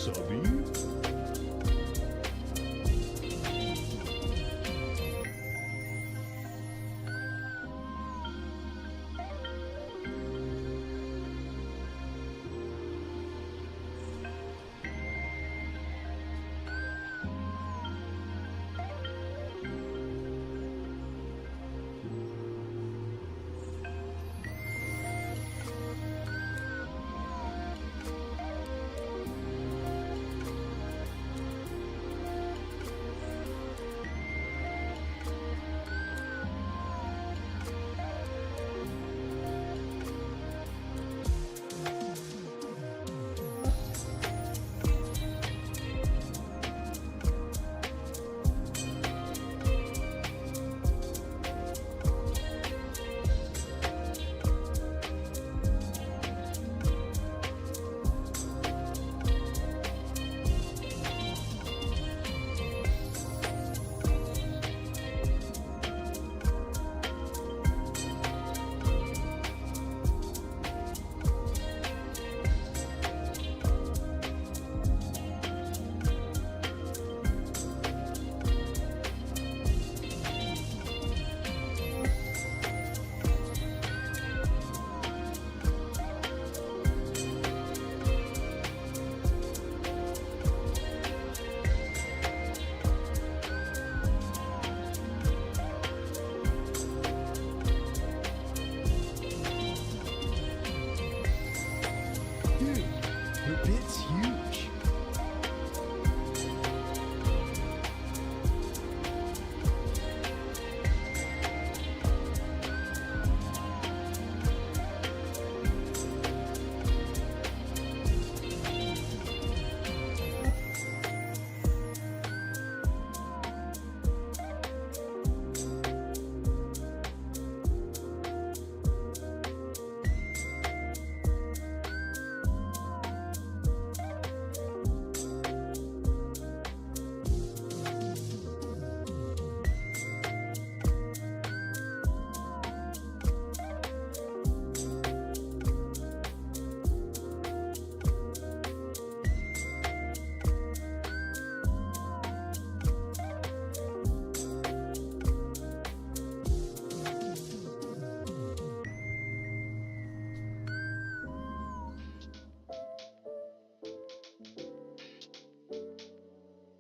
subby. It's huge.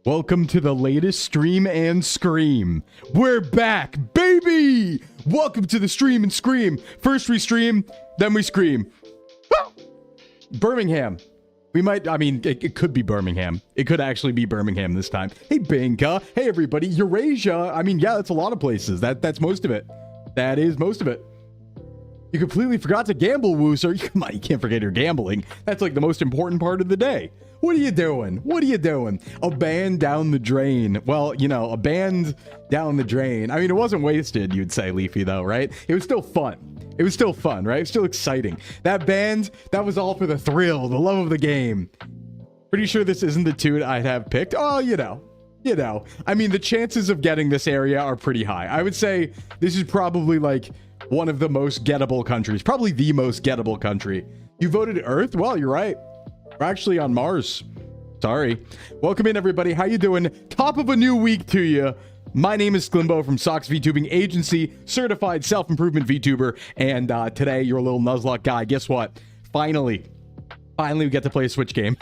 Welcome to the latest stream and scream. We're back, baby! Welcome to the stream and scream. First we stream, then we scream. Birmingham. We might, I mean, it could be Birmingham. It could actually be Birmingham this time. Hey, Binka. Hey, everybody. Eurasia. I mean, yeah, that's a lot of places. That's most of it. That is most of it. You completely forgot to gamble, Wooser. Come on, you can't forget your gambling. That's like the most important part of the day. What are you doing? What are you doing? A band down the drain. Well, you know, a band down the drain. I mean, it wasn't wasted, you'd say, Leafy, though, right? It was still fun. It was still fun, right? It was still exciting. That band, that was all for the thrill, the love of the game. Pretty sure this isn't the tune I'd have picked. Oh, you know. I mean, the chances of getting this area are pretty high. I would say this is probably like one of the most gettable countries. Probably the most gettable country. You voted Earth? Well, you're right. We're actually on Mars. Sorry. Welcome in, everybody. How you doing? Top of a new week to you. My name is Sclimbo from Sox VTubing Agency, certified self-improvement VTuber, and today, your little Nuzlocke guy. Guess what? Finally, we get to play a Switch game.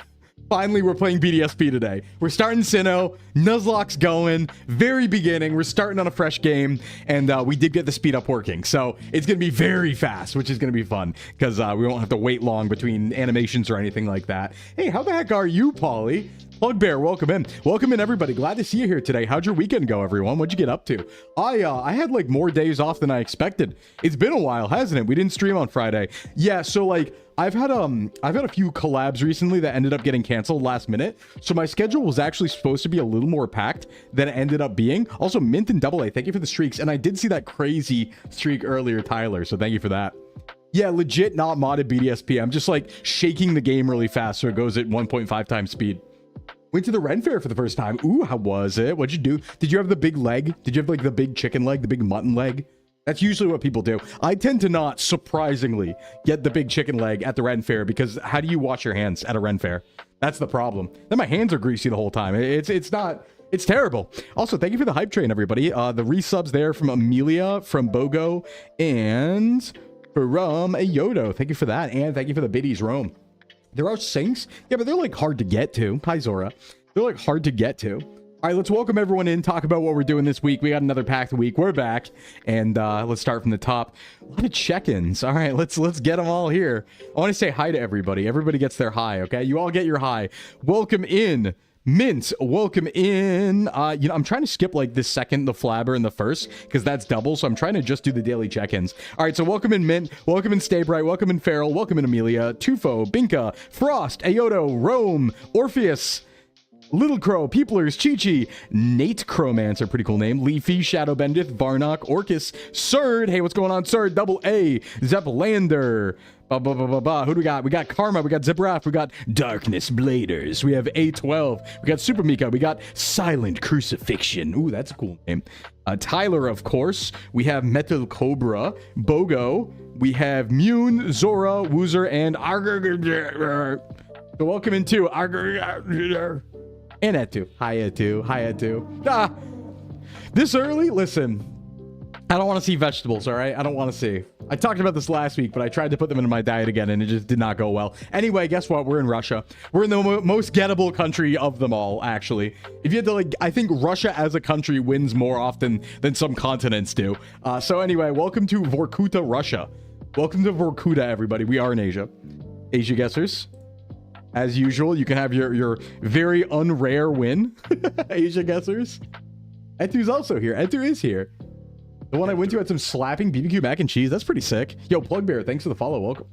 Finally, we're playing BDSP today. We're starting Sinnoh. Nuzlocke's going. Very beginning. We're starting on a fresh game. And we did get the speed up working. So it's going to be very fast, which is going to be fun. Because we won't have to wait long between animations or anything like that. Hey, how the heck are you, Polly? Bugbear, welcome in. Welcome in, everybody. Glad to see you here today. How'd your weekend go, everyone? What'd you get up to? I had like more days off than I expected. It's been a while, hasn't it? We didn't stream on Friday. Yeah, so like I've had a few collabs recently that ended up getting canceled last minute. So my schedule was actually supposed to be a little more packed than it ended up being. Also, Mint and Double A, thank you for the streaks. And I did see that crazy streak earlier, Tyler. So thank you for that. Yeah, legit not modded BDSP. I'm just like shaking the game really fast so it goes at 1.5 times speed. Went to the Ren Fair for the first time. Ooh, how was it? What'd you do? Did you have the big leg? Did you have like the big chicken leg, the big mutton leg? That's usually what people do. I tend to not, surprisingly, get the big chicken leg at the Ren Fair because how do you wash your hands at a Ren Fair? That's the problem. Then my hands are greasy the whole time. It's terrible. Also, thank you for the hype train, everybody. The resubs there from Amelia, from Bogo, and from JOHTO. Thank you for that. And thank you for the biddies, Rome. There are sinks. Yeah, but they're like hard to get to. Hi, Zora. They're like hard to get to. All right, let's welcome everyone in, talk about what we're doing this week. We got another packed week. We're back, and let's start from the top. A lot of check-ins. All right, let's get them all here. I want to say hi to everybody. Everybody gets their hi, okay? You all get your hi. Welcome in, Mint. Welcome in. You know, I'm trying to skip like the second, the Flabber, and the first, because that's double, so I'm trying to just do the daily check-ins. All right, so welcome in, Mint. Welcome in, Stay Bright. Welcome in, Farrell. Welcome in, Amelia. Tufo, Binka, Frost, JOHTO, Rome, Orpheus, Little Crow, Peoplers, Chi-Chi, Nate Crowmancer, pretty cool name, Leafy, Shadow Bendith, Varnock, Orcus, Surd, hey, what's going on, Surd, Double A, Zeplander, who do we got? We got Karma, we got Ziprath, we got Darkness Bladers, we have A12, we got Super Mika, we got Silent Crucifixion, ooh, that's a cool name, Tyler, of course, we have Metal Cobra, Bogo, we have Mune, Zora, Woozer, and Arger. So welcome into Arger. And Etu. Hi, Etu. Hi, Etu. Ah! This early? Listen. I don't want to see vegetables, all right? I don't want to see. I talked about this last week, but I tried to put them into my diet again, and it just did not go well. Anyway, guess what? We're in Russia. We're in the most gettable country of them all, actually. If you had to, like, I think Russia as a country wins more often than some continents do. So anyway, welcome to Vorkuta, Russia. Welcome to Vorkuta, everybody. We are in Asia. Asia guessers. As usual, you can have your very unrare win, Asia guessers. Etu's also here. Etu is here. The one I went to had some slapping BBQ mac and cheese. That's pretty sick. Yo, Plug Bear, thanks for the follow. Welcome.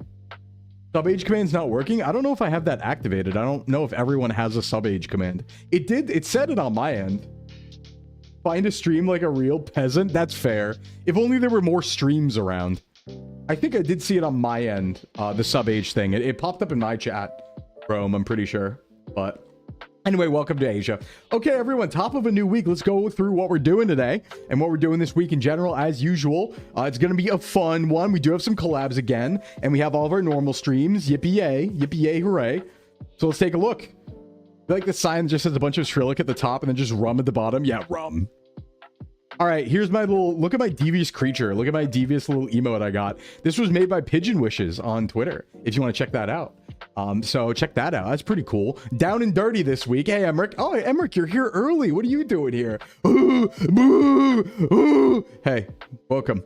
Sub age command's not working. I don't know if I have that activated. I don't know if everyone has a sub age command. It did. It said it on my end. Find a stream like a real peasant. That's fair. If only there were more streams around. I think I did see it on my end. The sub age thing. It popped up in my chat. Rome, I'm pretty sure. But anyway, welcome to Asia. Okay, everyone, top of a new week. Let's go through what we're doing today and what we're doing this week in general. As usual, it's going to be a fun one. We do have some collabs again, and we have all of our normal streams. Yippee yay, hooray. So let's take a look. I feel like the sign just has a bunch of Shrillic at the top and then just rum at the bottom. Yeah, rum. All right, here's my little, look at my devious creature. Look at my devious little emote I got. This was made by Pigeon Wishes on Twitter, if you want to check that out. So check that out. That's pretty cool. Down and dirty this week. Hey, Emmerich. Oh, Emmerich, you're here early. What are you doing here? Ooh, boo, ooh. Hey, welcome.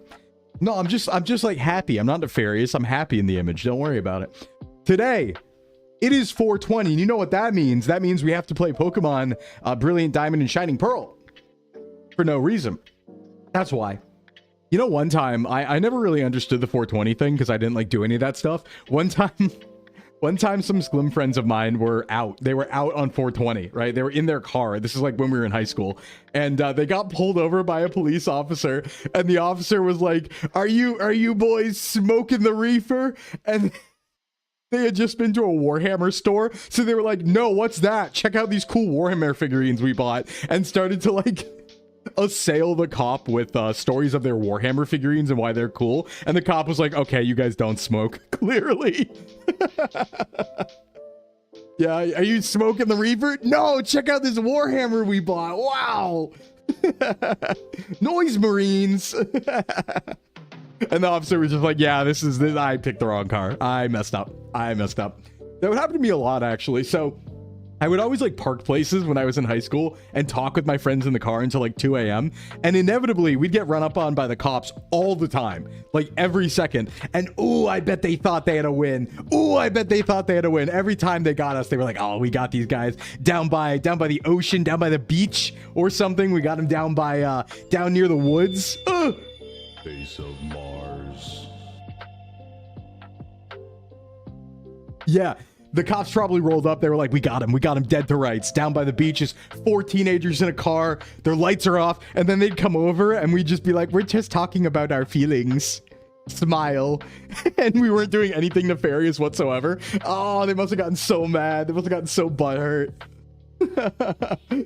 No, I'm just like happy. I'm not nefarious. I'm happy in the image. Don't worry about it. Today, it is 420. And you know what that means? That means we have to play Pokemon Brilliant Diamond and Shining Pearl. For no reason. That's why. You know, one time, I never really understood the 420 thing because I didn't like do any of that stuff. One time some Sclim friends of mine were out. They were out on 420, right? They were in their car. This is like when we were in high school. And they got pulled over by a police officer. And the officer was like, are you boys smoking the reefer? And they had just been to a Warhammer store. So they were like, no, what's that? Check out these cool Warhammer figurines we bought. And started to like assail the cop with stories of their Warhammer figurines and why they're cool. And the cop was like, okay, you guys don't smoke, clearly. Yeah, are you smoking the reefer? No, check out this Warhammer we bought. Wow. Noise Marines. And the officer was just like, yeah, this I picked the wrong car. I messed up. That would happen to me a lot, actually. So I would always like park places when I was in high school and talk with my friends in the car until like 2 a.m. And inevitably we'd get run up on by the cops all the time, like every second. And ooh, I bet they thought they had a win. Ooh, I bet they thought they had a win. Every time they got us, they were like, oh, we got these guys down by the ocean, down by the beach or something. We got them down by down near the woods. Base of Mars. Yeah. The cops probably rolled up. They were like, we got him dead to rights. Down by the beach is 4 teenagers in a car. Their lights are off. And then they'd come over and we'd just be like, we're just talking about our feelings. Smile. And we weren't doing anything nefarious whatsoever. Oh, they must have gotten so mad. They must have gotten so butthurt.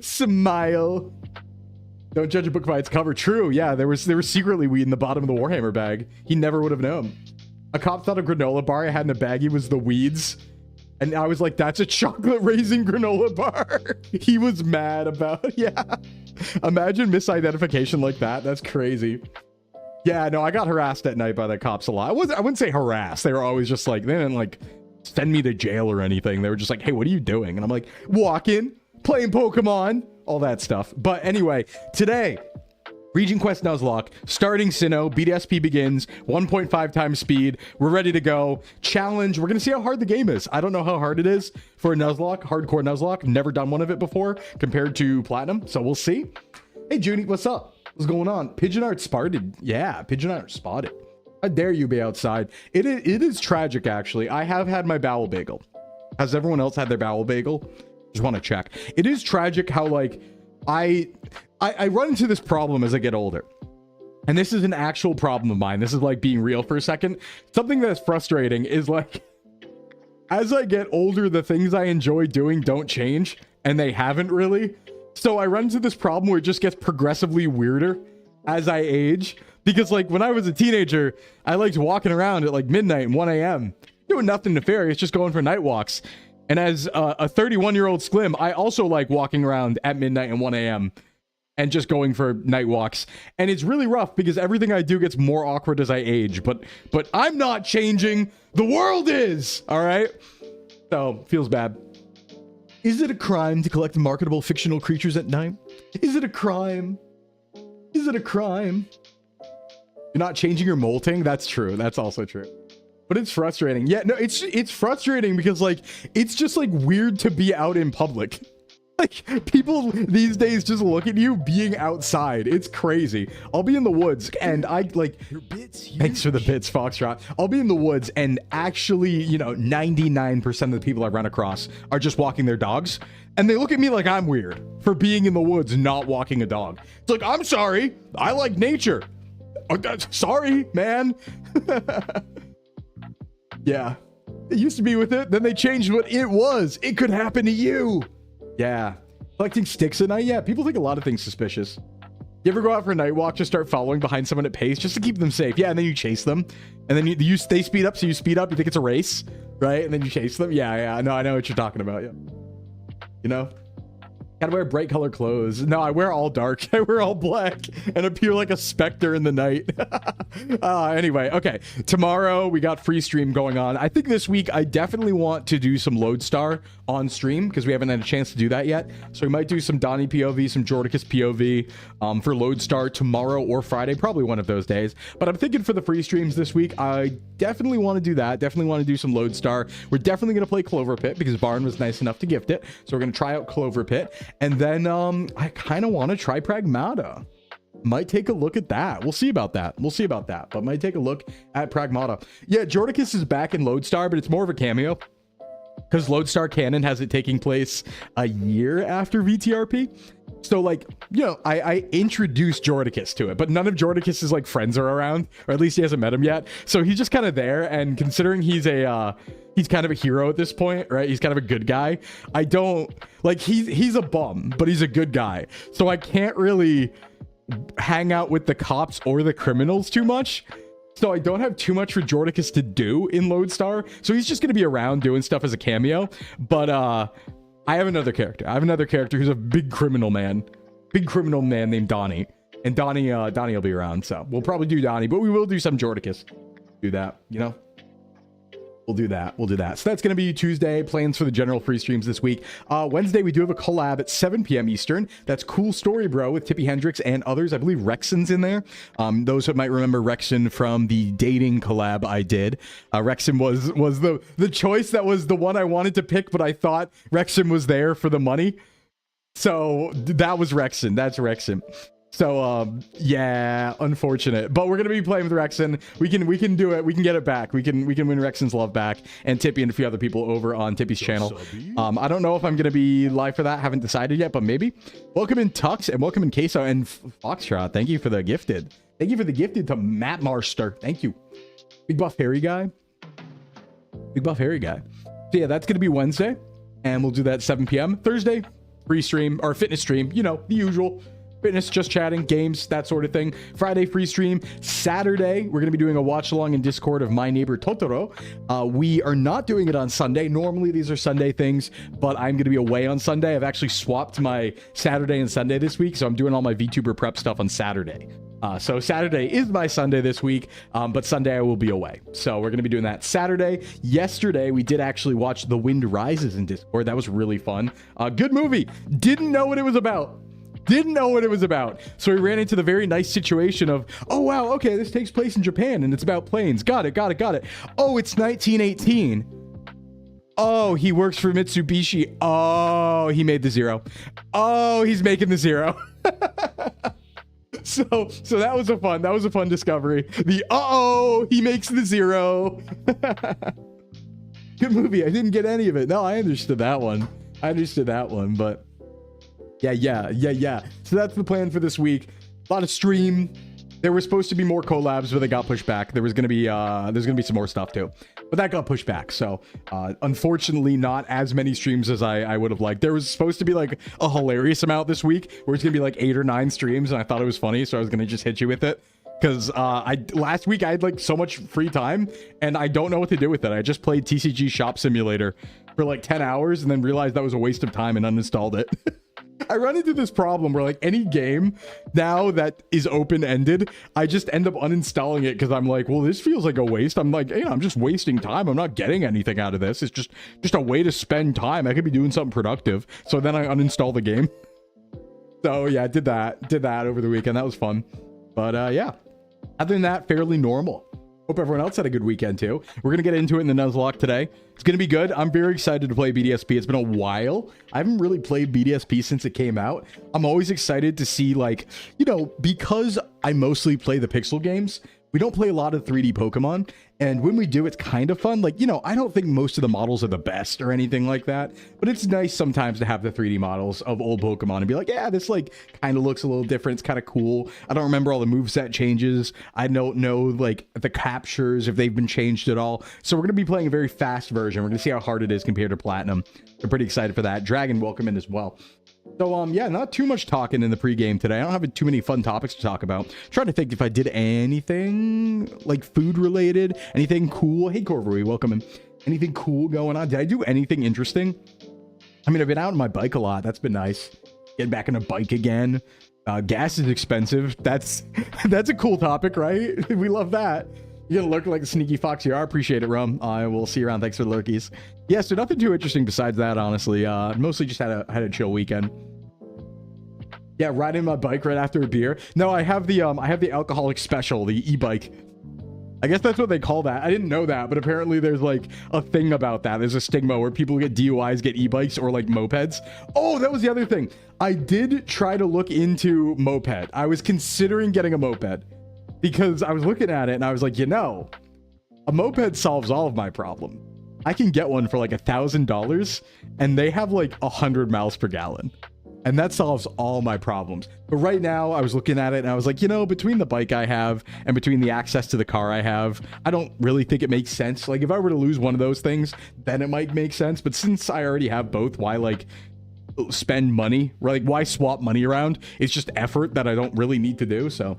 Smile. Don't judge a book by its cover. True. Yeah, there was secretly weed in the bottom of the Warhammer bag. He never would have known. A cop thought a granola bar I had in a baggie was the weeds. And I was like, that's a chocolate raisin granola bar. He was mad about, yeah. Imagine misidentification like that. That's crazy. Yeah, no, I got harassed at night by the cops a lot. I wouldn't say harassed. They were always just like, they didn't like send me to jail or anything. They were just like, hey, what are you doing? And I'm like, walking, playing Pokemon, all that stuff. But anyway, today, Region Quest Nuzlocke, starting Sinnoh, BDSP begins, 1.5 times speed. We're ready to go. Challenge. We're going to see how hard the game is. I don't know how hard it is for a Nuzlocke, hardcore Nuzlocke. Never done one of it before compared to Platinum, so we'll see. Hey, Junie, what's up? What's going on? Pigeon Art spotted. Yeah, Pigeon Art spotted. How dare you be outside? It is tragic, actually. I have had my bowel bagel. Has everyone else had their bowel bagel? Just want to check. It is tragic how, like, I run into this problem as I get older. And this is an actual problem of mine. This is like being real for a second. Something that's frustrating is like, as I get older, the things I enjoy doing don't change. And they haven't really. So I run into this problem where it just gets progressively weirder as I age. Because like when I was a teenager, I liked walking around at like midnight and 1 a.m. doing nothing nefarious, just going for night walks. And as a 31-year-old Sclim, I also like walking around at midnight and 1 a.m. and just going for night walks. And it's really rough because everything I do gets more awkward as I age. But I'm not changing. The world is. All right? So, feels bad. Is it a crime to collect marketable fictional creatures at night? Is it a crime? Is it a crime? You're not changing your molting? That's true. That's also true. But it's frustrating. Yeah, no, it's frustrating because, like, it's just, like, weird to be out in public. Like, people these days just look at you being outside. It's crazy. I'll be in the woods, and I, like... Thanks for the bits, Foxtrot. I'll be in the woods, and actually, you know, 99% of the people I run across are just walking their dogs. And they look at me like I'm weird for being in the woods, not walking a dog. It's like, I'm sorry. I like nature. Sorry, man. Yeah, it used to be with it, then they changed what it was. It could happen to you. Yeah, collecting sticks at night. Yeah, people think a lot of things suspicious. You ever go out for a night walk, just start following behind someone at pace just to keep them safe? Yeah, and then you chase them, and then they speed up, so you speed up. You think it's a race, right? And then you chase them. Yeah. No, I know what you're talking about. Yeah, you know. Gotta wear bright color clothes. No, I wear all dark. I wear all black and appear like a specter in the night. Anyway, okay. Tomorrow we got free stream going on. I think this week I definitely want to do some Lodestar on stream because we haven't had a chance to do that yet. So we might do some Donnie POV, some Jordicus POV for Lodestar tomorrow or Friday, probably one of those days. But I'm thinking for the free streams this week, I definitely want to do that. Definitely want to do some Lodestar. We're definitely going to play Clover Pit because Barn was nice enough to gift it. So we're going to try out Clover Pit. And then I kind of want to try Pragmata. Might take a look at that. We'll see about that. We'll see about that. But might take a look at Pragmata. Yeah, Jordicus is back in Lodestar, but it's more of a cameo. Because Lodestar canon has it taking place a year after VTRP. So, like, you know, I introduced Jordicus to it, but none of Jordicus's, like, friends are around, or at least he hasn't met him yet. So he's just kind of there, and considering he's kind of a hero at this point, right? He's kind of a good guy. I don't, like, he's a bum, but he's a good guy. So I can't really hang out with the cops or the criminals too much. So I don't have too much for Jordicus to do in Lodestar. So he's just going to be around doing stuff as a cameo. But I have another character. I have another character who's a big criminal man named Donnie. And Donnie will be around. So we'll probably do Donnie, but we will do some Jordicus. Do that, you know? We'll do that. We'll do that. So that's going to be Tuesday. Plans for the general free streams this week. Wednesday, we do have a collab at 7 p.m. Eastern. That's Cool Story Bro with Tippy Hendrix and others. I believe Rexon's in there. Those who might remember Rexon from the dating collab I did. Rexon was the choice that was the one I wanted to pick, but I thought Rexon was there for the money. So that was Rexon. That's Rexon. So, yeah, unfortunate, but we're going to be playing with Rexon. We can do it. We can get it back. We can win Rexon's love back, and Tippy and a few other people over on Tippy's channel. I don't know if I'm going to be live for that. Haven't decided yet, but maybe. Welcome in Tux and welcome in Queso and Foxtrot. Thank you for the gifted. Thank you for the gifted to Matt Marster. Thank you. Big buff hairy guy. Big buff hairy guy. So yeah, that's going to be Wednesday, and we'll do that at 7 p.m. Thursday, free stream or fitness stream, you know, the usual. fitness, just chatting, games, that sort of thing. Friday, free stream. Saturday, we're going to be doing a watch along in Discord of My Neighbor Totoro. We are not doing it on Sunday. Normally, these are Sunday things, but I'm going to be away on Sunday. I've actually swapped my Saturday and Sunday this week, so I'm doing all my VTuber prep stuff on Saturday. So Saturday is my Sunday this week, but Sunday I will be away. So we're going to be doing that Saturday. Yesterday, we did actually watch The Wind Rises in Discord. That was really fun. Good movie. Didn't know what it was about. Didn't know what it was about. So we ran into the very nice situation of, oh, wow, okay, this takes place in Japan and it's about planes. Got it. Oh, it's 1918. Oh, he works for Mitsubishi. Oh, he made the zero. Oh, he's making the zero. So that was a fun discovery. The he makes the zero. Good movie. I didn't get any of it. No, I understood that one. But yeah. So that's the plan for this week. A lot of stream. There were supposed to be more collabs, but they got pushed back. There's gonna be some more stuff too, but that got pushed back. So unfortunately, not as many streams as I would have liked. There was supposed to be like a hilarious amount this week, where it's gonna be like 8 or 9 streams, and I thought it was funny, so I was gonna just hit you with it. Because last week I had like so much free time, and I don't know what to do with it. I just played TCG Shop Simulator for like 10 hours, and then realized that was a waste of time and uninstalled it. I run into this problem where like any game now that is open-ended, I just end up uninstalling it because I'm like, well, this feels like a waste. I'm like, I'm just wasting time. I'm not getting anything out of this. It's just a way to spend time. I could be doing something productive. So then I uninstall the game. So yeah, I did that over the weekend. That was fun. But yeah, other than that, fairly normal. Hope everyone else had a good weekend too. We're going to get into it in the Nuzlocke today. It's going to be good. I'm very excited to play BDSP. It's been a while. I haven't really played BDSP since it came out. I'm always excited to see, like, because I mostly play the pixel games, we don't play a lot of 3D Pokemon. And when we do, it's kind of fun. Like, I don't think most of the models are the best or anything like that, but it's nice sometimes to have the 3D models of old Pokemon and be like, yeah, this like kind of looks a little different. It's kind of cool. I don't remember all the moveset changes. I don't know like the captures, if they've been changed at all. So we're going to be playing a very fast version. We're going to see how hard it is compared to Platinum. I'm pretty excited for that. Dragon, welcome in as well. So, yeah, not too much talking in the pregame today. I don't have too many fun topics to talk about. I'm trying to think if I did anything, like, food-related, anything cool. Hey, Corvory, welcome in. Anything cool going on? Did I do anything interesting? I mean, I've been out on my bike a lot. That's been nice. Getting back on a bike again. Gas is expensive. That's a cool topic, right? We love that. You're gonna lurk like a sneaky fox you are. Appreciate it, Rum. I will see you around. Thanks for the lurkies. Yeah, so nothing too interesting besides that, honestly. Mostly just had a chill weekend. Yeah, riding my bike right after a beer. No, I have the alcoholic special, the e-bike. I guess that's what they call that. I didn't know that, but apparently there's like a thing about that. There's a stigma where people get DUIs, get e-bikes or like mopeds. Oh, that was the other thing. I did try to look into moped. I was considering getting a moped because I was looking at it and I was like, a moped solves all of my problem. I can get one for like $1,000 and they have like 100 miles per gallon. And that solves all my problems. But right now, I was looking at it and I was like, between the bike I have and between the access to the car I have, I don't really think it makes sense. Like, if I were to lose one of those things, then it might make sense. But since I already have both, why, like, spend money? Like, why swap money around? It's just effort that I don't really need to do, so...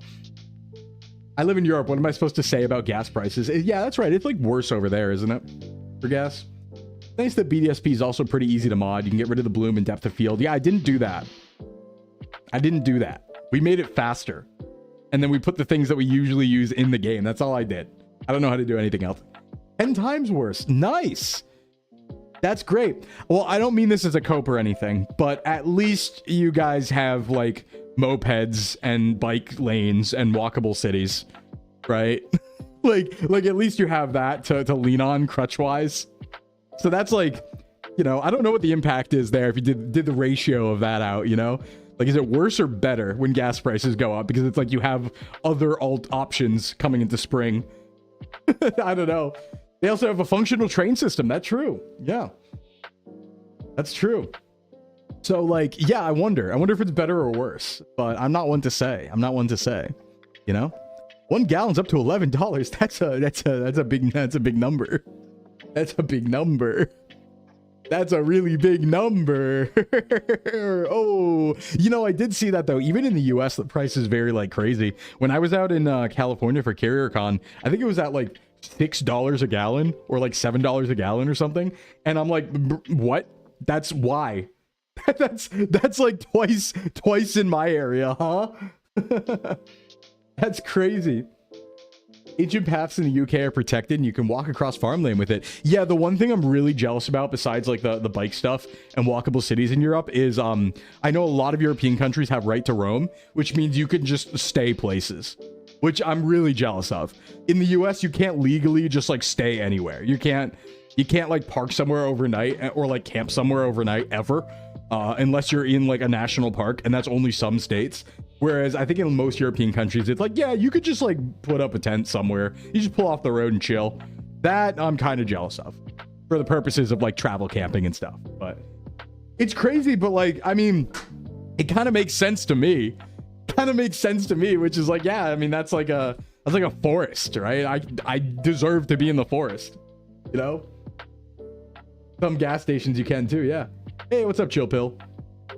I live in Europe. What am I supposed to say about gas prices? Yeah, that's right. It's, like, worse over there, isn't it? For gas? Nice that BDSP is also pretty easy to mod. You can get rid of the bloom and depth of field. Yeah, I didn't do that. We made it faster. And then we put the things that we usually use in the game. That's all I did. I don't know how to do anything else. 10 times worse. Nice. That's great. Well, I don't mean this as a cope or anything, but at least you guys have like mopeds and bike lanes and walkable cities, right? like at least you have that to lean on crutch wise. So that's like, I don't know what the impact is there if you did the ratio of that out, Like, is it worse or better when gas prices go up? Because it's like you have other options coming into spring. I don't know. They also have a functional train system. That's true. Yeah. That's true. So, like, yeah, I wonder if it's better or worse. But I'm not one to say. 1 gallon's up to $11. That's a big number. That's a big number. That's a really big number. Oh, you know, I did see that though. Even in the US, the price is very like crazy. When I was out in California for CarrierCon, I think it was at like $6 a gallon or like $7 a gallon or something. And I'm like, what? That's why. That's like twice in my area, huh? That's crazy. Ancient paths in the UK are protected and you can walk across farmland with it. Yeah, the one thing I'm really jealous about besides like the bike stuff and walkable cities in Europe is I know a lot of European countries have right to roam, which means you can just stay places, which I'm really jealous of. In the US, you can't legally just like stay anywhere. You can't like park somewhere overnight or like camp somewhere overnight ever, unless you're in like a national park, and that's only some states. Whereas I think in most European countries, it's like, yeah, you could just like put up a tent somewhere. You just pull off the road and chill. That I'm kind of jealous of for the purposes of like travel camping and stuff. But it's crazy, but like, I mean, it kind of makes sense to me. Which is like, yeah, I mean, that's like a forest, right? I deserve to be in the forest, you know? Some gas stations you can too, yeah. Hey, what's up, Chill Pill?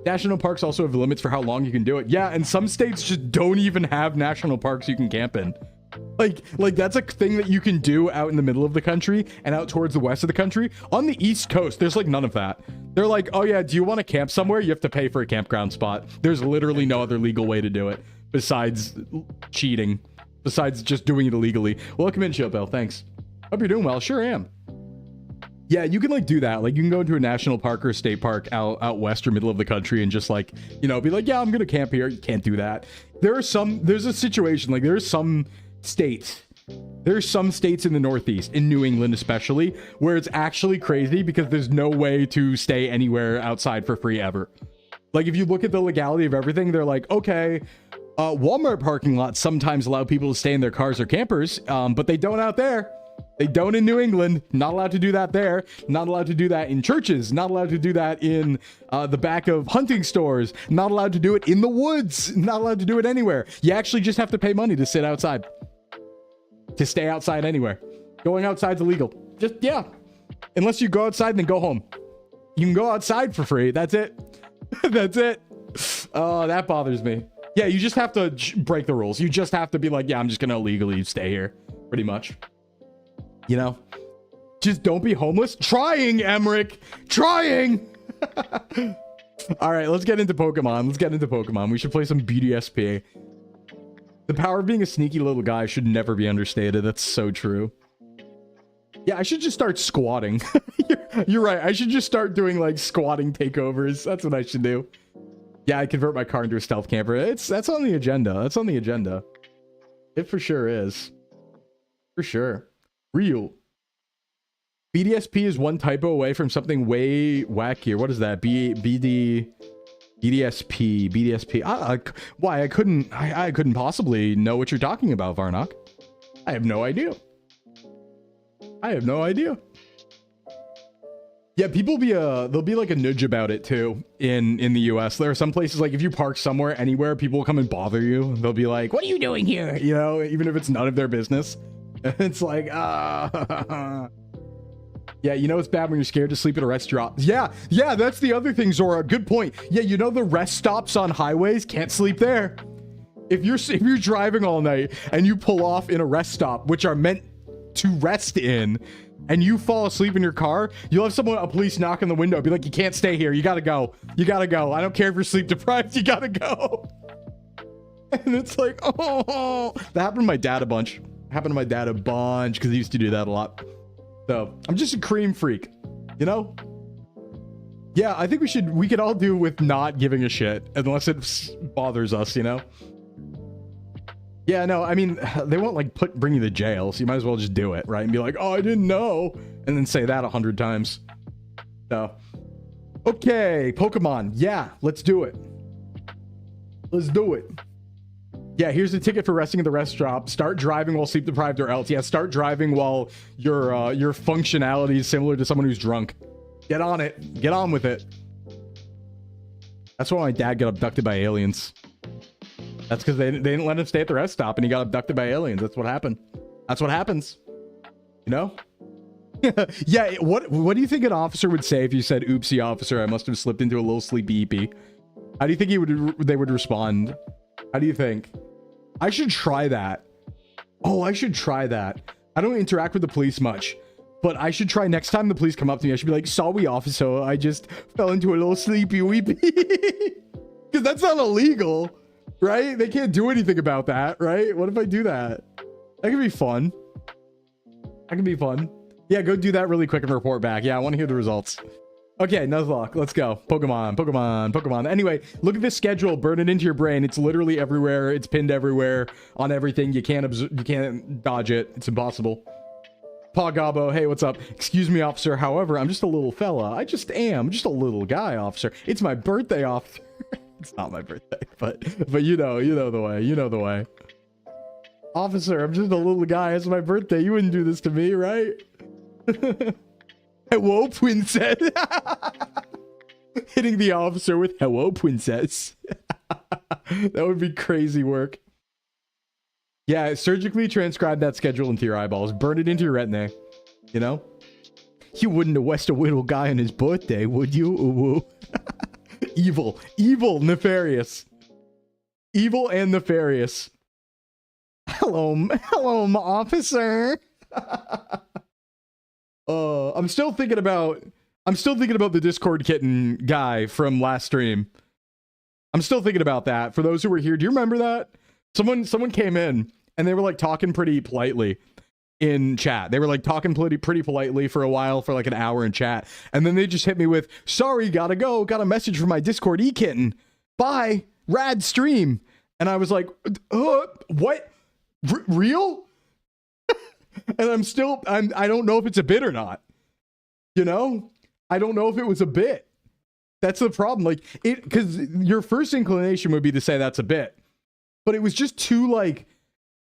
National parks also have limits for how long you can do it. Yeah, and some states just don't even have national parks you can camp in. Like that's a thing that you can do out in the middle of the country and out towards the west of the country. On the East Coast, there's like none of that. They're like, oh yeah, do you want to camp somewhere? You have to pay for a campground spot. There's literally no other legal way to do it besides cheating, besides just doing it illegally. Welcome in, Chill Pill. Thanks. Hope you're doing well. Sure am. Yeah, you can like do that. Like you can go into a national park or a state park out west or middle of the country and just like, you know, be like, yeah, I'm going to camp here. You can't do that. There's a situation like there's some states in the Northeast, in New England especially, where it's actually crazy because there's no way to stay anywhere outside for free ever. Like if you look at the legality of everything, they're like, okay, Walmart parking lots sometimes allow people to stay in their cars or campers, but they don't out there. They don't in New England. Not allowed to do that there. Not allowed to do that in churches. Not allowed to do that in the back of hunting stores. Not allowed to do it in the woods. Not allowed to do it anywhere. You actually just have to pay money to sit outside. To stay outside anywhere. Going outside's illegal. Just, yeah. Unless you go outside and then go home. You can go outside for free. That's it. That's it. Oh, that bothers me. Yeah, you just have to break the rules. You just have to be like, yeah, I'm just going to illegally stay here. Pretty much. You know, just don't be homeless. Trying, Emmerich. Trying. All right, let's get into Pokemon. We should play some BDSP. The power of being a sneaky little guy should never be understated. That's so true. Yeah, I should just start squatting. You're right. I should just start doing like squatting takeovers. That's what I should do. Yeah, I convert my car into a stealth camper. That's on the agenda. It for sure is. For sure. Real. BDSP is one typo away from something way wackier. What is that? BDSP. Why? I couldn't possibly know what you're talking about, Varnock. I have no idea. Yeah, there'll be like a nudge about it too in the US. There are some places like if you park somewhere, anywhere, people will come and bother you. They'll be like, what are you doing here? You know, even if it's none of their business. It's like, yeah, you know it's bad when you're scared to sleep at a rest stop. Yeah, that's the other thing, Zora. Good point. Yeah, you know the rest stops on highways, can't sleep there. If you're driving all night and you pull off in a rest stop, which are meant to rest in, and you fall asleep in your car, you'll have a police knock on the window, be like, you can't stay here. You gotta go. I don't care if you're sleep deprived. You gotta go. And it's like, oh, that happened to my dad a bunch. Because he used to do that a lot. So I'm just a cream freak, you know? Yeah, I think we could all do with not giving a shit unless it bothers us, you know? Yeah, no, I mean, they won't like bring you to jail, so you might as well just do it, right? And be like, oh, I didn't know. And then say that 100 times. So, okay, Pokemon. Yeah, let's do it. Yeah, here's the ticket for resting at the rest stop. Start driving while sleep deprived or else. Yeah, start driving while your functionality is similar to someone who's drunk. Get on it. Get on with it. That's why my dad got abducted by aliens. That's because they didn't let him stay at the rest stop and he got abducted by aliens. That's what happened. That's what happens. You know? Yeah, what do you think an officer would say if you said, oopsie officer, I must have slipped into a little sleepy eepy? How do you think they would respond? How do you think? I should try that. Oh, I should try that. I don't interact with the police much, but I should try next time the police come up to me. I should be like, sorry, officer, I just fell into a little sleepy weepy. Because that's not illegal, right? They can't do anything about that, right? What if I do that? That could be fun. That could be fun. Yeah, go do that really quick and report back. Yeah, I want to hear the results. Okay, Nuzlocke, let's go. Pokemon. Anyway, look at this schedule. Burn it into your brain. It's literally everywhere. It's pinned everywhere on everything. You can't dodge it. It's impossible. Pagabo, hey, what's up? Excuse me, officer. However, I'm just a little fella. I just am. I'm just a little guy, officer. It's my birthday, officer. It's not my birthday, but you know the way. You know the way. Officer, I'm just a little guy. It's my birthday. You wouldn't do this to me, right? Hello, princess. Hitting the officer with hello, princess. That would be crazy work. Yeah, surgically transcribe that schedule into your eyeballs. Burn it into your retina. You know? You wouldn't arrest a little guy on his birthday, would you? Ooh. Evil. Evil. Nefarious. Evil and nefarious. Hello, officer. I'm still thinking about the Discord kitten guy from last stream. I'm still thinking about that. For those who were here, do you remember that? Someone came in and they were like talking pretty politely in chat. They were like talking pretty politely for a while, for like an hour in chat. And then they just hit me with, sorry, gotta go. Got a message from my Discord e-kitten. Bye. Rad stream. And I was like, what? Real? And I don't know if it's a bit or not. You know? I don't know if it was a bit. That's the problem. Like, because your first inclination would be to say that's a bit. But it was just too, like,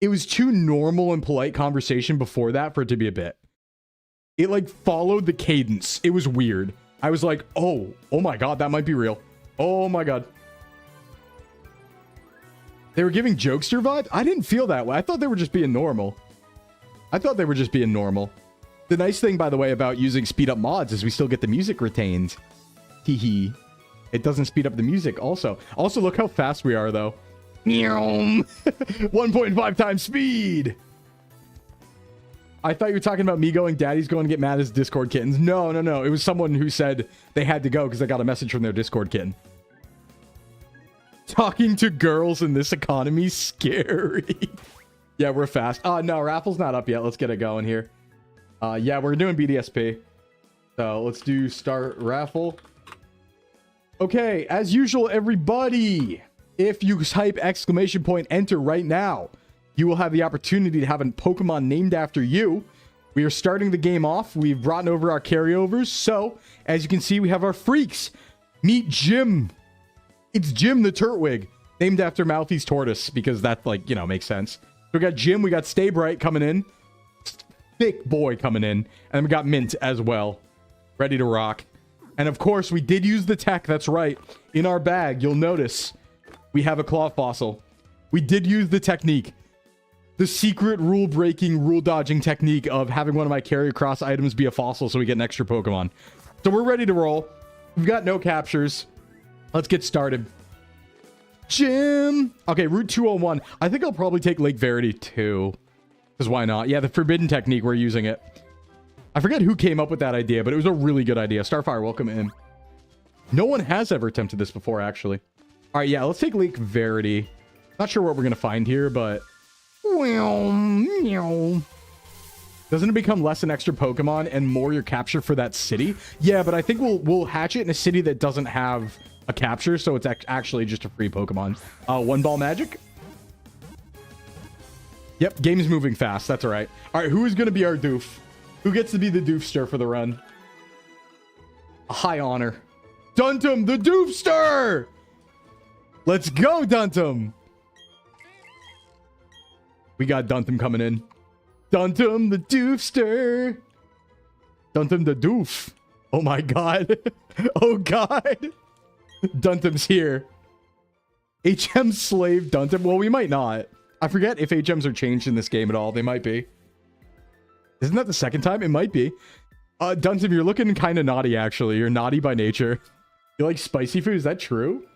it was too normal and polite conversation before that for it to be a bit. It, like, followed the cadence. It was weird. I was like, oh my god, that might be real. Oh my god. They were giving jokester vibe? I didn't feel that way. I thought they were just being normal. The nice thing, by the way, about using speed up mods is we still get the music retained. Hee. It doesn't speed up the music also. Also, look how fast we are, though. 1.5 times speed. I thought you were talking about me going, Daddy's going to get mad as Discord kittens. No. It was someone who said they had to go because they got a message from their Discord kitten. Talking to girls in this economy, scary. Yeah, we're fast. No, raffle's not up yet. Let's get it going here. Yeah, we're doing BDSP. So let's do start raffle. Okay, as usual, everybody, if you type !enter right now, you will have the opportunity to have a Pokemon named after you. We are starting the game off. We've brought over our carryovers. So, as you can see, we have our freaks. Meet Jim. It's Jim the Turtwig, named after Mouthy's tortoise, because that, like, you know, makes sense. So we got Jim, we got Stay Bright coming in. Thick boy coming in. And then we got Mint as well. Ready to rock. And of course, we did use the tech. That's right. In our bag, you'll notice we have a claw fossil. We did use the technique. The secret rule-breaking, rule-dodging technique of having one of my carry across items be a fossil so we get an extra Pokemon. So we're ready to roll. We've got no captures. Let's get started. Jim. Okay, Route 201. I think I'll probably take Lake Verity too. Because why not? Yeah, the forbidden technique, we're using it. I forget who came up with that idea, but it was a really good idea. Starfire, welcome in. No one has ever attempted this before, actually. All right, yeah, let's take Lake Verity. Not sure what we're going to find here, but... Doesn't it become less an extra Pokemon and more your capture for that city? Yeah, but I think we'll hatch it in a city that doesn't have a capture, so it's actually just a free Pokemon. One ball magic. Yep, game's moving fast. That's all right. All right, who is going to be our doof? Who gets to be the doofster for the run? A high honor. Duntum, the doofster! Let's go, Duntum! We got Duntum coming in. Duntum, the doofster! Duntum, the doof. Oh my god. Oh god. Duntum's here. HM slave Duntum. Well, we might not. I forget if HMs are changed in this game at all. They might be. Isn't that the second time? It might be. Dunson, you're looking kind of naughty, actually. You're naughty by nature. You like spicy food? Is that true?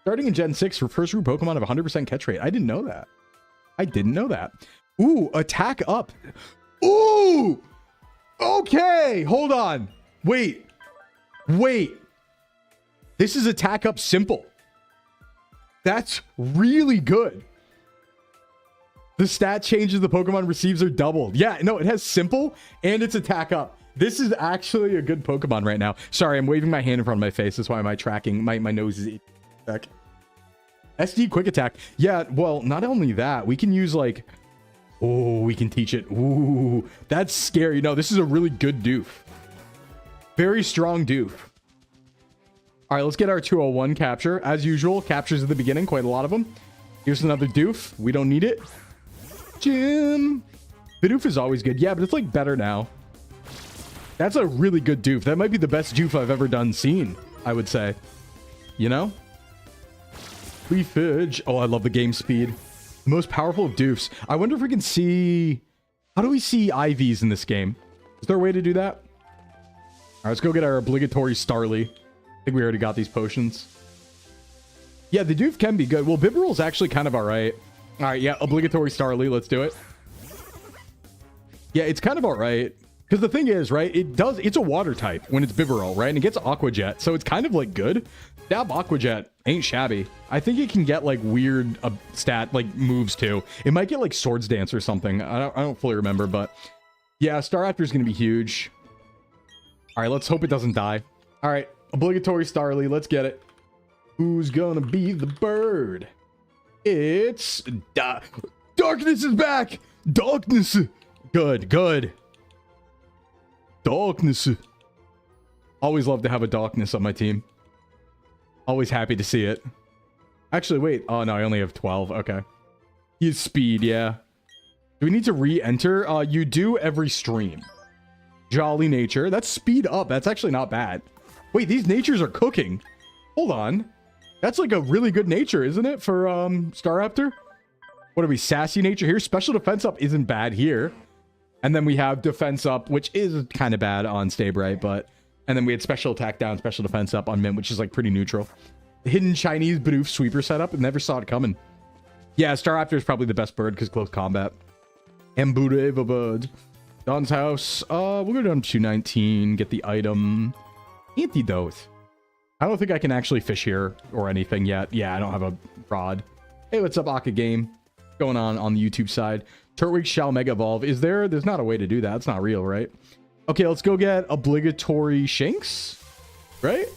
Starting in Gen 6 for first root Pokemon of 100% catch rate. I didn't know that. I didn't know that. Ooh, attack up. Ooh! Okay, hold on. Wait. This is attack up simple. That's really good. The stat changes the Pokemon receives are doubled. Yeah, no, it has simple and it's attack up. This is actually a good Pokemon right now. Sorry, I'm waving my hand in front of my face. That's why my tracking, my nose is back. SD quick attack. Yeah, well, not only that, we can use like, oh, we can teach it. Ooh, that's scary. No, this is a really good doof. Very strong doof. All right, let's get our 201 capture. As usual, captures at the beginning, quite a lot of them. Here's another doof. We don't need it. Jim. The doof is always good. Yeah, but it's like better now. That's a really good doof. That might be the best doof I've ever seen, I would say. You know? Leafage. Oh, I love the game speed. The most powerful of doofs. I wonder if we can see... How do we see IVs in this game? Is there a way to do that? All right, let's go get our obligatory Starly. I think we already got these potions. Yeah, the doof can be good. Well, Bibarel's actually kind of all right. All right, yeah, obligatory Starly. Let's do it. Yeah, it's kind of all right. Because the thing is, right, it's a water type when it's Bibarel, right? And it gets Aqua Jet, so it's kind of like good. Dab Aqua Jet ain't shabby. I think it can get like weird stat like moves too. It might get like Swords Dance or something. I don't fully remember, but yeah, Staraptor's gonna be huge. All right, let's hope it doesn't die. All right, obligatory Starly, let's get it. Who's gonna be the bird? It's Darkness is back. Darkness. Good. Darkness. Always love to have a Darkness on my team. Always happy to see it. Actually, wait. Oh, no, I only have 12. Okay. He's speed, yeah. Do we need to re-enter? You do every stream. Jolly nature. That's speed up. That's actually not bad. Wait, these natures are cooking. Hold on. That's like a really good nature, isn't it, for Staraptor? What are we? Sassy nature here. Special defense up isn't bad here. And then we have defense up, which is kind of bad on Stabrite, but... And then we had special attack down, special defense up on Mint, which is like pretty neutral. The hidden Chinese Bidoof sweeper setup. Never saw it coming. Yeah, Staraptor is probably the best bird because close combat. Embudeva bird. Don's house. We'll go down to 219. Get the item. Antidote. I don't think I can actually fish here or anything yet. Yeah, I don't have a rod. Hey, what's up, Aka Game? What's going on the YouTube side? Turtwig shall Mega Evolve. Is there? There's not a way to do that. It's not real, right? Okay, let's go get obligatory Shinx. Right?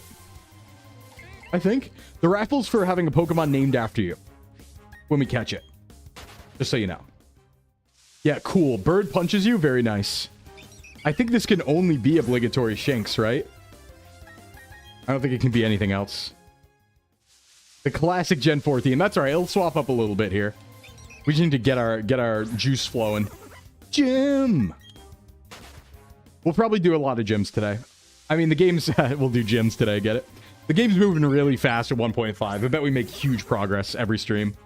I think. The raffle's for having a Pokemon named after you when we catch it. Just so you know. Yeah, cool. Bird punches you. Very nice. I think this can only be obligatory Shinx, right? I don't think it can be anything else. The classic Gen 4 theme. That's all right. It'll swap up a little bit here. We just need to get our juice flowing. Gym. We'll probably do a lot of gyms today. I mean, the game's... we'll do gyms today, get it? The game's moving really fast at 1.5. I bet we make huge progress every stream.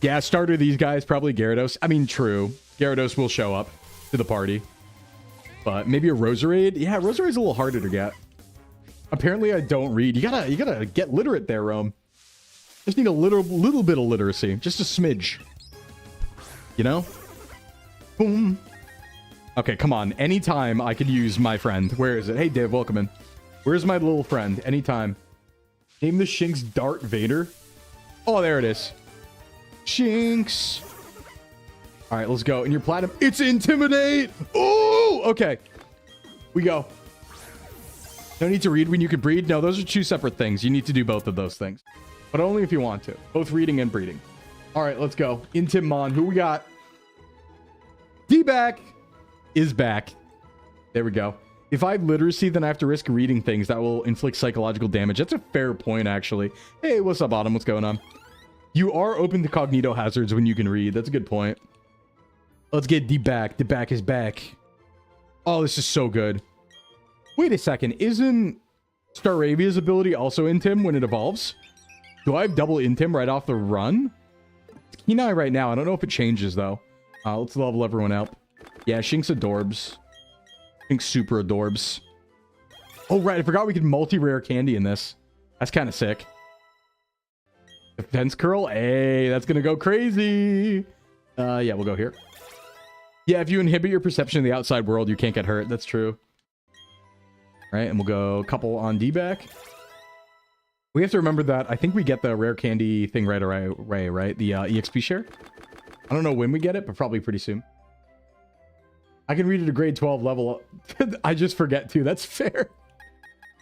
Yeah, starter these guys, probably Gyarados. I mean, true. Gyarados will show up to the party. But maybe a Roserade? Yeah, Roserade's a little harder to get. Apparently, I don't read. You gotta get literate there, Rome. Just need a little bit of literacy. Just a smidge. You know? Boom. Okay, come on. Anytime I could use my friend. Where is it? Hey, Dave, welcome in. Where's my little friend? Anytime. Name the Shinx Dart Vader. Oh, there it is. Shinx. All right, let's go. And your platinum. It's Intimidate. Oh, okay. We go. No need to read when you can breed. No, those are two separate things. You need to do both of those things. But only if you want to. Both reading and breeding. All right, let's go. Intimon. Who we got? D-back is back. There we go. If I have literacy, then I have to risk reading things that will inflict psychological damage. That's a fair point, actually. Hey, what's up, Autumn? What's going on? You are open to cognito hazards when you can read. That's a good point. Let's get D-back. D-back is back. Oh, this is so good. Wait a second. Isn't Staravia's ability also Intim when it evolves? Do I have double Intim right off the run? It's Kenai right now. I don't know if it changes, though. Let's level everyone up. Yeah, Shinx adorbs. think super adorbs. Oh, right. I forgot we could multi-rare candy in this. That's kind of sick. Defense curl. Hey, that's going to go crazy. Yeah, we'll go here. Yeah, if you inhibit your perception of the outside world, you can't get hurt. That's true. All right, and we'll go a couple on D-back. We have to remember that I think we get the rare candy thing right away, right? The EXP share. I don't know when we get it, but probably pretty soon. I can read it a grade 12 level. I just forget too. That's fair.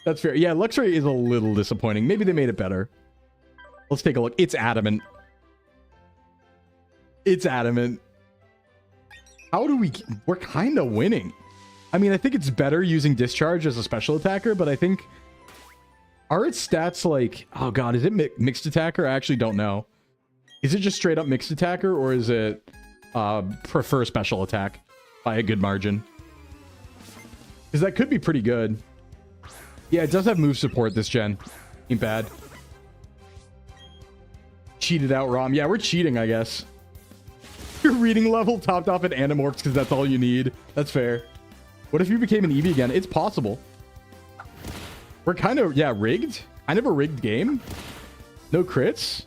That's fair. Yeah, Luxray is a little disappointing. Maybe they made it better. Let's take a look. It's adamant. It's adamant. How do we... We're kind of winning. I mean, I think it's better using Discharge as a special attacker, but I think... Are its stats like... Oh god, is it mixed attacker? I actually don't know. Is it just straight up mixed attacker, or is it prefer special attack by a good margin? Because that could be pretty good. Yeah, it does have move support this gen. Ain't bad. Cheated out ROM. Yeah, we're cheating, I guess. Your reading level topped off at Animorphs because that's all you need. That's fair. What if you became an Eevee again? It's possible. We're kind of, yeah, rigged. I never rigged game. No crits.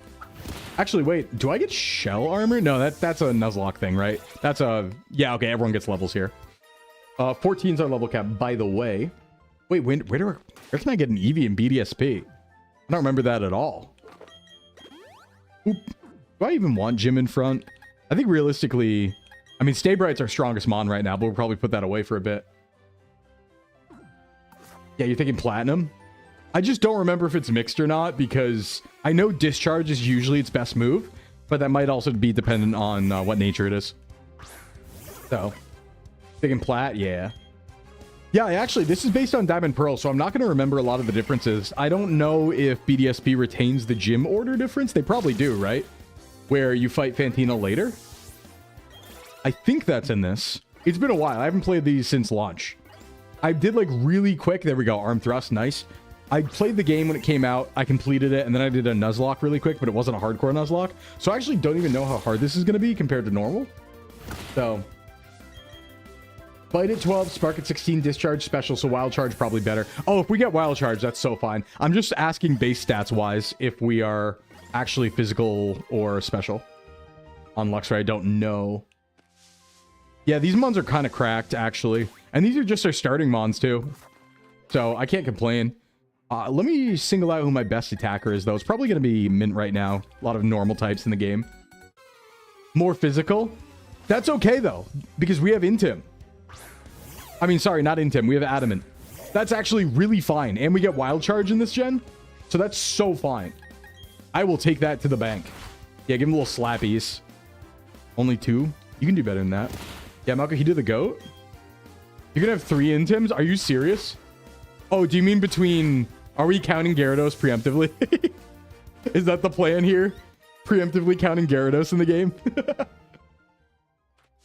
Actually, wait. Do I get shell armor? No, that's a Nuzlocke thing, right? That's a... Yeah, okay, everyone gets levels here. 14's our level cap, by the way. Wait, where can I get an Eevee in BDSP? I don't remember that at all. Oop. Do I even want Gym in front? I think realistically... I mean, Stay Bright's our strongest mon right now, but we'll probably put that away for a bit. Yeah, you're thinking Platinum? I just don't remember if it's mixed or not, because I know Discharge is usually its best move, but that might also be dependent on what nature it is. So, thinking Plat, yeah. Yeah, actually, this is based on Diamond Pearl, so I'm not going to remember a lot of the differences. I don't know if BDSP retains the gym order difference. They probably do, right? Where you fight Fantina later. I think that's in this. It's been a while. I haven't played these since launch. I did like really quick. There we go. Arm thrust. Nice. I played the game when it came out. I completed it, and then I did a Nuzlocke really quick, but it wasn't a hardcore Nuzlocke. So I actually don't even know how hard this is going to be compared to normal. So... Bite at 12, Spark at 16, Discharge special, so Wild Charge probably better. Oh, if we get Wild Charge, that's so fine. I'm just asking base stats-wise if we are actually physical or special. On Luxray, I don't know. Yeah, these mons are kind of cracked, actually. And these are just our starting mons, too. So, I can't complain. Let me single out who my best attacker is, though. It's probably going to be Mint right now. A lot of normal types in the game. More physical? That's okay, though, because we have Intim. I mean, sorry, not Intim. We have Adamant. That's actually really fine. And we get Wild Charge in this gen. So that's so fine. I will take that to the bank. Yeah, give him a little slappies. Only 2? You can do better than that. Yeah, Malco, he did the GOAT? You're going to have 3 Intims? Are you serious? Oh, do you mean between... Are we counting Gyarados preemptively? Is that the plan here? Preemptively counting Gyarados in the game?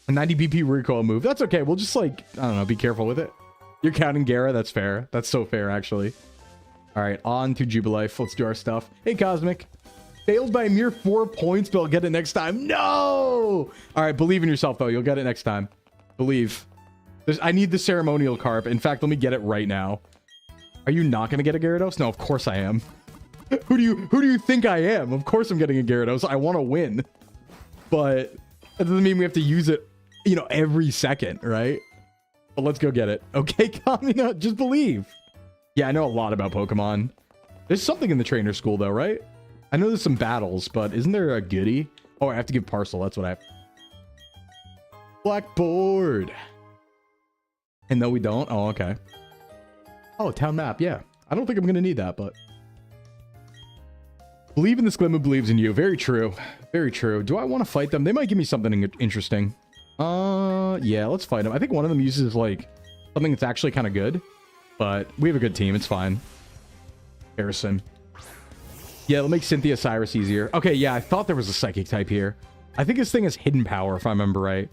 A 90 BP recoil move. That's okay. We'll just, like, I don't know, be careful with it. You're counting Gyara. That's fair. That's so fair, actually. All right, on to Jubilife. Let's do our stuff. Hey, Cosmic. Failed by a mere 4 points, but I'll get it next time. No! All right, believe in yourself, though. You'll get it next time. Believe. I need the ceremonial carp. In fact, let me get it right now. Are you not going to get a Gyarados? No, of course I am. Who do you think I am? Of course I'm getting a Gyarados. I want to win. But that doesn't mean we have to use it, you know, every second, right? But let's go get it. Okay, Kamina, just believe. Yeah, I know a lot about Pokemon. There's something in the trainer school, though, right? I know there's some battles, but isn't there a goodie? Oh, I have to give Parcel. That's what I have. Blackboard. And no, we don't? Oh, okay. Oh, town map. Yeah. I don't think I'm going to need that, but... Believe in the Sclimbo believes in you. Very true. Very true. Do I want to fight them? They might give me something interesting. Yeah, let's fight them. I think one of them uses, like, something that's actually kind of good. But we have a good team. It's fine. Harrison. Yeah, it'll make Cynthia Cyrus easier. Okay, yeah, I thought there was a Psychic type here. I think this thing has Hidden Power, if I remember right.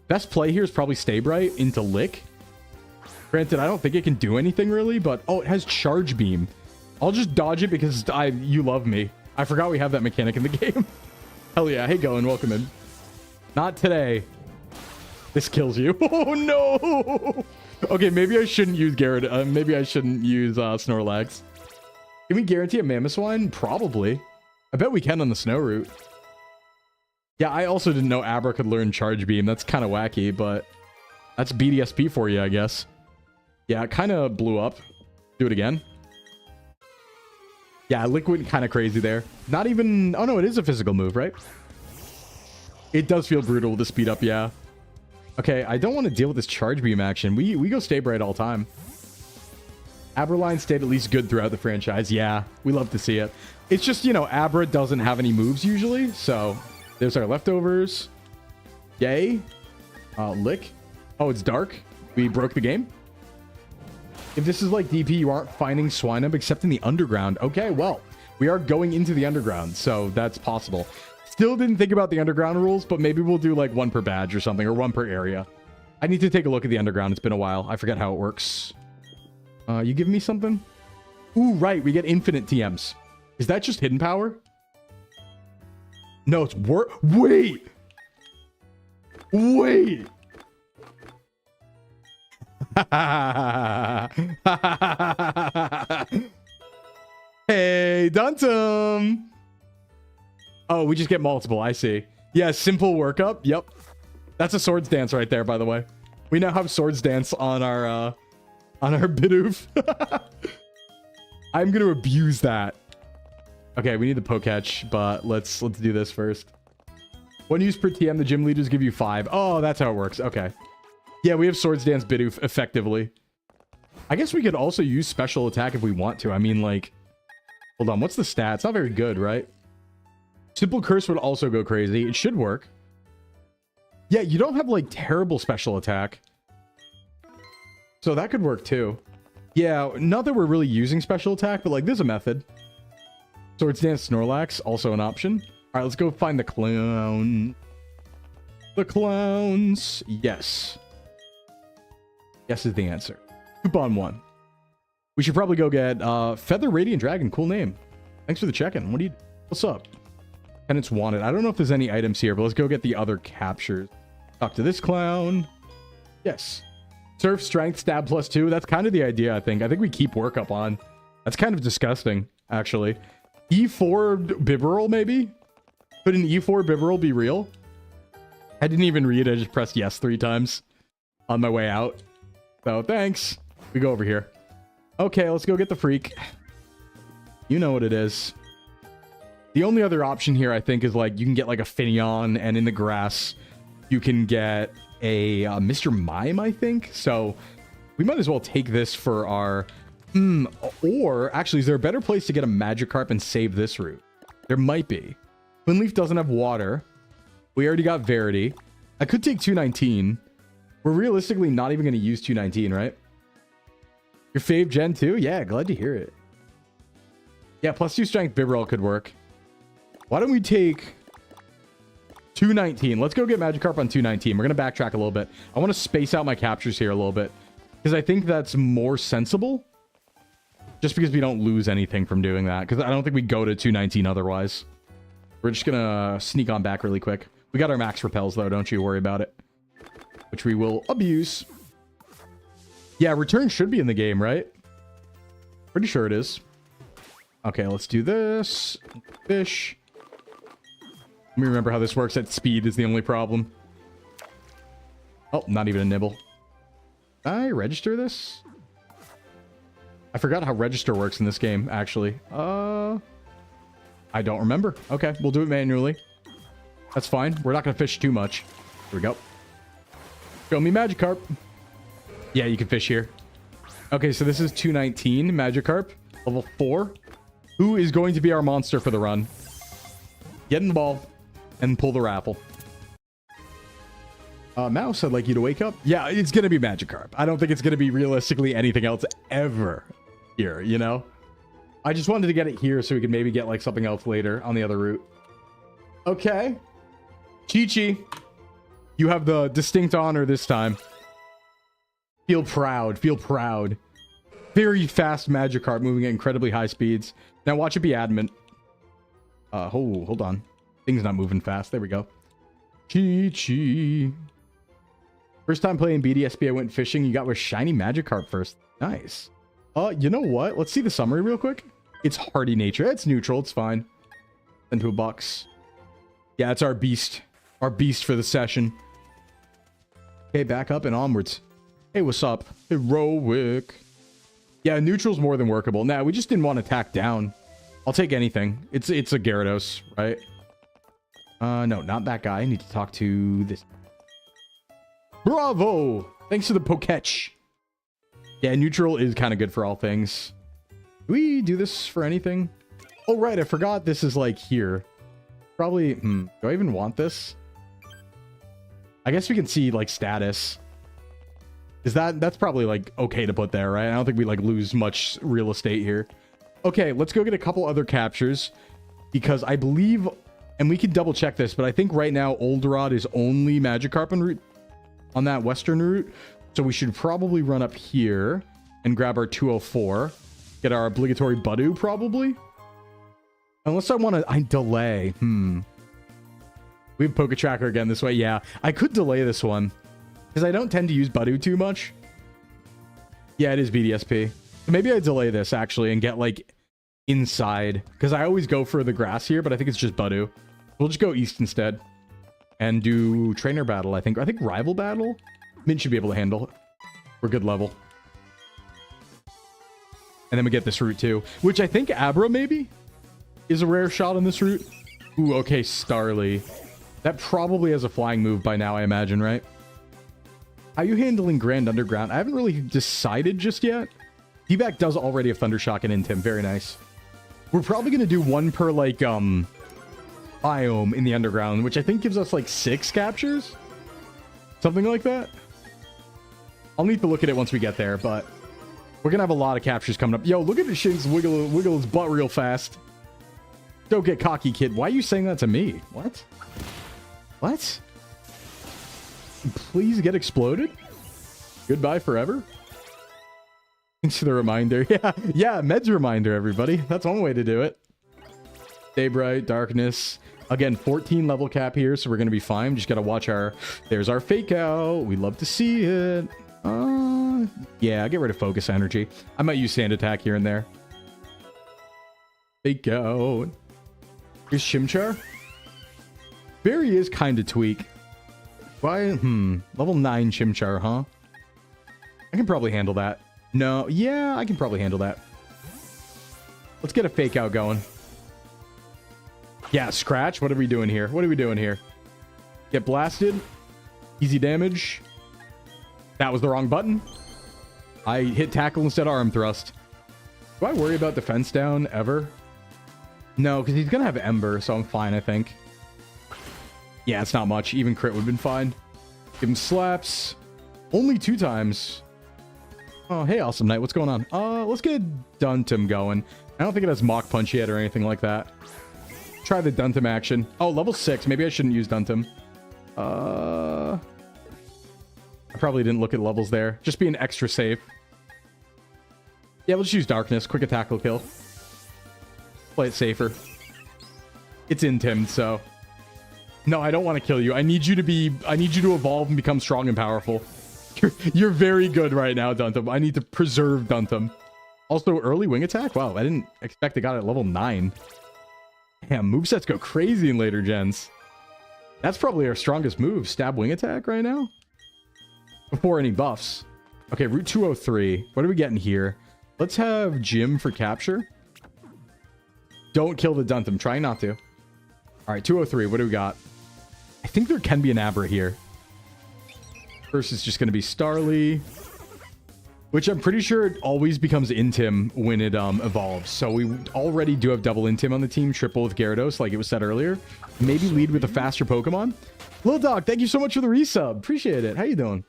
Best play here is probably Stay Bright into Lick. Granted, I don't think it can do anything, really, but... Oh, it has Charge Beam. I'll just dodge it because you love me. I forgot we have that mechanic in the game. Hell yeah. Hey, Goen, welcome in. Not today. This kills you. Oh, no! Okay, maybe I shouldn't use Garrett. Maybe I shouldn't use Snorlax. Can we guarantee a Mamoswine? Probably. I bet we can on the snow route. Yeah, I also didn't know Abra could learn Charge Beam. That's kind of wacky, but that's BDSP for you, I guess. Yeah, it kind of blew up. Do it again. Yeah, Liquid kind of crazy there. Not even... Oh, no, it is a physical move, right? It does feel brutal with the speed up, yeah. Okay, I don't want to deal with this Charge Beam action. We go Stay Bright all time. Abraline stayed at least good throughout the franchise. Yeah, we love to see it. It's just, you know, Abra doesn't have any moves usually, so there's our leftovers. Yay. Lick. Oh, it's dark. We broke the game. If this is like DP, you aren't finding Swinub except in the underground. Okay, well, we are going into the underground, so that's possible. Still didn't think about the underground rules, but maybe we'll do like one per badge or something, or one per area. I need to take a look at the underground. It's been a while. I forget how it works. You give me something? Ooh, right. We get infinite TMs. Is that just hidden power? No, it's Wait! Wait! Hey, Duntum! Oh, we just get multiple. I see. Yeah, simple workup. Yep. That's a Swords Dance right there, by the way. We now have Swords Dance on our Bidoof. I'm going to abuse that. Okay, we need the Poketch, but let's do this first. One use per TM, the gym leaders give you 5. Oh, that's how it works. Okay. Yeah, we have Swords Dance Bidoof effectively. I guess we could also use special attack if we want to. I mean, like... Hold on, what's the stat? It's not very good, right? Simple Curse would also go crazy. It should work. Yeah, you don't have, like, terrible special attack. So that could work, too. Yeah, not that we're really using special attack, but, like, there's a method. Swords Dance Snorlax, also an option. All right, let's go find the clown. The clowns. Yes. Yes is the answer. Coupon 1. We should probably go get Feather Radiant Dragon. Cool name. Thanks for the check-in. What do you... What's up? And it's wanted. I don't know if there's any items here, but let's go get the other captures. Talk to this clown. Yes. Surf Strength, Stab +2. That's kind of the idea, I think. I think we keep work up on. That's kind of disgusting, actually. E4 Bibarel, maybe? Could an E4 Bibarel be real? I didn't even read. I just pressed yes 3 times on my way out. So, thanks. We go over here. Okay, let's go get the freak. You know what it is. The only other option here, I think, is like you can get like a Finneon, and in the grass, you can get a Mr. Mime, I think. So we might as well take this for our... or, actually, is there a better place to get a Magikarp and save this route? There might be. Twinleaf doesn't have water. We already got Verity. I could take 219. We're realistically not even going to use 219, right? Your fave Gen 2? Yeah, glad to hear it. Yeah, +2 strength Bibarel could work. Why don't we take 219? Let's go get Magikarp on 219. We're going to backtrack a little bit. I want to space out my captures here a little bit, because I think that's more sensible. Just because we don't lose anything from doing that, because I don't think we go to 219 otherwise. We're just going to sneak on back really quick. We got our max repels, though. Don't you worry about it. Which we will abuse. Yeah, return should be in the game, right? Pretty sure it is. Okay, let's do this. Fish. Let me remember how this works. At speed is the only problem. Oh, not even a nibble. Did I register this? I forgot how register works in this game, actually. I don't remember. Okay, we'll do it manually. That's fine. We're not going to fish too much. Here we go. Show me Magikarp. Yeah, you can fish here. Okay, so this is 219 Magikarp. Level 4. Who is going to be our monster for the run? Get in the ball and pull the raffle. Mouse, I'd like you to wake up. Yeah, it's going to be Magikarp. I don't think it's going to be realistically anything else ever here, you know? I just wanted to get it here so we could maybe get like something else later on the other route. Okay. Chi-Chi, you have the distinct honor this time. Feel proud. Feel proud. Very fast Magikarp moving at incredibly high speeds. Now watch it be adamant. Hold on. Thing's not moving fast. There we go. Chi-Chi. First time playing BDSP, I went fishing. You got with shiny Magikarp first. Nice. You know what? Let's see the summary real quick. It's hardy nature. It's neutral. It's fine. Into a box. Yeah, it's our beast. Our beast for the session. Okay, back up and onwards. Hey, what's up? Heroic. Yeah, neutral's more than workable. Nah, we just didn't want to attack down. I'll take anything. It's a Gyarados, right? No, not that guy. I need to talk to this. Bravo! Thanks to the Poketch. Yeah, neutral is kind of good for all things. Do we do this for anything? Oh, right. I forgot this is like here. Probably, do I even want this? I guess we can see like status. Is that's probably like okay to put there, right? I don't think we like lose much real estate here. Okay, let's go get a couple other captures because I believe, and we can double check this, but I think right now Olderod is only Magikarp en route on that western route. So we should probably run up here and grab our 204. Get our obligatory Budu, probably. Unless I want to... delay. We have Poke Tracker again this way. Yeah, I could delay this one. Because I don't tend to use Budu too much. Yeah, it is BDSP. So maybe I delay this, actually, and get, like, inside. Because I always go for the grass here, but I think it's just Budu. We'll just go east instead. And do Trainer Battle, I think. I think Rival Battle? Min should be able to handle it. We're good level. And then we get this route too. Which I think Abra, maybe? Is a rare shot on this route. Ooh, okay, Starly. That probably has a flying move by now, I imagine, right? How are you handling Grand Underground? I haven't really decided just yet. D-Back does already have Thundershock and Intim. Very nice. We're probably going to do one per, like, biome in the underground, which I think gives us, like, 6 captures? Something like that? I'll need to look at it once we get there, but we're going to have a lot of captures coming up. Yo, look at the Shins wiggle his butt real fast. Don't get cocky, kid. Why are you saying that to me? What? What? Please get exploded? Goodbye forever? Thanks for the reminder. Yeah, Med's reminder, everybody. That's one way to do it. Stay bright, darkness. Again, 14 level cap here, so we're going to be fine. Just got to watch our... There's our fake out. We love to see it. Yeah, get rid of focus energy. I might use sand attack here and there. Fake out. Here's Chimchar. Barry is kind of tweak. Why? Level 9 Chimchar, huh? I can probably handle that. No, yeah, I can probably handle that. Let's get a fake out going. Yeah, Scratch. What are we doing here? What are we doing here? Get blasted. Easy damage. That was the wrong button. I hit tackle instead of arm thrust. Do I worry about defense down ever? No, because he's going to have Ember, so I'm fine, I think. Yeah, it's not much. Even crit would have been fine. Give him slaps. Only 2 times. Oh, hey, Awesome Knight. What's going on? Let's get Duntum going. I don't think it has Mach Punch yet or anything like that. Try the Duntum action. Oh, level 6. Maybe I shouldn't use Duntum. I probably didn't look at levels there. Just being extra safe. Yeah, we'll just use Darkness. Quick attack will kill. Play it safer. It's intimid, so... No, I don't want to kill you. I need you to evolve and become strong and powerful. You're very good right now, Duntum. I need to preserve Duntum. Also, early wing attack? Wow, I didn't expect it got it at level 9. Damn, movesets go crazy in later gens. That's probably our strongest move. Stab wing attack right now? Before any buffs. Okay, Route 203. What are we getting here? Let's have Jim for capture. Don't kill the Duntum. Try not to. All right, 203. What do we got? I think there can be an Abra here. First, it's just going to be Starly. Which I'm pretty sure it always becomes Intim when it evolves. So we already do have double Intim on the team. Triple with Gyarados, like it was said earlier. Maybe lead with a faster Pokemon. Lil Dog, thank you so much for the resub. Appreciate it. How you doing?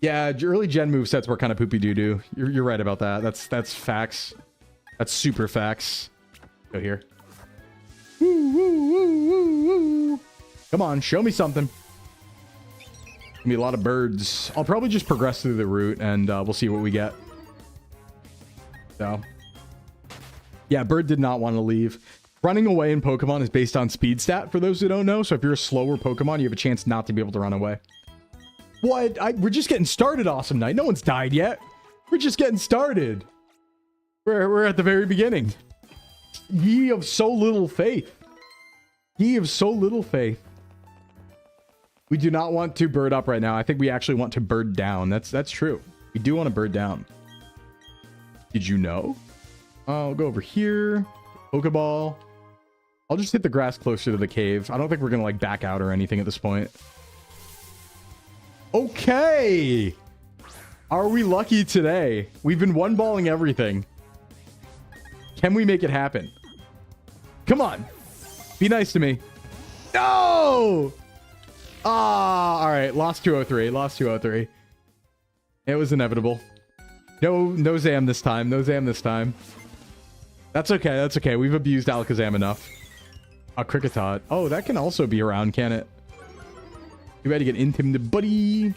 Yeah, early gen movesets were kind of poopy doo-doo. You're right about that. That's facts. That's super facts. Go here. Woo, woo, woo, woo, woo. Come on, show me something. Gonna be a lot of birds. I'll probably just progress through the route and we'll see what we get. So, yeah, Bird did not want to leave. Running away in Pokemon is based on speed stat, for those who don't know. So if you're a slower Pokemon, you have a chance not to be able to run away. What? We're just getting started, Awesome Knight. No one's died yet. We're just getting started. We're at the very beginning. Ye of so little faith. Ye of so little faith. We do not want to bird up right now. I think we actually want to bird down. That's true. We do want to bird down. Did you know? I'll go over here. Pokeball. I'll just hit the grass closer to the cave. I don't think we're going to like back out or anything at this point. Okay. Are we lucky today? We've been one-balling everything. Can we make it happen? Come on. Be nice to me. No! Ah, all right. Lost 203. Lost 203. It was inevitable. No Zam this time. No Zam this time. That's okay. That's okay. We've abused Alakazam enough. Kricketot. Oh, that can also be around, can it? You ready to get intimidated, buddy?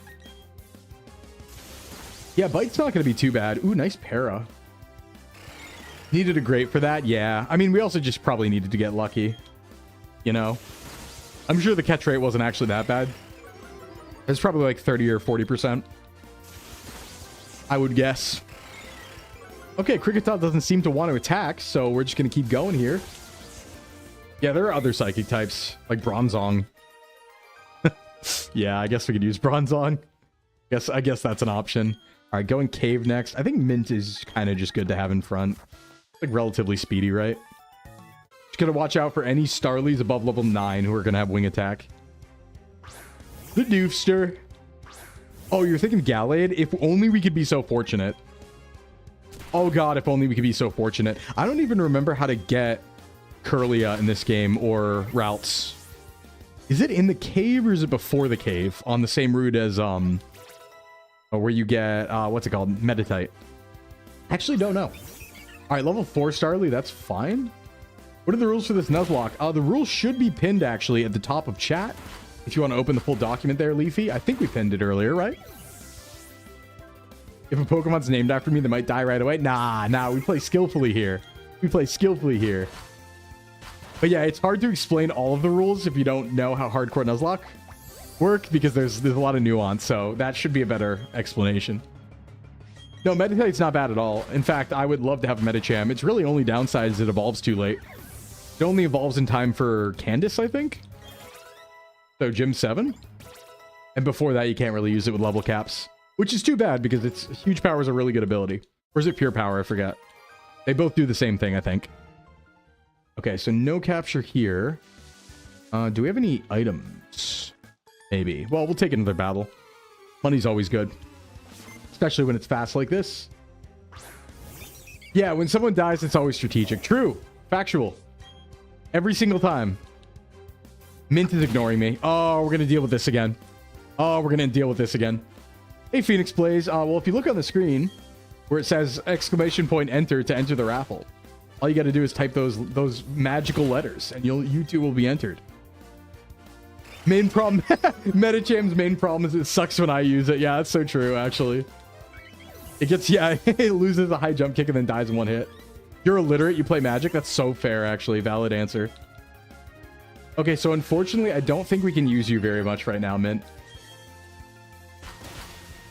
Yeah, Bite's not going to be too bad. Ooh, nice para. Needed a great for that? Yeah. I mean, we also just probably needed to get lucky. You know? I'm sure the catch rate wasn't actually that bad. It's probably like 30 or 40%. I would guess. Okay, Kricketot doesn't seem to want to attack, so we're just going to keep going here. Yeah, there are other psychic types, like Bronzong. Yeah, I guess we could use Bronzong. I guess that's an option. All right, going Cave next. I think Mint is kind of just good to have in front. Like relatively speedy, right? Just gotta watch out for any Starlies above level 9 who are gonna have Wing Attack. The Doofster. Oh, you're thinking Gallade? If only we could be so fortunate. Oh god, if only we could be so fortunate. I don't even remember how to get Curlia in this game or routes. Is it in the cave or is it before the cave? On the same route as, where you get, what's it called? Meditite. Actually, don't know. All right, level 4 Starly, that's fine. What are the rules for this Nuzlocke? The rules should be pinned, actually, at the top of chat. If you want to open the full document there, Leafy. I think we pinned it earlier, right? If a Pokemon's named after me, they might die right away. Nah, we play skillfully here. We play skillfully here. But yeah, it's hard to explain all of the rules if you don't know how hardcore Nuzlocke work, because there's a lot of nuance, so that should be a better explanation. No, Meditite's not bad at all. In fact, I would love to have a Medicham. Its really only downside is it evolves too late. It only evolves in time for Candace, I think. So Gym 7. And before that, you can't really use it with level caps, which is too bad because its huge power is a really good ability. Or is it pure power? I forget. They both do the same thing, I think. Okay, so no capture here. Do we have any items? Maybe. Well, we'll take another battle. Money's always good. Especially when it's fast like this. Yeah, when someone dies, it's always strategic. True. Factual. Every single time. Mint is ignoring me. Oh, we're going to deal with this again. Hey, Phoenix Plays. Well, if you look on the screen where it says !enter to enter the raffle, all you got to do is type those magical letters, and you two will be entered. Main problem, Metacham's main problem is it sucks when I use it. Yeah, that's so true, actually. It gets, yeah, it loses a high jump kick and then dies in one hit. You're illiterate, you play Magic? That's so fair, actually. Valid answer. Okay, so unfortunately, I don't think we can use you very much right now, Mint.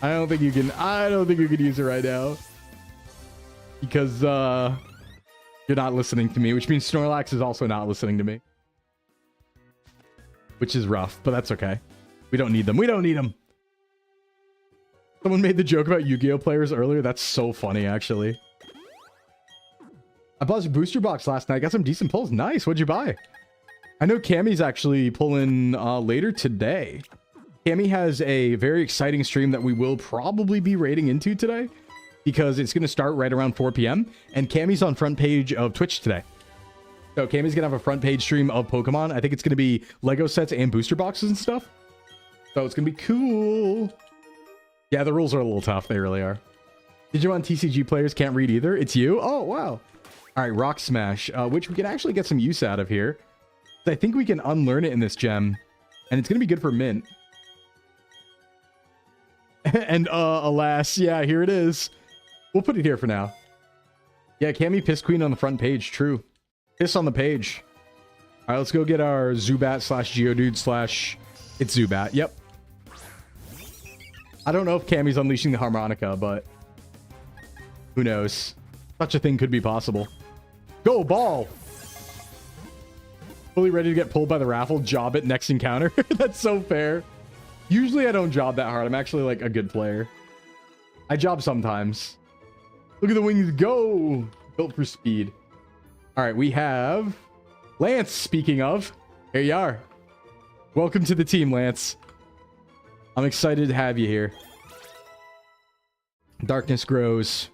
I don't think you can use it right now. Because, you're not listening to me, which means Snorlax is also not listening to me. Which is rough, but that's okay. We don't need them. Someone made the joke about Yu-Gi-Oh players earlier. That's so funny, actually. I bought a booster box last night. Got some decent pulls. Nice. What'd you buy? I know Cammy's actually pulling later today. Cammy has a very exciting stream that we will probably be raiding into today, because it's going to start right around 4 p.m. And Cammy's on front page of Twitch today. So Cammy's going to have a front page stream of Pokemon. I think it's going to be Lego sets and booster boxes and stuff. So it's going to be cool. Yeah, the rules are a little tough. They really are. Digimon TCG players can't read either. It's you? Oh, wow. All right, Rock Smash, which we can actually get some use out of here. I think we can unlearn it in this gem, and it's going to be good for Mint. And alas, yeah, here it is. We'll put it here for now. Yeah, Cammy Piss Queen on the front page. True. Piss on the page. All right, let's go get our Zubat / Geodude / it's Zubat. Yep. I don't know if Cammy's unleashing the harmonica, but who knows? Such a thing could be possible. Go, ball! Fully ready to get pulled by the raffle. Job it next encounter. That's so fair. Usually I don't job that hard. I'm actually like a good player. I job sometimes. Look at the wings go. Built for speed. All right, we have Lance. Speaking of, here you are. Welcome to the team, Lance. I'm excited to have you here. Darkness grows.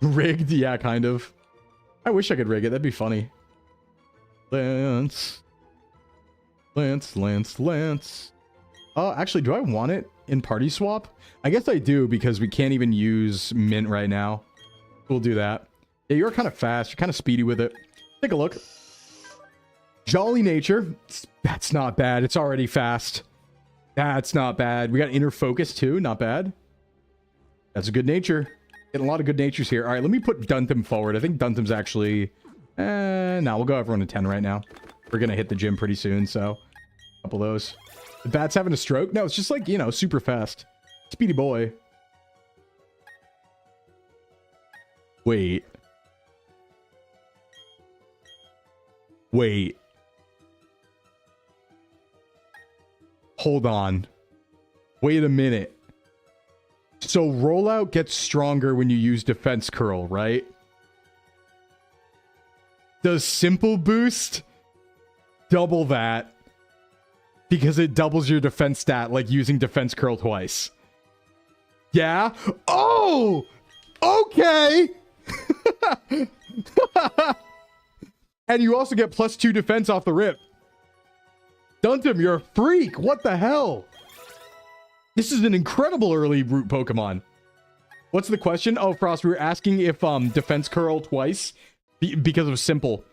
Rigged? Yeah, kind of. I wish I could rig it. That'd be funny. Lance. Lance, Lance, Lance. Oh, actually, do I want it in party swap? I guess I do because we can't even use mint right now. We'll do that. Yeah, you're kind of fast. You're kind of speedy with it. Take a look. Jolly nature. That's not bad. It's already fast. That's not bad. We got inner focus too. Not bad. That's a good nature. Getting a lot of good natures here. All right, let me put Duntham forward. I think Duntam's actually... no, we'll go everyone to 10 right now. We're going to hit the gym pretty soon, so... A couple of those. The bat's having a stroke? No, it's just like, you know, super fast. Speedy boy. Wait. Wait. Hold on. Wait a minute. So rollout gets stronger when you use defense curl, right? Does simple boost double that? Because it doubles your defense stat, like using defense curl twice. Yeah? Oh! Okay! And you also get +2 defense off the rip. Duntam, you're a freak! What the hell? This is an incredible early root Pokemon. What's the question? Oh, Frost, we were asking if defense curl twice because of simple.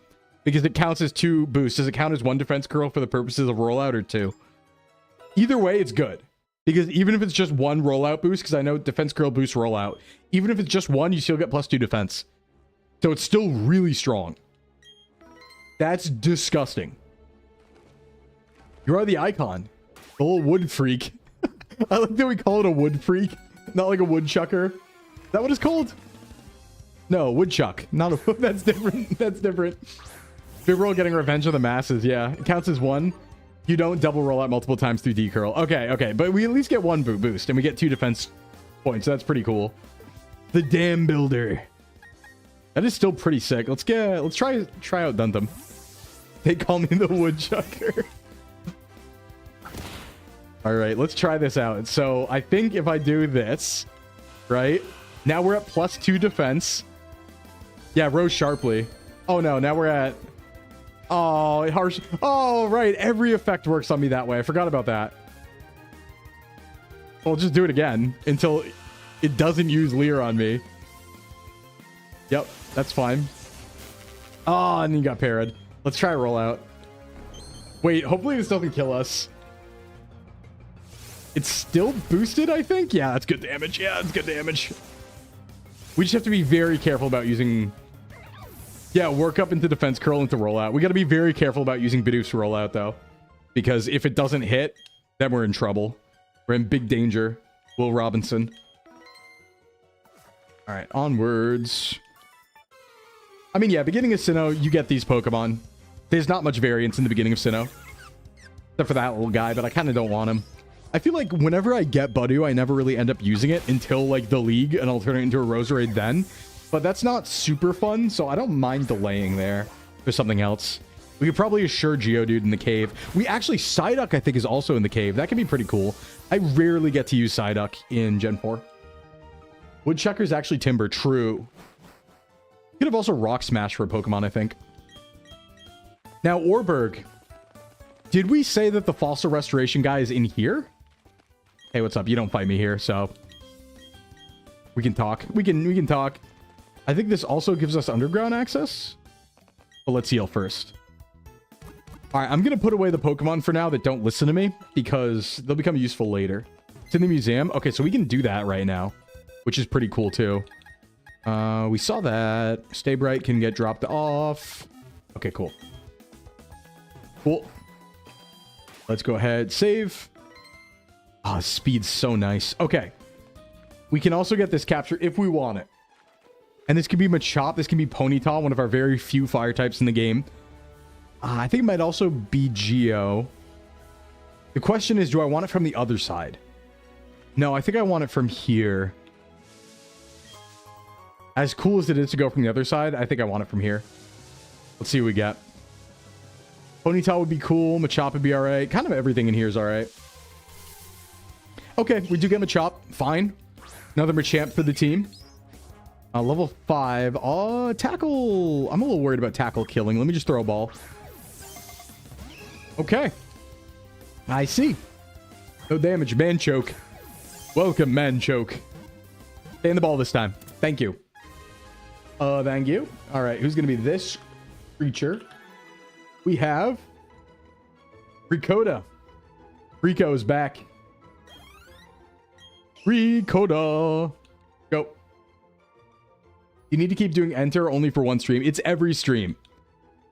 Because it counts as 2 boosts. Does it count as 1 defense curl for the purposes of rollout or 2? Either way, it's good. Because even if it's just 1 rollout boost, because I know defense curl boosts rollout, even if it's just 1, you still get +2 defense. So it's still really strong. That's disgusting. You are the icon. The little wood freak. I like that we call it a wood freak, not like a woodchucker. Is that what it's called? No, woodchuck. Not a... That's different. That's different. Big roll getting revenge on the masses. Yeah, it counts as 1. You don't double roll out multiple times through D-curl. Okay, okay. But we at least get 1 boost, and we get 2 defense points. So that's pretty cool. The Dam Builder. That is still pretty sick. Let's try out Duntham. They call me the woodchucker. All right, let's try this out. So I think if I do this, right? Now we're at +2 defense. Yeah, rose sharply. Oh no, now we're at... Oh, harsh. Oh, right. Every effect works on me that way. I forgot about that. I'll just do it again until it doesn't use Leer on me. Yep, that's fine. Oh, and then you got parried. Let's try a rollout. Wait, hopefully this doesn't kill us. It's still boosted, I think? Yeah, that's good damage. Yeah, that's good damage. We just have to be very careful about using... Yeah, work up into defense, curl into rollout. We got to be very careful about using Bidoof to rollout, though. Because if it doesn't hit, then we're in trouble. We're in big danger. Will Robinson. All right, onwards. I mean, yeah, beginning of Sinnoh, you get these Pokemon. There's not much variance in the beginning of Sinnoh. Except for that little guy, but I kind of don't want him. I feel like whenever I get Budew, I never really end up using it until, like, the League, and I'll turn it into a Roserade then. But that's not super fun, so I don't mind delaying there for something else. We could probably assure Geodude in the cave. We actually, Psyduck, I think, is also in the cave. That could be pretty cool. I rarely get to use Psyduck in Gen 4. Woodchucker's actually Timber. True. Could have also Rock Smash for a Pokemon, I think. Now, Orberg. Did we say that the Fossil Restoration guy is in here? Hey, what's up? You don't fight me here, so... We can talk. We can talk. I think this also gives us underground access. But let's heal first. Alright, I'm going to put away the Pokemon for now that don't listen to me, because they'll become useful later. It's in the museum. Okay, so we can do that right now, which is pretty cool, too. We saw that. Stay Bright can get dropped off. Okay, cool. Cool. Let's go ahead. Save. Ah, speed's so nice. Okay. We can also get this capture if we want it. And this can be Machop. This can be Ponyta, one of our very few fire types in the game. I think it might also be Geo. The question is, do I want it from the other side? No, I think I want it from here. As cool as it is to go from the other side, I think I want it from here. Let's see what we get. Ponyta would be cool. Machop would be alright. Kind of everything in here is alright. Okay, we do get Machop. Fine. Another Machamp for the team. Level 5. Tackle. I'm a little worried about tackle killing. Let me just throw a ball. Okay. I see. No damage. Man choke. Welcome, man choke. Stay in the ball this time. Thank you. Thank you. All right, who's going to be this creature? We have Ricotta. Rico's back. Ricotta. Go. You need to keep doing enter only for one stream. It's every stream.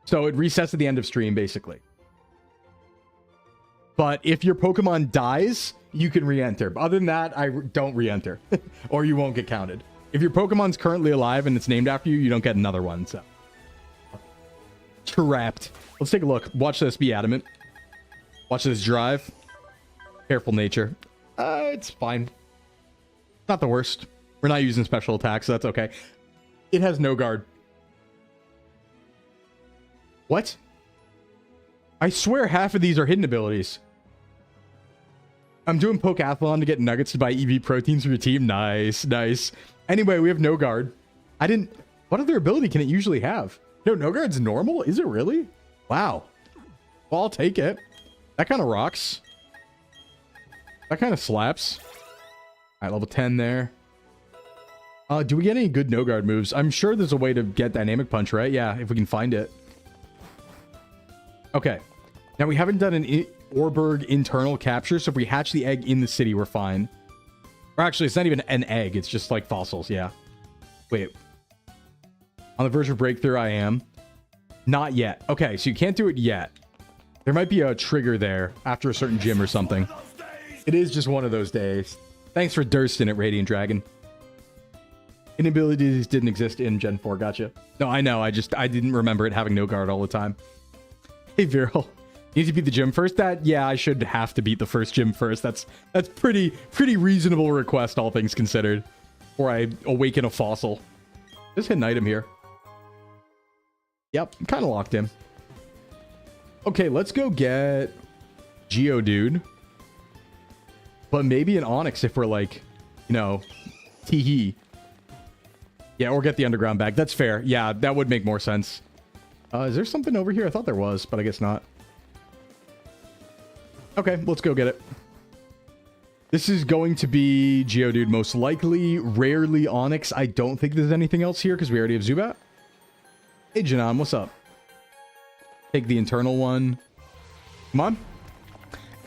So it resets at the end of stream, basically. But if your Pokemon dies, you can re-enter. Other than that, I don't re-enter. Or you won't get counted. If your Pokemon's currently alive and it's named after you, you don't get another one. So trapped. Let's take a look. Watch this. Be adamant. Watch this drive. Careful nature. It's fine. Not the worst. We're not using special attacks, so that's okay. It has no guard. What? I swear half of these are hidden abilities. I'm doing Pokeathlon to get nuggets to buy EV proteins for your team. Nice, nice. Anyway, we have no guard. I didn't... What other ability can it usually have? No guard's normal? Is it really? Wow. Well, I'll take it. That kind of rocks. That kind of slaps. All right, level 10 there. Do we get any good no guard moves? I'm sure there's a way to get Dynamic Punch, right? Yeah, if we can find it. Okay. Now, we haven't done an Orberg internal capture, so if we hatch the egg in the city, we're fine. Or actually, it's not even an egg. It's just like fossils, yeah. Wait. On the verge of breakthrough, I am. Not yet. Okay, so you can't do it yet. There might be a trigger there after a certain gym or something. It is just one of those days. Thanks for Durston at Radiant Dragon. Inabilities didn't exist in Gen 4. Gotcha. No, I know. I didn't remember it having no guard all the time. Hey, Viral. You need to beat the gym first? Yeah, I should have to beat the first gym first. That's pretty reasonable request, all things considered. Or I awaken a fossil. Just hit an item here. Yep, I'm kind of locked in. Okay, let's go get Geodude. But maybe an Onix if we're like, you know, tee-hee. Yeah, or get the underground bag. That's fair. Yeah, that would make more sense. Is there something over here? I thought there was, but I guess not. Okay, let's go get it. This is going to be Geodude most likely. Rarely Onix. I don't think there's anything else here because we already have Zubat. Hey, Janan, what's up? Take the internal one. Come on.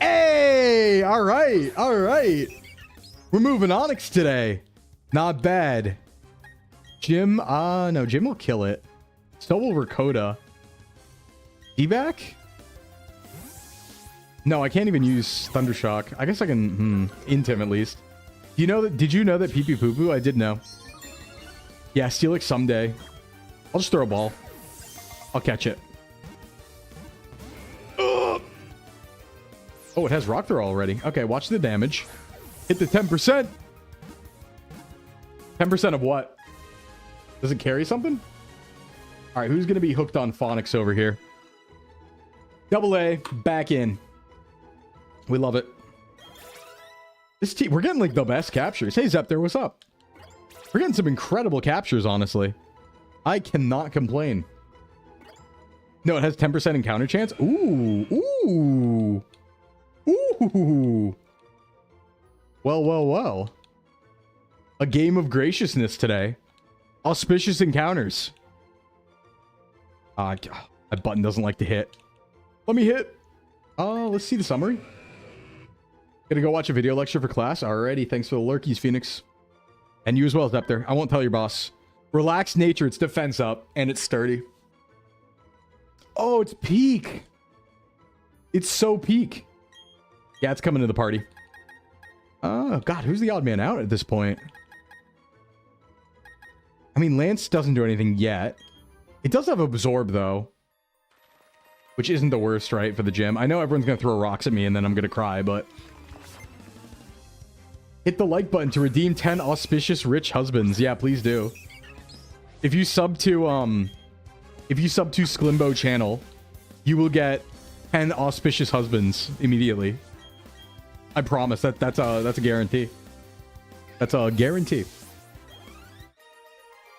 Hey! All right. All right. We're moving Onix today. Not bad. Jim? No, Jim will kill it. So will Ricotta. D-back? No, I can't even use Thundershock. I guess I can, int him at least. You know that? Did you know that Pee Pee Poo Poo? I did know. Yeah, Steelix someday. I'll just throw a ball. I'll catch it. Ugh. Oh, it has Rock Throw already. Okay, watch the damage. Hit the 10%. 10% of what? Does it carry something? All right, who's going to be hooked on Phonics over here? Double A, back in. We love it. This team, we're getting like the best captures. Hey, Zepter, what's up? We're getting some incredible captures, honestly. I cannot complain. No, it has 10% encounter chance. Ooh, ooh, ooh. Well. A game of graciousness today. Auspicious encounters. My button doesn't like to hit. Let me hit. Let's see the summary. Gonna go watch a video lecture for class. Alrighty, thanks for the lurkies, Phoenix. And you as well, Zepter. I won't tell your boss. Relaxed nature, it's defense up, and it's sturdy. Oh, it's peak. It's so peak. Yeah, it's coming to the party. Oh, God, who's the odd man out at this point? I mean, Lance doesn't do anything yet. It does have Absorb, though. Which isn't the worst, right, for the gym. I know everyone's going to throw rocks at me and then I'm going to cry, but... Hit the like button to redeem 10 auspicious rich husbands. Yeah, please do. If you sub to Sclimbo channel, you will get 10 auspicious husbands immediately. I promise. That's a guarantee. That's a guarantee.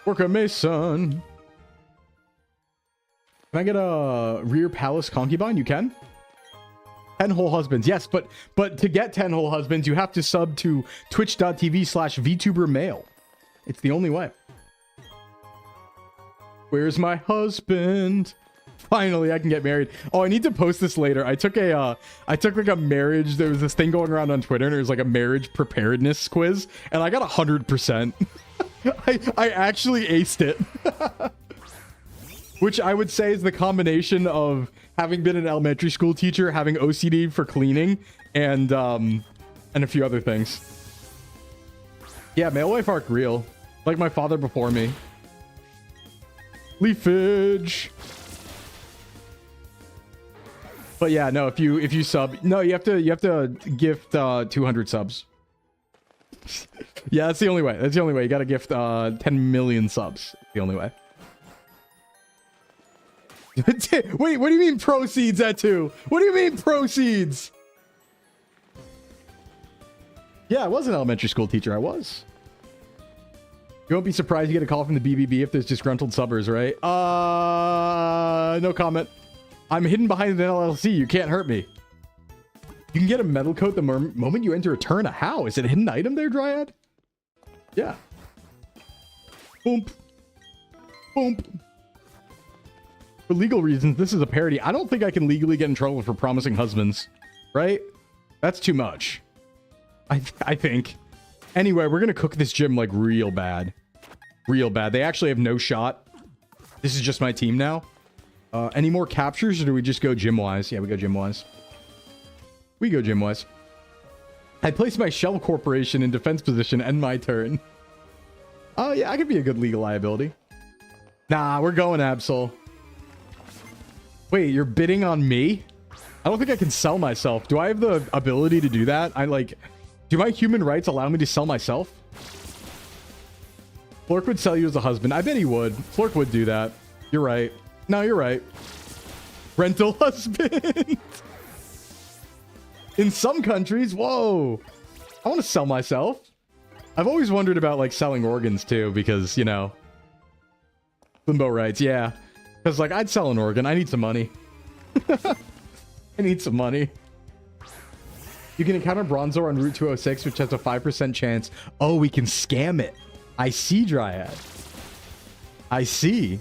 Work a Mason. Can I get a rear palace concubine? You can. 10 whole husbands. Yes, but to get 10 whole husbands, you have to sub to twitch.tv/VTuber male. It's the only way. Where's my husband? Finally, I can get married. Oh, I need to post this later. I took like a marriage. There was this thing going around on Twitter, and it was like a marriage preparedness quiz, and I got 100%. I actually aced it. Which I would say is the combination of having been an elementary school teacher, having OCD for cleaning, and a few other things. Yeah, male life arc real. Like my father before me. Leafage. But yeah, no, if you sub, no, you have to gift 200 subs. Yeah, that's the only way. That's the only way. You got to gift 10 million subs. The only way. Wait, what do you mean proceeds at 2? What do you mean proceeds? Yeah, I was an elementary school teacher. I was. You won't be surprised you get a call from the BBB if there's disgruntled subbers, right? No comment. I'm hidden behind an LLC. You can't hurt me. You can get a metal coat the moment you enter a turn. How? Is it a hidden item there, Dryad? Yeah. Boom. Boom. For legal reasons, this is a parody. I don't think I can legally get in trouble for promising husbands. Right? That's too much. I think. Anyway, we're going to cook this gym like real bad. Real bad. They actually have no shot. This is just my team now. Any more captures, or do we just go gym-wise? Yeah, we go gym-wise. We go gym-wise. I place my shell corporation in defense position. End my turn. Oh, yeah, I could be a good legal liability. Nah, we're going Absol. Wait, you're bidding on me? I don't think I can sell myself. Do I have the ability to do that? Do my human rights allow me to sell myself? Flork would sell you as a husband. I bet he would. Flork would do that. You're right. No, you're right. Rental husband. In some countries, whoa. I want to sell myself. I've always wondered about like selling organs too, because, you know, limbo rights. Yeah. Because like I'd sell an organ. I need some money. I need some money. You can encounter Bronzor on Route 206, which has a 5% chance. Oh, we can scam it. I see, Dryad. I see.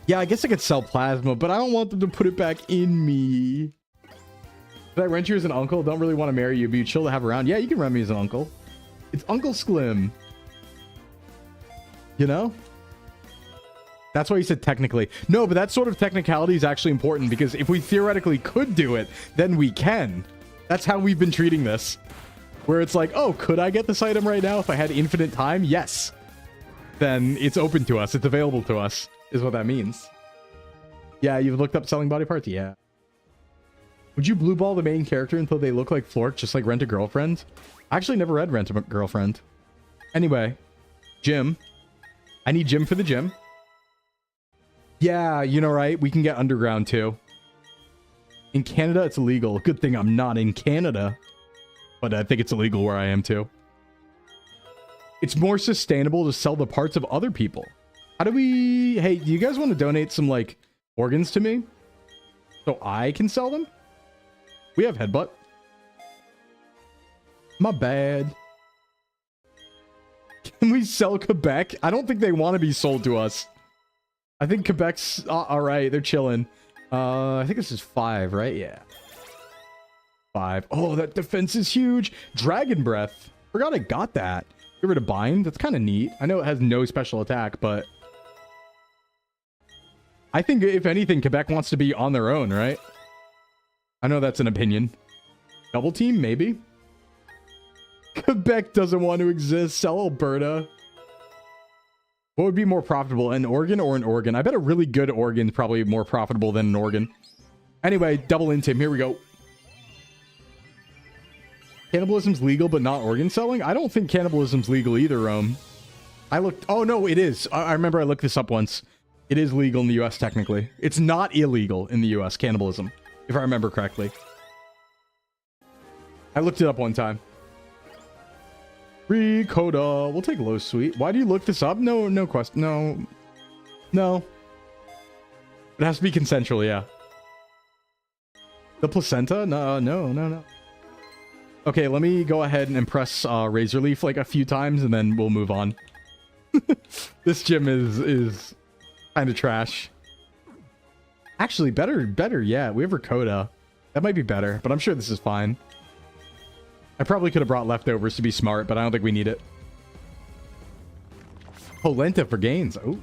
Yeah, I guess I could sell plasma, but I don't want them to put it back in me. Did I rent you as an uncle? Don't really want to marry you, but you chill to have around. Yeah, you can rent me as an uncle. It's Uncle Sclim. You know? That's why you said technically. No, but that sort of technicality is actually important, because if we theoretically could do it, then we can. That's how we've been treating this. Where it's like, oh, could I get this item right now if I had infinite time? Yes. Then it's open to us. It's available to us, is what that means. Yeah, you've looked up selling body parts? Yeah. Would you blue ball the main character until they look like Flork, just like Rent a Girlfriend? I actually never read Rent a Girlfriend. Anyway, gym. I need gym for the gym. Yeah, you know, right? We can get underground too. In Canada, it's illegal. Good thing I'm not in Canada. But I think it's illegal where I am too. It's more sustainable to sell the parts of other people. How do we... Hey, do you guys want to donate some, like, organs to me? So I can sell them? We have headbutt. My bad. Can we sell Quebec? I don't think they want to be sold to us. I think Quebec's... all right, they're chilling. I think this is 5, right? Yeah. 5. Oh, that defense is huge. Dragon Breath. Forgot I got that. Get rid of Bind. That's kind of neat. I know it has no special attack, but... I think, if anything, Quebec wants to be on their own, right? I know that's an opinion. Double team, maybe? Quebec doesn't want to exist. Sell Alberta. What would be more profitable, an organ or an organ? I bet a really good organ is probably more profitable than an organ. Anyway, double into him. Here we go. Cannibalism's legal, but not organ selling? I don't think cannibalism's legal either, Rome. I looked... Oh, no, it is. I remember I looked this up once. It is legal in the U.S., technically. It's not illegal in the U.S., cannibalism, if I remember correctly. I looked it up one time. Free Coda. We'll take low sweet. Why do you look this up? No question. No. It has to be consensual, yeah. The placenta? No. Okay, let me go ahead and press Razor Leaf like a few times, and then we'll move on. This gym is kind of trash. Actually, better yet. We have Ricotta. That might be better, but I'm sure this is fine. I probably could have brought leftovers to be smart, but I don't think we need it. Polenta for gains. Oh.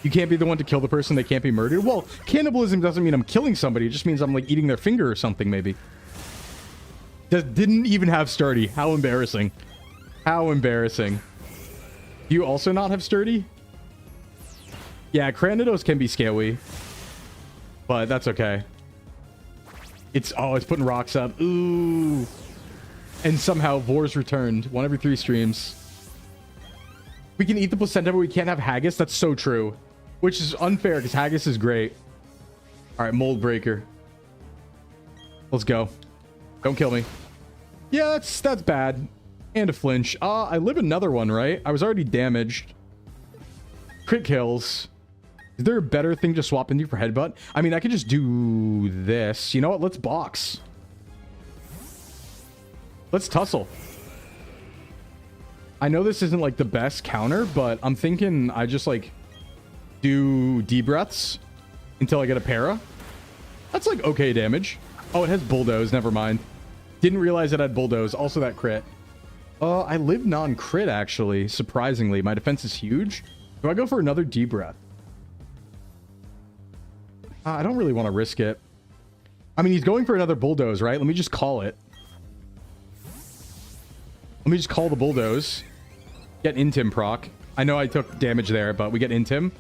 You can't be the one to kill the person. They can't be murdered. Well, cannibalism doesn't mean I'm killing somebody. It just means I'm like eating their finger or something, maybe. That didn't even have sturdy. How embarrassing. How embarrassing. Do you also not have sturdy? Yeah, Cranidos can be scaly. But that's okay. It's putting rocks up. Ooh. And somehow Vor's returned. 1 every 3 streams. We can eat the placenta, but we can't have haggis. That's so true. Which is unfair because haggis is great. All right, mold breaker. Let's go. Don't kill me. Yeah, that's bad. And a flinch. I live another one, right? I was already damaged. Crit kills. Is there a better thing to swap into for headbutt? I mean, I could just do this. You know what? Let's box. Let's tussle. I know this isn't like the best counter, but I'm thinking I just like do deep breaths until I get a para. That's like okay damage. Oh, it has bulldoze. Never mind. Didn't realize it had bulldoze. Also that crit. I live non-crit actually. Surprisingly, my defense is huge. Do I go for another deep breath? I don't really want to risk it. I mean, he's going for another bulldoze, right? Let me just call it. Let me just call the bulldoze. Get Intim proc. I know I took damage there, but we get Intim.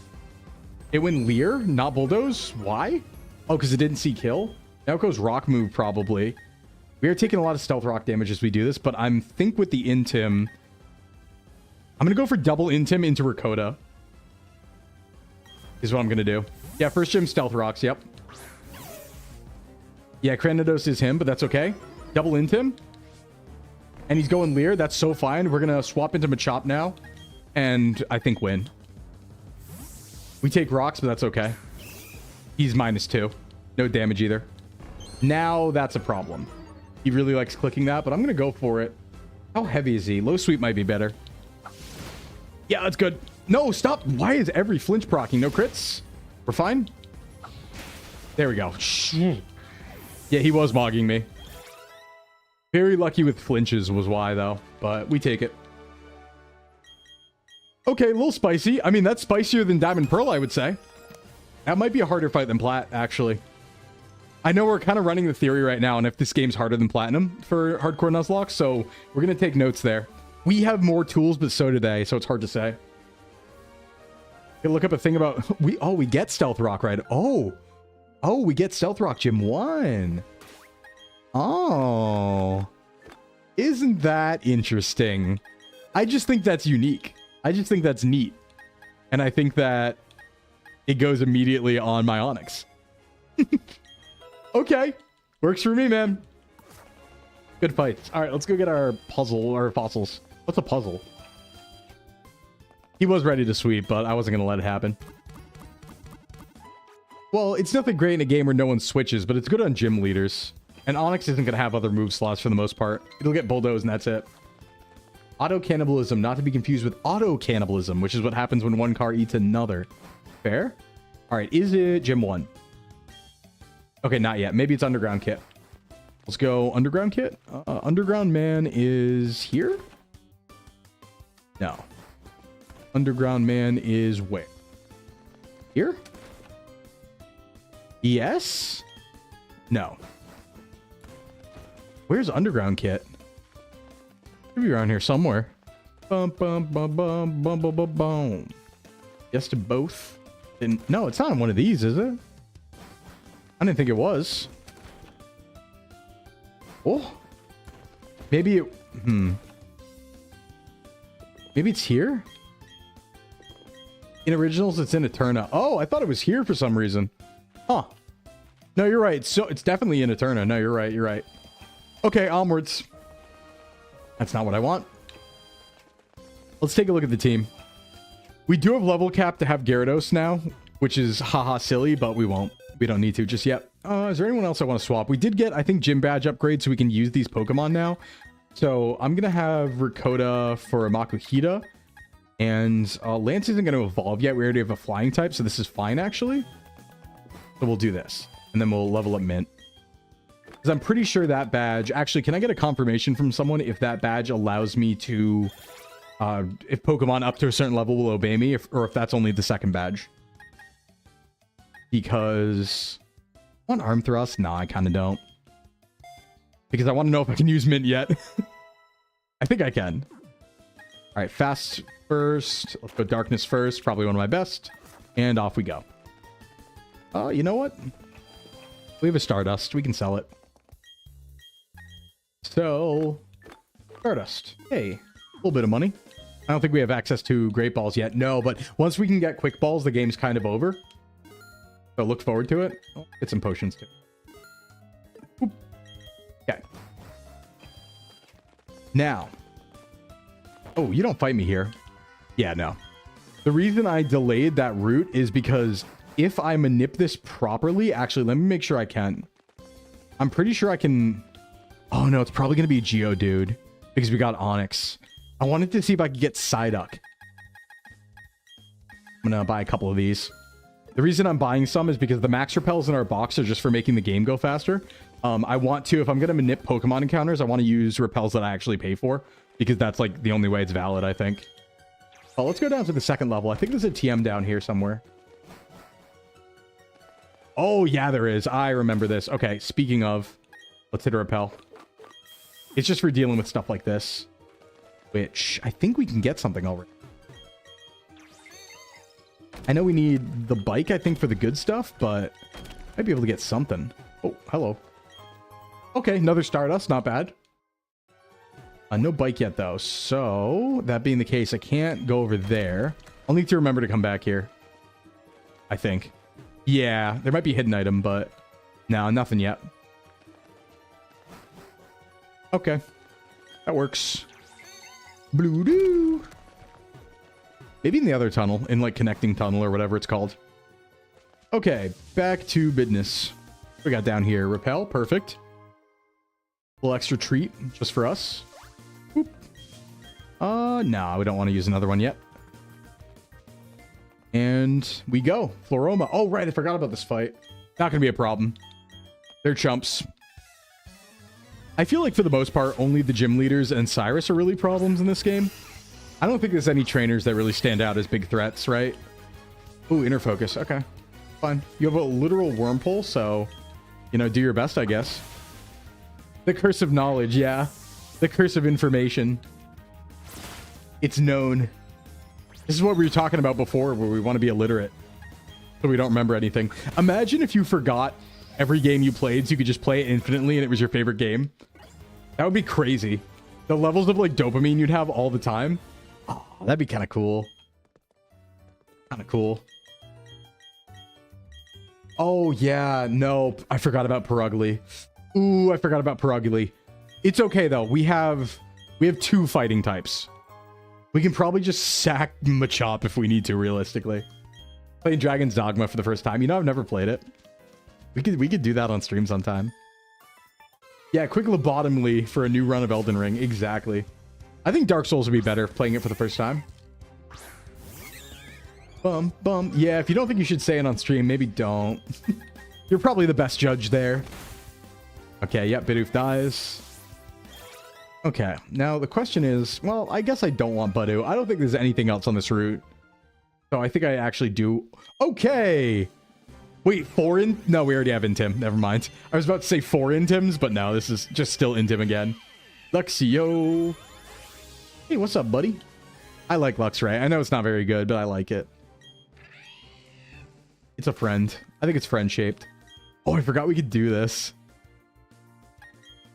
It went Leer, not bulldoze. Why? Oh, because it didn't see kill. Now it goes rock move, probably. We are taking a lot of stealth rock damage as we do this, but I'm think with the Intim, I'm going to go for double Intim into Ricotta. Is what I'm going to do. Yeah, first gym stealth rocks. Yep. Yeah, Cranidos is him, but that's okay. Double Intim. And he's going Leer. That's so fine. We're going to swap into Machop now. And I think win. We take rocks, but that's okay. He's -2. No damage either. Now that's a problem. He really likes clicking that, but I'm going to go for it. How heavy is he? Low sweep might be better. Yeah, that's good. No, stop. Why is every flinch proccing? No crits? We're fine? There we go. Yeah, he was mogging me. Very lucky with flinches was why, though. But we take it. Okay, a little spicy. I mean, that's spicier than Diamond Pearl, I would say. That might be a harder fight than Plat, actually. I know we're kind of running the theory right now, and if this game's harder than Platinum for hardcore Nuzlocke, so we're going to take notes there. We have more tools, but so do they, so it's hard to say. Look up a thing about... we get Stealth Rock, right? Oh, we get Stealth Rock Gym 1. Oh. Isn't that interesting? I just think that's unique. I just think that's neat. And I think that it goes immediately on my Onyx. Okay. Works for me, man. Good fights. All right, let's go get our puzzle or fossils. What's a puzzle? He was ready to sweep, but I wasn't going to let it happen. Well, it's nothing great in a game where no one switches, but it's good on gym leaders. And Onyx isn't going to have other move slots for the most part. It'll get bulldoze and that's it. Auto-cannibalism, not to be confused with auto-cannibalism, which is what happens when one car eats another. Fair? All right, is it gym 1? Okay, not yet. Maybe it's underground kit. Let's go underground kit. Underground man is here? No. Underground man is where? Here? Yes? No. Where's underground kit? Should be around here somewhere. Bum, bum, bum, bum, bum, bum, bum, bum. Yes to both. And no, it's not on one of these, is it? I didn't think it was. Oh. Maybe it... Maybe it's here? In Originals, it's in Eterna. Oh, I thought it was here for some reason. Huh. No, you're right. So it's definitely in Eterna. No, you're right. You're right. Okay, onwards. That's not what I want. Let's take a look at the team. We do have level cap to have Gyarados now, which is haha silly, but we won't. We don't need to just yet. Is there anyone else I want to swap? We did get, I think, gym badge upgrade, so we can use these Pokemon now. So I'm going to have Ricotta for a Makuhita. And Lance isn't going to evolve yet. We already have a flying type, so this is fine, actually. So we'll do this. And then we'll level up Mint. Because I'm pretty sure that badge... Actually, can I get a confirmation from someone if that badge allows me to... if Pokemon up to a certain level will obey me, or if that's only the second badge. Because... I want Arm Thrust? No, I kind of don't. Because I want to know if I can use Mint yet. I think I can. Alright, Fast first. Let's go Darkness first. Probably one of my best. And off we go. You know what? We have a Stardust. We can sell it. So... Stardust. Hey. A little bit of money. I don't think we have access to Great Balls yet. No, but once we can get Quick Balls, the game's kind of over. So look forward to it. Oh, get some potions too. Oop. Okay. Now. Oh, you don't fight me here. Yeah, no. The reason I delayed that route is because if I manip this properly... Actually, let me make sure I can. I'm pretty sure I can... Oh, no, it's probably going to be a Geodude. Because we got Onyx. I wanted to see if I could get Psyduck. I'm going to buy a couple of these. The reason I'm buying some is because the max repels in our box are just for making the game go faster. I want to, if I'm going to manip Pokemon encounters, I want to use repels that I actually pay for. Because that's like the only way it's valid, I think. Oh, let's go down to the second level. I think there's a TM down here somewhere. Oh, yeah, there is. I remember this. Okay, speaking of, let's hit a repel. It's just for dealing with stuff like this. Which, I think we can get something already. I know we need the bike, I think, for the good stuff, but I might be able to get something. Oh, hello. Okay, another Stardust. Not bad. No bike yet, though. So, that being the case, I can't go over there. I'll need to remember to come back here. I think. Yeah, there might be a hidden item, but... No, nothing yet. Okay. That works. Blue doo. Maybe in the other tunnel. In, like, connecting tunnel or whatever it's called. Okay, back to business. We got down here. Repel, perfect. A little extra treat just for us. Boop. No, we don't want to use another one yet. And we go. Floroma. Oh, right. I forgot about this fight. Not going to be a problem. They're chumps. I feel like for the most part, only the gym leaders and Cyrus are really problems in this game. I don't think there's any trainers that really stand out as big threats, right? Ooh, inner focus. Okay. Fine. You have a literal worm pole, so, you know, do your best, I guess. The curse of knowledge, yeah. The curse of information. It's known. This is what we were talking about before, where we want to be illiterate. So we don't remember anything. Imagine if you forgot every game you played, so you could just play it infinitely and it was your favorite game. That would be crazy. The levels of, like, dopamine you'd have all the time. Oh, that'd be kind of cool. Kind of cool. Oh, yeah. No, I forgot about Perugly. Ooh, I forgot about Perugly. It's okay, though. We have two fighting types. We can probably just sack Machop if we need to, realistically. Playing Dragon's Dogma for the first time. You know, I've never played it. We could do that on stream sometime. Yeah, quick lobotomy for a new run of Elden Ring. Exactly. I think Dark Souls would be better playing it for the first time. Bum, bum. Yeah, if you don't think you should say it on stream, maybe don't. You're probably the best judge there. Okay, yep, Bidoof dies. Okay, now the question is, well, I guess I don't want Budu. I don't think there's anything else on this route. So I think I actually do. Okay! Wait, 4 in? No, we already have Intim. Never mind. I was about to say 4 Intims, but no, this is just still Intim again. Luxio. Hey, what's up, buddy? I like Luxray. I know it's not very good, but I like it. It's a friend. I think it's friend-shaped. Oh, I forgot we could do this.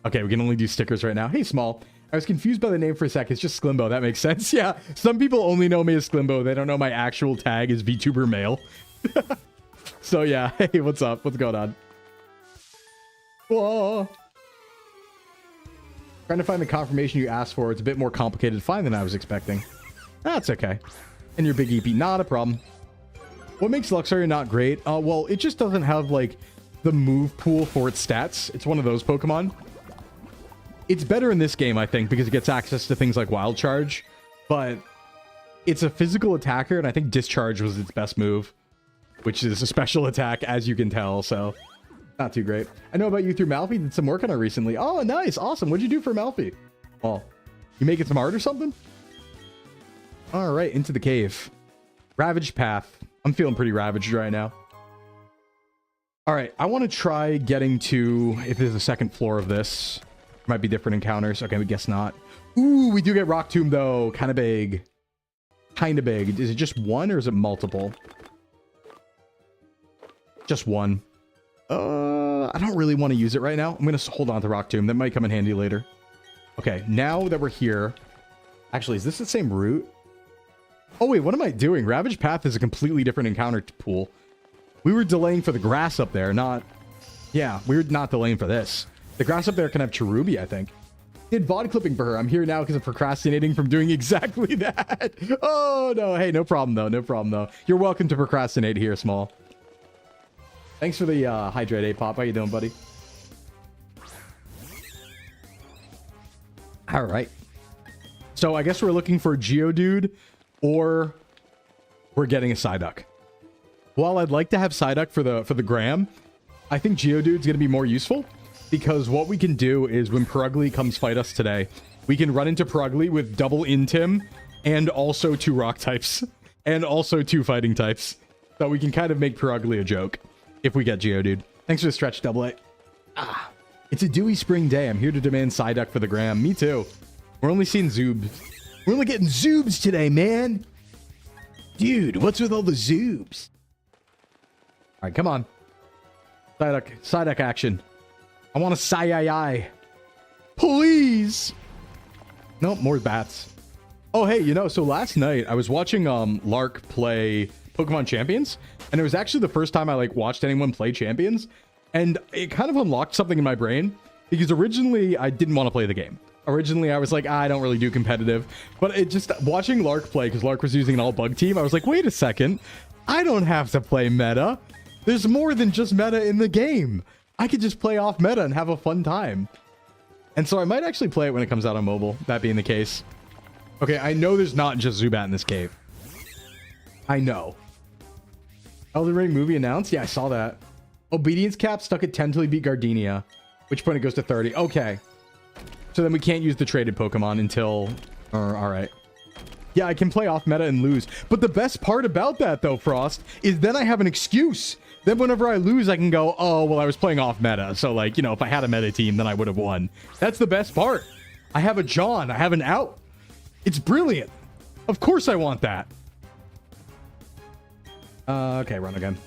Okay, we can only do stickers right now. Hey, Small. I was confused by the name for a sec. It's just Sclimbo. That makes sense. Yeah, some people only know me as Sclimbo. They don't know my actual tag is VTuber male. So, yeah. Hey, what's up? What's going on? Whoa. Trying to find the confirmation you asked for. It's a bit more complicated to find than I was expecting. That's okay. And your big EP, not a problem. What makes Luxray not great? Well, it just doesn't have, like, the move pool for its stats. It's one of those Pokemon. It's better in this game, I think, because it gets access to things like Wild Charge. But it's a physical attacker, and I think Discharge was its best move, which is a special attack, as you can tell, so not too great. I know about you through Malphite. Did some work on it recently. Oh, nice. Awesome. What'd you do for Malphite? Oh, you make it some art or something? All right, into the cave. Ravaged path. I'm feeling pretty ravaged right now. All right, I want to try getting to, if there's a second floor of this. Might be different encounters. Okay, we guess not. Ooh, we do get Rock Tomb, though. Kind of big. Kind of big. Is it just one or is it multiple? Just one. I don't really want to use it right now. I'm going to hold on to Rock Tomb. That might come in handy later. Okay, now that we're here. Actually, is this the same route? Oh, wait, what am I doing? Ravaged Path is a completely different encounter pool. We were delaying for the grass up there, not... Yeah, we're not delaying for this. The grass up there can have Cherubi, I think. Did VOD clipping for her. I'm here now because of procrastinating from doing exactly that. Oh, no. Hey, no problem, though. No problem, though. You're welcome to procrastinate here, Small. Thanks for the Hydrate A-Pop. How you doing, buddy? All right. So I guess we're looking for Geodude or we're getting a Psyduck. While I'd like to have Psyduck for the Gram, I think Geodude's going to be more useful. Because what we can do is when Purugly comes fight us today, we can run into Purugly with double Intim and also 2 rock types and also 2 fighting types. So we can kind of make Purugly a joke if we get Geodude. Thanks for the stretch, Double A. Ah, it's a dewy spring day. I'm here to demand Psyduck for the Gram. Me too. We're only seeing Zoobs. We're only getting Zoobs today, man. Dude, what's with all the Zoobs? All right, come on. Psyduck action. I want a Psy-I-I. Please. Nope, more bats. Oh, hey, you know, so last night I was watching Lark play Pokemon Champions, and it was actually the first time I like watched anyone play Champions, and it kind of unlocked something in my brain because originally I didn't want to play the game. Originally I was like, I don't really do competitive, but it just watching Lark play because Lark was using an all bug team. I was like, wait a second, I don't have to play meta. There's more than just meta in the game. I could just play off meta and have a fun time. And so I might actually play it when it comes out on mobile, that being the case. Okay, I know there's not just Zubat in this cave. I know. Elden Ring movie announced? Yeah, I saw that. Obedience cap stuck at 10 till he beat Gardenia. Which point it goes to 30. Okay. So then we can't use the traded Pokemon until... Alright. Yeah, I can play off meta and lose. But the best part about that, though, Frost, is then I have an excuse. Then whenever I lose, I can go, oh, well, I was playing off meta. So, like, you know, if I had a meta team, then I would have won. That's the best part. I have a John. I have an out. It's brilliant. Of course I want that. Okay, run again.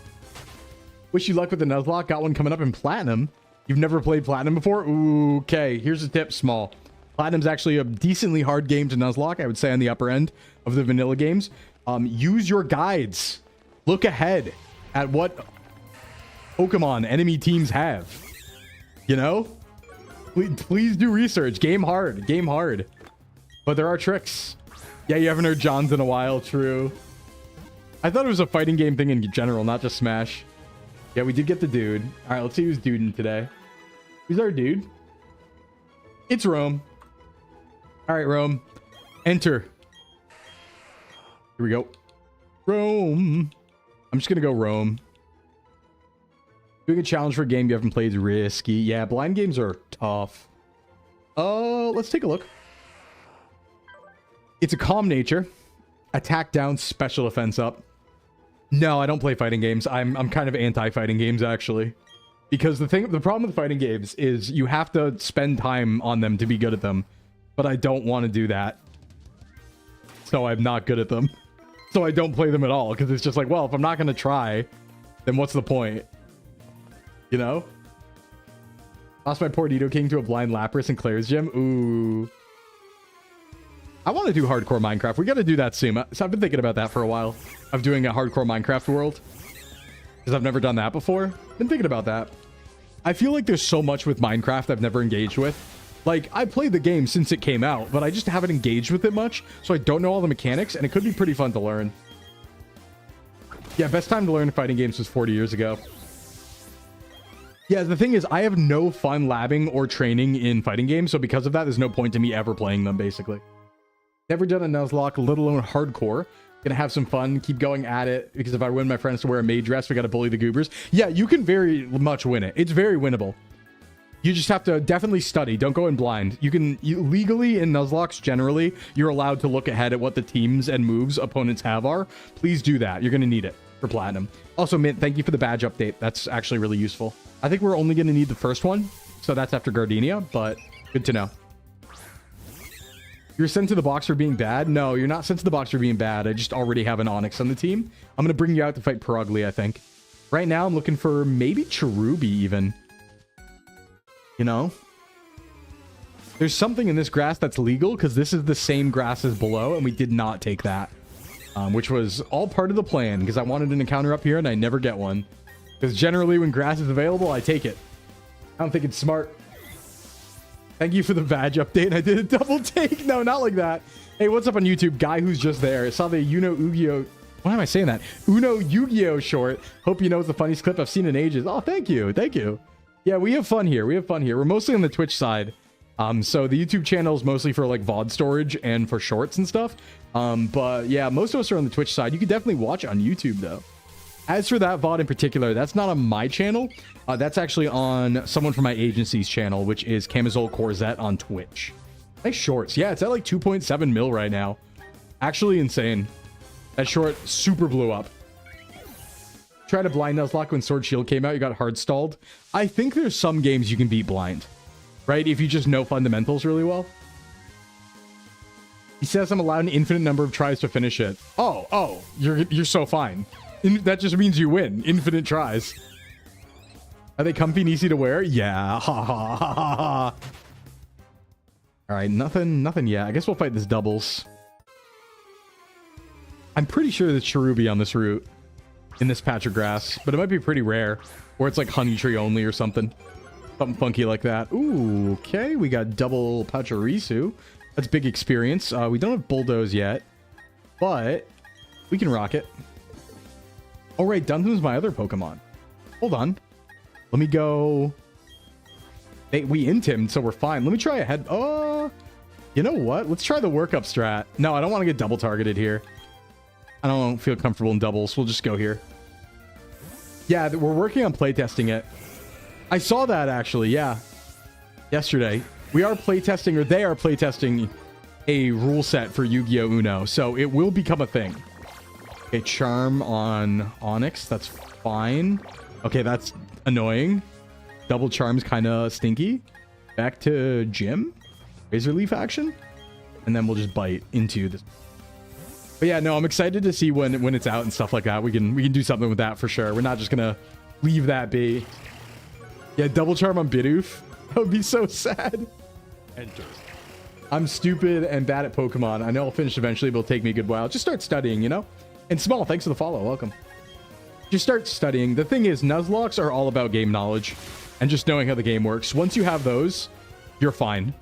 Wish you luck with the Nuzlocke. Got one coming up in Platinum. You've never played Platinum before? Ooh, okay, here's a tip, Small. Platinum's actually a decently hard game to Nuzlocke, I would say on the upper end of the vanilla games. Use your guides. Look ahead at what Pokemon enemy teams have. You know? Please do research. Game hard. Game hard. But there are tricks. Yeah, you haven't heard John's in a while. True. I thought it was a fighting game thing in general, not just Smash. Yeah, we did get the dude. All right, let's see who's duding today. Who's our dude? It's Rome. All right, Rome. Enter. Here we go. Rome. I'm just going to go Rome. Doing a challenge for a game you haven't played is risky. Yeah, blind games are tough. Let's take a look. It's a calm nature. Attack down, special defense up. No, I don't play fighting games. I'm kind of anti-fighting games, actually. Because the problem with fighting games is you have to spend time on them to be good at them. But I don't want to do that. so I'm not good at them. So I don't play them at all, because it's just like, well, if I'm not going to try, then what's the point? You know? Lost my poor Nidoking to a blind Lapras in Claire's gym. Ooh. I want to do hardcore Minecraft. We got to do that soon. So I've been thinking about that for a while, of doing a hardcore Minecraft world, because I've never done that before. Been thinking about that. I feel like there's so much with Minecraft I've never engaged with. Like, I played the game since it came out, but I just haven't engaged with it much, so I don't know all the mechanics, and it could be pretty fun to learn. Yeah, best time to learn fighting games was 40 years ago. Yeah, the thing is, I have no fun labbing or training in fighting games, so because of that, there's no point to me ever playing them, basically. Never done a Nuzlocke, let alone hardcore. Gonna have some fun, keep going at it, because if I win my friends to wear a maid dress, we gotta bully the goobers. Yeah, you can very much win it. It's very winnable. You just have to definitely study. Don't go in blind. Legally in Nuzlocks, generally, you're allowed to look ahead at what the teams and moves opponents have are. Please do that. You're going to need it for Platinum. Also, Mint, thank you for the badge update. That's actually really useful. I think we're only going to need the first one, so that's after Gardenia, but good to know. You're sent to the box for being bad? No, you're not sent to the box for being bad. I just already have an Onyx on the team. I'm going to bring you out to fight Perugly, I think. Right now, I'm looking for maybe Cherubi even. You know, there's something in this grass that's legal because this is the same grass as below, and we did not take that, which was all part of the plan because I wanted an encounter up here and I never get one because generally when grass is available, I take it. I don't think it's smart. Thank you for the badge update. I did a double take. No, not like that. Hey, what's up on YouTube? Guy who's just there. I saw the Yu-Gi-Oh. Why am I saying that? Uno Yu-Gi-Oh short. Hope you know it's the funniest clip I've seen in ages. Oh, thank you. Thank you. Yeah, we have fun here. We have fun here. We're mostly on the Twitch side. So the YouTube channel is mostly for like VOD storage and for shorts and stuff. But yeah, most of us are on the Twitch side. You can definitely watch on YouTube though. As for that VOD in particular, that's not on my channel. That's actually on someone from my agency's channel, which is Camisole Corzette on Twitch. Nice shorts. Yeah, it's at like 2.7 mil right now. Actually insane. That short super blew up. Tried to blind Nuzlocke when Sword Shield came out. You got hard stalled. I think there's some games you can beat blind, right? If you just know fundamentals really well. He says I'm allowed an infinite number of tries to finish it. Oh, you're so fine. That just means you win. Infinite tries. Are they comfy and easy to wear? Yeah. Ha ha ha ha ha. All right, nothing yet. I guess we'll fight this doubles. I'm pretty sure there's Cherubi on this route. In this patch of grass, but it might be pretty rare, or it's like honey tree only or something funky like that. Ooh, okay, we got double Pachirisu. That's big experience. We don't have Bulldoze yet, but we can rock it. Oh right, Dunton's my other Pokemon. Hold on, let me go. We int him, so we're fine. Let me try ahead. Oh, you know what, let's try the workup strat. No, I don't want to get double targeted here. I don't feel comfortable in doubles. We'll just go here. Yeah, we're working on playtesting it. I saw that actually, yeah. Yesterday. We are playtesting, or they are playtesting a rule set for Yu-Gi-Oh! Uno, so it will become a thing. Okay, Charm on Onyx. That's fine. Okay, that's annoying. Double Charm's kind of stinky. Back to Gym. Razor Leaf action. And then we'll just bite into this. But yeah, no, I'm excited to see when it's out and stuff like that. We can do something with that for sure. We're not just gonna leave that be. Yeah, double charm on Bidoof. That would be so sad. Enter. I'm stupid and bad at Pokemon. I know I'll finish eventually, but it'll take me a good while. Just start studying, you know? And Small, thanks for the follow. Welcome. Just start studying. The thing is, Nuzlocks are all about game knowledge and just knowing how the game works. Once you have those, you're fine.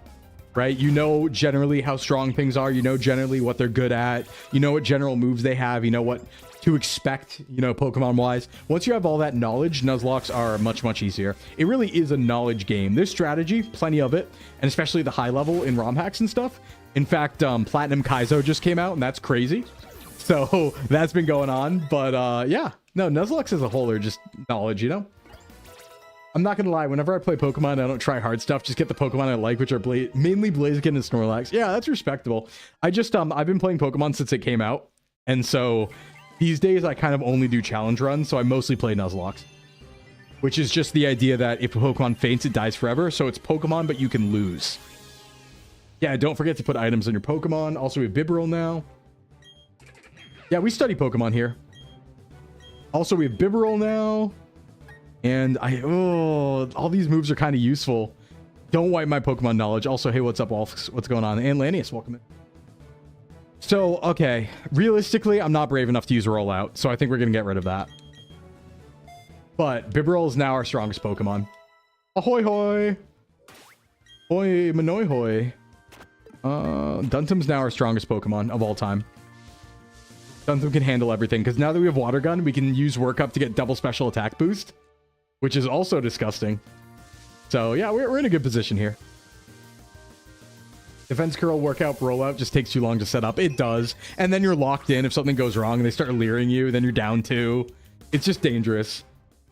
Right? You know generally how strong things are. You know generally what they're good at. You know what general moves they have. You know what to expect, you know, Pokemon-wise. Once you have all that knowledge, Nuzlocks are much, much easier. It really is a knowledge game. There's strategy, plenty of it, and especially the high level in ROM hacks and stuff. In fact, Platinum Kaizo just came out, and that's crazy. So that's been going on. But yeah, no, Nuzlocke as a whole are just knowledge, you know? I'm not gonna lie, whenever I play Pokemon, I don't try hard stuff. Just get the Pokemon I like, which are mainly Blaziken and Snorlax. Yeah, that's respectable. I just I've been playing Pokemon since it came out, and so these days I kind of only do challenge runs, so I mostly play Nuzlocke, which is just the idea that if a Pokemon faints, it dies forever. So it's Pokemon, but you can lose. Yeah, don't forget to put items on your Pokemon. Also, we have Bibarel now. Yeah, we study Pokemon here. Also, we have Bibarel now. And all these moves are kind of useful. Don't wipe my Pokemon knowledge. Also, hey, what's up, Wolf? What's going on? And Lanius, welcome in. So, okay. Realistically, I'm not brave enough to use Rollout, so I think we're going to get rid of that. But Bibarel is now our strongest Pokemon. Ahoy hoy! Hoi Manoy hoy. Duntum's now our strongest Pokemon of all time. Duntum can handle everything, because now that we have Water Gun, we can use Work Up to get double special attack boost, which is also disgusting. So, yeah, we're in a good position here. Defense curl, workout, rollout just takes too long to set up. It does. And then you're locked in. If something goes wrong and they start leering you, then you're down 2. It's just dangerous.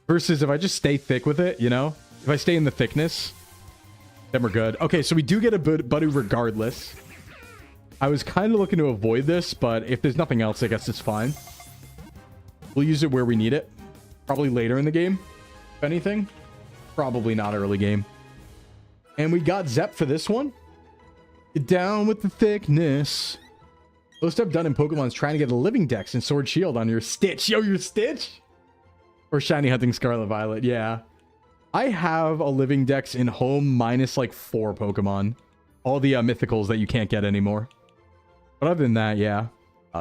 Versus if I just stay thick with it, you know? If I stay in the thickness, then we're good. Okay, so we do get a Buddy regardless. I was kind of looking to avoid this, but if there's nothing else, I guess it's fine. We'll use it where we need it. Probably later in the game, if anything. Probably not early game. And we got Zep for this one. Get down with the thickness. Most I've done in Pokemon is trying to get a Living Dex and Sword Shield on your Stitch. Yo, your Stitch? Or Shiny Hunting Scarlet Violet, yeah. I have a Living Dex in home minus like 4 Pokemon. All the mythicals that you can't get anymore. But other than that, yeah.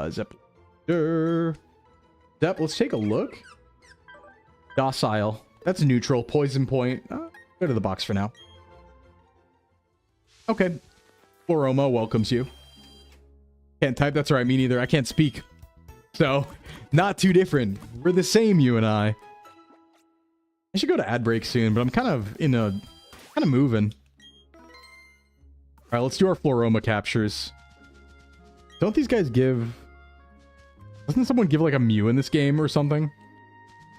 Zep. Zep, let's take a look. Docile. That's neutral. Poison Point. Go to the box for now. Okay. Floroma welcomes you. Can't type. That's all right. Me neither. I can't speak. So, not too different. We're the same, you and I. I should go to ad break soon, but I'm kind of moving. All right, let's do our Floroma captures. Don't these guys give... Doesn't someone give like a Mew in this game or something?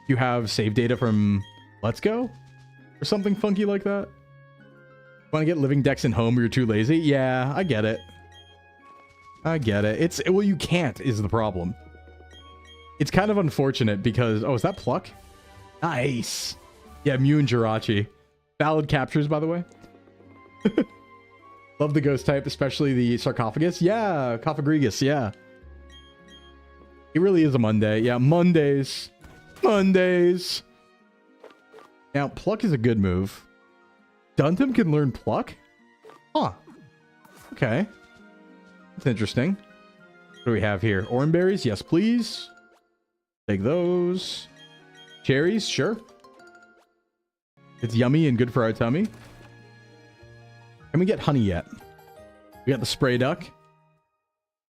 You have save data from Let's Go? Or something funky like that? Want to get Living Dex in home or you're too lazy? Yeah, I get it. I get it. Well, you can't is the problem. It's kind of unfortunate because... Oh, is that Pluck? Nice. Yeah, Mew and Jirachi. Valid captures, by the way. Love the ghost type, especially the Sarcophagus. Yeah, Cophagrigus, yeah. It really is a Monday. Yeah, Mondays. Mondays. Now, Pluck is a good move. Duntum can learn Pluck? Huh. Okay. That's interesting. What do we have here? Orange berries? Yes, please. Take those. Cherries? Sure. It's yummy and good for our tummy. Can we get honey yet? We got the spray duck.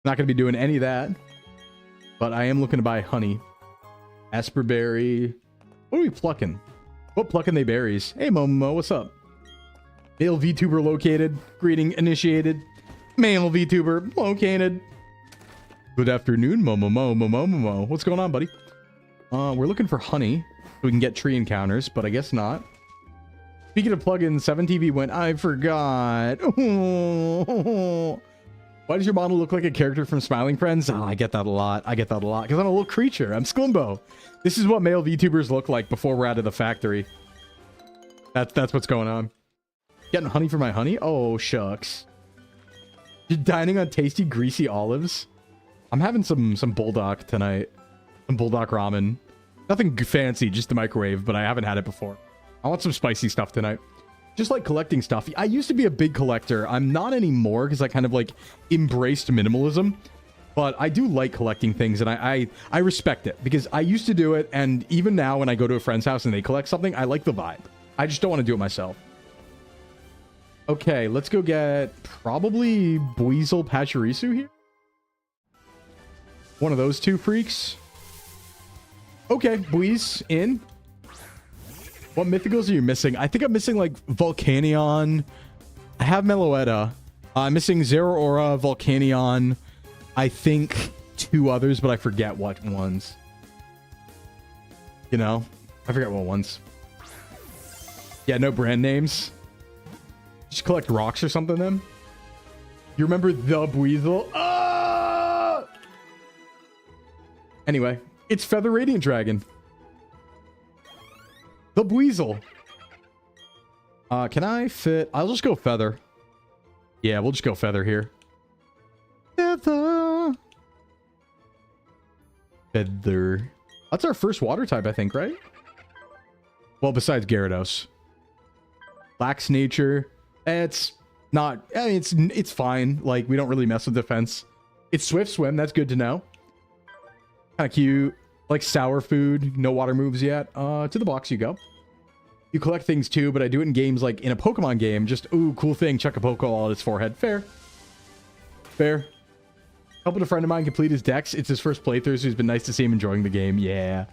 Not going to be doing any of that. But I am looking to buy honey. Asperberry. What are we plucking? What plucking they berries? Hey, Momo, what's up? Male VTuber located. Greeting initiated. Male VTuber located. Good afternoon, Momo. What's going on, buddy? We're looking for honey. So we can get tree encounters, but I guess not. Speaking of plugins, 7TV went, I forgot. Why does your model look like a character from Smiling Friends? Oh, I get that a lot. Because I'm a little creature. I'm Sclimbo. This is what male VTubers look like before we're out of the factory. That's what's going on. Getting honey for my honey? Oh, shucks. You're dining on tasty, greasy olives? I'm having some Bulldog tonight. Some Bulldog ramen. Nothing fancy, just the microwave, but I haven't had it before. I want some spicy stuff tonight. Just like collecting stuff. I used to be a big collector. I'm not anymore because I kind of like embraced minimalism. But I do like collecting things, and I respect it because I used to do it, and even now when I go to a friend's house and they collect something, I like the vibe. I just don't want to do it myself. Okay, let's go get probably Buizel Pachirisu here. One of those two freaks. Okay, Buiz in. What mythicals are you missing? I think I'm missing like Volcanion. I have Meloetta. I'm missing Zeraora, Volcanion. I think 2 others, but I forget what ones. You know? I forget what ones. Yeah, no brand names. Just collect rocks or something then. You remember the Buizel? Ah! Anyway, it's Feather Radiant Dragon. The Buizel. Can I fit? I'll just go Feather. Yeah, we'll just go Feather here. Feather. Feather. That's our first water type, I think, right? Well, besides Gyarados. Lax nature. It's not... I mean, it's fine. Like, we don't really mess with defense. It's Swift Swim. That's good to know. Kind of cute. Like sour food. No water moves yet. To the box you go. You collect things too, but I do it in games like in a Pokemon game. Just, ooh, cool thing. Chuck a Pokeball at his forehead. Fair. Fair. Helping a friend of mine complete his dex. It's his first playthrough, so he's been nice to see him enjoying the game. Yeah.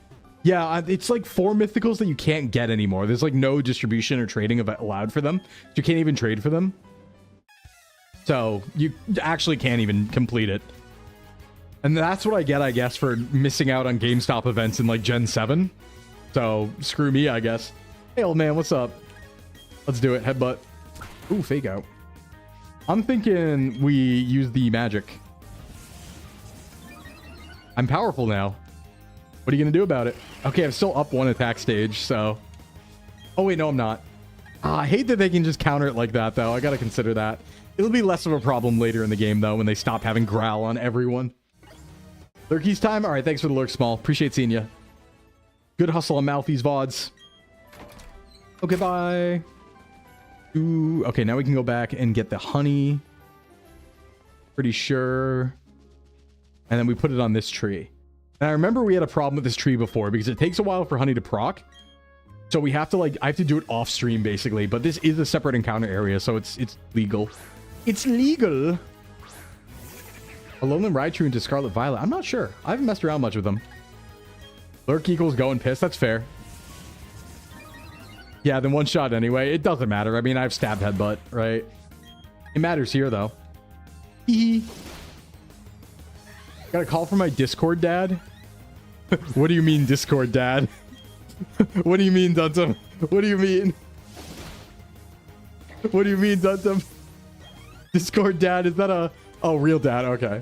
Yeah, it's like 4 mythicals that you can't get anymore. There's like no distribution or trading allowed for them. You can't even trade for them. So you actually can't even complete it. And that's what I get, I guess, for missing out on GameStop events in like Gen 7. So screw me, I guess. Hey, old man, what's up? Let's do it. Headbutt. Ooh, fake out. I'm thinking we use the magic. I'm powerful now. What are you going to do about it? Okay, I'm still up 1 attack stage, so... Oh, wait, no, I'm not. I hate that they can just counter it like that, though. I got to consider that. It'll be less of a problem later in the game, though, when they stop having growl on everyone. Lurky's time? All right, thanks for the lurk, Small. Appreciate seeing you. Good hustle on Malthy's VODs. Okay, bye. Ooh, okay, now we can go back and get the honey. Pretty sure. And then we put it on this tree. And I remember we had a problem with this tree before because it takes a while for honey to proc. So we have to like, I have to do it off stream basically, but this is a separate encounter area, so it's legal. It's legal. Alolan Raichu into Scarlet Violet. I'm not sure. I haven't messed around much with them. Lurk equals go and piss. That's fair. Yeah, then one shot anyway. It doesn't matter. I mean, I've stabbed headbutt, right? It matters here, though. Hee. Got a call from my Discord dad? What do you mean, Discord dad? What do you mean, Duntum? What do you mean? What do you mean, Duntum? Discord dad, is that a... Oh, real dad, okay.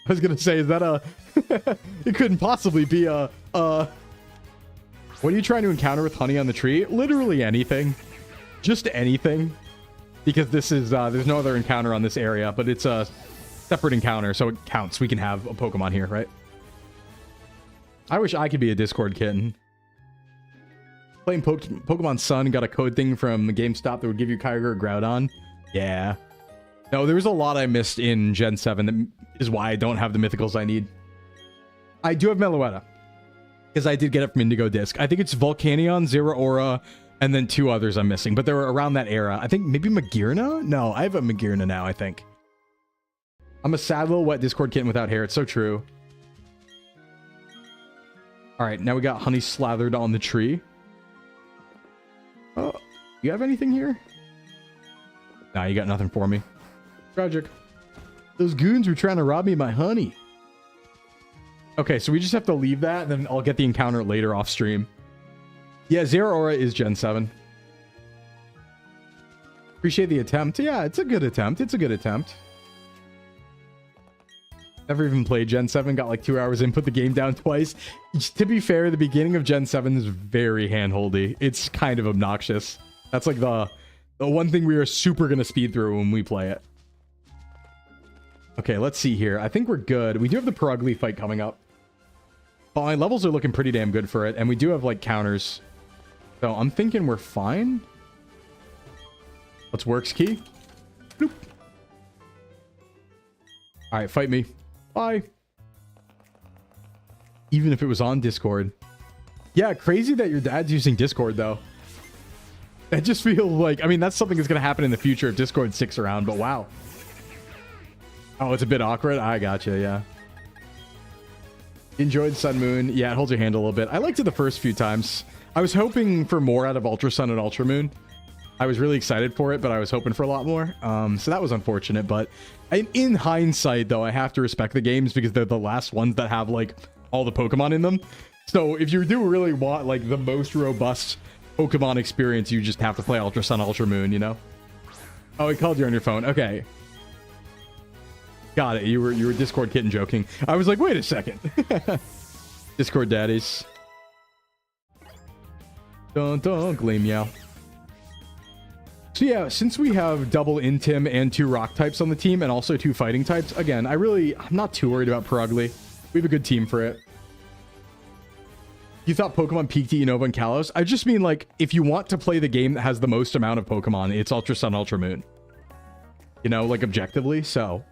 I was gonna say, is that a... It couldn't possibly be a... What are you trying to encounter with honey on the tree? Literally anything. Just anything. Because this is, there's no other encounter on this area, but it's a separate encounter, so it counts. We can have a Pokemon here, right? I wish I could be a Discord kitten. Playing Pokemon Sun, got a code thing from GameStop that would give you Kyogre or Groudon. Yeah. No, there was a lot I missed in Gen 7. That is why I don't have the mythicals I need. I do have Meloetta. Because I did get it from Indigo Disc. I think it's Volcanion, Zeraora, and then 2 others I'm missing. But they were around that era. I think maybe Magearna? No, I have a Magearna now, I think. I'm a sad little wet Discord kitten without hair. It's so true. Alright, now we got honey slathered on the tree. Oh, you have anything here? Nah, you got nothing for me. Tragic. Those goons were trying to rob me of my honey. Okay, so we just have to leave that, and then I'll get the encounter later off stream. Yeah, Zeraora is Gen 7. Appreciate the attempt. Yeah, it's a good attempt. It's a good attempt. Never even played Gen 7. Got like 2 hours in, put the game down twice. To be fair, the beginning of Gen 7 is very handholdy. It's kind of obnoxious. That's like the one thing we are super going to speed through when we play it. Okay, let's see here. I think we're good. We do have the Perugly fight coming up. But my levels are looking pretty damn good for it. And we do have, like, counters. So I'm thinking we're fine. Let's works key. Bloop. Alright, fight me. Bye. Even if it was on Discord. Yeah, crazy that your dad's using Discord, though. That just feels like... I mean, that's something that's going to happen in the future if Discord sticks around, but wow. Oh, it's a bit awkward? I gotcha, yeah. Enjoyed Sun Moon. Yeah, it holds your hand a little bit. I liked it the first few times. I was hoping for more out of Ultra Sun and Ultra Moon. I was really excited for it, but I was hoping for a lot more. So that was unfortunate, but in hindsight, though, I have to respect the games because they're the last ones that have, like, all the Pokemon in them. So if you do really want, like, the most robust Pokemon experience, you just have to play Ultra Sun, Ultra Moon, you know? Oh, it called you on your phone. Okay. Got it. You were Discord kitten joking. I was like, wait a second. Discord daddies. Dun dun, Gleammeow. So yeah, since we have double Intim and 2 rock types on the team and also 2 fighting types, again, I'm not too worried about Perugly. We have a good team for it. You thought Pokemon peaked at UNOVA and KALOS? I just mean, like, if you want to play the game that has the most amount of Pokemon, it's Ultra Sun, Ultra Moon. You know, like, objectively. So,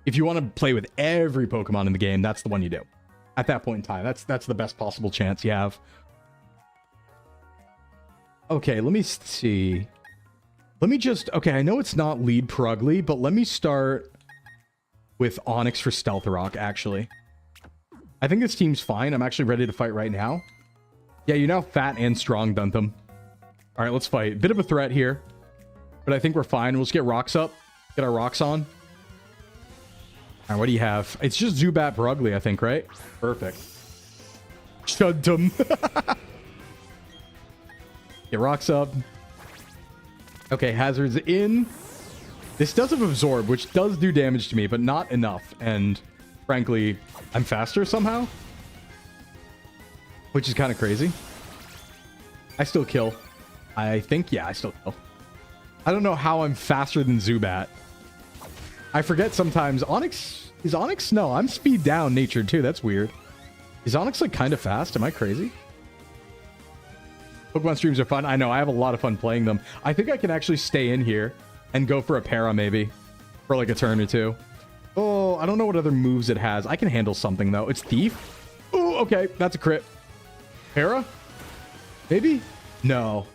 if you want to play with every Pokemon in the game, that's the one you do. At that point in time. That's the best possible chance you have. Okay, let me see. Let me just... Okay, I know it's not lead Purugly, but let me start with Onix for Stealth Rock, actually. I think this team's fine. I'm actually ready to fight right now. Yeah, you're now fat and strong, Duntham. All right, let's fight. Bit of a threat here, but I think we're fine. We'll just get rocks up. Get our rocks on. All right, what do you have? It's just Zubat Purugly, I think, right? Perfect. Shuntum. Get rocks up. Okay, hazards in. This does have Absorb, which does do damage to me, but not enough. And frankly, I'm faster somehow, which is kind of crazy. I still kill. I think, yeah, I still kill. I don't know how I'm faster than Zubat. I forget sometimes. Onix, is Onix? No, I'm speed down natured too. That's weird. Is Onix like kind of fast? Am I crazy? Pokemon streams are fun. I know, I have a lot of fun playing them. I think I can actually stay in here and go for a para maybe for like a turn or two. Oh, I don't know what other moves it has. I can handle something, though. It's Thief. Oh, okay. That's a crit. Para? Maybe? No.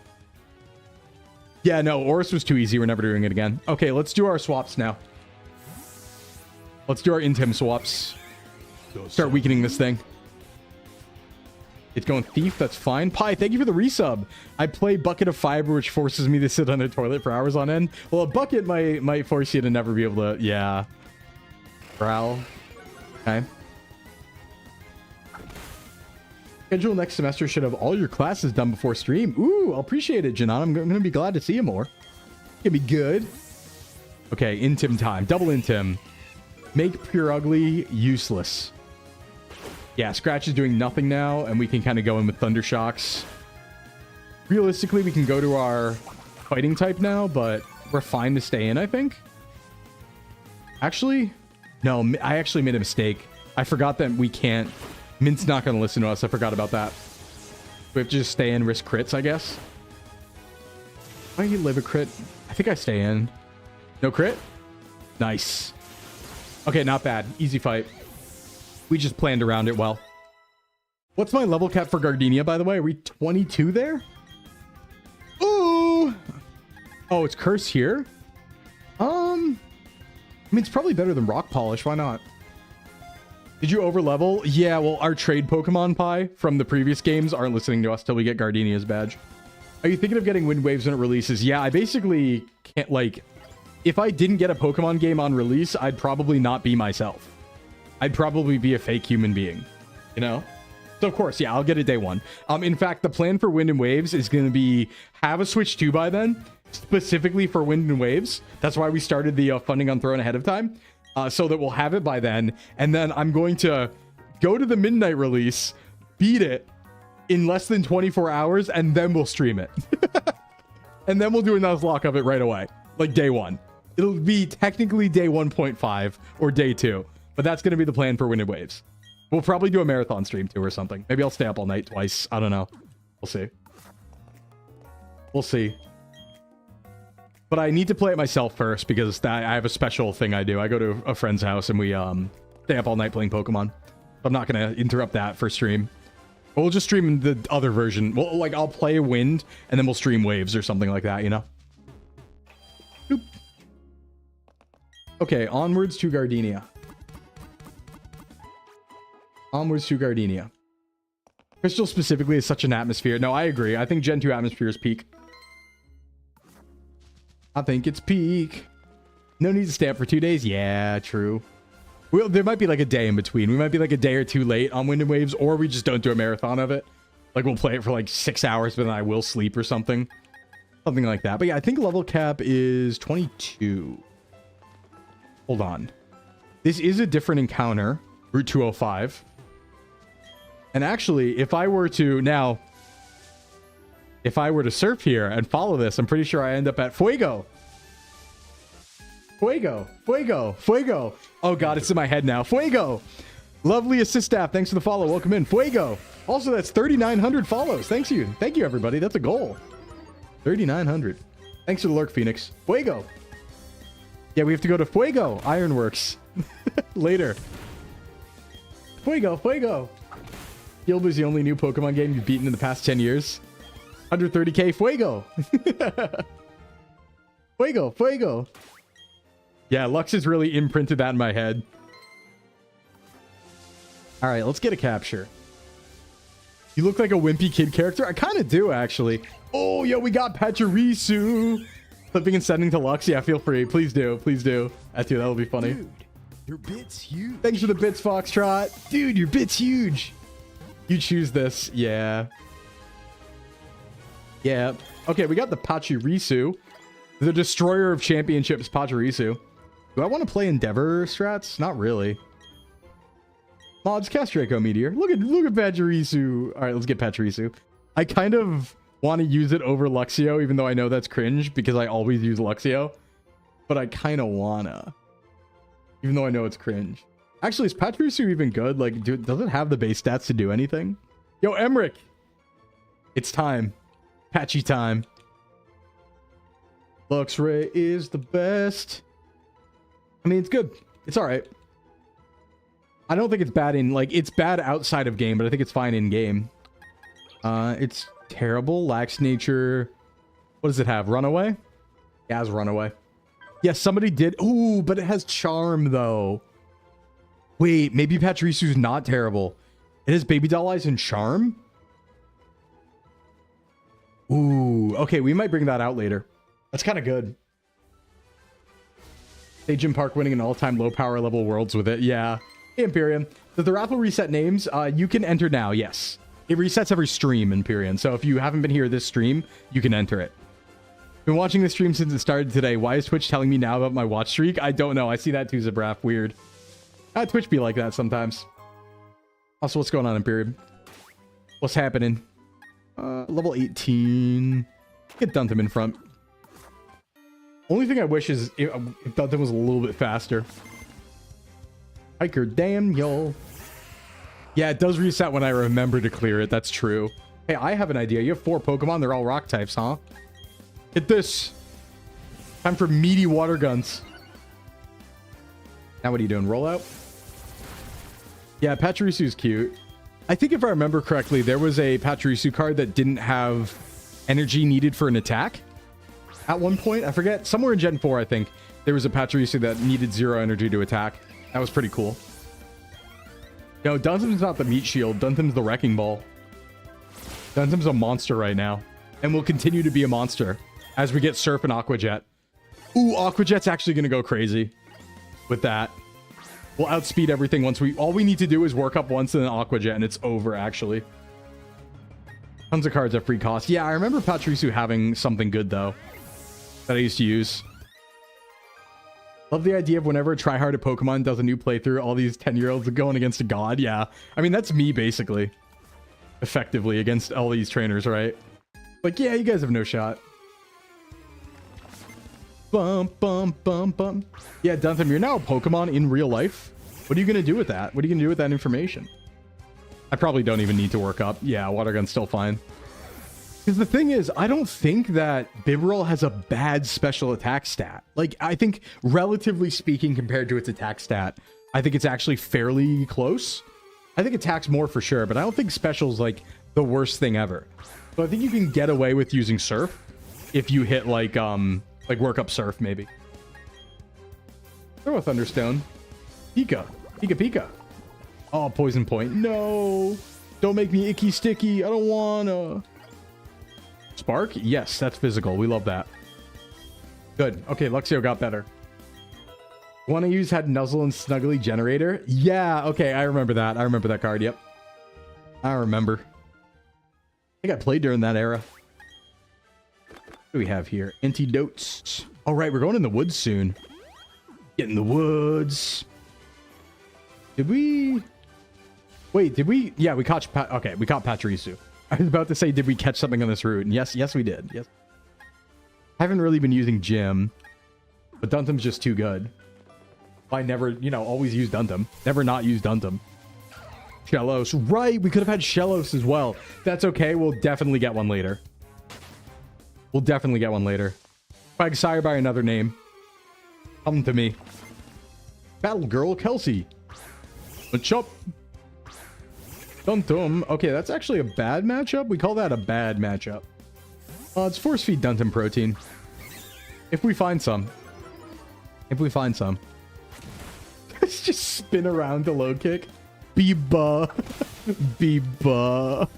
Yeah, no. Oris was too easy. We're never doing it again. Okay, let's do our swaps now. Let's do our Intim swaps. Start weakening this thing. It's going Thief. That's fine. Pi, thank you for the resub. I play Bucket of Fiber, which forces me to sit on a toilet for hours on end. Well, a bucket might force you to never be able to... Yeah. Growl. Okay. Schedule next semester should have all your classes done before stream. Ooh, I'll appreciate it, Janan. I'm going to be glad to see you more. It'll be good. Okay, Intim time. Double Intim. Make Purugly useless. Yeah, Scratch is doing nothing now, and we can kind of go in with Thunder Shocks. Realistically, we can go to our fighting type now, but we're fine to stay in, I think. Actually... No, I actually made a mistake. I forgot that we can't... Mint's not going to listen to us. I forgot about that. We have to just stay in, risk crits, I guess. Why do you live a crit? I think I stay in. No crit? Nice. Okay, not bad. Easy fight. We just planned around it well. What's my level cap for Gardenia, by the way? Are we 22 there? Ooh! Oh, it's Curse here? I mean, it's probably better than Rock Polish. Why not? Did you overlevel? Yeah, well, our trade Pokemon Pi from the previous games aren't listening to us till we get Gardenia's badge. Are you thinking of getting Wind Waves when it releases? Yeah, I basically can't, like... If I didn't get a Pokemon game on release, I'd probably not be myself. I'd probably be a fake human being. You know? So, of course, yeah, I'll get it day one. In fact, the plan for Wind and Waves is going to be have a Switch 2 by then, specifically for Wind and Waves. That's why we started the funding on Throne ahead of time, so that we'll have it by then. And then I'm going to go to the midnight release, beat it in less than 24 hours, and then we'll stream it. And then we'll do a Nuzlocke of it right away, like day one. It'll be technically day 1.5 or day 2, but that's going to be the plan for Wind and Waves. We'll probably do a marathon stream too or something. Maybe I'll stay up all night twice. I don't know. We'll see. We'll see. But I need to play it myself first because I have a special thing I do. I go to a friend's house and we stay up all night playing Pokemon. I'm not going to interrupt that for stream. We'll just stream the other version. Well, like, I'll play Wind and then we'll stream Waves or something like that, you know? Boop. Okay, onwards to Gardenia. Onwards to Gardenia. Crystal specifically is such an atmosphere. No, I agree. I think Gen 2 atmosphere is peak. I think it's peak. No need to stay up for 2 days. Yeah, true. Well, there might be like a day in between. We might be like a day or two late on Wind and Waves, or we just don't do a marathon of it. Like, we'll play it for like 6 hours, but then I will sleep or something. Something like that. But yeah, I think level cap is 22. Hold on. This is a different encounter. Route 205. And actually, if I were to... Now, if I were to surf here and follow this, I'm pretty sure I end up at Fuego. Fuego. Fuego. Fuego. Oh god, it's in my head now. Fuego. Lovely assist staff. Thanks for the follow. Welcome in. Fuego. Also, that's 3,900 follows. Thank you. Thank you, everybody. That's a goal. 3,900. Thanks for the lurk, Phoenix. Fuego. Yeah, we have to go to Fuego Ironworks later. Fuego, Fuego. Guild is the only new Pokemon game you've beaten in the past 10 years. 130k Fuego. Fuego, Fuego. Yeah, Lux has really imprinted that in my head. All right, let's get a capture. You look like a wimpy kid character. I kind of do, actually. Oh, yo, we got Pachirisu. Flipping and sending to Lux. Yeah, feel free. Please do. Please do. Dude, that'll be funny. Dude, your bit's huge. Thanks for the bits, Foxtrot. Dude, your bit's huge. You choose this. Yeah. Yeah. Okay, we got the Pachirisu. The destroyer of championships, Pachirisu. Do I want to play Endeavor strats? Not really. Mods, cast Draco Meteor. Look at Pachirisu. All right, let's get Pachirisu. I kind of want to use it over Luxio, even though I know that's cringe because I always use Luxio. But I kind of wanna, even though I know it's cringe. Actually, is Pachirisu even good? Like, does it have the base stats to do anything? Yo, Emric, it's time. Patchy time. Luxray is the best. I mean, it's good. It's all right. I don't think it's bad in, like, it's bad outside of game, but I think it's fine in game. It's terrible. Lacks nature. What does it have? Runaway? Yeah, it has Runaway. Yes, somebody did. Ooh, but it has Charm, though. Wait, maybe Pachirisu's not terrible. It has Baby Doll Eyes and Charm? Ooh, okay, we might bring that out later. That's kind of good. Stage Park winning an all-time low power level worlds with it. Yeah. Hey, Imperium. Does the raffle reset names? You can enter now, yes. It resets every stream, Imperium. So if you haven't been here this stream, you can enter it. Been watching this stream since it started today. Why is Twitch telling me now about my watch streak? I don't know. I see that too, Zabraf. Weird. Twitch be like that sometimes. Also, what's going on, Imperium? What's happening? Level 18. Get Duntham in front. Only thing I wish is if Duntham was a little bit faster. Hiker, damn, yo. Yeah, it does reset when I remember to clear it. That's true. Hey, I have an idea. You have 4 Pokemon. They're all rock types, huh? Hit this. Time for meaty water guns. Now what are you doing? Rollout? Yeah, Pachirisu's cute. I think if I remember correctly, there was a Pachirisu card that didn't have energy needed for an attack. At one point, I forget. Somewhere in Gen 4, I think, there was a Pachirisu that needed 0 energy to attack. That was pretty cool. No, Duntham's not the meat shield. Duntham's the wrecking ball. Duntham's a monster right now. And will continue to be a monster as we get Surf and Aqua Jet. Ooh, Aqua Jet's actually going to go crazy with that. We'll outspeed everything once we... All we need to do is work up once in an Aqua Jet and it's over, actually. Tons of cards at free cost. Yeah, I remember Pachirisu having something good, though, that I used to use. Love the idea of whenever a tryhard at Pokemon does a new playthrough, all these 10-year-olds are going against a god. Yeah. I mean, that's me, basically. Effectively, against all these trainers, right? Like, yeah, you guys have no shot. Bum, bum, bum, bum. Yeah, Duntham, you're now a Pokemon in real life. What are you going to do with that? What are you going to do with that information? I probably don't even need to work up. Yeah, Water Gun's still fine. Because the thing is, I don't think that Bibarel has a bad special attack stat. Like, I think, relatively speaking, compared to its attack stat, I think it's actually fairly close. I think attacks more for sure, but I don't think special's, like, the worst thing ever. So I think you can get away with using Surf if you hit, like work up Surf, maybe. Throw a Thunderstone. Pika. Pika Pika. Oh, Poison Point. No. Don't make me icky sticky. I don't wanna. Spark? Yes, that's physical. We love that. Good. Okay, Luxio got better. One I use had Nuzzle and Snuggly Generator. Yeah, okay, I remember that. I remember that card, yep. I remember. I think I played during that era. What do we have here? Antidotes. All right, we're going in the woods soon. Get in the woods. Did we... Wait, did we... Yeah, we caught... Okay, we caught Pachirisu. I was about to say, did we catch something on this route? And yes, we did. Yes. I haven't really been using Gym, but Duntham's just too good. I never, always use Duntham. Never not use Duntham. Shellos. Right, we could have had Shellos as well. That's okay. We'll definitely get one later. We'll definitely get one later. Quagsire by another name. Come to me. Battle Girl Kelsey. What's up? Duntum. Okay, that's actually a bad matchup. We call that a bad matchup. It's force feed Duntum protein. If we find some. If we find some. Let's just spin around to low kick. Biba. Biba.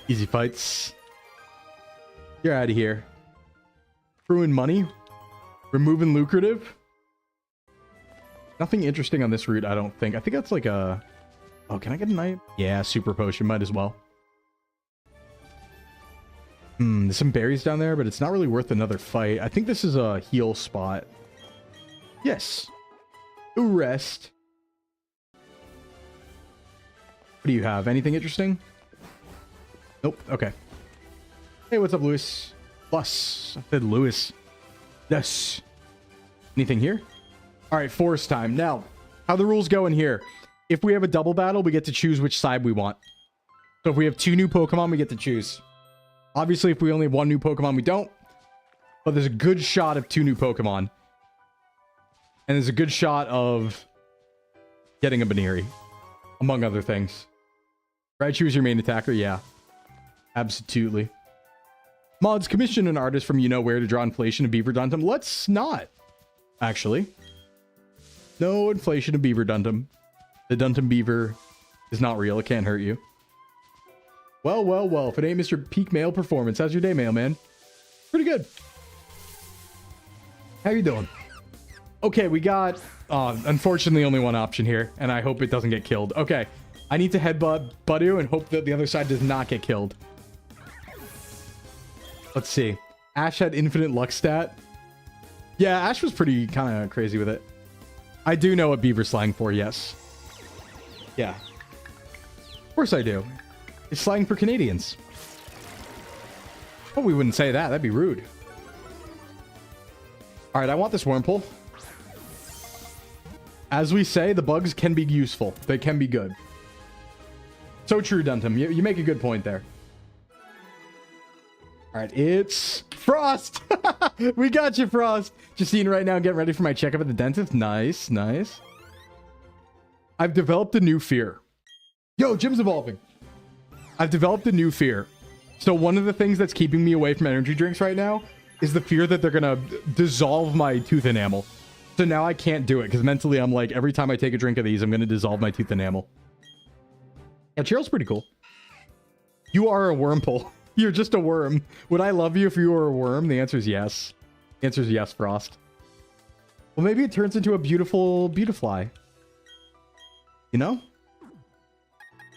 Easy fights. You're out of here. Screwing money. Removing lucrative. Nothing interesting on this route, I don't think. I think that's like a... Oh, can I get a knight? Yeah, super potion. Might as well. There's some berries down there, but it's not really worth another fight. I think this is a heal spot. Yes. Rest. What do you have? Anything interesting? Nope. Okay. Hey, what's up, Lewis? Plus. I said Lewis. Yes. Anything here? All right, force time. Now, how the rules go in here. If we have a double battle, we get to choose which side we want. So if we have 2 new Pokemon, we get to choose. Obviously, if we only have 1 new Pokemon, we don't. But there's a good shot of 2 new Pokemon. And there's a good shot of getting a Baneri, among other things. Right, choose your main attacker? Yeah. Absolutely. Mods, commission an artist from where to draw inflation of Beaver Duntum. Let's not, actually. No inflation of Beaver Duntum. The Duntum Beaver is not real. It can't hurt you. Well, well, well. If it ain't Mr. Peak Mail Performance, how's your day, mailman? Pretty good. How you doing? Okay, we got, unfortunately, only one option here, and I hope it doesn't get killed. Okay, I need to headbutt Budu and hope that the other side does not get killed. Let's see. Ash had infinite luck stat. Yeah, Ash was pretty kind of crazy with it. I do know what Beaver slang for, yes. Yeah. Of course I do. It's slang for Canadians. Oh, we wouldn't say that. That'd be rude. All right, I want this Wurmple. As we say, the bugs can be useful. They can be good. So true, Duntum. You make a good point there. All right, it's Frost. We got you, Frost. Just seeing right now, getting ready for my checkup at the dentist. Nice, nice. I've developed a new fear. Yo, Jim's evolving. I've developed a new fear. So one of the things that's keeping me away from energy drinks right now is the fear that they're going to dissolve my tooth enamel. So now I can't do it because mentally I'm like, every time I take a drink of these, I'm going to dissolve my tooth enamel. Yeah, Cheryl's pretty cool. You are a Wurmple. You're just a worm. Would I love you if you were a worm? The answer is yes. The answer is yes, Frost. Well, maybe it turns into a beautiful Beautifly. You know?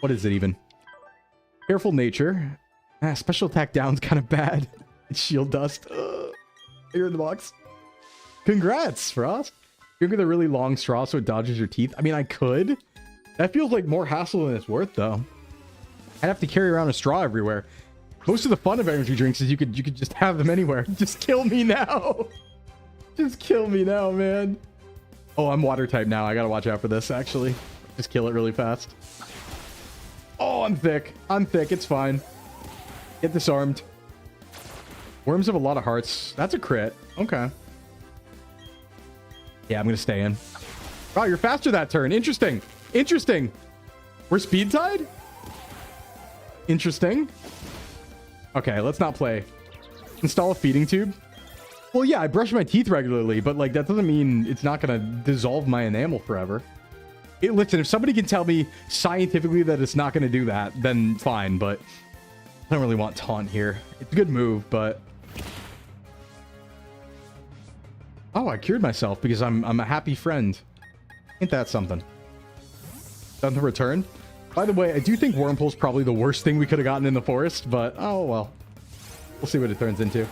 What is it even? Careful nature. Special attack down's kind of bad. It's shield dust. You're in the box. Congrats, Frost. Drink with a really long straw so it dodges your teeth. I mean, I could. That feels like more hassle than it's worth, though. I'd have to carry around a straw everywhere. Most of the fun of energy drinks is you could just have them anywhere. Just kill me now. Just kill me now, man. Oh, I'm water type now. I gotta watch out for this, actually. Just kill it really fast. Oh, I'm thick. I'm thick. It's fine. Get disarmed. Worms have a lot of hearts. That's a crit. Okay. Yeah, I'm gonna stay in. Wow, you're faster that turn. Interesting. Interesting. We're speed tied? Interesting. Okay, let's not play. Install a feeding tube. Well, yeah, I brush my teeth regularly, but like that doesn't mean it's not gonna dissolve my enamel forever. Listen, if somebody can tell me scientifically that it's not gonna do that, then fine, but I don't really want taunt here. It's a good move, but... Oh, I cured myself because I'm a happy friend. Ain't that something? Done the return. By the way, I do think Wurmple's probably the worst thing we could have gotten in the forest, but oh well. We'll see what it turns into.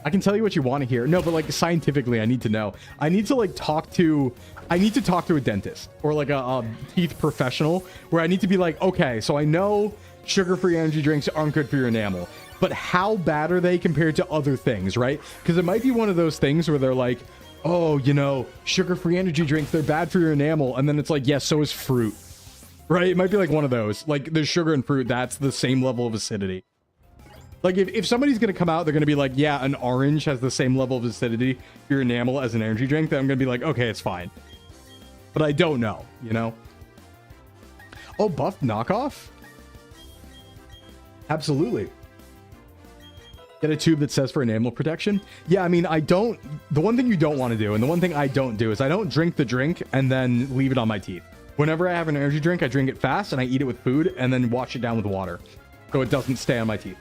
I can tell you what you want to hear. No, but like scientifically, I need to know. I need to like talk to a dentist or like a teeth professional where I need to be like, okay, so I know sugar-free energy drinks aren't good for your enamel, but how bad are they compared to other things, right? Because it might be one of those things where they're like, oh, you know, sugar-free energy drinks, they're bad for your enamel. And then it's like, yes, so is fruit. right? It might be like one of those. Like the sugar and fruit, that's the same level of acidity. Like if somebody's going to come out, they're going to be like, yeah, an orange has the same level of acidity for your enamel as an energy drink. Then I'm going to be like, okay, it's fine. But I don't know, you know? Oh, buff knockoff? Absolutely. Get a tube that says for enamel protection. Yeah, I mean, the one thing you don't want to do, and the one thing I don't do is I don't drink the drink and then leave it on my teeth. Whenever I have an energy drink, I drink it fast and I eat it with food and then wash it down with water so it doesn't stay on my teeth.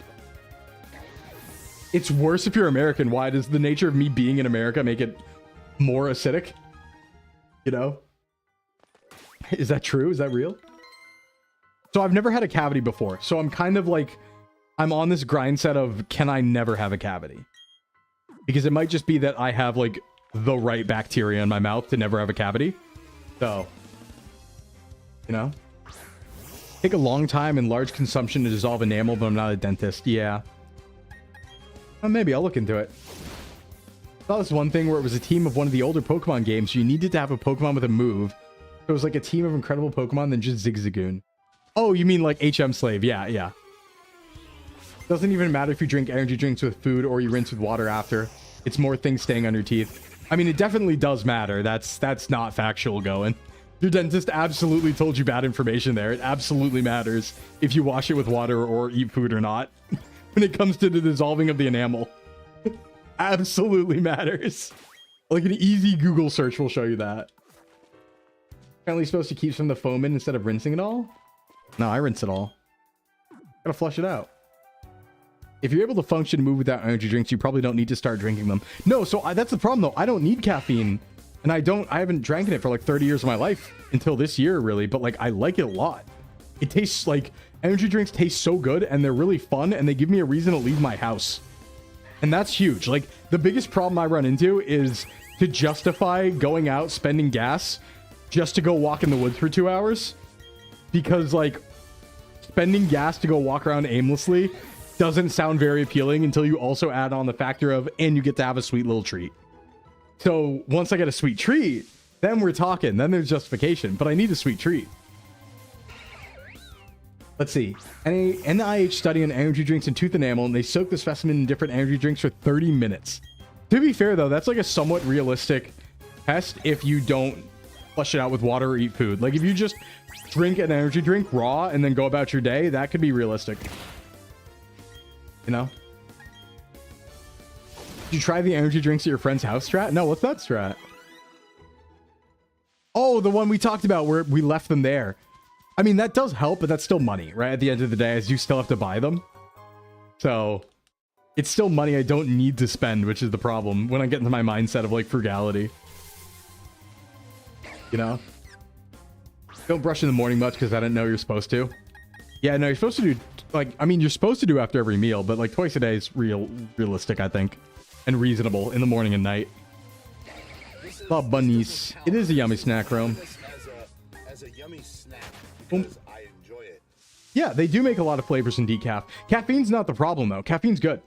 It's worse if you're American. Why does the nature of me being in America make it more acidic? You know? Is that true? Is that real? So I've never had a cavity before. So I'm kind of like, I'm on this grind set of, can I never have a cavity? Because it might just be that I have like the right bacteria in my mouth to never have a cavity. So, you know? Take a long time and large consumption to dissolve enamel, but I'm not a dentist. Yeah. Well, maybe I'll look into it. I saw this one thing where it was a team of one of the older Pokemon games. You needed to have a Pokemon with a move. So it was like a team of incredible Pokemon than just Zigzagoon. Oh, you mean like HM Slave. Yeah, yeah. Doesn't even matter if you drink energy drinks with food or you rinse with water after. It's more things staying on your teeth. I mean, it definitely does matter. That's not factual going. Your dentist absolutely told you bad information there. It absolutely matters if you wash it with water or eat food or not. When it comes to the dissolving of the enamel. Absolutely matters. Like an easy Google search will show you that. Apparently supposed to keep some of the foam in instead of rinsing it all? No, I rinse it all. Gotta flush it out. If you're able to function and move without energy drinks, you probably don't need to start drinking them. No, so that's the problem though. I don't need caffeine. And I haven't drank it for like 30 years of my life until this year really, but like I like it a lot. It tastes like energy drinks taste so good and they're really fun and they give me a reason to leave my house. And that's huge. Like the biggest problem I run into is to justify going out, spending gas just to go walk in the woods for 2 hours. Because like spending gas to go walk around aimlessly doesn't sound very appealing until you also add on the factor of, and you get to have a sweet little treat. So once I get a sweet treat, then we're talking, then there's justification, but I need a sweet treat. Let's see. An NIH study on energy drinks and tooth enamel, and they soak the specimen in different energy drinks for 30 minutes. To be fair, though, that's like a somewhat realistic test if you don't flush it out with water or eat food. Like, if you just drink an energy drink raw and then go about your day, that could be realistic. You know? Did you try the energy drinks at your friend's house strat? No, what's that strat? Oh, the one we talked about where we left them there. I mean, that does help, but that's still money, right? At the end of the day, as you still have to buy them. So, it's still money I don't need to spend, which is the problem when I get into my mindset of, like, frugality. You know? Don't brush in the morning much because I didn't know you're supposed to. Yeah, no, you're supposed to do, like, I mean, you're supposed to do after every meal, but, like, twice a day is realistic, I think. And reasonable in the morning and night. Oh, bunnies. It is a yummy snack, Rome. As a yummy snack. Because I enjoy it. Yeah, they do make a lot of flavors in decaf. Caffeine's not the problem though. Caffeine's good.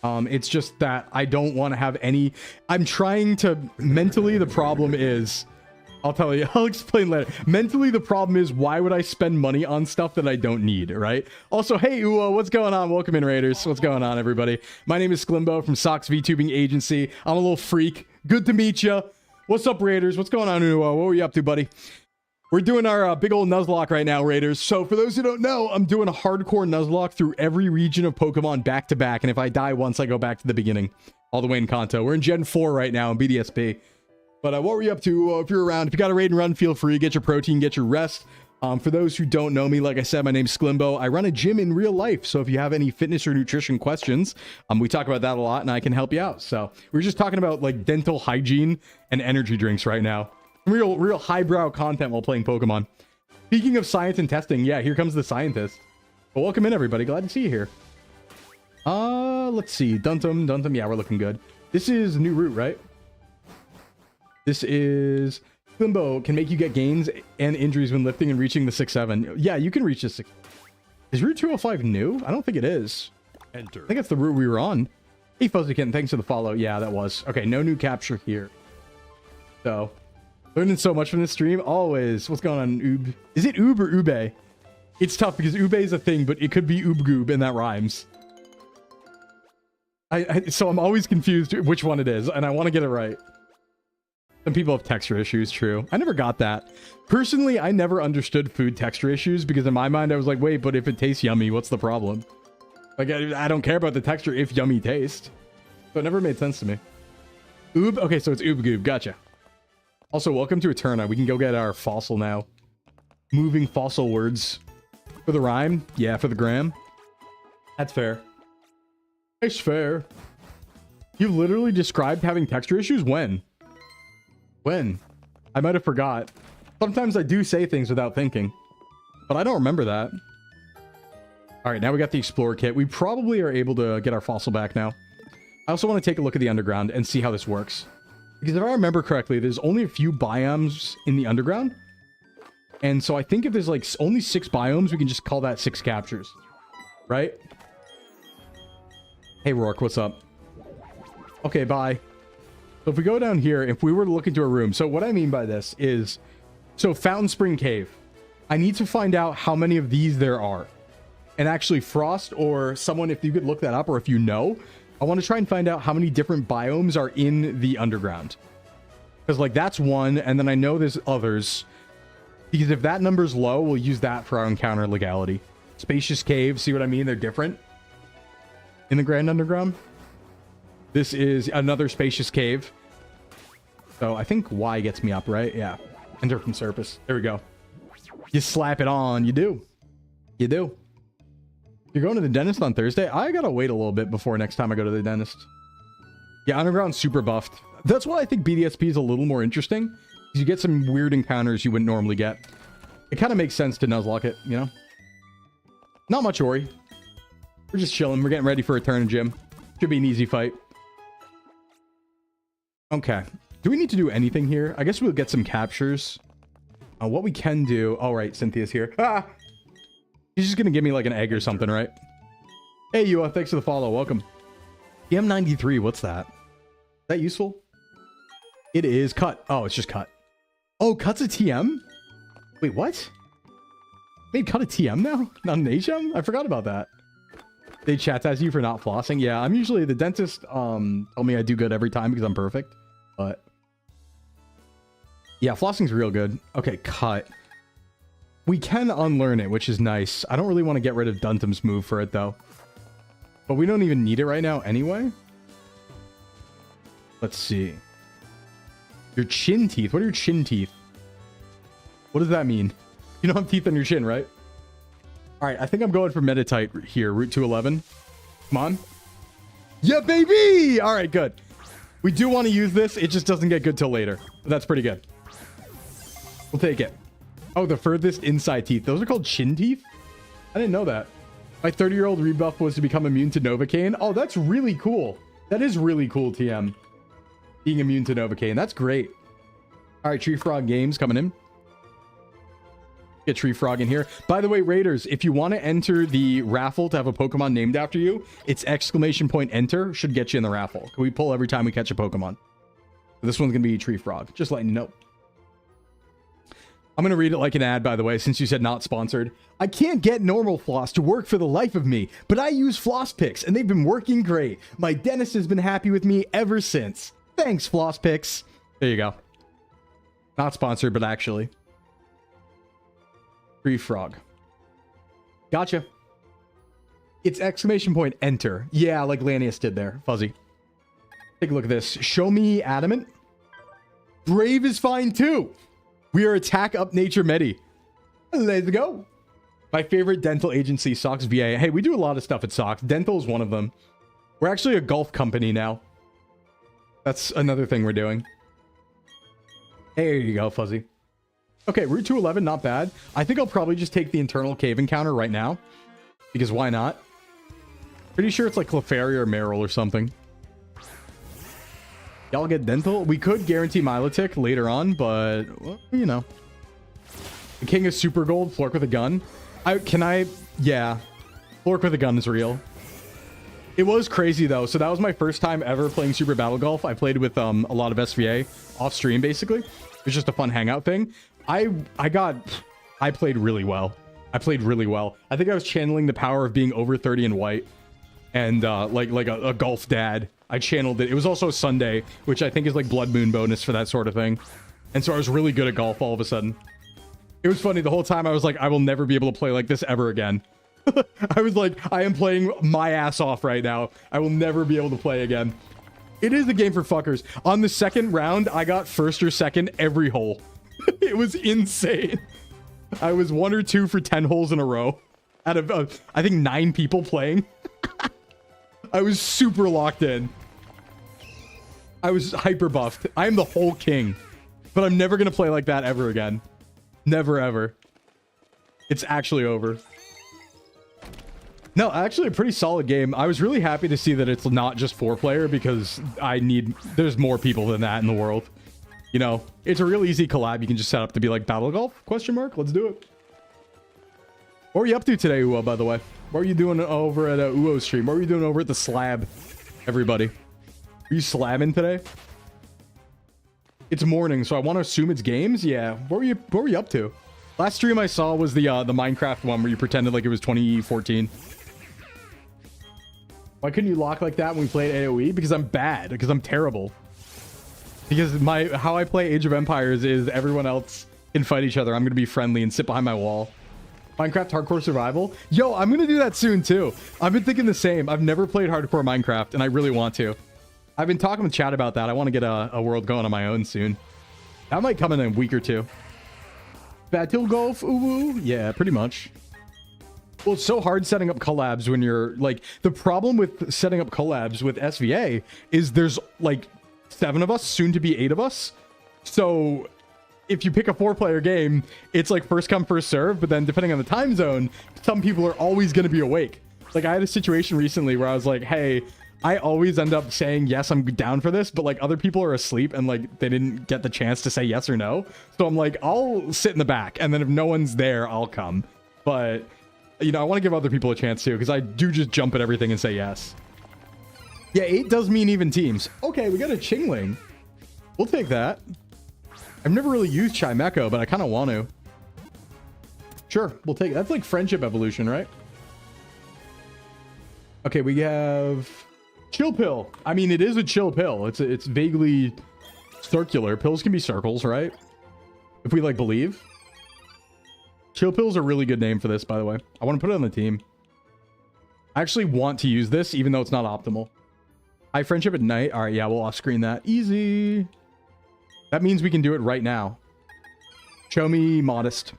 It's just that I don't want to have any. I'm trying to mentally. The problem is, I'll tell you. I'll explain later. Mentally, the problem is why would I spend money on stuff that I don't need, right? Also, hey, Uo, what's going on? Welcome in, Raiders. What's going on, everybody? My name is Sclimbo from Sox VTubing Agency. I'm a little freak. Good to meet you. What's up, Raiders? What's going on, Uo? What were you up to, buddy? We're doing our big old Nuzlocke right now, Raiders. So for those who don't know, I'm doing a hardcore Nuzlocke through every region of Pokemon back to back. And if I die once, I go back to the beginning, all the way in Kanto. We're in Gen 4 right now in BDSP. But what were you up to? If you're around, if you got a raid and run, feel free. Get your protein, get your rest. For those who don't know me, like I said, my name's Sclimbo. I run a gym in real life. So if you have any fitness or nutrition questions, we talk about that a lot and I can help you out. So we're just talking about like dental hygiene and energy drinks right now. Real highbrow content while playing Pokemon. Speaking of science and testing, yeah, here comes the scientist. Well, welcome in, everybody. Glad to see you here. Let's see. Duntum. Yeah, we're looking good. This is new route, right? This is Sclimbo can make you get gains and injuries when lifting and reaching the 6-7. Yeah, you can reach the 6. Is Route 205 new? I don't think it is. Enter. I think that's the route we were on. Hey, Fuzzykin, thanks for the follow. Yeah, that was. Okay, no new capture here. So, Learning so much from this stream. Always. What's going on, Oob? Is it Oob or Ube? It's tough because Ube is a thing, but it could be Oob Goob, and that rhymes. So I'm always confused which one it is, and I want to get it right. Some people have texture issues, true. I never got that. Personally, I never understood food texture issues because in my mind, I was like, wait, but if it tastes yummy, what's the problem? Like, I don't care about the texture if yummy taste. So it never made sense to me. Oob? Okay, so it's Oob Goob. Gotcha. Also, welcome to Eterna. We can go get our fossil now. Moving fossil words. For the rhyme? Yeah, for the gram. That's fair. It's fair. You literally described having texture issues? When? When? I might have forgot. Sometimes I do say things without thinking. But I don't remember that. Alright, now we got the Explorer kit. We probably are able to get our fossil back now. I also want to take a look at the underground and see how this works. Because if I remember correctly, there's only a few biomes in the underground. And so I think if there's like only 6 biomes, we can just call that 6 captures. Right? Hey, Rourke, what's up? Okay, bye. So if we go down here, if we were to look into a room. So what I mean by this is... So Fountain Spring Cave. I need to find out how many of these there are. And actually Frost or someone, if you could look that up or if you know... I want to try and find out how many different biomes are in the underground. Because, like, that's one, and then I know there's others. Because if that number's low, we'll use that for our encounter legality. Spacious Cave, see what I mean? They're different. In the Grand Underground. This is another Spacious Cave. So, I think Y gets me up, right? Yeah. Enter from surface. There we go. You slap it on. You do. You do. You're going to the dentist on Thursday? I gotta wait a little bit before next time I go to the dentist. Yeah, Underground's super buffed. That's why I think BDSP is a little more interesting. Because you get some weird encounters you wouldn't normally get. It kind of makes sense to Nuzlocke it, you know? Not much Ori. We're just chilling. We're getting ready for a turn in gym. Should be an easy fight. Okay. Do we need to do anything here? I guess we'll get some captures. What we can do... All right, Cynthia's here. Ah! He's just gonna give me like an egg or something, right? Hey, Yua, thanks for the follow. Welcome. TM93, what's that? Is that useful? It is cut. Oh, it's just cut. Oh, cut's a TM? Wait, what? Made cut a TM now? Not an HM? I forgot about that. They chat as you for not flossing. Yeah, I'm usually the dentist. Tell me I do good every time because I'm perfect. But yeah, flossing's real good. Okay, cut. We can unlearn it, which is nice. I don't really want to get rid of Duntum's move for it, though. But we don't even need it right now anyway. Let's see. Your chin teeth. What are your chin teeth? What does that mean? You don't have teeth on your chin, right? All right, I think I'm going for Meditite here. Route 211. Come on. Yeah, baby! All right, good. We do want to use this. It just doesn't get good till later. But that's pretty good. We'll take it. Oh, the furthest inside teeth. Those are called chin teeth? I didn't know that. My 30-year-old rebuff was to become immune to Novocaine. Oh, that's really cool. That is really cool, TM. Being immune to Novocaine. That's great. All right, Tree Frog Games coming in. Get Tree Frog in here. By the way, Raiders, if you want to enter the raffle to have a Pokemon named after you, it's !enter should get you in the raffle. We pull every time we catch a Pokemon. This one's going to be Tree Frog. Just letting you know. I'm going to read it like an ad, by the way, since you said not sponsored. I can't get normal floss to work for the life of me, but I use floss picks, and they've been working great. My dentist has been happy with me ever since. Thanks, floss picks. There you go. Not sponsored, but actually. Tree Frog. Gotcha. It's !enter. Yeah, like Lanius did there. Fuzzy. Take a look at this. Show me Adamant. Brave is fine, too. We are Attack Up Nature Medi. Let's go. My favorite dental agency, Sox VA. Hey, we do a lot of stuff at Sox. Dental is one of them. We're actually a golf company now. That's another thing we're doing. Hey, there you go, Fuzzy. Okay, Route 211, not bad. I think I'll probably just take the internal cave encounter right now. Because why not? Pretty sure it's like Clefairy or Meryl or something. Y'all get dental? We could guarantee Milotic later on, but, well, you know. The King of Super Gold, Flork with a gun. Yeah. Flork with a gun is real. It was crazy though. So that was my first time ever playing Super Battle Golf. I played with a lot of SVA off stream basically. It was just a fun hangout thing. I played really well. I played really well. I think I was channeling the power of being over 30 and white and like a golf dad. I channeled it. It was also Sunday, which I think is like blood moon bonus for that sort of thing. And so I was really good at golf all of a sudden. It was funny. The whole time I was like, I will never be able to play like this ever again. I was like, I am playing my ass off right now. I will never be able to play again. It is a game for fuckers. On the second round, I got first or second every hole. It was insane. I was 1 or 2 for 10 holes in a row out of, I think 9 people playing. I was super locked in. I was hyper buffed. I am the whole king, but I'm never going to play like that ever again. Never, ever. It's actually over. No, actually a pretty solid game. I was really happy to see that it's not just 4-player because there's more people than that in the world. You know, it's a real easy collab. You can just set up to be like Battle Golf? Question mark? Let's do it. What were you up to today, Uo, by the way? What were you doing over at Uo's stream? What were you doing over at the slab, everybody? Are you slabbing today? It's morning, so I want to assume it's games. Yeah. What were you up to? Last stream I saw was the Minecraft one where you pretended like it was 2014. Why couldn't you lock like that when we played AoE? Because I'm bad. Because I'm terrible. Because how I play Age of Empires is everyone else can fight each other. I'm going to be friendly and sit behind my wall. Minecraft Hardcore Survival? Yo, I'm going to do that soon too. I've been thinking the same. I've never played Hardcore Minecraft and I really want to. I've been talking with Chad about that. I want to get a world going on my own soon. That might come in a week or two. Battle Golf? Ooh, yeah, pretty much. Well, it's so hard setting up collabs when you're like, the problem with setting up collabs with SVA is there's like 7 of us, soon to be 8 of us. So if you pick a 4-player game, it's like first come, first serve. But then depending on the time zone, some people are always going to be awake. Like I had a situation recently where I was like, hey, I always end up saying, yes, I'm down for this. But like other people are asleep and like they didn't get the chance to say yes or no. So I'm like, I'll sit in the back. And then if no one's there, I'll come. But you know, I want to give other people a chance too, because I do just jump at everything and say yes. Yeah, 8 does mean even teams. Okay, we got a Chingling. We'll take that. I've never really used Chimecho, but I kind of want to. Sure, we'll take it. That's like friendship evolution, right? Okay, we have Chill Pill. I mean, it is a chill pill. It's vaguely circular. Pills can be circles, right? If we like believe. Chill Pill's a really good name for this, by the way. I want to put it on the team. I actually want to use this, even though it's not optimal. High friendship at night. All right, yeah, we'll off-screen that. Easy. That means we can do it right now. Show me modest.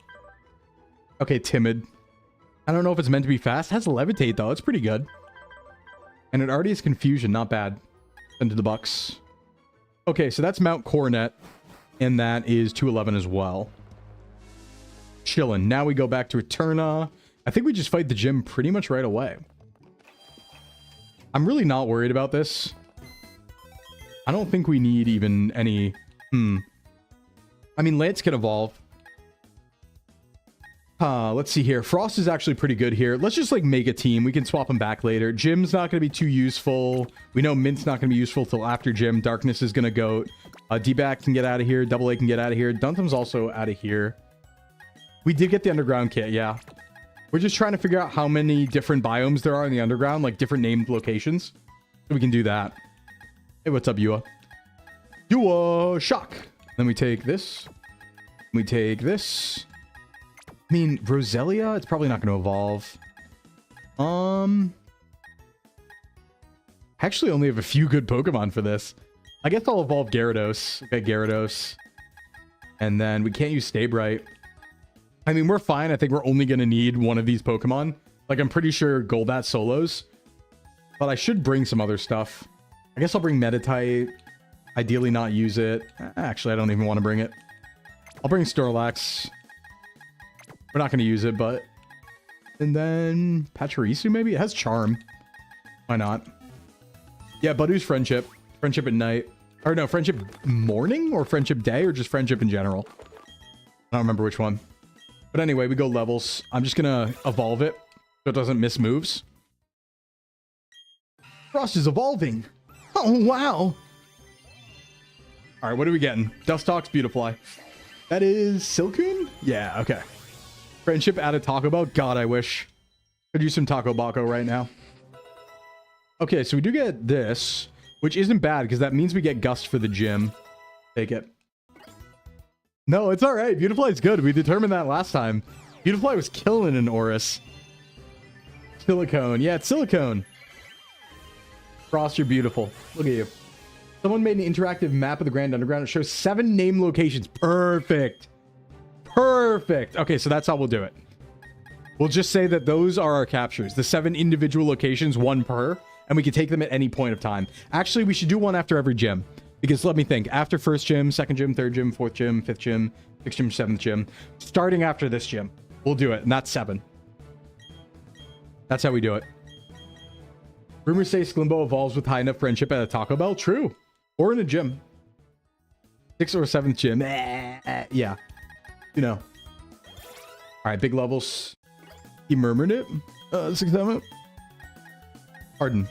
Okay, timid. I don't know if it's meant to be fast. It has levitate, though. It's pretty good. And it already has confusion. Not bad. Into the bucks. Okay, so that's Mount Coronet. And that is 211 as well. Chillin'. Now we go back to Eterna. I think we just fight the gym pretty much right away. I'm really not worried about this. I don't think we need even any... I mean, Lance can evolve. Let's see here. Frost is actually pretty good here. Let's just, like, make a team. We can swap them back later. Jim's not going to be too useful. We know Mint's not going to be useful till after Jim. Darkness is going to go. D-Back can get out of here. Double A can get out of here. Duntam's also out of here. We did get the underground kit, yeah. We're just trying to figure out how many different biomes there are in the underground, like different named locations. So we can do that. Hey, what's up, Yua? Yua! Shock! Then we take this. We take this. I mean, Roselia? It's probably not going to evolve. I actually only have a few good Pokemon for this. I guess I'll evolve Gyarados. Okay, Gyarados. And then we can't use Stay Bright. I mean, we're fine. I think we're only going to need one of these Pokemon. Like, I'm pretty sure Golbat solos. But I should bring some other stuff. I guess I'll bring Meditite. Ideally not use it. Actually, I don't even want to bring it. I'll bring Snorlax. We're not going to use it, but... And then... Pachirisu, maybe? It has Charm. Why not? Yeah, Budu's Friendship. Friendship at night. Or no, Friendship morning? Or Friendship day? Or just Friendship in general? I don't remember which one. But anyway, we go levels. I'm just going to evolve it so it doesn't miss moves. Frost is evolving. Oh, wow. All right, what are we getting? Dustox, Beautifly. That is Silcoon? Yeah, okay. Friendship at a Taco Bell? God, I wish. Could use some Taco Baco right now. Okay, so we do get this, which isn't bad because that means we get Gust for the gym. Take it. No, it's all right. Beautifly is good. We determined that last time. Beautifly was killing an Oris. Silicone. Yeah, it's silicone. Frost, you're beautiful. Look at you. Someone made an interactive map of the Grand Underground. It shows 7 name locations. Perfect. Perfect. Okay, so that's how we'll do it. We'll just say that those are our captures. The 7 individual locations, 1 per, and we can take them at any point of time. Actually, we should do 1 after every gym. Because let me think. After first gym, second gym, third gym, fourth gym, fifth gym, sixth gym, seventh gym. Starting after this gym. We'll do it, and that's 7. That's how we do it. Rumors say Sclimbo evolves with high enough friendship at a Taco Bell. True. Or in a gym. 6th or 7th gym. Yeah. You know. Alright, big levels. He murmured it. 6, 7. Pardon.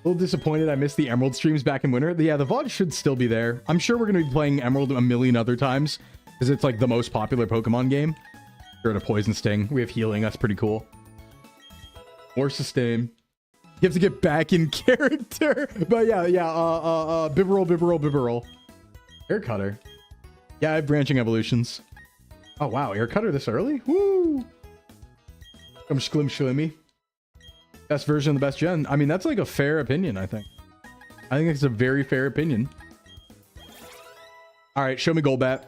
A little disappointed I missed the Emerald streams back in winter. Yeah, the VOD should still be there. I'm sure we're going to be playing Emerald a million other times. Because it's like the most popular Pokemon game. We're at a Poison Sting. We have healing. That's pretty cool. More sustain. You have to get back in character. But yeah. Bibarel. Air Cutter. Yeah, I have branching evolutions. Oh, wow. Air Cutter this early? Woo! Come Schlimmy. Best version of the best gen. I mean, that's like a fair opinion, I think. I think it's a very fair opinion. All right, show me Golbat.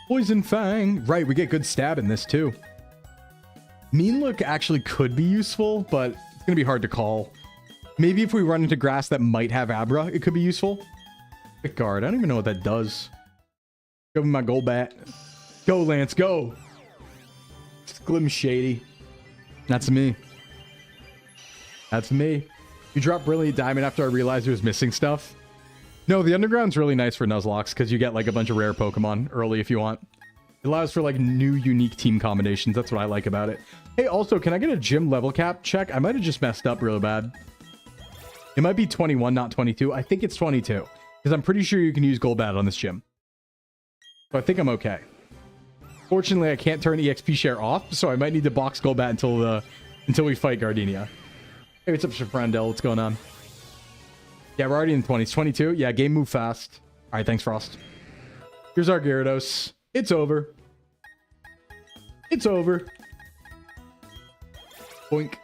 Poison Fang. Right, we get good stab in this too. Mean Look actually could be useful, but it's going to be hard to call. Maybe if we run into grass that might have Abra, it could be useful. Quick Guard. I don't even know what that does. Show me my Golbat. Go, Lance, go. Glim Shady. That's me. That's me. You dropped Brilliant Diamond after I realized it was missing stuff. No, the Underground's really nice for Nuzlocke because you get like a bunch of rare Pokemon early if you want. It allows for like new unique team combinations. That's what I like about it. Hey, also, can I get a gym level cap check? I might have just messed up real bad. It might be 21, not 22. I think it's 22 because I'm pretty sure you can use Golbat on this gym. So I think I'm okay. Fortunately, I can't turn EXP share off, so I might need to box Golbat until we fight Gardenia. Hey, what's up, Frandel? What's going on? Yeah, we're already in the 20s. 22? Yeah, game move fast. All right, thanks, Frost. Here's our Gyarados. It's over. It's over. Boink.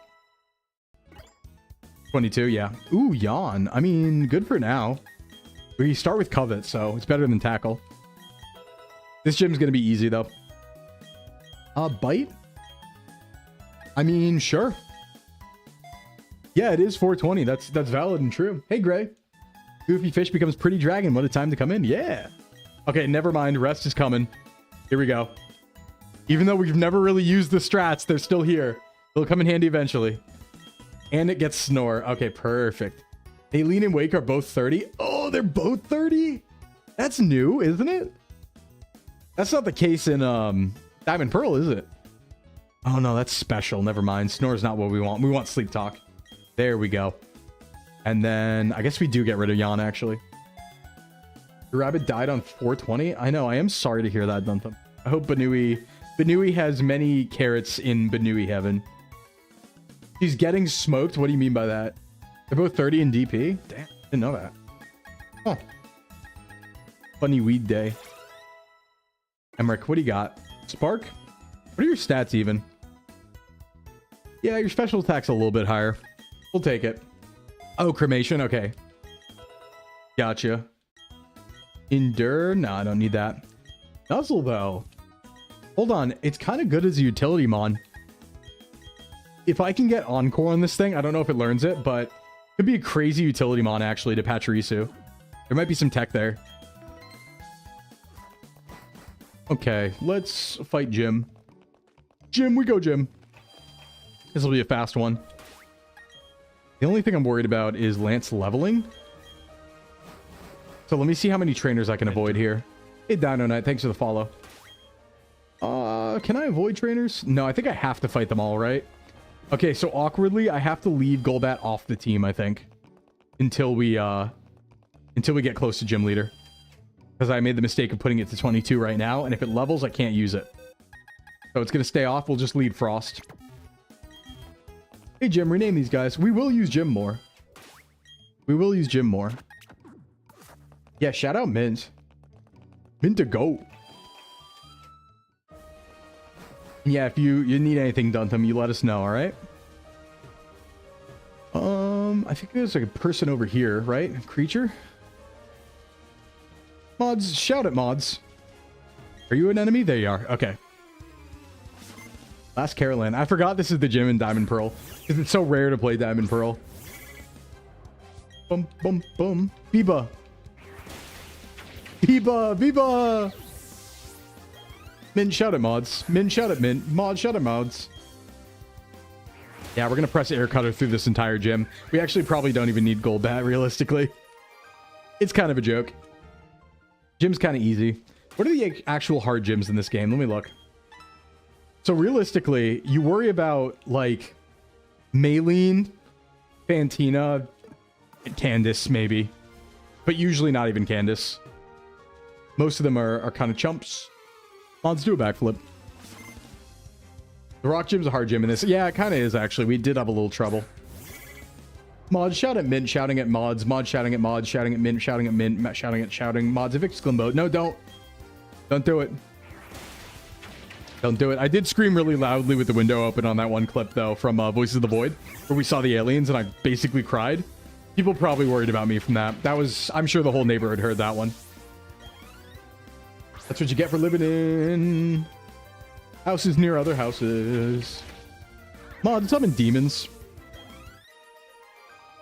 22, yeah. Ooh, Yawn. I mean, good for now. We start with Covet, so it's better than Tackle. This gym's going to be easy, though. Bite? I mean, sure. Yeah, it is 420. That's valid and true. Hey, Gray. Goofy Fish becomes Pretty Dragon. What a time to come in. Yeah. Okay, never mind. Rest is coming. Here we go. Even though we've never really used the strats, they're still here. They'll come in handy eventually. And it gets Snore. Okay, perfect. Aileen and Wake are both 30. Oh, they're both 30? That's new, isn't it? That's not the case in Diamond Pearl, is it? Oh, no, that's special. Never mind. Snore's not what we want. We want Sleep Talk. There we go. And then I guess we do get rid of Yawn, actually. Your rabbit died on 420? I know. I am sorry to hear that, Duntham. I hope Banui has many carrots in Banui heaven. He's getting smoked? What do you mean by that? They're both 30 in DP? Damn, didn't know that. Huh. Funny weed day. Emmerich, what do you got? Spark? What are your stats even? Yeah, your special attack's a little bit higher. We'll take it. Oh, Cremation. Okay. Gotcha. Endure? No, I don't need that. Nuzzle, though. Hold on. It's kind of good as a utility mon. If I can get Encore on this thing, I don't know if it learns it, but it could be a crazy utility mon, actually, to Pachirisu. There might be some tech there. Okay, let's fight Jim. Jim, we go, Jim. This will be a fast one. The only thing I'm worried about is Lance leveling. So let me see how many trainers I can avoid here. Hey, Dino Knight, thanks for the follow. Can I avoid trainers? No, I think I have to fight them all, right? Okay, so awkwardly, I have to leave Golbat off the team, I think. Until we get close to gym leader. Because I made the mistake of putting it to 22 right now, and if it levels, I can't use it. So it's going to stay off. We'll just lead Frost. Hey, Jim, rename these guys. We will use Jim more. We will use Jim more. Yeah, shout out Mint. Mint to go. Yeah, if you need anything done to him, you let us know, all right? I think there's like a person over here, right? Creature? Mods, shout at Mods. Are you an enemy? There you are. Okay. Last Carolyn. I forgot this is the gym in Diamond Pearl. Because it's so rare to play Diamond Pearl. Boom, boom, boom. Biba. Biba, Biba. Mint, shout at Mods. Mint, shout at Mint. Mods, shout at Mods. Yeah, we're going to press air cutter through this entire gym. We actually probably don't even need Golbat, realistically. It's kind of a joke. Gym's kind of easy. What are the actual hard gyms in this game? Let me look. So realistically, you worry about, like, Maylene, Fantina, and Candace, maybe. But usually not even Candace. Most of them are kind of chumps. Mods, do a backflip. The rock gym's a hard gym in this. Yeah, it kind of is, actually. We did have a little trouble. Mods, shout at Mint, shouting at Mods. Mods, shouting at Mods, shouting at Mint, shouting at Mint, shouting at shouting. Mods, evict Sclimbo. No, don't. Don't do it. Don't do it. I did scream really loudly with the window open on that one clip, though, from Voices of the Void, where we saw the aliens, and I basically cried. People probably worried about me from that. That was... I'm sure the whole neighborhood heard that one. That's what you get for living in houses near other houses. Mods, summon demons.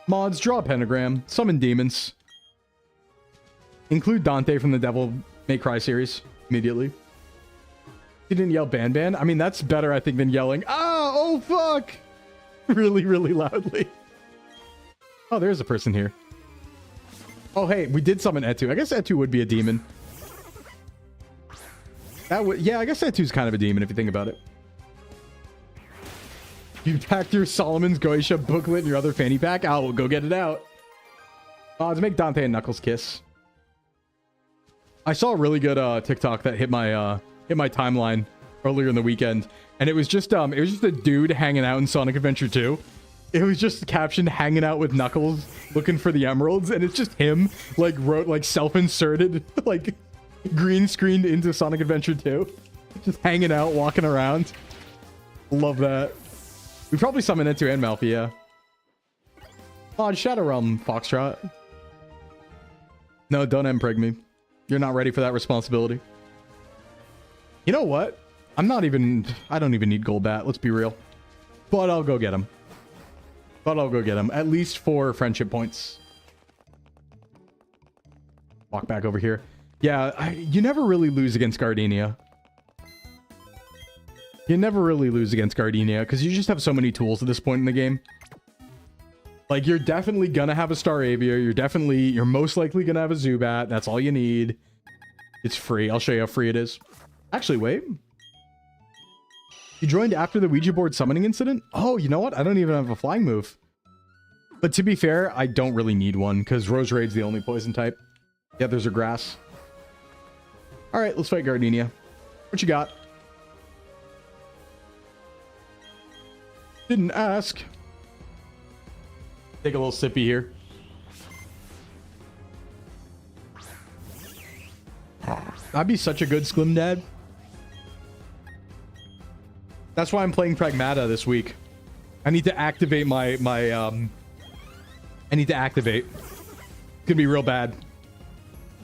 Mods, draw a pentagram. Summon demons. Include Dante from the Devil May Cry series immediately. He didn't yell ban ban. I mean, that's better, I think, than yelling, ah, oh, fuck. Really, really loudly. Oh, there's a person here. Oh, hey, we did summon Etu. I guess Etu would be a demon. That would, yeah, I guess Etu's kind of a demon if you think about it. You packed your Solomon's Goetia booklet in your other fanny pack? I'll go get it out. Let's make Dante and Knuckles kiss. I saw a really good TikTok that hit my timeline earlier in the weekend, and it was just a dude hanging out in Sonic Adventure 2. It was just captioned "hanging out with Knuckles, looking for the emeralds," and it's just him like self-inserted, like green screened into Sonic Adventure 2, just hanging out, walking around. Love that. We probably summon Etu and Malphite, yeah. Oh, Shadow Realm, Foxtrot. No, don't impreg me. You're not ready for that responsibility. You know what? I don't even need Golbat, let's be real. But I'll go get him. At least 4 friendship points. Walk back over here. Yeah, you never really lose against Gardenia. You never really lose against Gardenia because you just have so many tools at this point in the game. Like, you're definitely gonna have a Staravia. You're most likely gonna have a Zubat. That's all you need. It's free. I'll show you how free it is. Actually, wait. You joined after the Ouija board summoning incident? Oh, you know what? I don't even have a flying move. But to be fair, I don't really need one because Roserade's the only poison type. The others are grass. All right, let's fight Gardenia. What you got? Didn't ask. Take a little sippy here. That'd be such a good Sklim Dad. That's why I'm playing Pragmata this week. I need to activate I need to activate. It's gonna be real bad.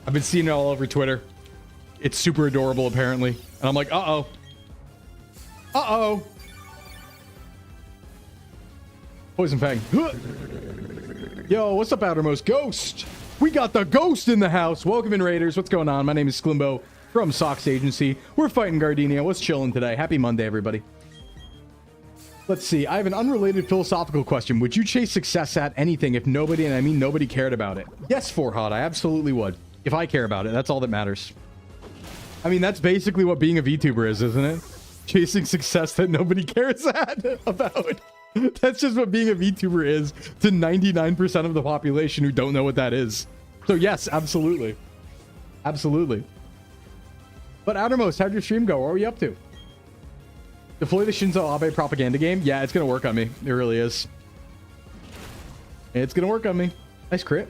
I've been seeing it all over Twitter. It's super adorable, apparently. And I'm like, uh-oh. Uh-oh. Poison Fang. Yo, what's up, Outermost Ghost? We got the ghost in the house. Welcome in, Raiders. What's going on? My name is Sclimbo from Sox Agency. We're fighting Gardenia. What's chilling today? Happy Monday, everybody. Let's see. I have an unrelated philosophical question. Would you chase success at anything if nobody, and I mean nobody, cared about it? Yes, Forhot, I absolutely would. If I care about it, that's all that matters. I mean, that's basically what being a VTuber is, isn't it? Chasing success that nobody cares about. That's just what being a VTuber is to 99% of the population who don't know what that is. So yes, absolutely. Absolutely. But Outermost, how'd your stream go? What were you up to? Deploy the Shinzo Abe propaganda game? Yeah, it's going to work on me. It really is. It's going to work on me. Nice crit.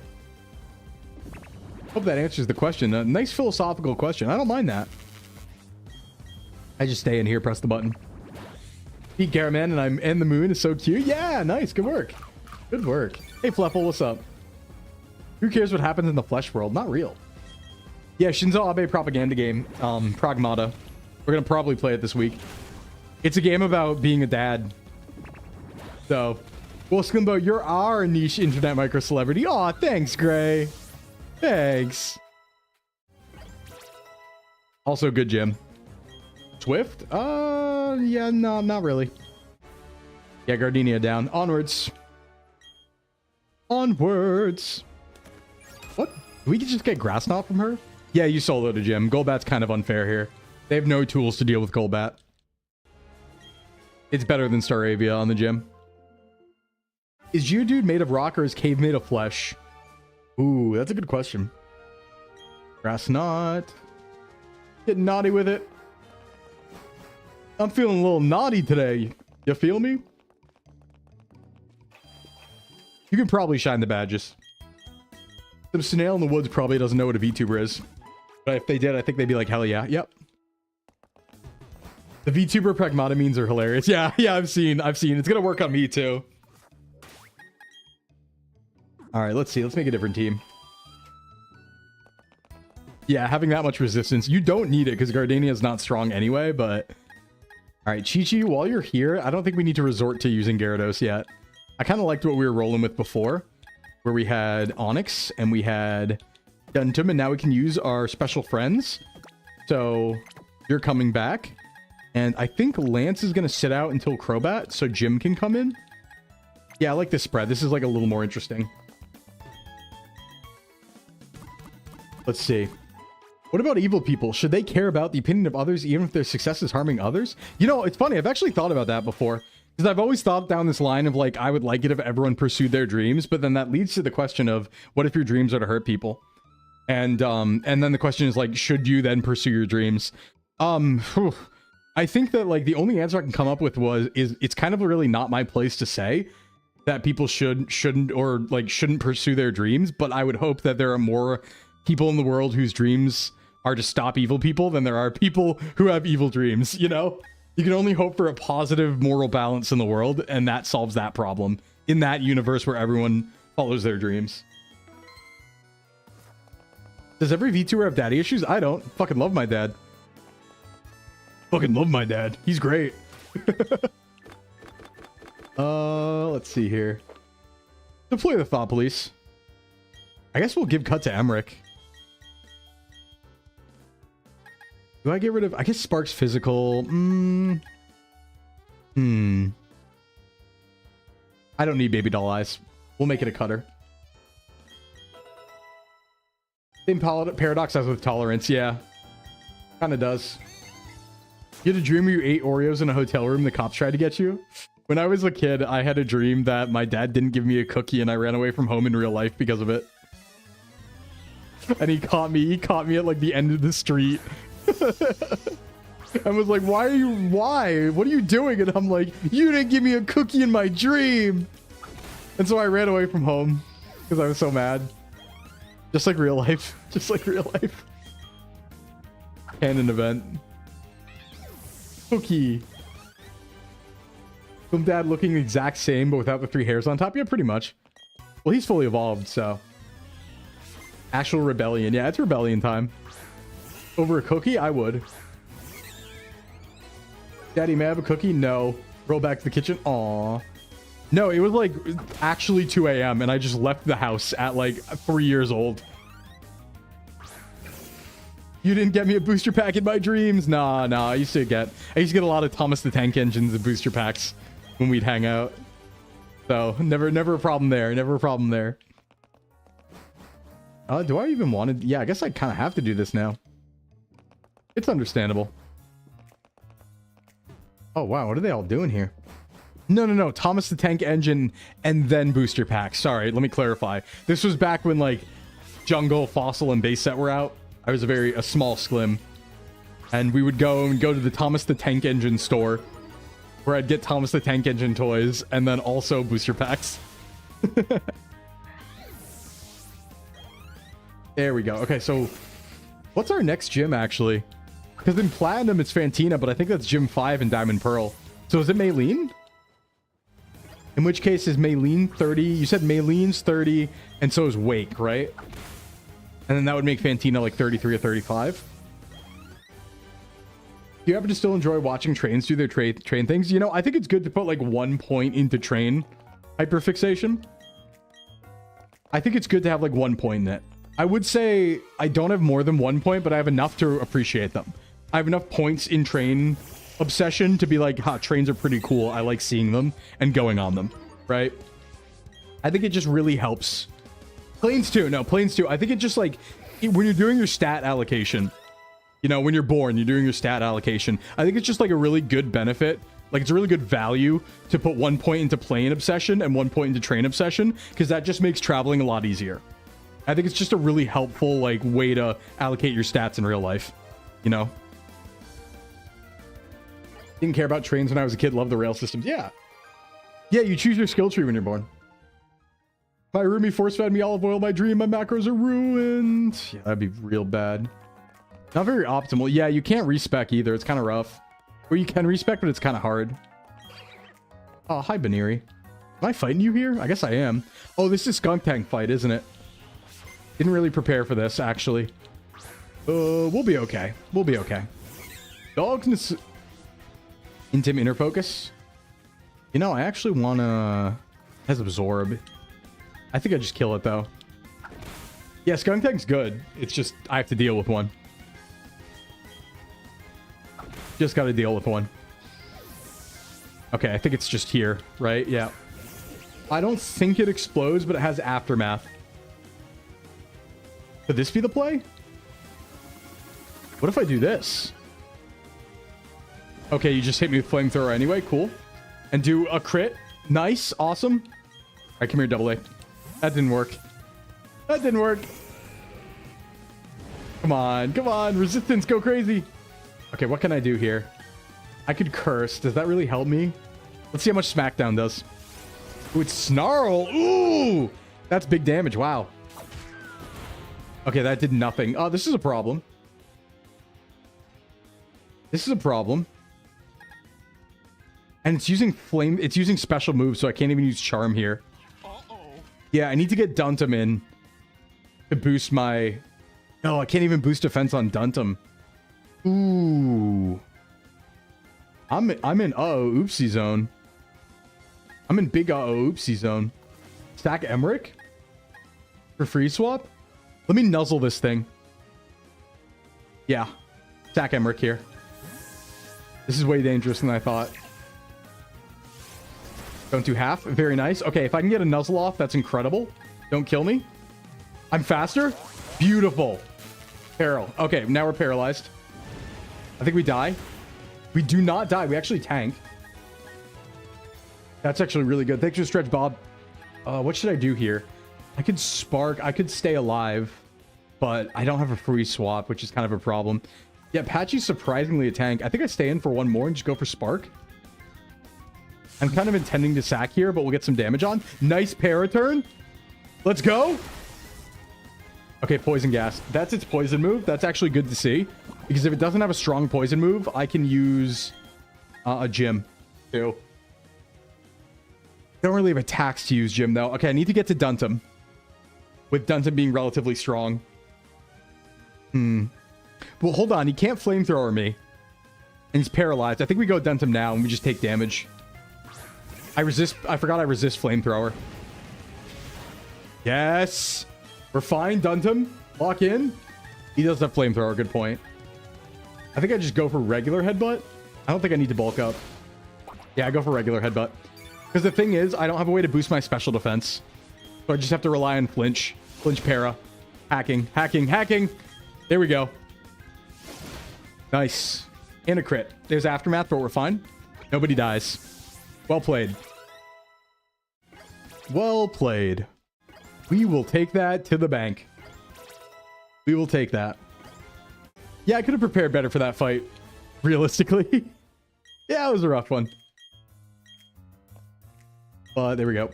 Hope that answers the question. A nice philosophical question. I don't mind that. I just stay in here, press the button. Pete Garaman and I'm in the moon is so cute. Yeah, nice. Good work. Good work. Hey, Fleffel, what's up? Who cares what happens in the flesh world? Not real. Yeah, Shinzo Abe propaganda game. Pragmata. We're going to probably play it this week. It's a game about being a dad. So, well, Sclimbo, you're our niche internet micro celebrity. Aw, thanks, Gray. Thanks. Also, good gym. Swift? Yeah, no, not really. Yeah, Gardenia down. Onwards. Onwards. What? We could just get grass knot from her? Yeah, you soloed a gym. Golbat's kind of unfair here. They have no tools to deal with Golbat. It's better than Staravia on the gym. Is Geodude made of rock or is Cave made of flesh? Ooh, that's a good question. Grass knot. Get naughty with it. I'm feeling a little naughty today. You feel me? You can probably shine the badges. Some snail in the woods probably doesn't know what a VTuber is. But if they did, I think they'd be like, hell yeah. Yep. The VTuber pragmata memes are hilarious. Yeah, I've seen. It's gonna work on me too. All right, let's see. Let's make a different team. Yeah, having that much resistance. You don't need it because Gardenia is not strong anyway, but... All right, Chi-Chi, while you're here, I don't think we need to resort to using Gyarados yet. I kind of liked what we were rolling with before, where we had Onyx and we had Duntum, and now we can use our special friends. So you're coming back. And I think Lance is going to sit out until Crobat, so Jim can come in. Yeah, I like this spread. This is like a little more interesting. Let's see. What about evil people? Should they care about the opinion of others even if their success is harming others? You know, it's funny. I've actually thought about that before. Because I've always thought down this line of like, I would like it if everyone pursued their dreams. But then that leads to the question of, what if your dreams are to hurt people? And then the question is like, should you then pursue your dreams? I think that like the only answer I can come up with is it's kind of really not my place to say that people shouldn't pursue their dreams. But I would hope that there are more people in the world whose dreams are to stop evil people than there are people who have evil dreams, you know? You can only hope for a positive moral balance in the world, and that solves that problem in that universe where everyone follows their dreams. Does every VTuber have daddy issues? I don't. Fucking love my dad. Fucking love my dad. He's great. Let's see here. Deploy the Thought Police. I guess we'll give cut to Emmerich. Do I get rid of... I guess Spark's physical. I don't need baby doll eyes. We'll make it a cutter. Same paradox as with tolerance. Yeah. Kind of does. You had a dream where you ate Oreos in a hotel room. The cops tried to get you. When I was a kid, I had a dream that my dad didn't give me a cookie and I ran away from home in real life because of it. And he caught me. He caught me at like the end of the street. I was like, why? What are you doing? And I'm like, you didn't give me a cookie in my dream. And so I ran away from home because I was so mad. Just like real life. Just like real life. Canon event. Cookie. Some dad looking the exact same, but without the 3 hairs on top. Yeah, pretty much. Well, he's fully evolved, so. Actual rebellion. Yeah, it's rebellion time. Over a cookie? I would. Daddy, may I have a cookie? No. Roll back to the kitchen. Aww. No, it was like actually 2 a.m. and I just left the house at like 3 years old. You didn't get me a booster pack in my dreams. Nah. I used to get a lot of Thomas the Tank Engines and booster packs when we'd hang out. So never a problem there. Never a problem there. Do I even want to? Yeah, I guess I kind of have to do this now. It's understandable. Oh, wow. What are they all doing here? No. Thomas the Tank Engine and then booster pack. Sorry, let me clarify. This was back when like Jungle, Fossil, and Base Set were out. I was a small Sklim. And we would go to the Thomas the Tank Engine store where I'd get Thomas the Tank Engine toys and then also booster packs. There we go. Okay, so what's our next gym actually? Because in Platinum it's Fantina, but I think that's Gym 5 in Diamond Pearl. So is it Maylene? In which case is Maylene 30? You said Maylene's 30, and so is Wake, right? And then that would make Fantina like 33 or 35. Do you happen to still enjoy watching trains do their train things? You know, I think it's good to put like 1 point into train hyperfixation. I think it's good to have like 1 point in it. I would say I don't have more than 1 point, but I have enough to appreciate them. I have enough points in train obsession to be like, ha, trains are pretty cool. I like seeing them and going on them, right? I think it just really helps. Planes too. No, planes too. I think it just like, when you're doing your stat allocation, you know, when you're born, you're doing your stat allocation. I think it's just like a really good benefit. Like it's a really good value to put 1 point into plane obsession and 1 point into train obsession, because that just makes traveling a lot easier. I think it's just a really helpful like way to allocate your stats in real life, you know? Didn't care about trains when I was a kid. Loved the rail systems. Yeah. Yeah, you choose your skill tree when you're born. My roomie force-fed me olive oil. My dream. My macros are ruined. Yeah, that'd be real bad. Not very optimal. Yeah, you can't respec either. It's kind of rough. Or you can respec, but it's kind of hard. Oh, hi, Baniri. Am I fighting you here? I guess I am. Oh, this is Skunk Tank fight, isn't it? Didn't really prepare for this, actually. We'll be okay. We'll be okay. Dogs... Intim inner focus. You know, I actually want to... Has absorb. I think I just kill it, though. Yeah, Skunk Tank's good. It's just, I have to deal with one. Just got to deal with one. Okay, I think it's just here, right? Yeah. I don't think it explodes, but it has aftermath. Could this be the play? What if I do this? Okay, you just hit me with flamethrower anyway. Cool. And do a crit. Nice. Awesome. All right, come here, double A. That didn't work. That didn't work. Come on. Come on. Resistance, go crazy. Okay, what can I do here? I could curse. Does that really help me? Let's see how much Smackdown does. Ooh, it's Snarl. Ooh! That's big damage. Wow. Okay, that did nothing. Oh, this is a problem. This is a problem. And it's using flame. It's using special moves, so I can't even use charm here. Yeah, I need to get Duntum in to boost my... No, I can't even boost defense on Duntum. Ooh. I'm in uh-oh oopsie zone. I'm in big uh-oh oopsie zone. Stack Emmerich for free swap? Let me nuzzle this thing. Yeah. Stack Emmerich here. This is way dangerous than I thought. Don't do half. Very nice. Okay, if I can get a nuzzle off, that's incredible. Don't kill me. I'm faster. Beautiful. Peril. Okay, now we're paralyzed. I think we die. We do not die. We actually tank. That's actually really good. Thanks for the stretch, Bob. What should I do here? I could spark. I could stay alive, but I don't have a free swap, which is kind of a problem. Yeah, Patchy's surprisingly a tank. I think I stay in for one more and just go for spark. I'm kind of intending to sack here, but we'll get some damage on. Nice paraturn. Let's go. Okay, poison gas. That's its poison move. That's actually good to see, because if it doesn't have a strong poison move, I can use a gym too. Don't really have attacks to use gym though. Okay, I need to get to Duntum, with Duntum being relatively strong. Well, hold on. He can't flamethrower me, and he's paralyzed. I think we go Duntum now, and we just take damage. I resist. I forgot I resist flamethrower. Yes. We're fine. Duntum. Lock in. He does have flamethrower. Good point. I think I just go for regular headbutt. I don't think I need to bulk up. Yeah, I go for regular headbutt. Because the thing is, I don't have a way to boost my special defense. So I just have to rely on flinch. Flinch para. Hacking. Hacking. Hacking. There we go. Nice. And a crit. There's aftermath, but we're fine. Nobody dies. Well played. Well played. We will take that to the bank. We will take that. Yeah, I could have prepared better for that fight. Realistically. Yeah, it was a rough one. But there we go.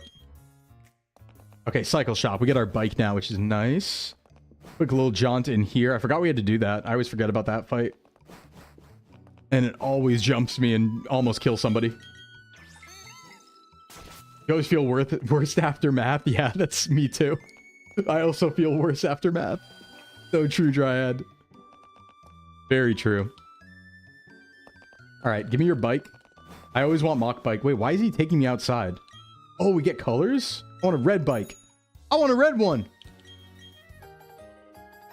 Okay, cycle shop. We get our bike now, which is nice. Quick little jaunt in here. I forgot we had to do that. I always forget about that fight. And it always jumps me and almost kills somebody. You always feel worse after math? Yeah, that's me too. I also feel worse after math. So true, Dryad. Very true. All right, give me your bike. I always want mock bike. Wait, why is he taking me outside? Oh, we get colors? I want a red bike. I want a red one.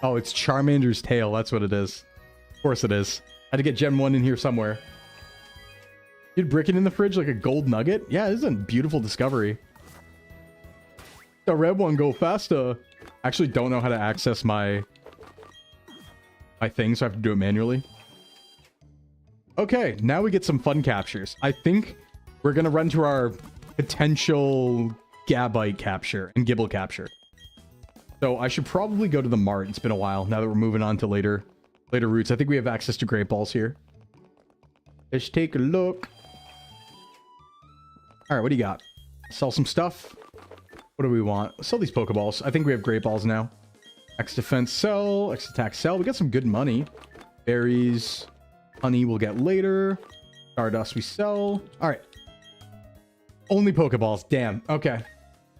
Oh, it's Charmander's tail. That's what it is. Of course it is. I had to get Gen 1 in here somewhere. You had Bricken in the fridge like a gold nugget? Yeah, this is a beautiful discovery. The red one go faster. I actually don't know how to access my thing, so I have to do it manually. Okay, now we get some fun captures. I think we're going to run to our potential Gabite capture and Gibble capture. So I should probably go to the Mart. It's been a while now that we're moving on to later routes. I think we have access to great balls here. Let's take a look. All right, what do you got? Sell some stuff. What do we want? Let's sell these Pokeballs. I think we have great balls now. X defense sell, X attack sell. We got some good money. Berries, honey we'll get later. Stardust we sell. All right. Only Pokeballs. Damn. Okay.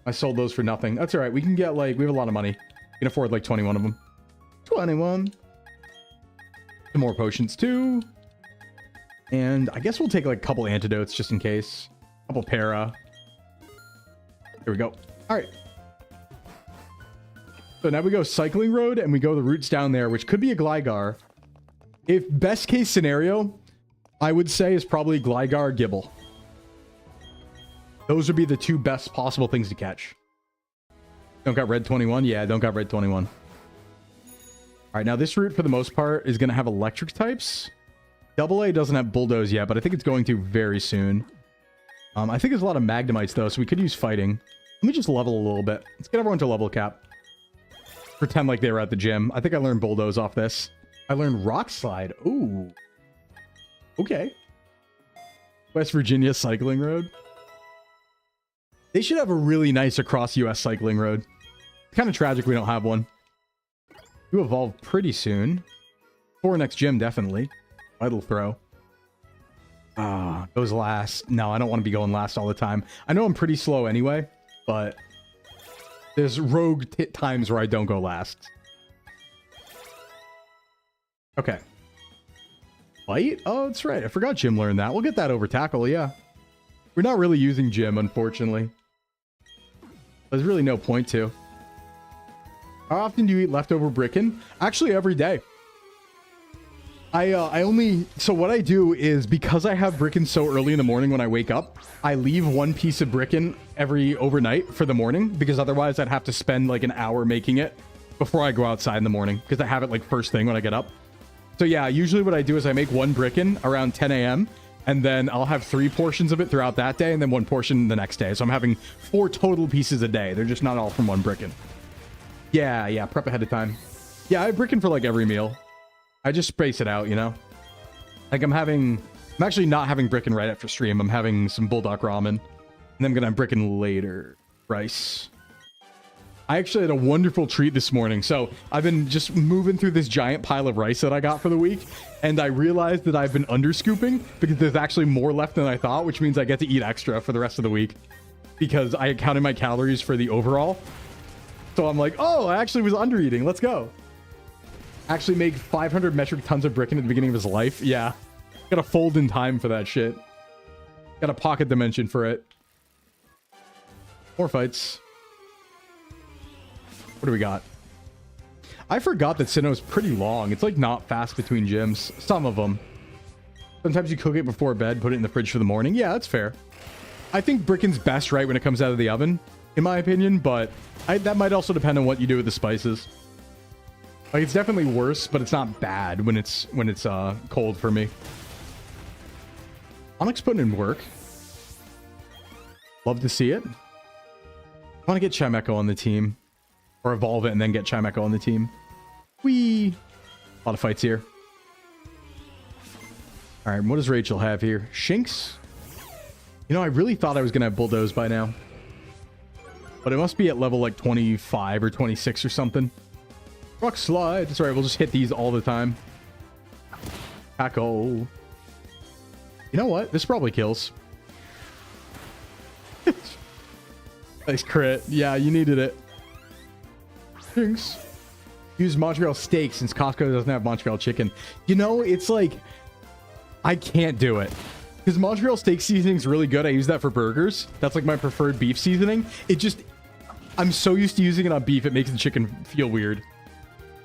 I sold those for nothing. That's all right. We can get like, we have a lot of money. We can afford like 21 of them. 21. Some more potions too. And I guess we'll take like a couple antidotes just in case. A couple para. Here we go. All right. So now we go cycling road and we go the routes down there, which could be a Gligar. If best case scenario, I would say is probably Gligar or Gibble. Those would be the two best possible things to catch. Don't got red 21? Yeah, don't got red 21. All right, now this route for the most part is going to have electric types. AA doesn't have Bulldoze yet, but I think it's going to very soon. I think there's a lot of Magnemites though, so we could use fighting. Let me just level a little bit. Let's get everyone to level cap. Pretend like they were at the gym. I think I learned Bulldoze off this. I learned Rock Slide. Ooh. Okay. West Virginia cycling road. They should have a really nice across US cycling road. It's kind of tragic we don't have one. You evolve pretty soon. For next gym, definitely. Vital throw. Goes last. No, I don't want to be going last all the time. I know I'm pretty slow anyway, but there's rogue times where I don't go last. Okay. Fight? Oh, that's right. I forgot Jim learned that. We'll get that over tackle, yeah. We're not really using Jim, unfortunately. There's really no point to. How often do you eat leftover Bricken? Actually, every day. So what I do is, because I have Bricken so early in the morning when I wake up, I leave one piece of Bricken every overnight for the morning, because otherwise I'd have to spend like an hour making it before I go outside in the morning, because I have it like first thing when I get up. So yeah, usually what I do is I make one Bricken around 10 a.m. and then I'll have 3 portions of it throughout that day and then 1 portion the next day. So I'm having 4 total pieces a day. They're just not all from one Bricken. Yeah, prep ahead of time. Yeah, I have Bricken for like every meal. I just space it out, you know? Like I'm actually not having Bricken right after stream. I'm having some Bulldog ramen. And then I'm gonna have Bricken later. Rice. I actually had a wonderful treat this morning. So I've been just moving through this giant pile of rice that I got for the week. And I realized that I've been underscooping because there's actually more left than I thought, which means I get to eat extra for the rest of the week. Because I counted my calories for the overall. So I'm like, oh, I actually was under eating. Let's go. Actually make 500 metric tons of Bricken at the beginning of his life. Yeah. Gotta fold in time for that shit. Got a pocket dimension for it. More fights. What do we got? I forgot that Sinnoh is pretty long. It's like not fast between gyms. Some of them. Sometimes you cook it before bed, put it in the fridge for the morning. Yeah, that's fair. I think Bricken's best right when it comes out of the oven, in my opinion, but that might also depend on what you do with the spices. Like, it's definitely worse, but it's not bad when it's cold for me. Onyx putting in work. Love to see it. I want to get Chimecho on the team. Or evolve it and then get Chimecho on the team. Whee! A lot of fights here. Alright, what does Rachel have here? Shinx? You know, I really thought I was going to have Bulldoze by now. But it must be at level like 25 or 26 or something. Rock Slide. That's right, we'll just hit these all the time. Tackle. You know what? This probably kills. Nice crit. Yeah, you needed it. Thanks. Use Montreal steak since Costco doesn't have Montreal chicken. You know, it's like... I can't do it. Because Montreal steak seasoning is really good. I use that for burgers. That's like my preferred beef seasoning. It just... I'm so used to using it on beef, it makes the chicken feel weird.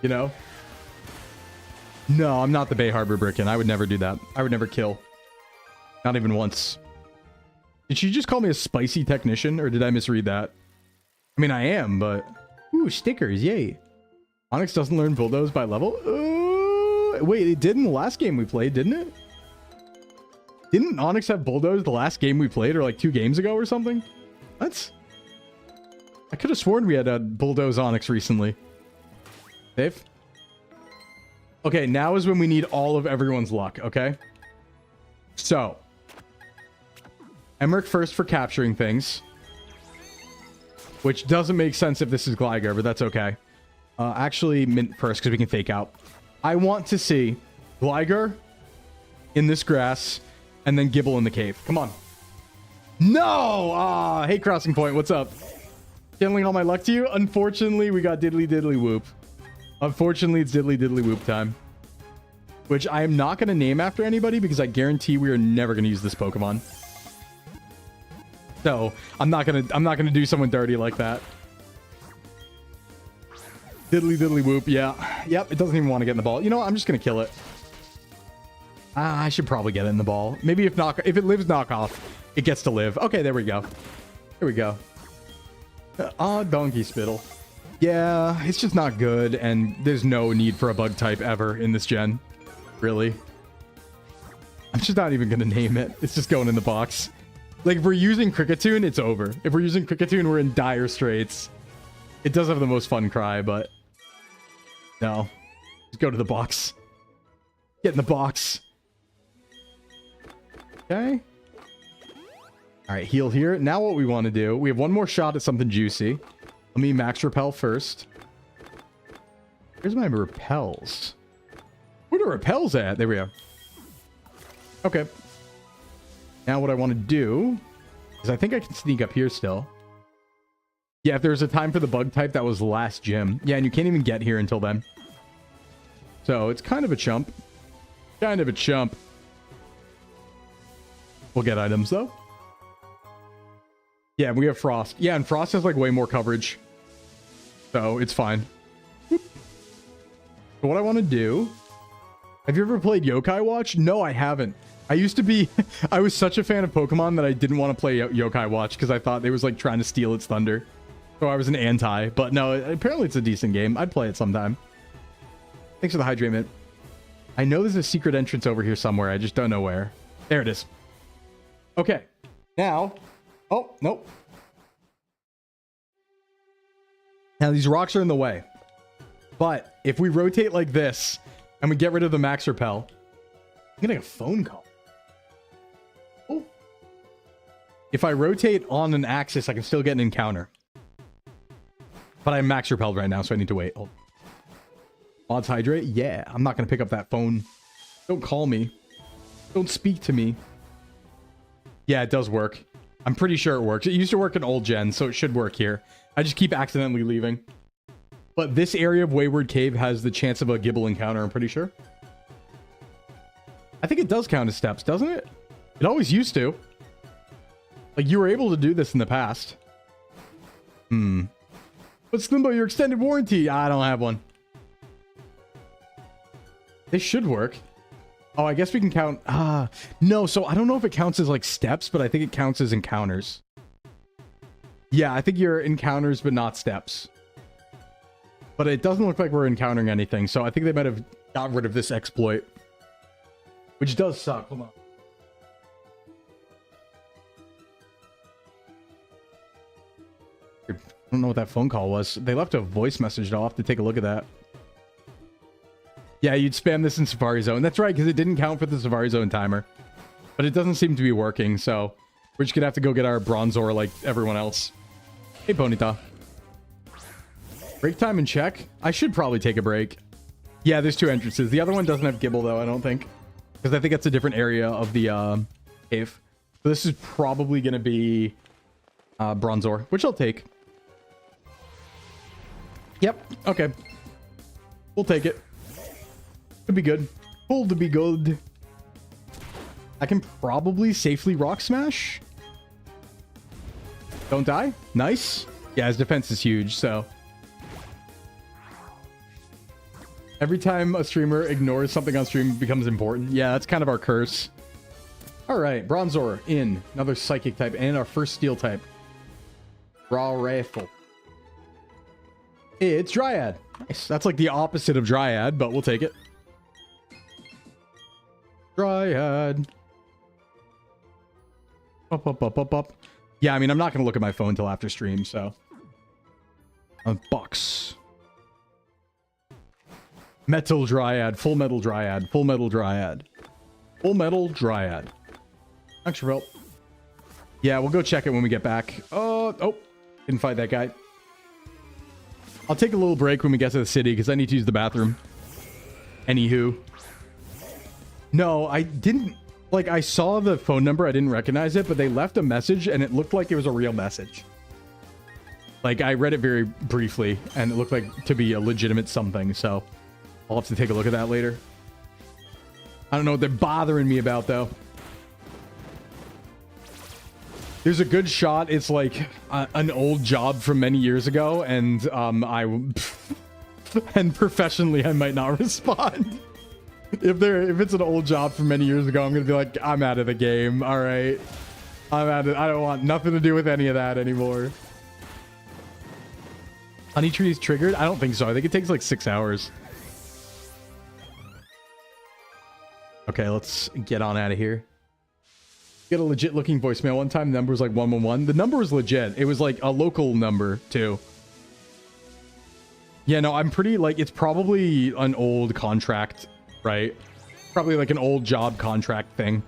You know? No, I'm not the Bay Harbor Brickin. I would never do that. I would never kill. Not even once. Did she just call me a spicy technician, or did I misread that? I mean, I am, but... Ooh, stickers, yay. Onyx doesn't learn Bulldoze by level? Wait, it did in the last game we played, didn't it? Didn't Onyx have Bulldoze the last game we played, or like 2 games ago or something? That's... I could have sworn we had a Bulldoze Onyx recently. Dave? Okay, now is when we need all of everyone's luck, okay? So... Emmerich first for capturing things. Which doesn't make sense if this is Gligar, but that's okay. Actually, Mint first, because we can fake out. I want to see Gligar in this grass, and then Gibble in the cave. Come on. No! Hey, Crossing Point, what's up? Channeling all my luck to you? Unfortunately, we got Diddly Diddly Whoop. Unfortunately, it's Diddly Diddly Whoop time. Which I am not going to name after anybody, because I guarantee we are never going to use this Pokemon. So, I'm not gonna do someone dirty like that. Diddly Diddly Whoop, yeah. Yep, it doesn't even want to get in the ball. You know what? I'm just gonna kill it. I should probably get it in the ball. Maybe if it lives knockoff, it gets to live. Okay, there we go. Here we go. Donkey Spittle. Yeah, it's just not good, and there's no need for a bug type ever in this gen. Really. I'm just not even gonna name it. It's just going in the box. Like, if we're using Kricketune, it's over. If we're using Kricketune, we're in dire straits. It does have the most fun cry, but... No. Just go to the box. Get in the box. Okay. Alright, heal here. Now what we want to do... We have one more shot at something juicy. Let me max Repel first. Where's my Repels? Where are the Repels at? There we go. Okay. Now what I want to do is I think I can sneak up here still. Yeah, if there's a time for the bug type, that was last gym. Yeah, and you can't even get here until then. So it's kind of a chump. Kind of a chump. We'll get items though. Yeah, we have Frost. Yeah, and Frost has like way more coverage. So it's fine. Whoop. So what I want to do... Have you ever played Yokai Watch? No, I haven't. I used to be... I was such a fan of Pokemon that I didn't want to play Yokai Watch because I thought they was like trying to steal its thunder. So I was an anti. But no, apparently it's a decent game. I'd play it sometime. Thanks for the Hydrate Mint. I know there's a secret entrance over here somewhere. I just don't know where. There it is. Okay. Now... Oh, nope. Now these rocks are in the way. But if we rotate like this and we get rid of the Max Repel, I'm getting a phone call. Oh. If I rotate on an axis, I can still get an encounter. But I'm Max Repelled right now, so I need to wait. Hold. Mods Hydrate? Yeah, I'm not going to pick up that phone. Don't call me. Don't speak to me. Yeah, it does work. I'm pretty sure it works. It used to work in old gen, so it should work here. I just keep accidentally leaving. But this area of Wayward Cave has the chance of a Gibble encounter, I'm pretty sure. I think it does count as steps, doesn't it? It always used to. Like, you were able to do this in the past. But Sclimbo, your extended warranty. I don't have one. This should work. Oh, I guess we can count... no, so I don't know if it counts as, like, steps, but I think it counts as encounters. Yeah, I think you're encounters, but not steps. But it doesn't look like we're encountering anything, so I think they might have got rid of this exploit. Which does suck. Hold on. I don't know what that phone call was. They left a voice message. I'll have to take a look at that. Yeah, you'd spam this in Safari Zone. That's right, because it didn't count for the Safari Zone timer. But it doesn't seem to be working, so we're just gonna have to go get our Bronzor like everyone else. Hey, Ponyta. Break time and check. I should probably take a break. Yeah, there's 2 entrances. The other one doesn't have Gibble, though, I don't think. Because I think that's a different area of the cave. So this is probably going to be Bronzor, which I'll take. Yep, okay. We'll take it. Could be good. Full to be good. I can probably safely Rock Smash. Don't die. Nice. Yeah, his defense is huge, so... Every time a streamer ignores something on stream, it becomes important. Yeah, that's kind of our curse. All right, Bronzor in. Another Psychic type and our first Steel type. Raw Rifle. It's Dryad. Nice. That's like the opposite of Dryad, but we'll take it. Dryad. Up, up, up, up, up. Yeah, I mean, I'm not going to look at my phone until after stream, so. Box. Metal Dryad, Full Metal Dryad, Full Metal Dryad, Full Metal Dryad. Thanks, Revolt. Yeah, we'll go check it when we get back. Oh, didn't fight that guy. I'll take a little break when we get to the city because I need to use the bathroom. Anywho. No, I didn't. Like, I saw the phone number. I didn't recognize it, but they left a message and it looked like it was a real message. Like, I read it very briefly and it looked like to be a legitimate something, so... I'll have to take a look at that later. I don't know what they're bothering me about, though. There's a good shot. It's like an old job from many years ago, and and professionally, I might not respond. If it's an old job from many years ago, I'm gonna be like, I'm out of the game. All right, I'm out of. I don't want nothing to do with any of that anymore. Honey Tree is triggered? I don't think so. I think it takes like 6 hours. Okay, let's get on out of here. Get a legit looking voicemail one time. The number was like 111. The number was legit. It was like a local number too. Yeah, no, I'm pretty like, it's probably an old contract, right? Probably like an old job contract thing.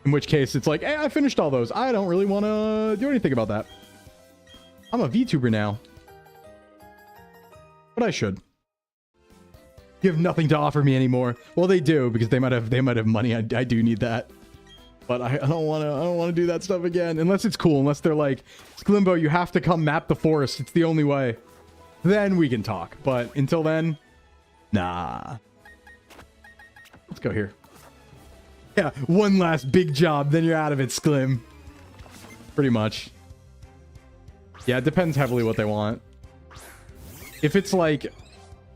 In which case it's like, hey, I finished all those. I don't really want to do anything about that. I'm a VTuber now. But I should. You have nothing to offer me anymore. Well, they do because they might have money. I do need that, but I don't want to do that stuff again unless it's cool. Unless they're like, Sclimbo, you have to come map the forest. It's the only way. Then we can talk. But until then, nah. Let's go here. Yeah, one last big job, then you're out of it, Sclim. Pretty much. Yeah, it depends heavily what they want. If it's like,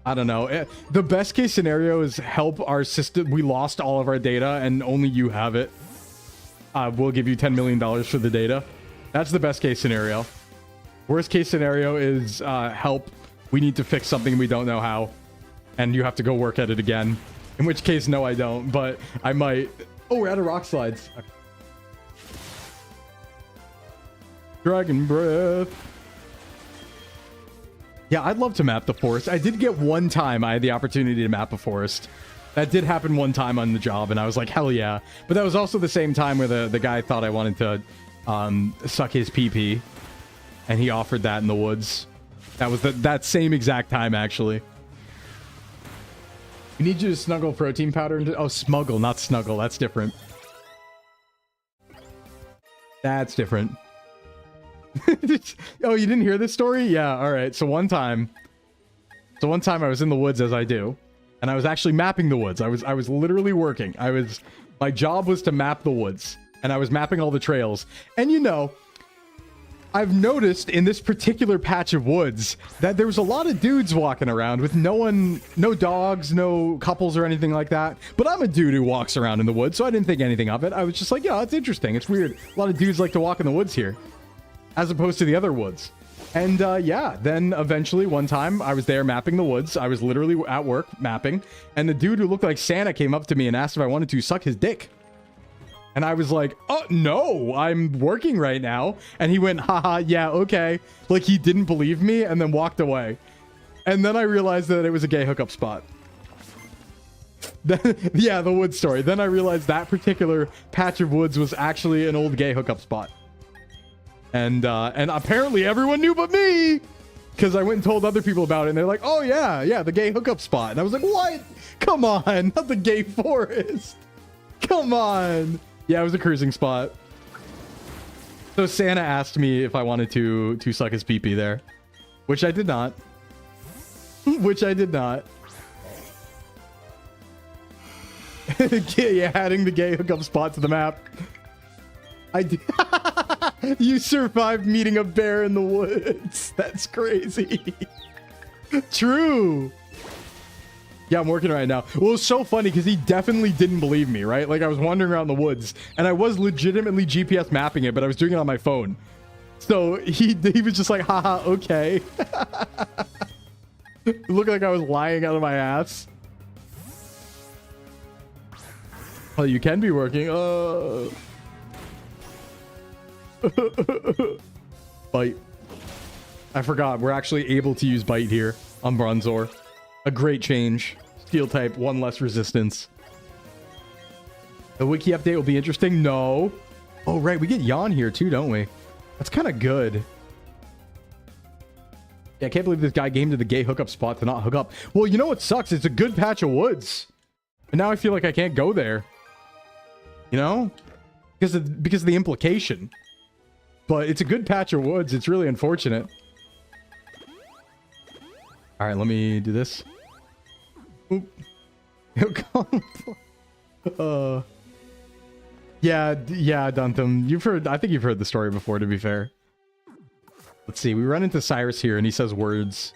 I don't know. The best case scenario is help our system. We lost all of our data and only you have it. We'll give you $10 million for the data. That's the best case scenario. Worst case scenario is help. We need to fix something we don't know how. And you have to go work at it again. In which case, no, I don't. But I might. Oh, we're out of rock slides. Dragon Breath. Yeah, I'd love to map the forest. I did get one time I had the opportunity to map a forest. That did happen one time on the job, and I was like, hell yeah. But that was also the same time where the guy thought I wanted to suck his pee-pee. And he offered that in the woods. That was that same exact time, actually. We need you to snuggle protein powder into... Oh, smuggle, not snuggle. That's different. That's different. Oh, you didn't hear this story? Yeah, all right. So one time I was in the woods, as I do, and I was actually mapping the woods. I was literally working. My job was to map the woods, and I was mapping all the trails. And you know, I've noticed in this particular patch of woods that there was a lot of dudes walking around with no dogs, no couples or anything like that. But I'm a dude who walks around in the woods, so I didn't think anything of it. I was just like, yeah, it's interesting. It's weird. A lot of dudes like to walk in the woods here, as opposed to the other woods. And yeah, then eventually one time I was there mapping the woods. I was literally at work mapping, and the dude who looked like Santa came up to me and asked if I wanted to suck his dick. And I was like, oh, no, I'm working right now. And he went, haha, yeah, okay. Like, he didn't believe me and then walked away. And then I realized that it was a gay hookup spot. Yeah, the wood story. Then I realized that particular patch of woods was actually an old gay hookup spot. And apparently everyone knew but me. Because I went and told other people about it. And they're like, oh, yeah, the gay hookup spot. And I was like, what? Come on, not the gay forest. Come on. Yeah, it was a cruising spot. So Santa asked me if I wanted to suck his pee-pee there, which I did not. Which I did not. Yeah, adding the gay hookup spot to the map. I did. You survived meeting a bear in the woods. That's crazy. True. Yeah, I'm working right now. Well, it's so funny because he definitely didn't believe me, right? Like, I was wandering around the woods and I was legitimately GPS mapping it, but I was doing it on my phone. So he was just like, haha, okay. It looked like I was lying out of my ass. Oh, you can be working. Bite. I forgot. We're actually able to use bite here on Bronzor. A great change. Steel type, one less resistance. The wiki update will be interesting. No. Oh, right. We get Yawn here too, don't we? That's kind of good. Yeah, I can't believe this guy came to the gay hookup spot to not hook up. Well, you know what sucks? It's a good patch of woods. And now I feel like I can't go there. You know? Because of the implication. But it's a good patch of woods. It's really unfortunate. All right, let me do this. Oop. Yeah, Duntham. I think you've heard the story before, to be fair. Let's see. We run into Cyrus here, and he says words.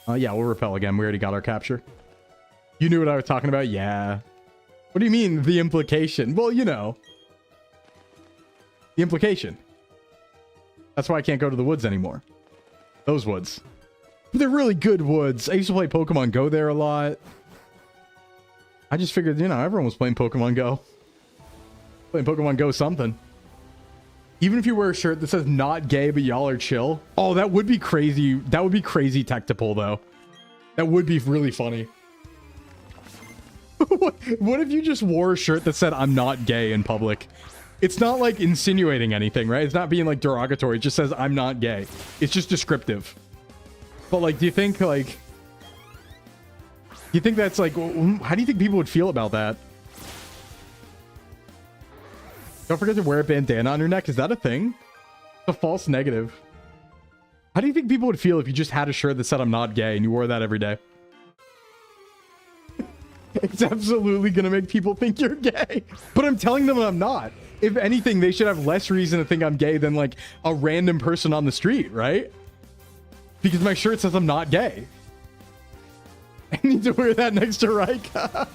Yeah, we'll repel again. We already got our capture. You knew what I was talking about? Yeah. What do you mean, the implication? Well, you know. The implication. That's why I can't go to the woods anymore. Those woods. But they're really good woods. I used to play Pokemon Go there a lot. I just figured, you know, everyone was playing Pokemon Go. Playing Pokemon Go something. Even if you wear a shirt that says not gay, but y'all are chill. Oh, that would be crazy. That would be crazy tech to pull, though. That would be really funny. What if you just wore a shirt that said I'm not gay in public? It's not like insinuating anything, right? It's not being like derogatory. It just says I'm not gay. It's just descriptive. But like, do you think that's like, how do you think people would feel about that? Don't forget to wear a bandana on your neck. Is that a thing? It's a false negative. How do you think people would feel if you just had a shirt that said I'm not gay and you wore that every day? It's absolutely gonna make people think you're gay. But I'm telling them I'm not. If anything, they should have less reason to think I'm gay than like a random person on the street, right? Because my shirt says I'm not gay. I need to wear that next to Raika.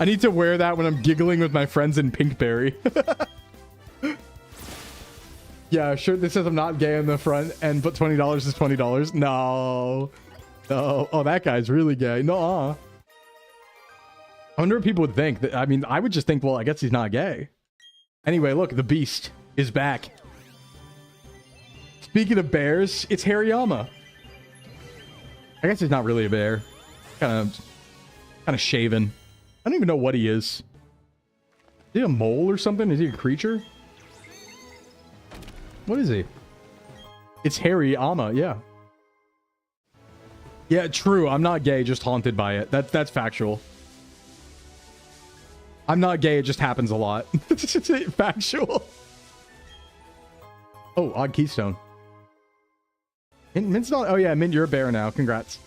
I need to wear that when I'm giggling with my friends in Pinkberry. Yeah, a shirt that says I'm not gay on the front and but $20 is $20. No. No. Oh, that guy's really gay. No. I wonder what people would think. I mean, I would just think, well, I guess he's not gay. Anyway, look, the beast is back. Speaking of bears, it's Hariyama. I guess he's not really a bear. Kind of shaven. I don't even know what he is. Is he a mole or something? Is he a creature? What is he? It's Hariyama, yeah. Yeah, true. I'm not gay, just haunted by it. That's factual. I'm not gay, it just happens a lot. Factual. Oh, odd keystone. Mint's not... Oh, yeah, Mint, you're a bear now. Congrats.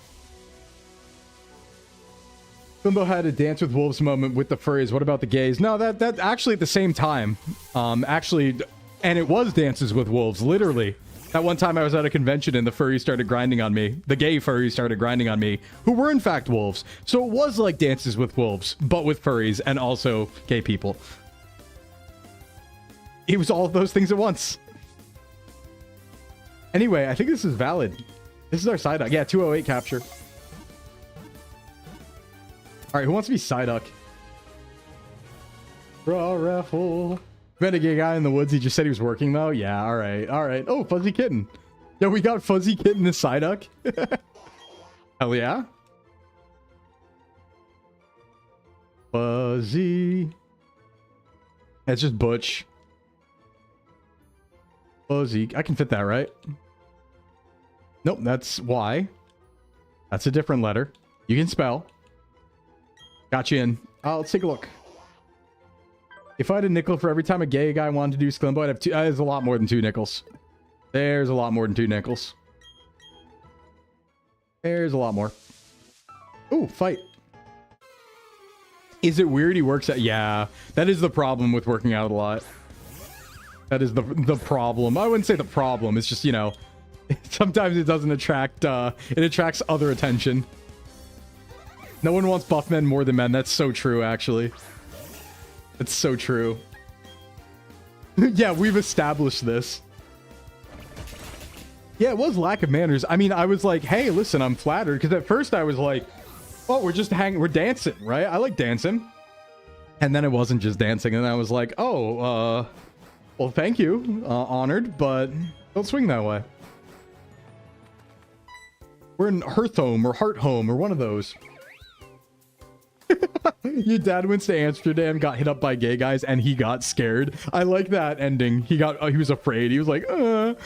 Sclimbo had a Dance with Wolves moment with the furries. What about the gays? No, that actually at the same time. Actually, and it was Dances with Wolves, literally. That one time I was at a convention and the furries started grinding on me. The gay furries started grinding on me, who were in fact wolves. So it was like Dances with Wolves, but with furries and also gay people. It was all of those things at once. Anyway, I think this is valid. This is our Psyduck. Yeah, 208 capture. All right, who wants to be Psyduck? Raw raffle. Met a gay guy in the woods. He just said he was working though. Yeah, all right, all right. Oh, Fuzzy Kitten. Yeah, we got Fuzzy Kitten the Psyduck. Hell yeah. Fuzzy. That's just Butch. Fuzzy. I can fit that, right? Nope, that's Y. That's a different letter. You can spell. Got you in. Let's take a look. If I had a nickel for every time a gay guy wanted to do Sclimbo, I'd have two. There's a lot more than 2 nickels. There's a lot more than 2 nickels. There's a lot more. Ooh, fight. Is it weird he works at... Yeah, that is the problem with working out a lot. That is the problem. I wouldn't say the problem. It's just, you know, sometimes it doesn't attract... it attracts other attention. No one wants buff men more than men. That's so true, actually. It's so true. Yeah, we've established this. Yeah, it was lack of manners. I mean, I was like, hey, listen, I'm flattered. Because at first I was like, oh, we're just hanging, we're dancing, right? I like dancing. And then it wasn't just dancing. And I was like, oh, well, thank you. Honored, but don't swing that way. We're in Hearthome or Hearthome or one of those. Your dad went to Amsterdam, got hit up by gay guys, and he got scared. I like that ending. He was afraid. He was like,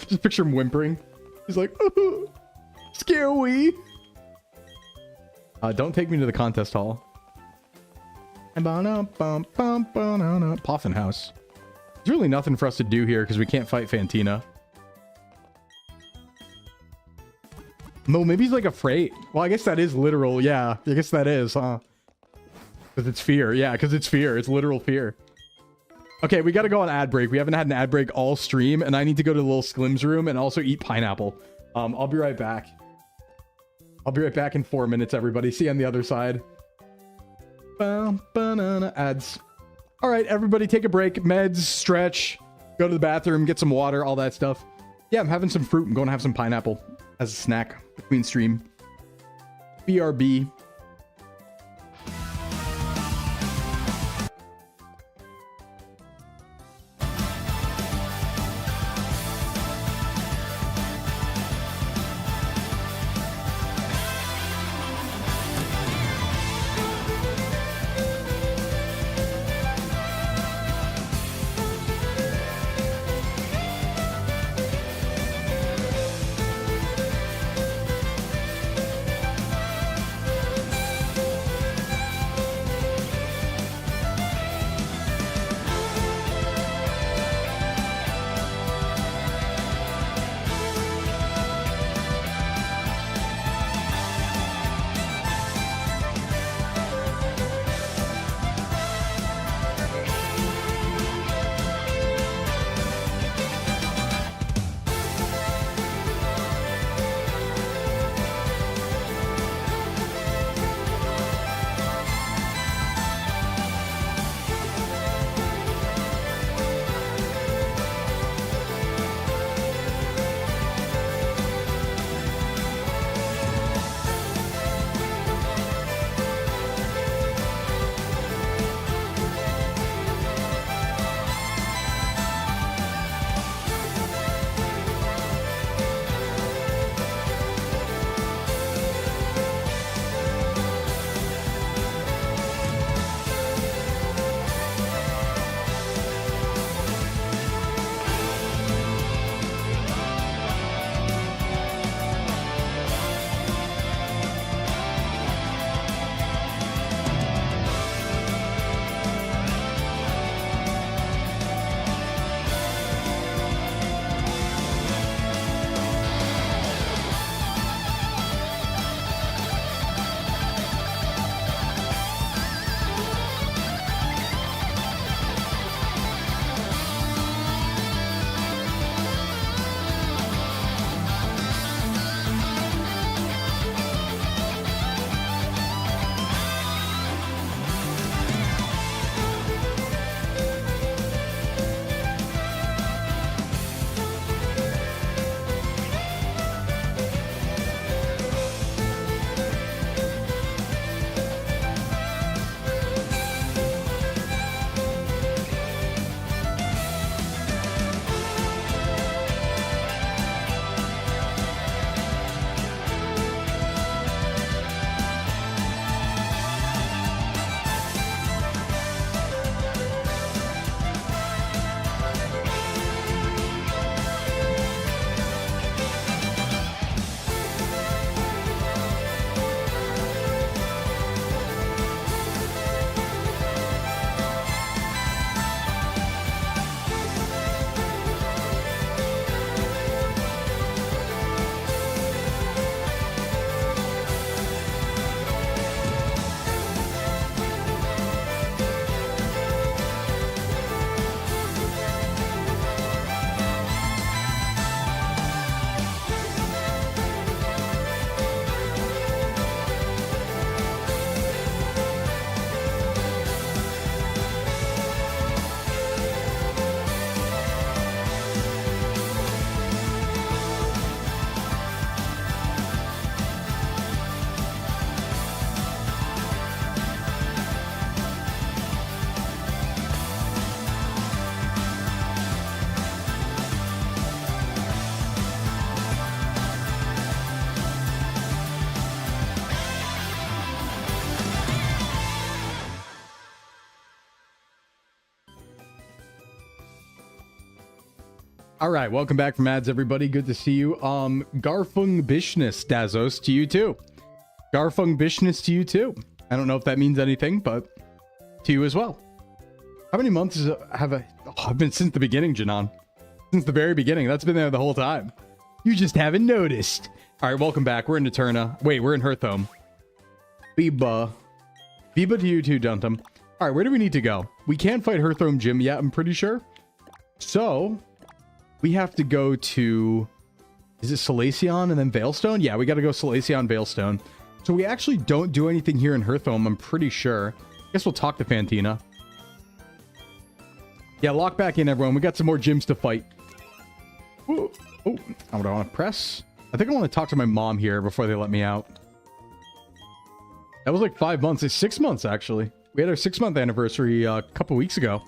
just picture him whimpering. He's like, scary. Don't take me to the contest hall. Poffin House. There's really nothing for us to do here because we can't fight Fantina. No, maybe he's like afraid. Well, I guess that is literal. Yeah, I guess that is, huh? Because it's fear. Yeah, because it's fear. It's literal fear. Okay, we got to go on ad break. We haven't had an ad break all stream, and I need to go to the little Sklim's room and also eat pineapple. I'll be right back. I'll be right back in 4 minutes, everybody. See you on the other side. Ads. All right, everybody, take a break. Meds, stretch, go to the bathroom, get some water, all that stuff. Yeah, I'm having some fruit. I'm going to have some pineapple as a snack between stream. BRB. All right, welcome back from ads, everybody. Good to see you. Garfung Bishness, Dazos, to you too. Garfung Bishness to you too. I don't know if that means anything, but to you as well. How many months have I... Oh, I've been since the beginning, Janan. Since the very beginning. That's been there the whole time. You just haven't noticed. All right, welcome back. We're in Eterna. Wait, we're in Hearthome. Biba. Biba to you too, Duntum. All right, where do we need to go? We can't fight Hearthome Gym yet, I'm pretty sure. So... we have to go to, is it Salacion and then Veilstone? Yeah, we got to go Salacion, Veilstone. So we actually don't do anything here in Hearthome, I'm pretty sure. I guess we'll talk to Fantina. Yeah, lock back in, everyone. We got some more gyms to fight. Ooh. Oh, what do I want to press? I think I want to talk to my mom here before they let me out. That was like 5 months. It's 6 months, actually. We had our 6-month anniversary a couple weeks ago.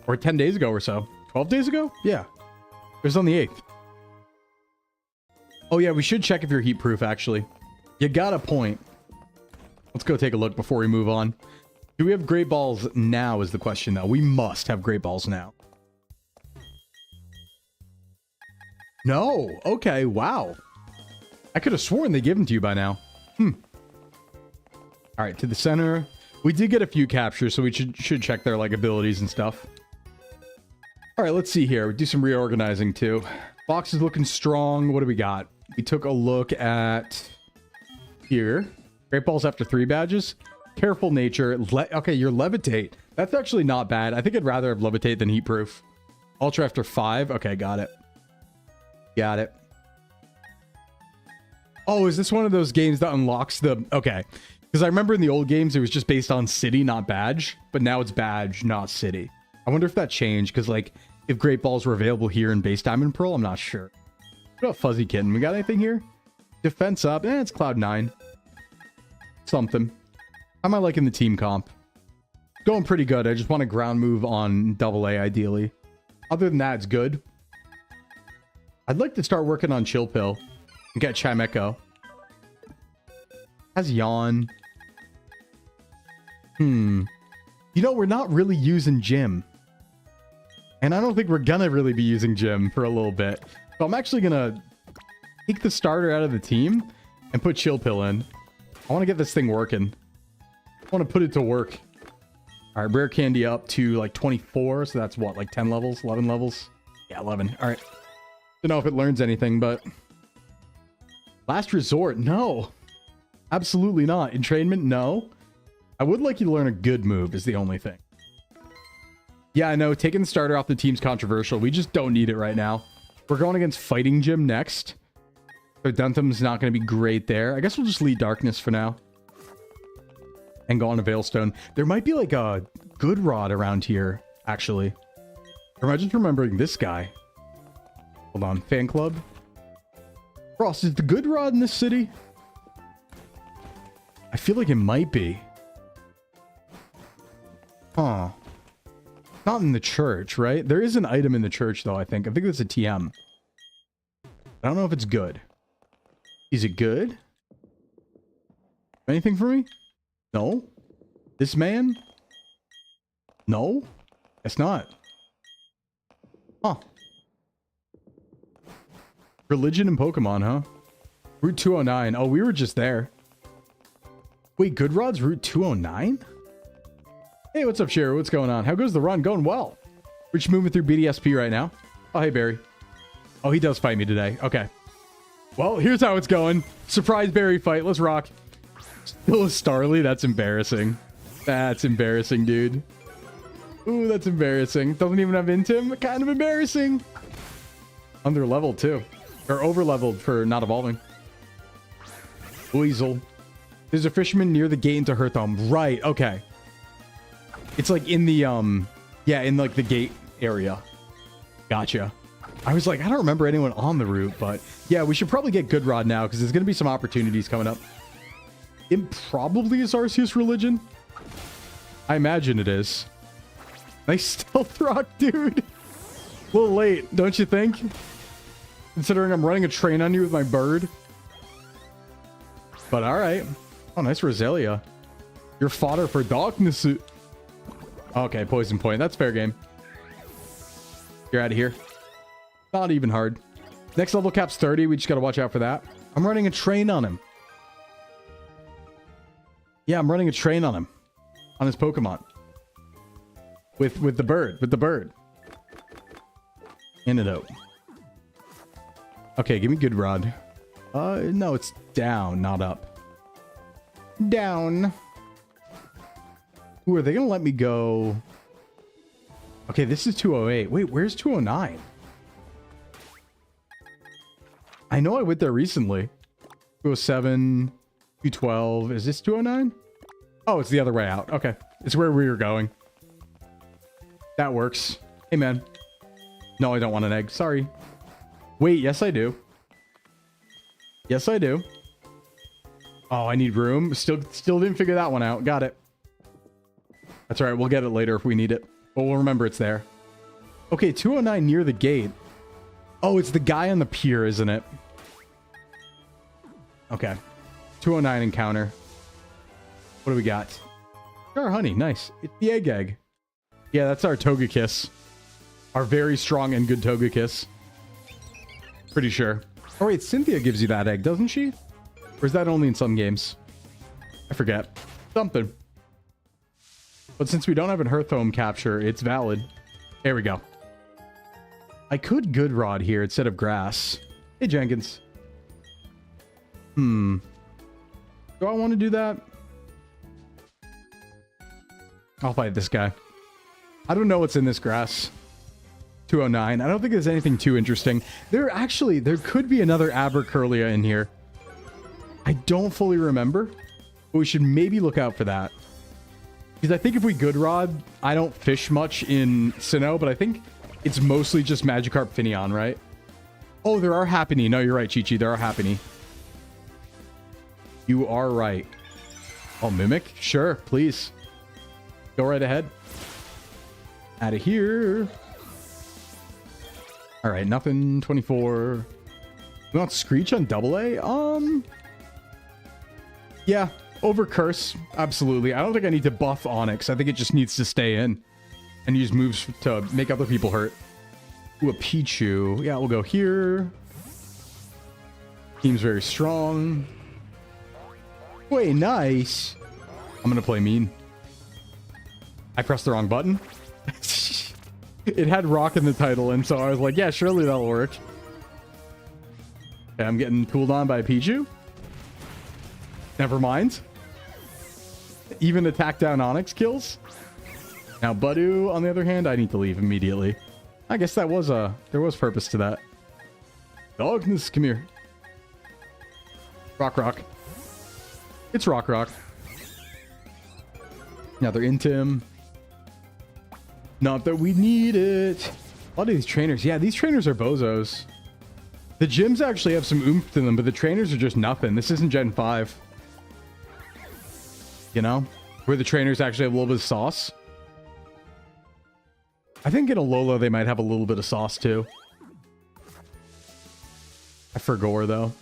Or 10 days ago or so. 12 days ago? Yeah. It was on the 8th. Oh, yeah, we should check if you're heat proof, actually. You got a point. Let's go take a look before we move on. Do we have great balls now is the question, though. We must have great balls now. No. Okay, wow. I could have sworn they gave them to you by now. All right, to the center. We did get a few captures, so we should check their like abilities and stuff. All right, let's see here. We do some reorganizing too. Box is looking strong. What do we got? We took a look at here. Great balls after 3 badges. Careful nature. Okay, your levitate. That's actually not bad. I think I'd rather have levitate than heat proof. Ultra after 5. Okay, got it. Got it. Oh, is this one of those games that unlocks the... Okay. Because I remember in the old games, it was just based on city, not badge. But now it's badge, not city. I wonder if that changed, because, like, if Great Balls were available here in Base Diamond Pearl, I'm not sure. What about Fuzzy Kitten? We got anything here? Defense up. It's Cloud 9. Something. How am I liking the team comp? Going pretty good. I just want a ground move on AA, ideally. Other than that, it's good. I'd like to start working on Chill Pill and get Chimecho. Has Yawn. You know, we're not really using Gym. And I don't think we're gonna really be using Gym for a little bit. So I'm actually gonna take the starter out of the team and put Chill Pill in. I want to get this thing working. I want to put it to work. All right, Rare Candy up to like 24. So that's what, like 10 levels, 11 levels? Yeah, 11. All right. Don't know if it learns anything, but... Last Resort, no. Absolutely not. Entrainment, no. I would like you to learn a good move is the only thing. Yeah, I know. Taking the starter off the team's controversial. We just don't need it right now. We're going against Fighting Gym next. So Duntum's not going to be great there. I guess we'll just lead Darkness for now. And go on to Veilstone. There might be like a Good Rod around here, actually. Or am I just remembering this guy? Hold on. Fan Club. Ross, is the Good Rod in this city? I feel like it might be. Huh. Not in the church, right? There is an item in the church, though, I think. I think that's a TM. I don't know if it's good. Is it good? Anything for me? No? This man? No? It's not. Huh. Religion and Pokemon, huh? Route 209. Oh, we were just there. Wait, Good Rod's Route 209? Hey, what's up, Shiro? What's going on? How goes the run? Going well. We're just moving through BDSP right now. Oh, hey, Barry. Oh, he does fight me today. Okay. Well, here's how it's going. Surprise Barry fight. Let's rock. Still a Starly? That's embarrassing. That's embarrassing, dude. Ooh, that's embarrassing. Doesn't even have Intim. Kind of embarrassing. Under level too. Or over leveled for not evolving. Weasel. There's a fisherman near the gate into Hearthome. Right, okay. It's like in the, yeah, in like the gate area. Gotcha. I was like, I don't remember anyone on the route, but yeah, we should probably get Good Rod now because there's going to be some opportunities coming up. It probably is Arceus Religion. I imagine it is. Nice stealth rock, dude. A little late, don't you think? Considering I'm running a train on you with my bird. But all right. Oh, nice Roselia. You're fodder for darkness. Okay, Poison Point. That's fair game. You're out of here. Not even hard. Next level cap's 30. We just got to watch out for that. I'm running a train on him. Yeah, I'm running a train on him. On his Pokemon. With the bird. With the bird. Antidote. Okay, give me good rod. No, it's down, not up. Down. Ooh, are they gonna let me go? Okay, this is 208. Wait, where's 209? I know I went there recently. 207, 212. Is this 209? Oh, it's the other way out. Okay. It's where we were going. That works. Hey, man. No, I don't want an egg. Sorry. Wait, yes, I do. Yes, I do. Oh, I need room. Still didn't figure that one out. Got it. That's all right. We'll get it later if we need it. But we'll remember it's there. Okay, 209 near the gate. Oh, it's the guy on the pier, isn't it? Okay. 209 encounter. What do we got? Our honey. Nice. It's the egg. Yeah, that's our Togekiss. Our very strong and good Togekiss. Pretty sure. Oh, wait. Cynthia gives you that egg, doesn't she? Or is that only in some games? I forget. Something. But since we don't have an Hearthome capture, it's valid. There we go. I could Good Rod here instead of Grass. Hey, Jenkins. Do I want to do that? I'll fight this guy. I don't know what's in this grass. 209. I don't think there's anything too interesting. There could be another Abercurlia in here. I don't fully remember, but we should maybe look out for that. Because I think if we Good Rod, I don't fish much in Sinnoh, but I think it's mostly just Magikarp Finneon, right? Oh, there are Happiny. No, you're right, Chi-Chi. There are Happiny. You are right. Oh, Mimic? Sure, please. Go right ahead. Out of here. All right, nothing. 24. We want Screech on AA? Yeah, over Curse. Absolutely. I don't think I need to buff Onyx. I think it just needs to stay in and use moves to make other people hurt. Ooh, a Pichu. Yeah, we'll go here. Team's very strong. Wait, nice. I'm going to play mean. I pressed the wrong button. It had rock in the title, and so I was like, yeah, surely that'll work. Okay, I'm getting cooled on by a Pichu. Never mind. Even attack down Onyx kills. Now Budu, on the other hand, I need to leave immediately. I guess that was there was purpose to that. Dogness, come here. Rock. It's Rock. Now they're into him. Not that we need it. A lot of these trainers. Yeah, these trainers are bozos. The gyms actually have some oomph to them, but the trainers are just nothing. This isn't Gen 5. You know? Where the trainers actually have a little bit of sauce. I think in ALOLA they might have a little bit of sauce too. I forgot though.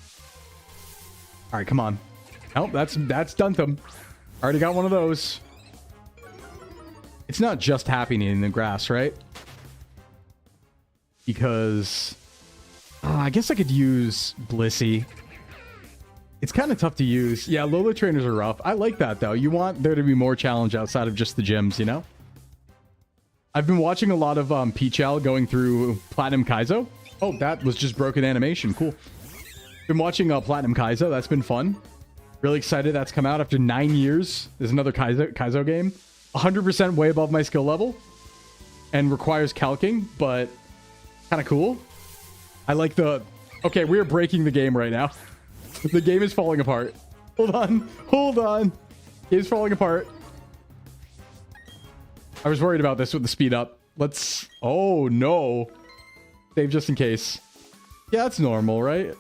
Alright, come on. Oh, that's Duntum. Already got one of those. It's not just Happiny in the grass, right? Because I guess I could use Blissey. It's kind of tough to use. Yeah, Lola trainers are rough. I like that though. You want there to be more challenge outside of just the gyms, you know? I've been watching a lot of Peachal going through Platinum Kaizo. Oh, that was just broken animation. Cool. Been watching Platinum Kaizo. That's been fun. Really excited that's come out after 9 years. There's another Kaizo game. 100% way above my skill level. And requires calcing, but kind of cool. I like the... Okay, we're breaking the game right now. The game is falling apart. Hold on. Game's falling apart. I was worried about this with the speed up. Let's... Oh, no. Save just in case. Yeah, that's normal, right?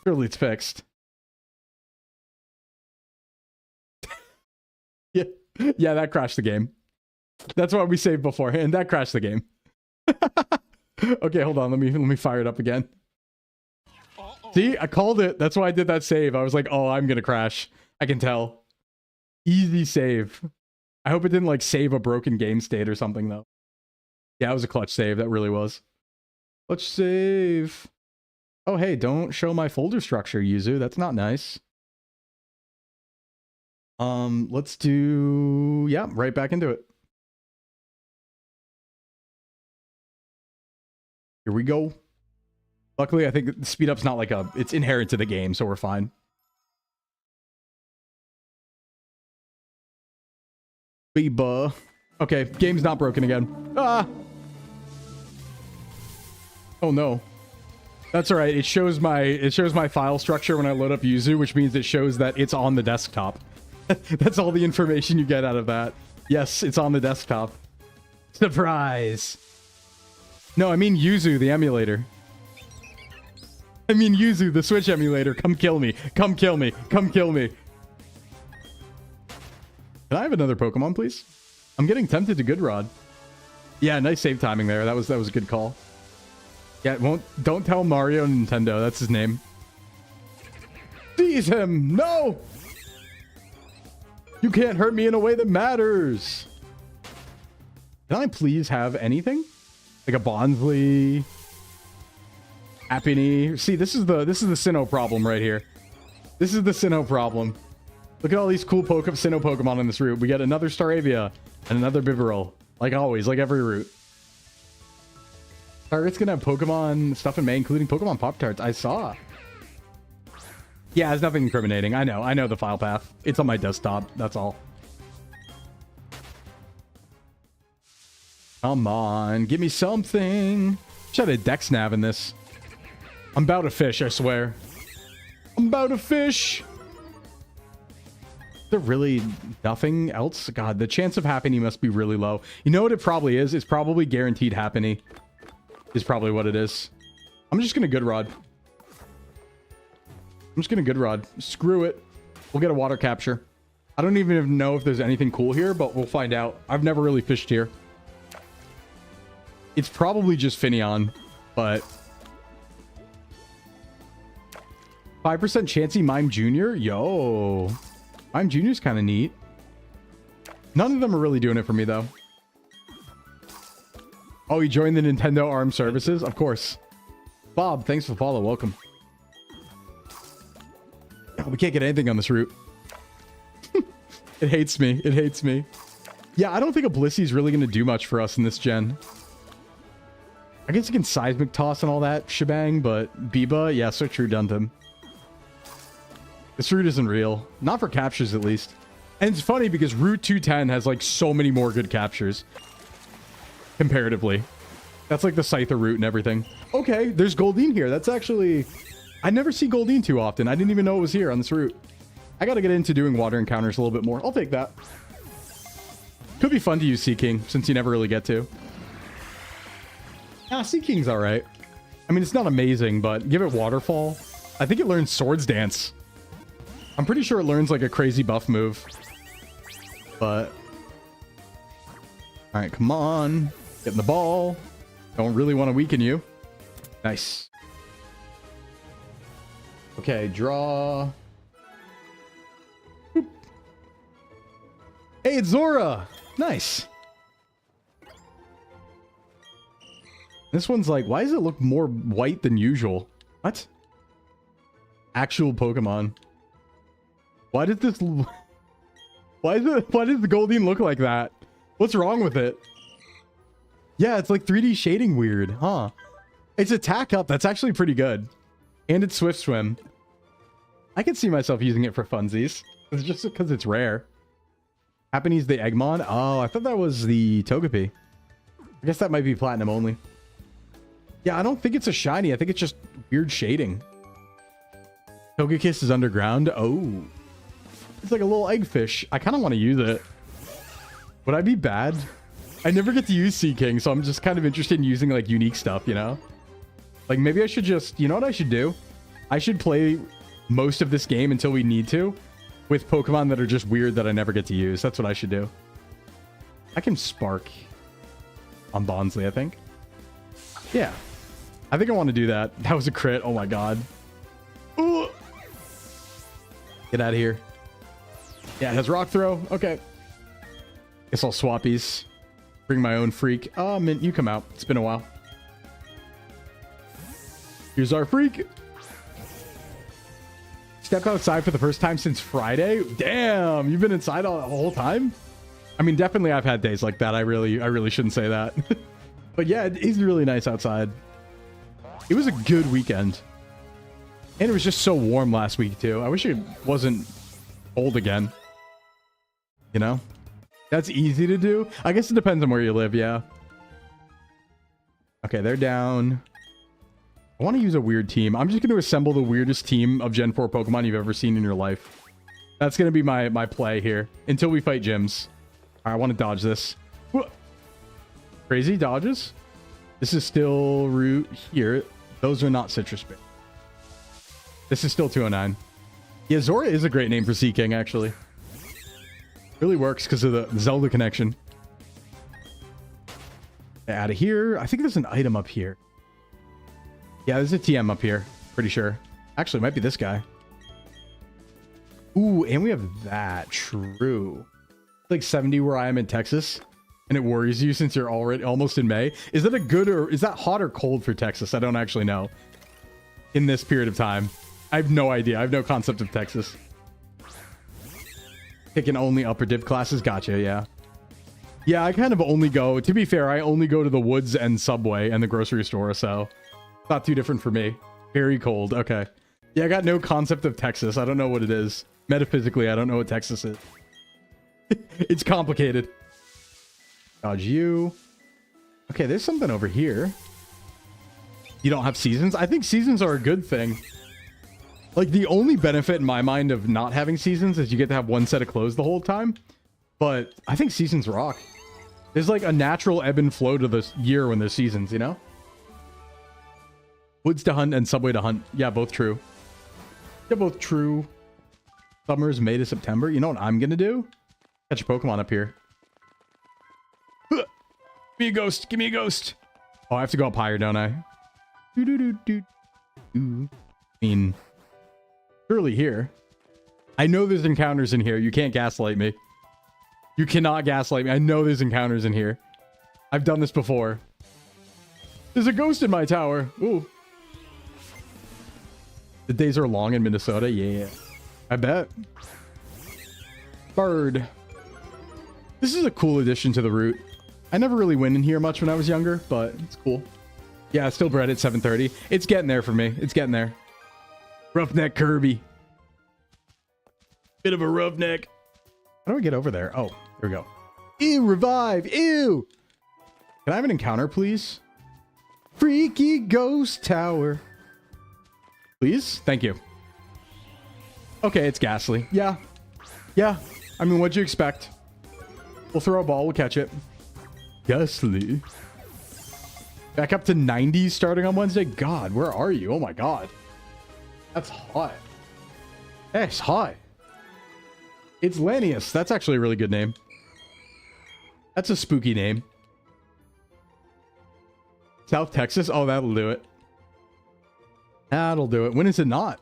Surely it's fixed. Yeah, that crashed the game. That's why we saved beforehand. That crashed the game. Okay, hold on. Let me fire it up again. See, I called it. That's why I did that save. I was like, oh, I'm gonna crash. I can tell. Easy save. I hope it didn't like save a broken game state or something though. Yeah, it was a clutch save. That really was. Let's save. Oh, hey, don't show my folder structure, Yuzu. That's not nice. Let's do, yeah, right back into it. Here we go. Luckily, I think the speed up's not like it's inherent to the game, so we're fine. Biba. Okay, game's not broken again. Ah! Oh no. That's all right. It shows my file structure when I load up Yuzu, which means it shows that it's on the desktop. That's all the information you get out of that. Yes, it's on the desktop. Surprise. No, I mean Yuzu, the emulator. I mean Yuzu, the Switch emulator. Come kill me. Come kill me. Come kill me. Can I have another Pokemon, please? I'm getting tempted to Good Rod. Yeah, nice save timing there. That was a good call. Yeah, don't tell Mario Nintendo. That's his name. Seize him! No! You can't hurt me in a way that matters. Can I please have anything? Like a Bonsly, Happiny. See, this is the Sinnoh problem right here. This is the Sinnoh problem. Look at all these cool Sinnoh Pokemon in this route. We get another Staravia and another Bibarel. Like always, like every route. Target's gonna have Pokemon stuff in May, including Pokemon Pop-Tarts. I saw. Yeah, it's nothing incriminating. I know the file path. It's on my desktop. That's all. Come on, give me something. Should have a Dex Nav in this. I'm about to fish, I swear. I'm about to fish. Is there really nothing else? God, the chance of Happiny must be really low. You know what it probably is? It's probably guaranteed Happiny. Is probably what it is. I'm just gonna Good Rod. I'm just gonna Good Rod. Screw it. We'll get a water capture. I don't even know if there's anything cool here, but we'll find out. I've never really fished here. It's probably just Finneon, but 5% Chansey Mime Jr. Yo, Mime Jr.'s kind of neat. None of them are really doing it for me though. Oh, he joined the Nintendo Armed Services? Of course. Bob, thanks for the follow. Welcome. Oh, we can't get anything on this route. It hates me. It hates me. Yeah, I don't think a Blissey's really going to do much for us in this gen. I guess you can Seismic Toss and all that shebang, but Biba, yeah, so true, Duntum. This route isn't real. Not for captures, at least. And it's funny because Route 210 has, like, so many more good captures. Comparatively. That's like the Scyther route and everything. Okay, there's Goldeen here. That's actually... I never see Goldeen too often. I didn't even know it was here on this route. I gotta get into doing water encounters a little bit more. I'll take that. Could be fun to use Sea King, since you never really get to. Ah, Sea King's alright. I mean, it's not amazing, but give it Waterfall. I think it learns Swords Dance. I'm pretty sure it learns like a crazy buff move. But... Alright, come on. Getting the ball. Don't really want to weaken you. Nice. Okay, draw. Boop. Hey, it's Zora. Nice. This one's like, why does it look more white than usual? What? Actual Pokemon. Why did this... Why does the Goldeen look like that? What's wrong with it? Yeah, it's like 3D shading weird, huh? It's attack up. That's actually pretty good. And it's Swift Swim. I can see myself using it for funsies. It's just because it's rare. Happany's the Eggmon? Oh, I thought that was the Togepi. I guess that might be Platinum only. Yeah, I don't think it's a shiny. I think it's just weird shading. Togekiss is underground. Oh. It's like a little eggfish. I kind of want to use it. Would I be bad? I never get to use Sea King, so I'm just kind of interested in using like unique stuff, you know? Like maybe I should just, you know what I should do? I should play most of this game until we need to with Pokemon that are just weird that I never get to use. That's what I should do. I can Spark on Bonsly, I think. Yeah. I think I want to do that. That was a crit. Oh my god. Ooh. Get out of here. Yeah, it has Rock Throw. Okay. Guess I'll swappies. Bring my own freak. Oh, Mint, you come out. It's been a while. Here's our freak. Stepped outside for the first time since Friday. Damn, you've been inside all the whole time? I mean, definitely I've had days like that. I really shouldn't say that. But yeah, it is really nice outside. It was a good weekend. And it was just so warm last week too. I wish it wasn't cold again. You know? That's easy to do. I guess it depends on where you live, yeah. Okay, they're down. I want to use a weird team. I'm just going to assemble the weirdest team of Gen 4 Pokemon you've ever seen in your life. That's going to be my play here. Until we fight gyms. Alright, I want to dodge this. Crazy dodges. This is still root here. Those are not citrus berries. This is still 209. Yeah, Zora is a great name for Sea King, actually. Really works because of the Zelda connection. Out of here. I think there's an item up here. Yeah, there's a TM up here. Pretty sure. Actually, it might be this guy. Ooh, and we have that. True. Like 70 where I am in Texas. And it worries you since you're already almost in May. Is that a good or is that hot or cold for Texas? I don't actually know. In this period of time. I have no idea. I have no concept of Texas. Picking only upper div classes. Gotcha, yeah. Yeah, I kind of only go, to be fair, I only go to the woods and Subway and the grocery store, so not too different for me. Very cold. Okay. Yeah, I got no concept of Texas. I don't know what it is. Metaphysically, I don't know what Texas is. It's complicated. Dodge you. Okay, there's something over here. You don't have seasons? I think seasons are a good thing. Like, the only benefit in my mind of not having seasons is you get to have one set of clothes the whole time. But I think seasons rock. There's like a natural ebb and flow to this year when there's seasons, you know? Woods to hunt and Subway to hunt. Yeah, both true. Yeah, both true. Summer's May to September. You know what I'm gonna do? Catch a Pokemon up here. Give me a ghost. Give me a ghost. Oh, I have to go up higher, don't I? I mean, surely here. I know there's encounters in here. You can't gaslight me. You cannot gaslight me. I know there's encounters in here. I've done this before. There's a ghost in my tower. Ooh. The days are long in Minnesota. Yeah. I bet. Bird. This is a cool addition to the route. I never really went in here much when I was younger, but it's cool. Yeah, it's still bred at 7:30. It's getting there for me. It's getting there. Roughneck Kirby. Bit of a roughneck. How do I get over there? Oh, here we go. Ew, revive. Ew. Can I have an encounter, please? Freaky ghost tower. Please? Thank you. Okay, it's Ghastly. Yeah. Yeah. I mean, what'd you expect? We'll throw a ball. We'll catch it. Ghastly. Back up to 90s starting on Wednesday. God, where are you? Oh my God. That's hot. That's hot. It's Lanius. That's actually a really good name. That's a spooky name. South Texas. Oh, that'll do it. That'll do it. When is it not?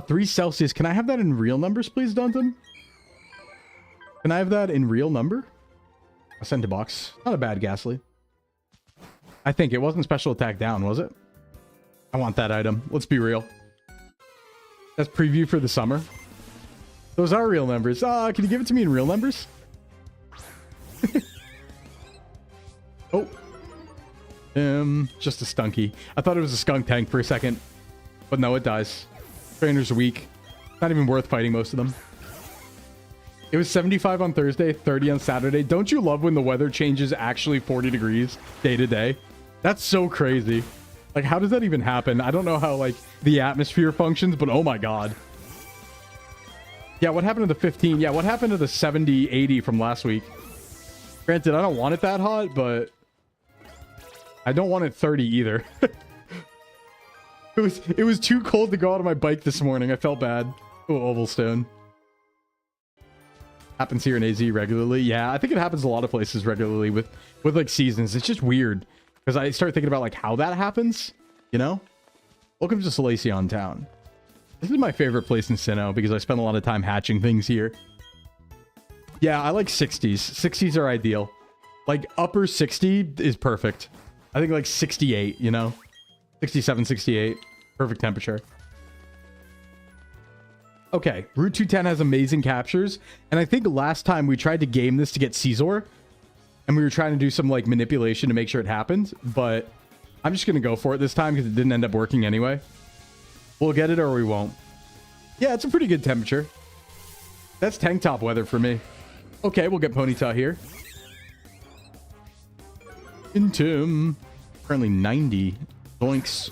3 Celsius. Can I have that in real numbers, please, Dunton? Can I have that in real number? A send to box. Not a bad Ghastly. I think it wasn't special attack down, was it? I want that item. Let's be real. That's preview for the summer. Those are real numbers. Can you give it to me in real numbers? Oh. Just a Stunky. I thought it was a Skunk Tank for a second. But no, it dies. Trainer's weak. Not even worth fighting most of them. It was 75 on Thursday, 30 on Saturday. Don't you love when the weather changes actually 40 degrees day to day? That's so crazy. Like, how does that even happen? I don't know how, like, the atmosphere functions, but oh my God. Yeah, what happened to the 15? Yeah, what happened to the 70, 80 from last week? Granted, I don't want it that hot, but I don't want it 30 either. It was too cold to go out on my bike this morning. I felt bad. Oh, Ovalstone. Happens here in AZ regularly. Yeah, I think it happens a lot of places regularly with like seasons. It's just weird because I start thinking about like how that happens, you know? Welcome to Salacion Town. This is my favorite place in Sinnoh because I spend a lot of time hatching things here. Yeah, I like 60s. 60s are ideal. Like upper 60 is perfect. I think like 68, you know? 67, 68. Perfect temperature. Okay, Route 210 has amazing captures. And I think last time we tried to game this to get Caesar. And we were trying to do some like manipulation to make sure it happened. But I'm just going to go for it this time because it didn't end up working anyway. We'll get it or we won't. Yeah, it's a pretty good temperature. That's tank top weather for me. Okay, we'll get Ponyta here. Intim. Currently 90. Doinks.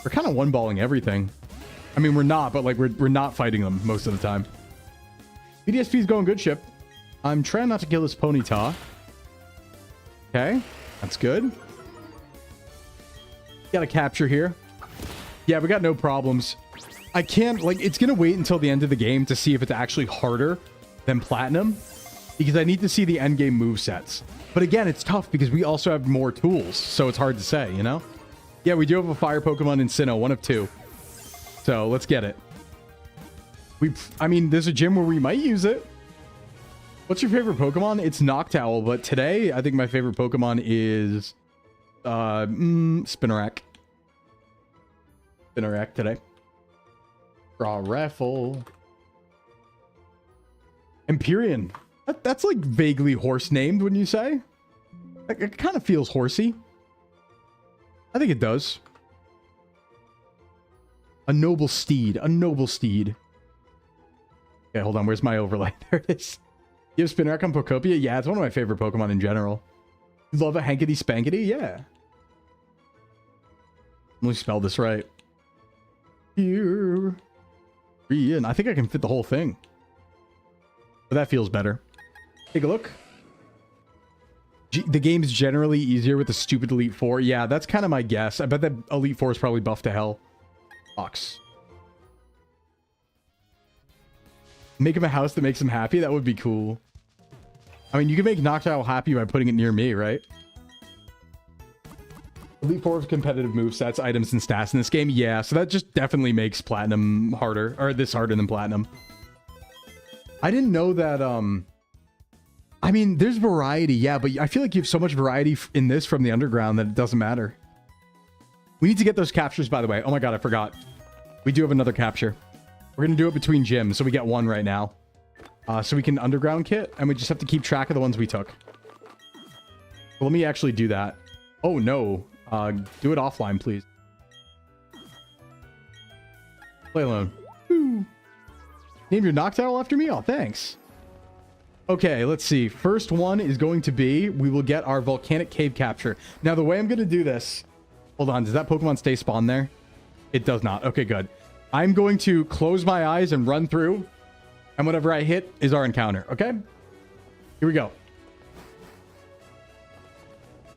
We're kind of one-balling everything. I mean, we're not, but like we're not fighting them most of the time. BDSP is going good, ship. I'm trying not to kill this Ponyta. Okay, that's good. Got a capture here. Yeah, we got no problems. I can't, like, it's going to wait until the end of the game to see if it's actually harder than Platinum. Because I need to see the endgame movesets. But again, it's tough because we also have more tools. So it's hard to say, you know? Yeah, we do have a fire Pokemon in Sinnoh, 1 of 2. So let's get it. I mean, there's a gym where we might use it. What's your favorite Pokemon? It's Noctowl, but today I think my favorite Pokemon is Spinarak. Spinarak today. Draw raffle. Empyrean. That's like vaguely horse named, wouldn't you say? Like, it kind of feels horsey. I think it does. A noble steed. A noble steed. Okay, hold on. Where's my overlay? There it is. You have Spinarak on Pokopia? Yeah, it's one of my favorite Pokemon in general. Love a hankety spankety? Yeah. Let me spell this right. Here. And I think I can fit the whole thing. But that feels better. Take a look. The game's generally easier with the stupid Elite Four. Yeah, that's kind of my guess. I bet that Elite Four is probably buffed to hell. Box. Make him a house that makes him happy? That would be cool. I mean, you can make Noctowl happy by putting it near me, right? Elite Four of competitive movesets, items, and stats in this game. Yeah, so that just definitely makes Platinum harder. Or this harder than Platinum. I didn't know that, I mean, there's variety, yeah, but I feel like you have so much variety in this from the underground that it doesn't matter. We need to get those captures, by the way. Oh my god, I forgot. We do have another capture. We're going to do it between gyms, so we get one right now. So we can underground kit, and we just have to keep track of the ones we took. Well, let me actually do that. Oh, no. Do it offline, please. Play alone. Woo. Name your Noctowl after me? Oh, thanks. Okay, let's see. First one is going to be, we will get our volcanic cave capture. Now, the way I'm going to do this... Hold on, does that Pokemon stay spawned there? It does not. Okay, good. I'm going to close my eyes and run through. And whatever I hit is our encounter, okay? Here we go.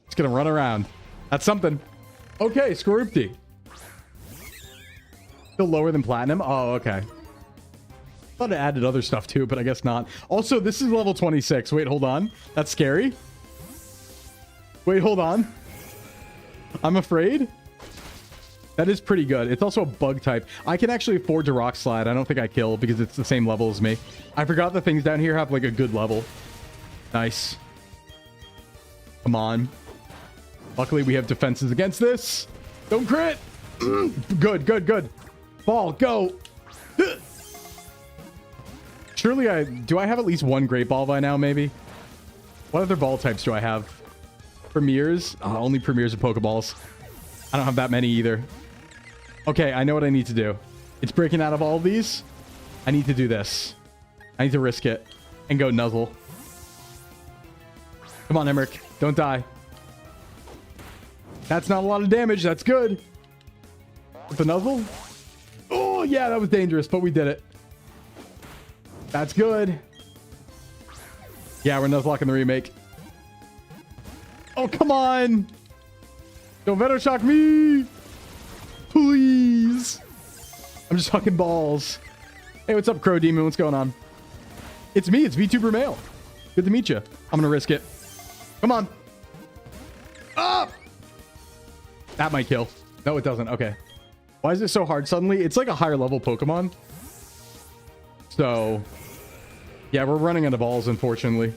It's going to run around. That's something. Okay, Scorupti. Still lower than Platinum? Oh, okay. Thought it added other stuff too, but I guess not. Also, this is level 26. Wait, hold on. That's scary. Wait, hold on. I'm afraid. That is pretty good. It's also a bug type. I can actually afford to Rock Slide. I don't think I kill because it's the same level as me. I forgot the things down here have like a good level. Nice. Come on. Luckily, we have defenses against this. Don't crit. Good, good, good. Ball, go. Surely do I have at least one Great Ball by now, maybe? What other ball types do I have? Premieres? Only Premieres of Pokeballs. I don't have that many either. Okay, I know what I need to do. It's breaking out of all of these. I need to do this. I need to risk it and go Nuzzle. Come on, Emmerich. Don't die. That's not a lot of damage. That's good. With the Nuzzle? Oh, yeah, that was dangerous, but we did it. That's good. Yeah, we're Nuzlocke in the remake. Oh, come on. Don't Veto Shock me. Please. I'm just hucking balls. Hey, what's up, Crow Demon? What's going on? It's me. It's VTuber Male. Good to meet you. I'm going to risk it. Come on. Ah! That might kill. No, it doesn't. Okay. Why is it so hard suddenly? It's like a higher level Pokemon. So, yeah, we're running out of balls, unfortunately.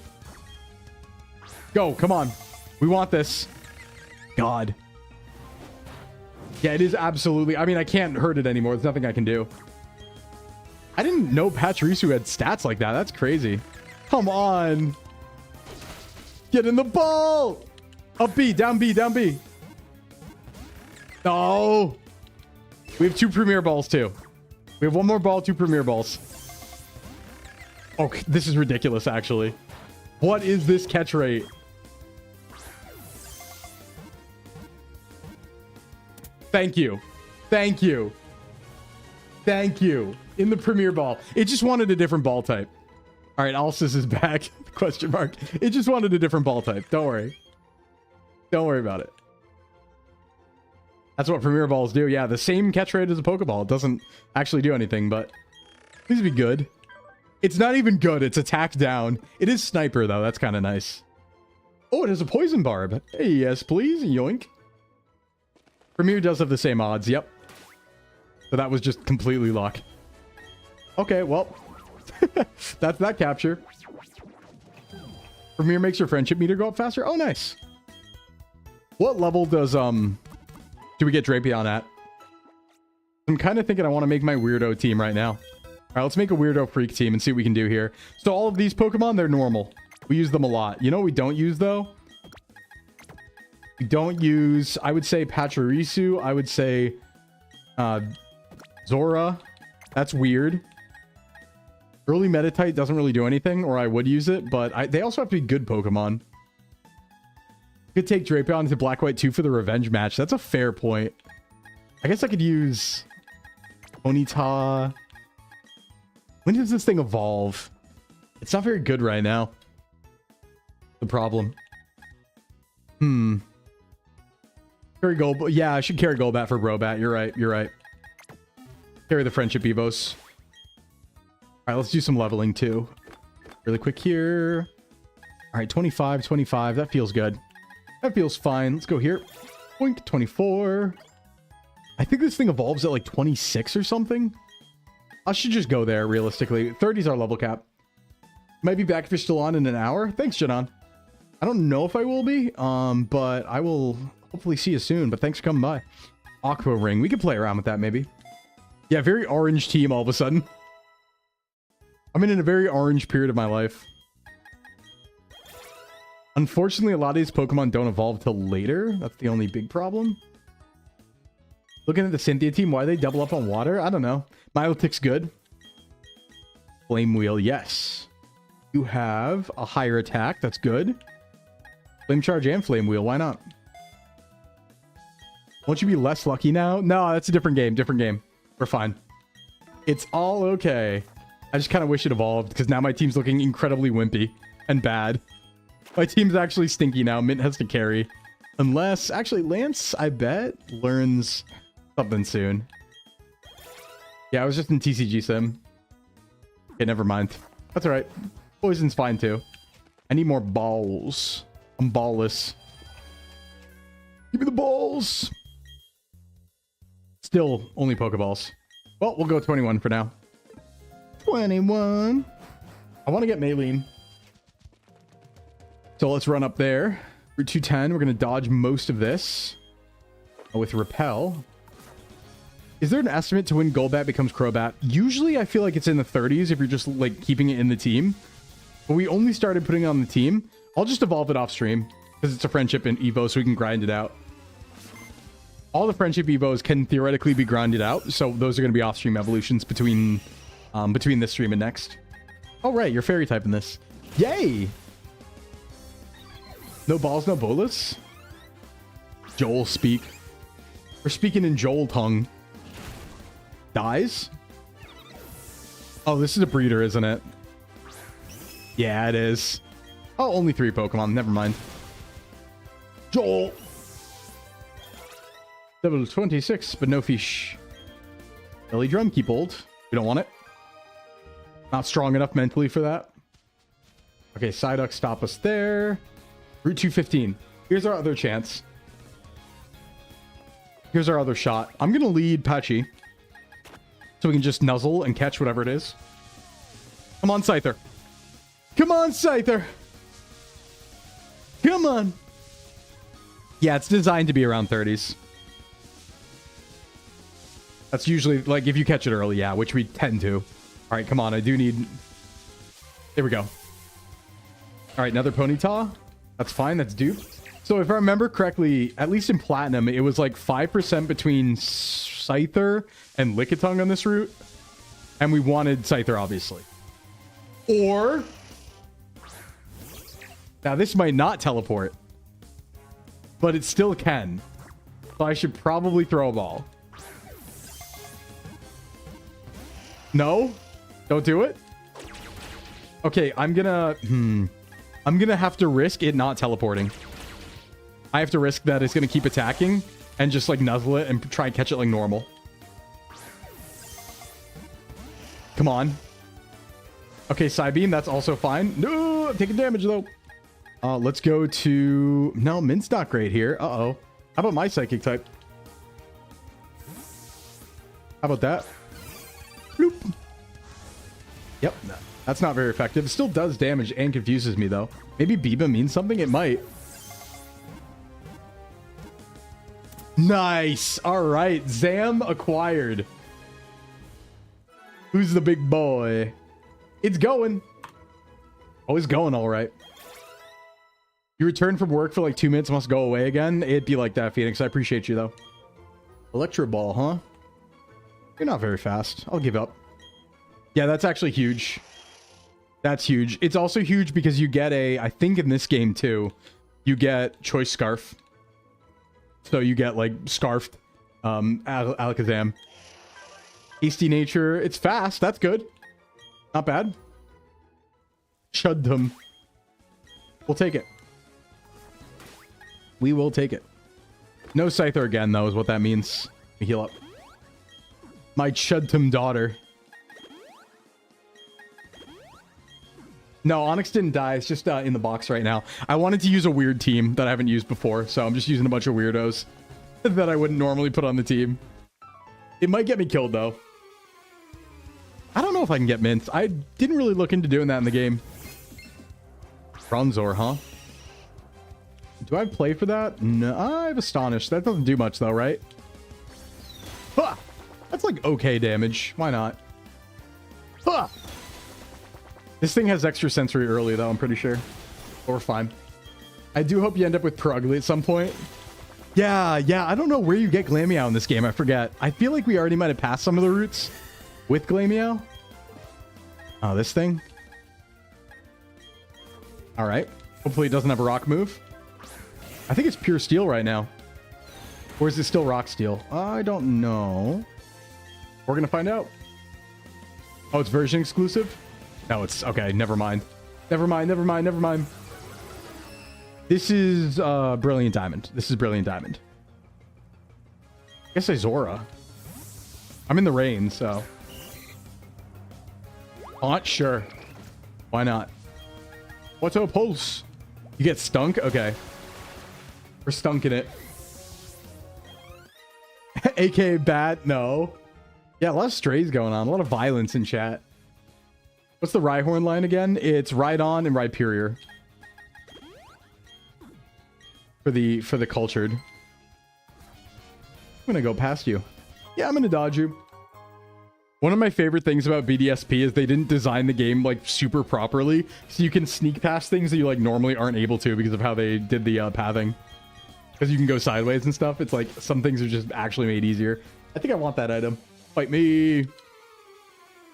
Go. Come on. We want this. God. Yeah, it is absolutely. I mean, I can't hurt it anymore. There's nothing I can do. I didn't know Pachirisu had stats like that. That's crazy. Come on. Get in the ball. Up B, down B, down B. No. We have 2 premier balls too. We have 1 more ball, 2 premier balls. Oh, this is ridiculous, actually. What is this catch rate? Thank you. Thank you. Thank you. In the premier ball. It just wanted a different ball type. All right, Alsis is back. Question mark. It just wanted a different ball type. Don't worry. Don't worry about it. That's what premier balls do. Yeah, the same catch rate as a Pokeball. It doesn't actually do anything, but please be good. It's not even good. It's attack down. It is sniper, though. That's kind of nice. Oh, it has a poison barb. Hey, yes, please. Yoink. Premier does have the same odds. Yep. So that was just completely luck. Okay, well. That's that capture. Premier makes your friendship meter go up faster. Oh, nice. What level does, do we get Drapion at? I'm kind of thinking I want to make my weirdo team right now. All right, let's make a weirdo freak team and see what we can do here. So all of these Pokemon, they're normal. We use them a lot. You know what we don't use, though? We don't use, I would say, Pachirisu. I would say Zora. That's weird. Early Meditite doesn't really do anything, or I would use it, but they also have to be good Pokemon. Could take Drapion to Black White 2 for the revenge match. That's a fair point. I guess I could use Ponyta. When does this thing evolve? It's not very good right now. The problem. Carry Gold. Yeah, I should carry Golbat for Brobat. You're right. You're right. Carry the Friendship Evos. All right, let's do some leveling too. Really quick here. All right, 25, 25. That feels good. That feels fine. Let's go here. Boink, 24. I think this thing evolves at like 26 or something. I should just go there, realistically. 30 is our level cap. Might be back if you're still on in an hour. Thanks, Janon. I don't know if I will be, but I will hopefully see you soon. But thanks for coming by. Aqua Ring. We could play around with that, maybe. Yeah, very orange team all of a sudden. I'm in a very orange period of my life. Unfortunately, a lot of these Pokemon don't evolve till later. That's the only big problem. Looking at the Cynthia team, why they double up on water? I don't know. Milotic's good. Flame Wheel, yes. You have a higher attack. That's good. Flame Charge and Flame Wheel. Why not? Won't you be less lucky now? No, that's a different game. Different game. We're fine. It's all okay. I just kind of wish it evolved because now my team's looking incredibly wimpy and bad. My team's actually stinky now. Mint has to carry. Unless, actually, Lance, I bet, learns something soon. Yeah, I was just in TCG Sim. Okay, never mind. That's all right. Poison's fine, too. I need more balls. I'm ballless. Give me the balls. Still only Pokeballs. Well, we'll go 21 for now. 21. I want to get Maylene. So let's run up there. Route 210. We're going to dodge most of this with Repel. Is there an estimate to when Golbat becomes Crobat? Usually I feel like it's in the 30s if you're just like keeping it in the team. But we only started putting it on the team. I'll just evolve it off stream because it's a friendship in Evo, so we can grind it out. All the friendship Evos can theoretically be grinded out, so those are going to be off stream evolutions between this stream and next. Oh right, you're fairy type in this. Yay! No balls, no bolas. Joel speak. We're speaking in Joel tongue. Dies? Oh, this is a breeder, isn't it? Yeah, it is. Oh, only 3 Pokemon. Never mind. Joel. Level 26, but no fish. Billy Drum, keep old. We don't want it. Not strong enough mentally for that. Okay, Psyduck, stop us there. Route 215. Here's our other chance. Here's our other shot. I'm going to lead Patchy. So we can just nuzzle and catch whatever it is. Come on, Scyther. Come on, Scyther. Come on. Yeah, it's designed to be around 30s. That's usually, like, if you catch it early, yeah, which we tend to. All right, come on. I do need... There we go. All right, another Ponyta. That's fine. That's duped. So if I remember correctly, at least in Platinum, it was like 5% between Scyther and Lickitung on this route. And we wanted Scyther, obviously. Or... Now, this might not teleport. But it still can. So I should probably throw a ball. No? Don't do it? Okay, I'm gonna have to risk it not teleporting. I have to risk that it's gonna keep attacking and just like nuzzle it and try and catch it like normal. Come on. Okay, Psybeam, that's also fine. No, I'm taking damage though. Let's go to... No, Mint's not great here. Uh-oh. How about my Psychic type? How about that? Bloop. Yep, that's not very effective. It still does damage and confuses me, though. Maybe Biba means something? It might. Nice. All right. Zam acquired. Who's the big boy? It's going. Oh, it's going all right. You return from work for like 2 minutes, must go away again. It'd be like that, Phoenix. I appreciate you, though. Electro Ball, huh? You're not very fast. I'll give up. Yeah, that's actually huge. That's huge. It's also huge because you get a... I think in this game, too, you get Choice Scarf. So you get, like, Scarfed Alakazam. Hasty Nature. It's fast. That's good. Not bad. Chuddum. We'll take it. We will take it. No Scyther again, though, is what that means. Let me heal up. My Chuddum daughter. No, Onyx didn't die. It's just in the box right now. I wanted to use a weird team that I haven't used before, so I'm just using a bunch of weirdos that I wouldn't normally put on the team. It might get me killed, though. I don't know if I can get Mint. I didn't really look into doing that in the game. Bronzor, huh? Do I play for that? No, I have Astonished. That doesn't do much, though, right? Huh! That's like okay damage. Why not? Huh! This thing has extra sensory early, though, I'm pretty sure. Or fine. I do hope you end up with Perugly at some point. Yeah, I don't know where you get Glameow in this game. I forget. I feel like we already might have passed some of the routes with Glameow. Oh, this thing? All right. Hopefully it doesn't have a rock move. I think it's pure steel right now. Or is it still rock steel? I don't know. We're going to find out. Oh, it's version exclusive? No, it's... Okay, never mind. Never mind. This is Brilliant Diamond. This is Brilliant Diamond. I guess I Zora. I'm in the rain, so... Haunt? Sure. Why not? What's a pulse? You get stunk? Okay. We're stunking it. AK bat? No. Yeah, a lot of strays going on. A lot of violence in chat. What's the Rhyhorn line again? It's Rhydon and Rhyperior. For the cultured. I'm gonna go past you. Yeah, I'm gonna dodge you. One of my favorite things about BDSP is they didn't design the game like super properly, so you can sneak past things that you like normally aren't able to because of how they did the pathing. Because you can go sideways and stuff. It's like some things are just actually made easier. I think I want that item. Fight me.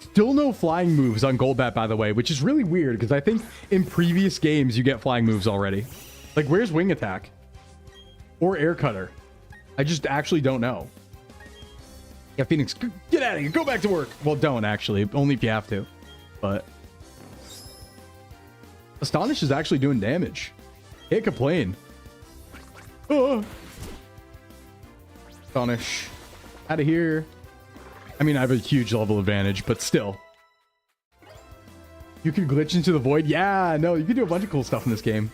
Still no flying moves on Golbat, by the way, which is really weird because I think in previous games you get flying moves already. Like, where's Wing Attack? Or Air Cutter? I just actually don't know. Yeah, Phoenix, get out of here. Go back to work. Well, don't actually. Only if you have to. But Astonish is actually doing damage. Can't complain. Oh. Astonish. Out of here. I mean, I have a huge level advantage, but still. You can glitch into the void. Yeah, no, you can do a bunch of cool stuff in this game.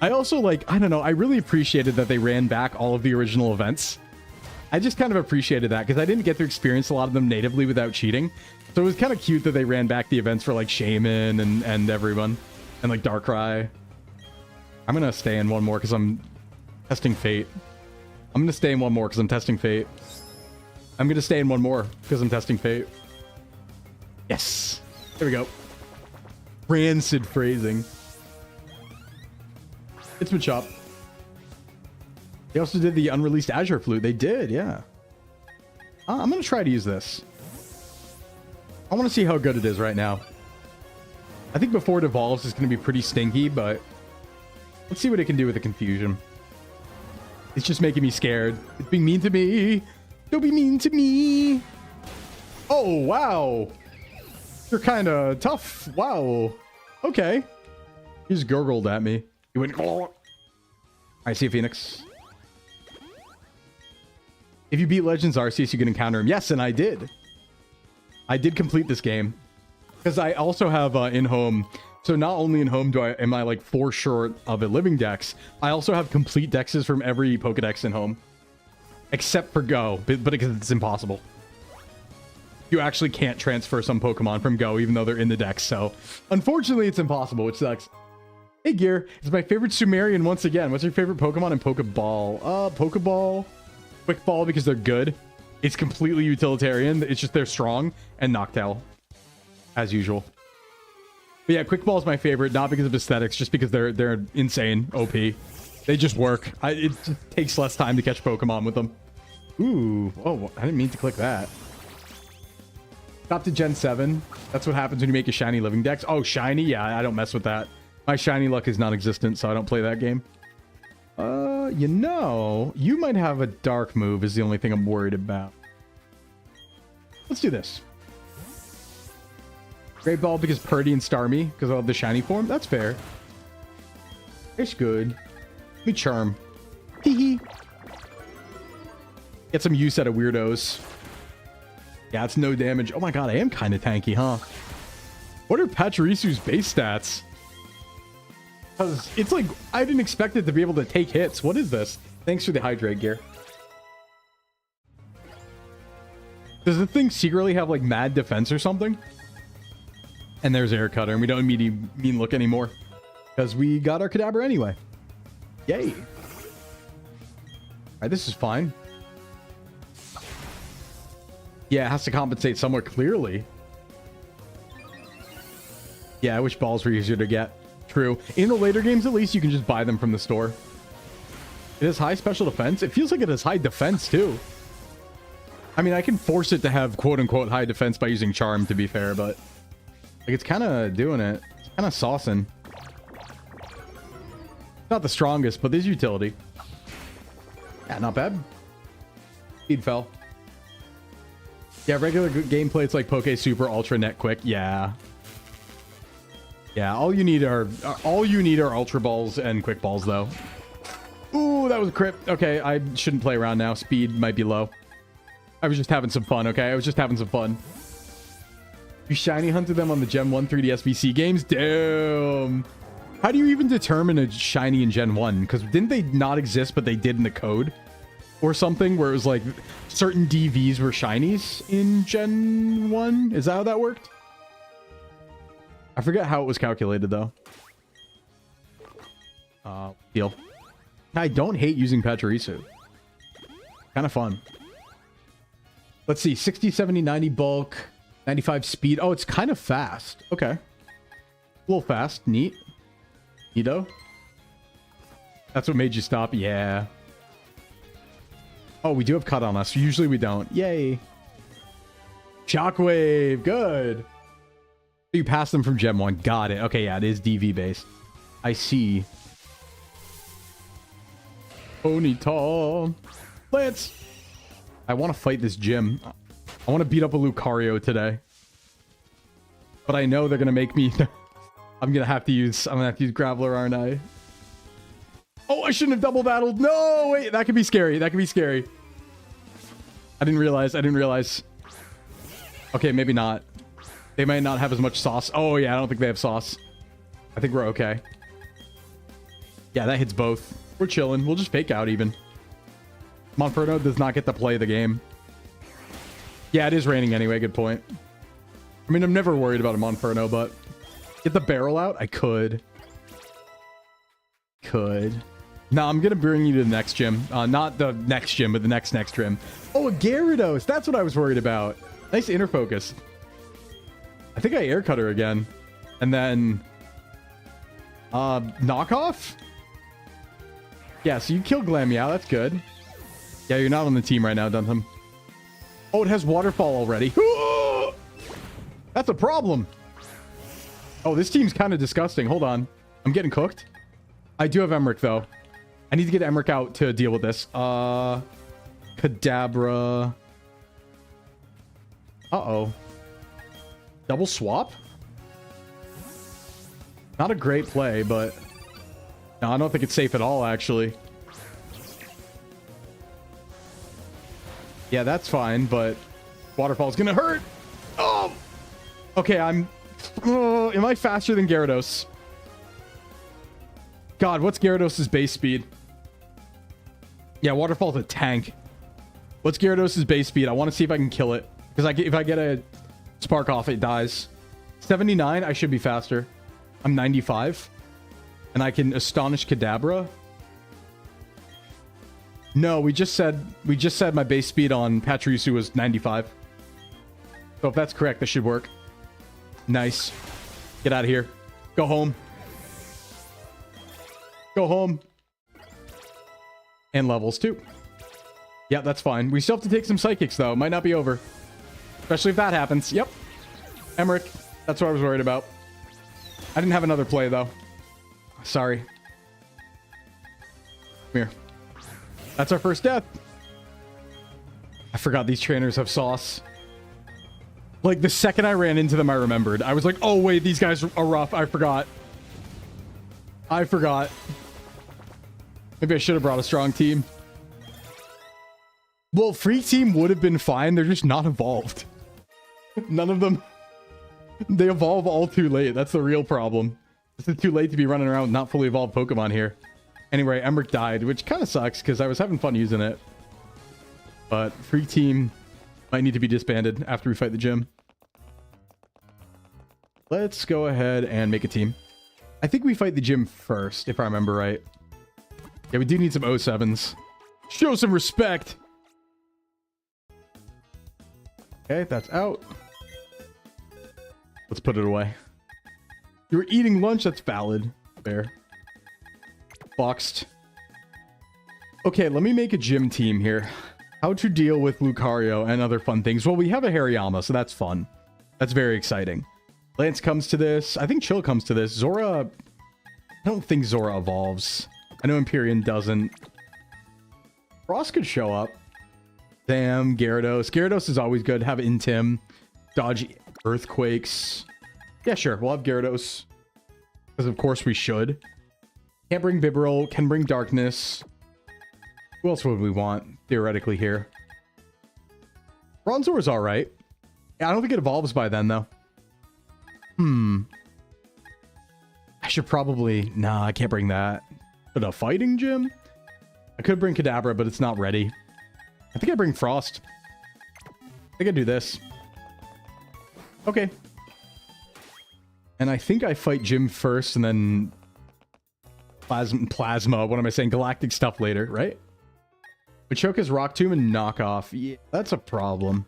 I also, like, I don't know, I really appreciated that they ran back all of the original events. I just kind of appreciated that because I didn't get to experience a lot of them natively without cheating. So it was kind of cute that they ran back the events for, like, Shaman and everyone. And, like, Darkrai. I'm going to stay in one more because I'm testing Fate. I'm going to stay in one more because I'm testing Fate. I'm going to stay in one more because I'm testing fate. Yes. There we go. Rancid phrasing. It's been chopped. They also did the unreleased Azure Flute. They did, yeah. I'm going to try to use this. I want to see how good it is right now. I think before it evolves, it's going to be pretty stinky, but let's see what it can do with the confusion. It's just making me scared. It's being mean to me. Don't be mean to me. Oh, wow. You're kind of tough. Wow. Okay. He just gurgled at me. He went... I see a Phoenix. If you beat Legends Arceus, you can encounter him. Yes, and I did. I did complete this game. Because I also have in home. So not only in home am I like 4 short of a living dex, I also have complete dexes from every Pokedex in home. Except for Go, but because it's impossible. You actually can't transfer some Pokemon from Go, even though they're in the dex. So unfortunately, it's impossible, which sucks. Hey, Gear. It's my favorite Sumerian once again. What's your favorite Pokemon and Pokeball? Pokeball. Quick Ball because they're good. It's completely utilitarian. It's just they're strong. And Noctowl. As usual. But yeah, Quick Ball is my favorite. Not because of aesthetics. Just because they're insane. OP. They just work. It just takes less time to catch Pokemon with them. Ooh. Oh, I didn't mean to click that. Got to Gen 7. That's what happens when you make a shiny living dex. Oh, shiny? Yeah, I don't mess with that. My shiny luck is non-existent, so I don't play that game. You know, you might have a dark move is the only thing I'm worried about. Let's do this. Great Ball because Purdy and Starmie because I love the shiny form. That's fair. It's good. Let me Charm. Hee. Get some use out of weirdos. Yeah, it's no damage. Oh my god, I am kind of tanky, huh? What are Pachirisu's base stats? Because it's like, I didn't expect it to be able to take hits. What is this? Thanks for the hydrate, Gear. Does the thing secretly have like mad defense or something? And there's Air Cutter, and we don't mean look anymore. Because we got our Kadabra anyway. Yay. Alright, this is fine. Yeah, it has to compensate somewhere clearly. Yeah, I wish balls were easier to get. True. In the later games, at least, you can just buy them from the store. It has high special defense. It feels like it has high defense, too. I mean, I can force it to have quote-unquote high defense by using Charm, to be fair, but... like, it's kind of doing it. It's kind of saucing. Not the strongest, but there's utility. Yeah, not bad. Speed fell. Yeah, regular gameplay, it's like Poke Super Ultra Net Quick. Yeah. Yeah, all you need are Ultra Balls and Quick Balls, though. Ooh, that was a crit. Okay, I shouldn't play around now. Speed might be low. I was just having some fun, okay? I was just having some fun. You shiny hunted them on the Gen 1 3DS VC games? Damn. How do you even determine a shiny in Gen 1? Because didn't they not exist, but they did in the code? Or something where it was like certain DVs were shinies in Gen 1? Is that how that worked? I forget how it was calculated, though. Deal. I don't hate using Pachirisu. Kind of fun. Let's see. 60, 70, 90 bulk. 95 speed. Oh, it's kind of fast. Okay. A little fast. Neat. Neato. That's what made you stop? Yeah. Oh, we do have cut on us. Usually we don't. Yay. Shockwave. Good. You passed them from Gen 1. Got it. Okay, yeah, it is DV based. I see. Ponyta. Lance. I want to fight this gym. I want to beat up a Lucario today. But I know they're going to make me... I'm going to have to use Graveler, aren't I? Oh, I shouldn't have double battled. No, wait, that could be scary. That could be scary. I didn't realize. Okay, maybe not. They might not have as much sauce. Oh, yeah, I don't think they have sauce. I think we're okay. Yeah, that hits both. We're chilling. We'll just fake out even. Monferno does not get to play the game. Yeah, it is raining anyway. Good point. I mean, I'm never worried about a Monferno, but... get the barrel out? I could. No, I'm going to bring you to the next gym. Not the next gym, but the next gym. Oh, Oh, a Gyarados. That's what I was worried about. Nice inner focus. I think I air cut her again. And then... knockoff? Yeah, so you killed Glameow. That's good. Yeah, you're not on the team right now, Dunham. Oh, it has Waterfall already. That's a problem. Oh, this team's kind of disgusting. Hold on. I'm getting cooked. I do have Emmerich, though. I need to get Emmerich out to deal with this. Kadabra. Uh-oh. Double swap? Not a great play, but... No, I don't think it's safe at all, actually. Yeah, that's fine, but... Waterfall's gonna hurt! Oh! Okay, I'm... am I faster than Gyarados? God, what's Gyarados' base speed? Yeah, Waterfall's a tank. What's Gyarados' base speed? I want to see if I can kill it. Because if I get a spark off, it dies. 79, I should be faster. I'm 95. And I can astonish Kadabra. No, we just said my base speed on Pachirisu was 95. So if that's correct, this should work. Nice. Get out of here. Go home. Go home. And levels too. Yeah, that's fine. We still have to take some psychics though. Might not be over. Especially if that happens. Yep. Emmerich. That's what I was worried about. I didn't have another play though. Sorry. Come here. That's our first death. I forgot these trainers have sauce. Like, the second I ran into them, I remembered. I was like, oh, wait, these guys are rough. I forgot. I forgot. Maybe I should have brought a strong team. Well, free team would have been fine. They're just not evolved. None of them. They evolve all too late. That's the real problem. It's too late to be running around with not fully evolved Pokemon here. Anyway, Emmerich died, which kind of sucks because I was having fun using it. But free team might need to be disbanded after we fight the gym. Let's go ahead and make a team. I think we fight the gym first, if I remember right. Yeah, we do need some 07s. Show some respect! Okay, that's out. Let's put it away. You were eating lunch? That's valid. Fair. Boxed. Okay, let me make a gym team here. How to deal with Lucario and other fun things. Well, we have a Hariyama, so that's fun. That's very exciting. Lance comes to this. I think Chill comes to this. Zora... I don't think Zora evolves. I know Empyrean doesn't. Frost could show up. Damn, Gyarados. Gyarados is always good. Have Intim. Dodge Earthquakes. Yeah, sure. We'll have Gyarados. Because of course we should. Can't bring Bibarel. Can bring Darkness. Who else would we want, theoretically, here? Bronzor's alright. Yeah, I don't think it evolves by then, though. I should probably... Nah, I can't bring that. But a fighting gym? I could bring Kadabra, but it's not ready. I think I bring Frost. I think I do this. Okay. And I think I fight Gym first, and then... Plasma, what am I saying? Galactic stuff later, right? Machoka's Rock Tomb and Knockoff. Yeah, that's a problem.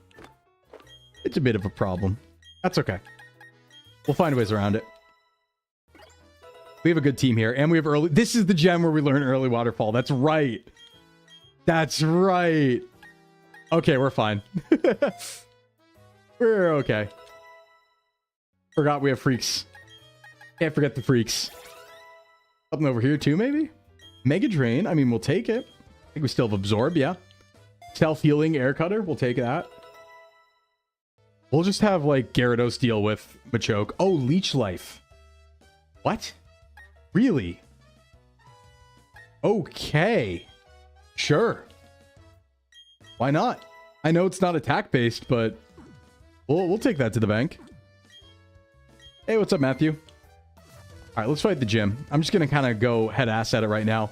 It's a bit of a problem. That's okay. We'll find ways around it. We have a good team here, and we have early... This is the gem where we learn early waterfall. That's right. That's right. Okay, we're fine. We're okay. Forgot we have freaks. Can't forget the freaks. Something over here too, maybe? Mega Drain. I mean, we'll take it. I think we still have Absorb, yeah. Self-healing Air Cutter. We'll take that. We'll just have, like, Gyarados deal with Machoke. Oh, Leech Life. What? Really? Okay. Sure. Why not? I know it's not attack-based, but we'll take that to the bank. Hey, what's up, Matthew? All right, let's fight the gym. I'm just going to kind of go head-ass at it right now.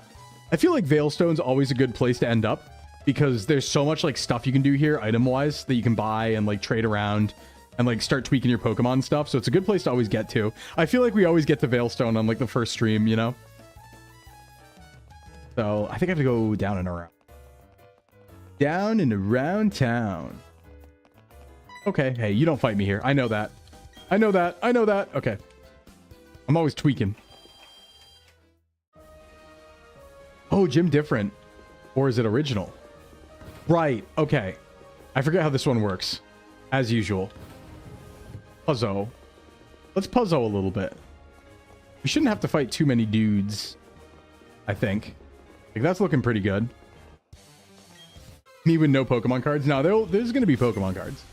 I feel like Veilstone's always a good place to end up because there's so much, like, stuff you can do here item-wise that you can buy and, like, trade around and, like, start tweaking your Pokemon stuff. So it's a good place to always get to. I feel like we always get to Veilstone on, like, the first stream, you know? So I think I have to go down and around. Down and around town. Okay, hey, you don't fight me here. I know that. I know that. I know that. Okay. I'm always tweaking. Oh, gym different. Or is it original? Right. Okay. I forget how this one works. As usual. Puzzle. Let's puzzle a little bit. We shouldn't have to fight too many dudes. I think. Like, that's looking pretty good. Me with no Pokemon cards? No, there's going to be Pokemon cards.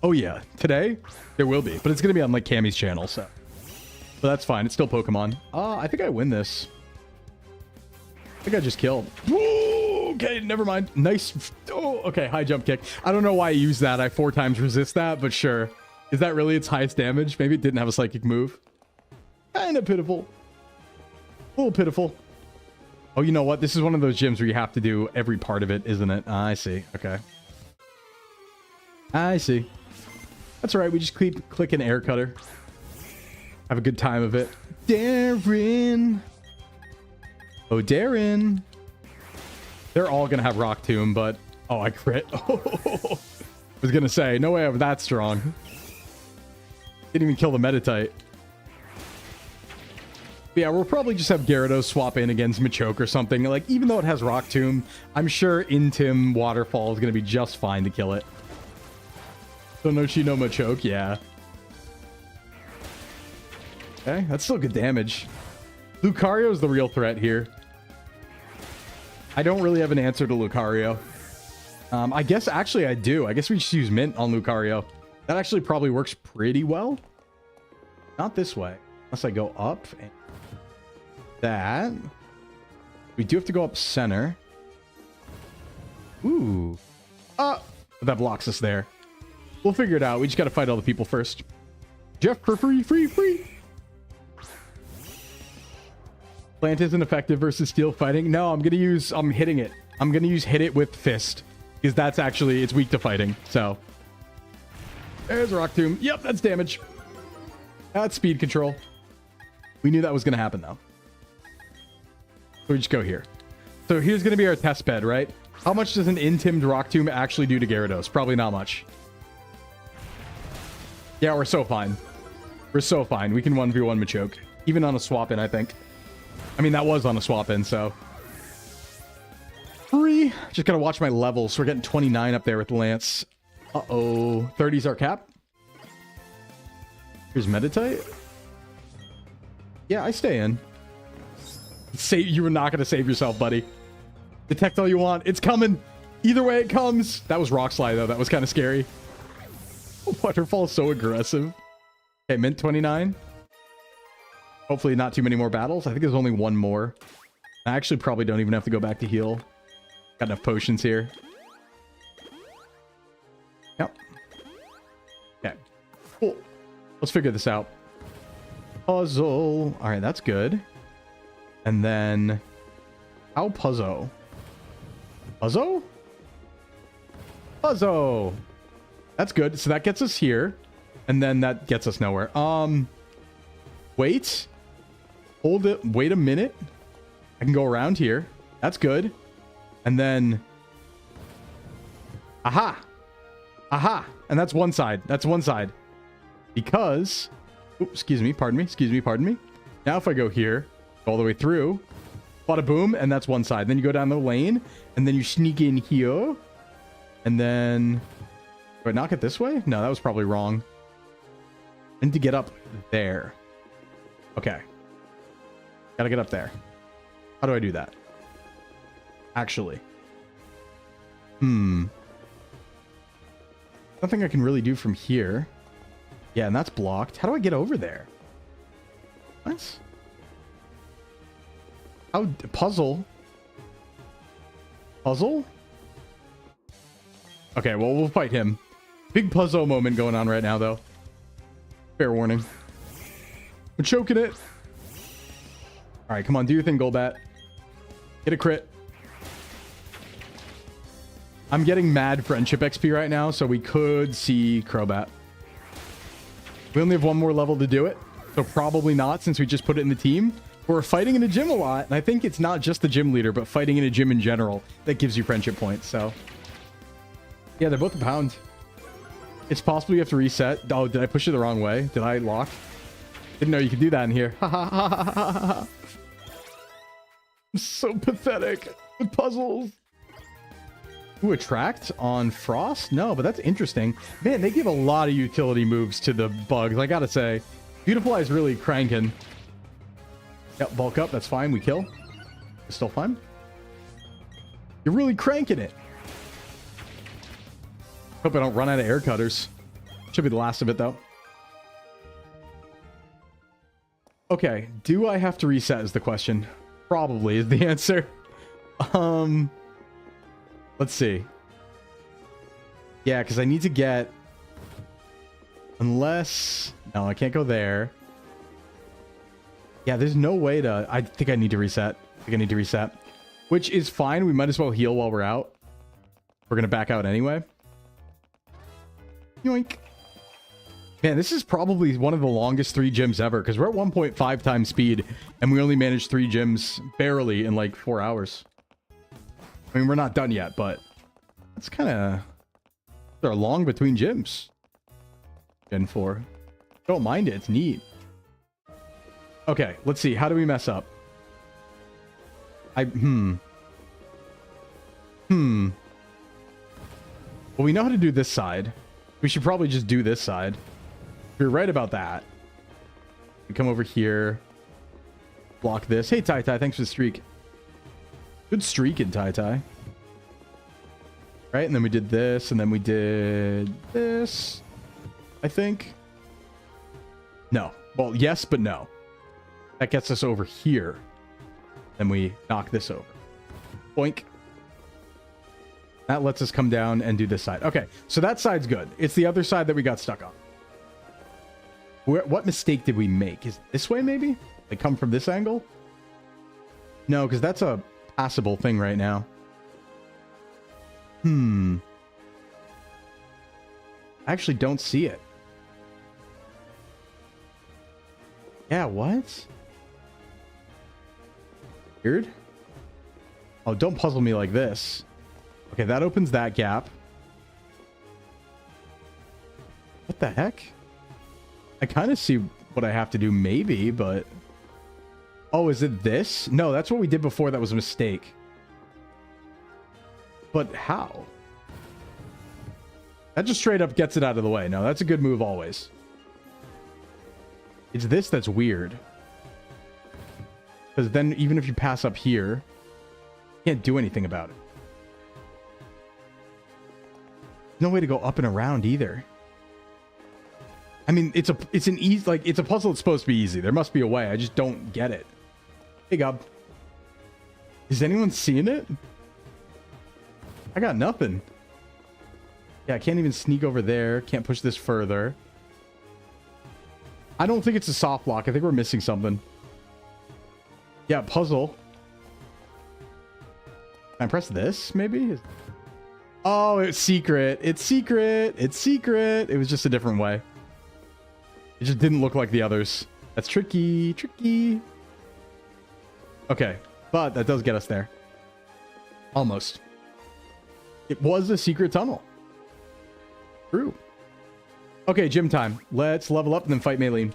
Oh, yeah. Today, there will be. But it's going to be on, like, Cammy's channel, so. But that's fine. It's still Pokemon. I think I win this. I think I just killed. Whoa, okay, never mind. Nice. Oh, okay, high jump kick. I don't know why I used that. I 4 times resist that, but sure. Is that really its highest damage? Maybe it didn't have a psychic move. Kind of pitiful. A little pitiful. Oh, you know what? This is one of those gyms where you have to do every part of it, isn't it? I see. Okay. I see. That's all right. We just click an air cutter. Have a good time of it. Darren. Oh, Darren. They're all going to have Rock Tomb, but... Oh, I crit. Oh, I was going to say, no way I'm that strong. Didn't even kill the Meditite. But yeah, we'll probably just have Gyarados swap in against Machoke or something. Like, even though it has Rock Tomb, I'm sure Intim Waterfall is going to be just fine to kill it. So no Shino Machoke, yeah. Okay, that's still good damage. Lucario is the real threat here. I don't really have an answer to Lucario. I guess actually I do. I guess we just use Mint on Lucario. That actually probably works pretty well. Not this way. Unless I go up and that. We do have to go up center. Ooh. That blocks us there. We'll figure it out. We just got to fight all the people first. Jeff for free. Plant isn't effective versus steel fighting. No, I'm hitting it. I'm going to use hit it with fist. Because that's actually, it's weak to fighting. So. There's Rock Tomb. Yep, that's damage. That's speed control. We knew that was going to happen though. So we just go here. So here's going to be our test bed, right? How much does an intimed Rock Tomb actually do to Gyarados? Probably not much. Yeah, we're so fine. We're so fine. We can 1v1 Machoke. Even on a swap-in, I think. I mean, that was on a swap-in, so... Free. Just gotta watch my levels. We're getting 29 up there with Lance. Uh-oh. 30's our cap. Here's Meditite. Yeah, I stay in. You were not gonna save yourself, buddy. Detect all you want. It's coming. Either way it comes. That was Rock Slide, though. That was kind of scary. Waterfall's so aggressive. Okay, Mint 29. Hopefully not too many more battles. I think there's only one more. I actually probably don't even have to go back to heal. Got enough potions here. Yep. Okay. Cool. Let's figure this out. Puzzle. All right, that's good. And then... How puzzle? Puzzle? Puzzle! That's good. So that gets us here. And then that gets us nowhere. Wait. Hold it. Wait a minute. I can go around here. That's good. And then... Aha! Aha! And that's one side. That's one side. Because... Oops, excuse me. Pardon me. Excuse me. Pardon me. Now if I go here, go all the way through, bada boom, and that's one side. Then you go down the lane, and then you sneak in here. And then... Do I knock it this way? No, that was probably wrong. I need to get up there. Okay. Gotta get up there. How do I do that? Actually. Nothing I can really do from here. Yeah, and that's blocked. How do I get over there? What? How... Puzzle? Puzzle? Okay, well, we'll fight him. Big puzzle moment going on right now, though. Fair warning. We're choking it. All right, come on. Do your thing, Golbat. Get a crit. I'm getting mad friendship XP right now, so we could see Crobat. We only have one more level to do it, so probably not since we just put it in the team. We're fighting in a gym a lot, and I think it's not just the gym leader, but fighting in a gym in general that gives you friendship points, so Yeah, they're both a pound. It's possible you have to reset. Oh, did I push it the wrong way? Did I lock? Didn't know you could do that in here. I'm so pathetic with puzzles. Ooh, attract on Frost? No, but that's interesting. Man, they give a lot of utility moves to the bugs, I gotta say. Beautiful Eye's really cranking. Yep, bulk up. That's fine. We kill. It's still fine. You're really cranking it. Hope I don't run out of air cutters. Should be the last of it, though. Okay. Do I have to reset is the question. Probably is the answer. Let's see. Yeah, because I need to get... Unless... No, I can't go there. Yeah, there's no way to... I think I need to reset. I think I need to reset. Which is fine. We might as well heal while we're out. We're going to back out anyway. Yoink. Man, this is probably one of the longest 3 gyms ever. Because we're at 1.5 times speed. And we only managed 3 gyms barely in like 4 hours. I mean, we're not done yet, but... It's kind of... They're long between gyms. Gen 4. Don't mind it. It's neat. Okay, let's see. How do we mess up? Well, we know how to do this side. We should probably just do this side. You're right about that. We come over here. Block this. Hey, Tai Tai. Thanks for the streak. Good streak in Tai Tai. Right, and then we did this, and then we did this. I think. No. Well, yes, but no. That gets us over here. Then we knock this over. Boink. That lets us come down and do this side. Okay, so that side's good. It's the other side that we got stuck on. What mistake did we make? Is this way, maybe? Like, come from this angle? No, because that's a passable thing right now. I actually don't see it. Yeah, what? Weird. Oh, don't puzzle me like this. Okay, that opens that gap. What the heck? I kind of see what I have to do, maybe, but... Oh, is it this? No, that's what we did before. That was a mistake. But how? That just straight up gets it out of the way. No, that's a good move always. It's this that's weird. Because then even if you pass up here, you can't do anything about it. No way to go up and around either. I mean, it's an easy, like, it's a puzzle that's supposed to be easy. There must be a way. I just don't get it. Hey, Gob. Is anyone seeing it? I got nothing. Yeah, I can't even sneak over there. Can't push this further. I don't think it's a soft lock. I think we're missing something. Yeah, puzzle. Can I press this, maybe? Oh, it's secret. It's secret. It's secret. It was just a different way. It just didn't look like the others. That's tricky. Tricky. Okay, but that does get us there. Almost. It was a secret tunnel. True. Okay, gym time. Let's level up and then fight Maylene.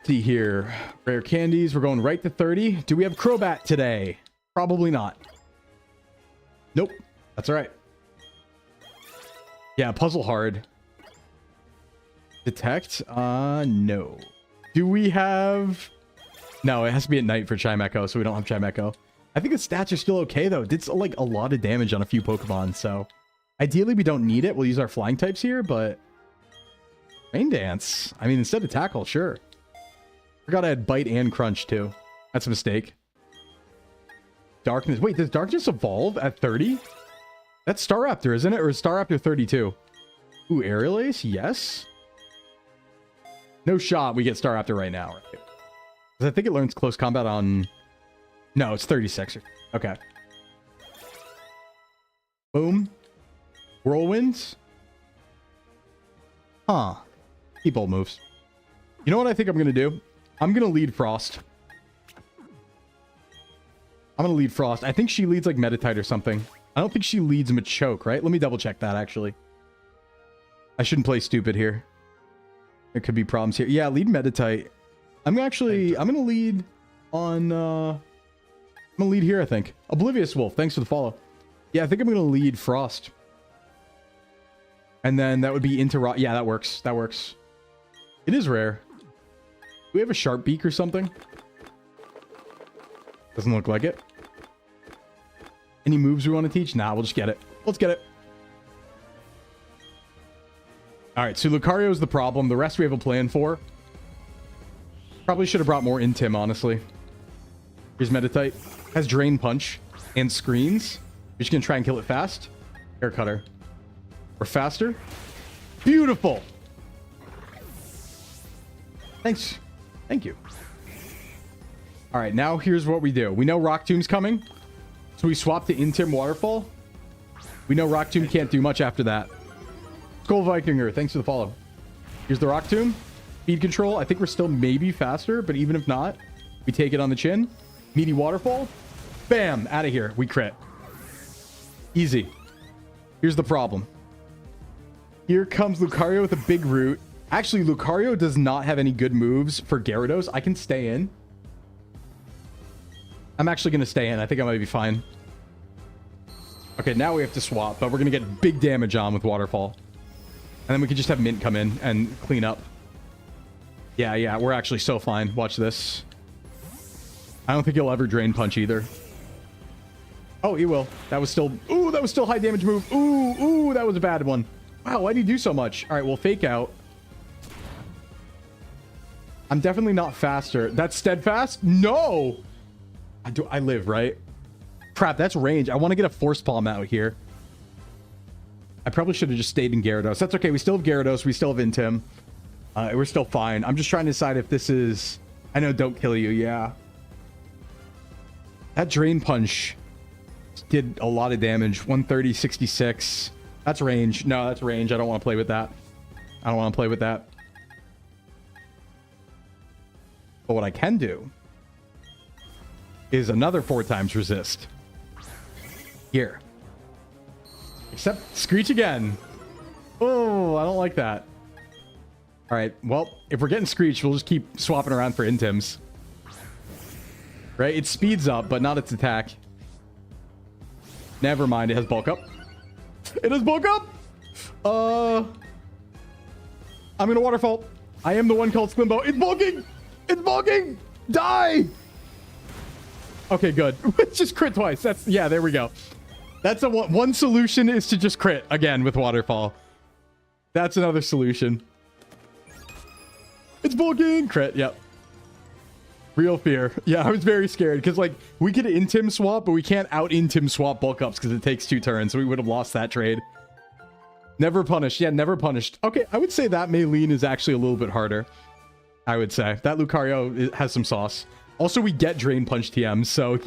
See here. Rare candies. We're going right to 30. Do we have Crobat today? Probably not. Nope. That's all right. Yeah, puzzle hard. Detect? No. Do we have... No, it has to be at night for Chimecho, so we don't have Chimecho. I think the stats are still okay, though. It did, like, a lot of damage on a few Pokemon, so... Ideally, we don't need it. We'll use our flying types here, but... Rain Dance. I mean, instead of Tackle, sure. Forgot I had Bite and Crunch, too. That's a mistake. Darkness. Wait, does Darkness evolve at 30? That's Staraptor, isn't it? Or is Staraptor 32? Ooh, Aerial Ace? Yes. No shot we get Staraptor right now. Right? Because I think it learns Close Combat on... No, it's 36. Okay. Boom. Whirlwinds? Huh. Keep old moves. You know what I think I'm going to do? I'm going to lead Frost. I'm going to lead Frost. I think she leads like Meditite or something. I don't think she leads Machoke, right? Let me double check that, actually. I shouldn't play stupid here. There could be problems here. Yeah, lead Meditite. I'm going to lead on... I'm going to lead here, I think. Oblivious Wolf, thanks for the follow. Yeah, I think I'm going to lead Frost. And then that would be into Rock. Yeah, that works. That works. It is rare. Do we have a Sharp Beak or something? Doesn't look like it. Any moves we want to teach? Nah, we'll just get it. Let's get it. All right, so Lucario is the problem. The rest we have a plan for. Probably should have brought more Intim, honestly. Here's Meditite. Has Drain Punch and Screens. We're just going to try and kill it fast. Hair Cutter. Or faster. Beautiful. Thanks. Thank you. All right, now here's what we do. We know Rock Tomb's coming. So we swap to Intim Waterfall. We know Rock Tomb can't do much after that. Skull Vikinger, thanks for the follow. Here's the Rock Tomb. Speed control. I think we're still maybe faster, but even if not, we take it on the chin. Meaty Waterfall. Bam! Out of here. We crit. Easy. Here's the problem. Here comes Lucario with a big root. Actually, Lucario does not have any good moves for Gyarados. I can stay in. I'm actually going to stay in. I think I might be fine. Okay, now we have to swap, but we're going to get big damage on with Waterfall. And then we can just have Mint come in and clean up. Yeah, we're actually so fine. Watch this. I don't think he'll ever Drain Punch either. Oh, he will. That was still... Ooh, that was still high damage move. Ooh, that was a bad one. Wow, why did he do so much? All right, we'll Fake Out. I'm definitely not faster. That's Steadfast? No! I live, right? Crap, that's range. I want to get a Force Palm out here. I probably should have just stayed in Gyarados. That's okay. We still have Gyarados. We still have Intim. We're still fine. I'm just trying to decide if this is... I know, don't kill you. Yeah. That Drain Punch did a lot of damage. 130, 66. That's range. No, that's range. I don't want to play with that. I don't want to play with that. But what I can do is another 4 times resist. Here. Except Screech again. Oh, I don't like that. All right. Well, if we're getting Screech, we'll just keep swapping around for Intims. Right? It speeds up, but not its attack. Never mind. It has Bulk Up. It has Bulk Up! I'm gonna Waterfall. I am the one called Sclimbo. It's bulking! It's bulking! Die! Okay, good. Just crit twice. That's... Yeah, there we go. That's a one solution is to just crit again with Waterfall. That's another solution. It's bulking! Crit, yep. Real fear. Yeah, I was very scared because, like, we could Intim swap, but we can't out-Intim swap bulk ups because it takes 2 turns, so we would have lost that trade. Never punished. Yeah, never punished. Okay, I would say that Maylene is actually a little bit harder. I would say. That Lucario has some sauce. Also, we get Drain Punch TM, so...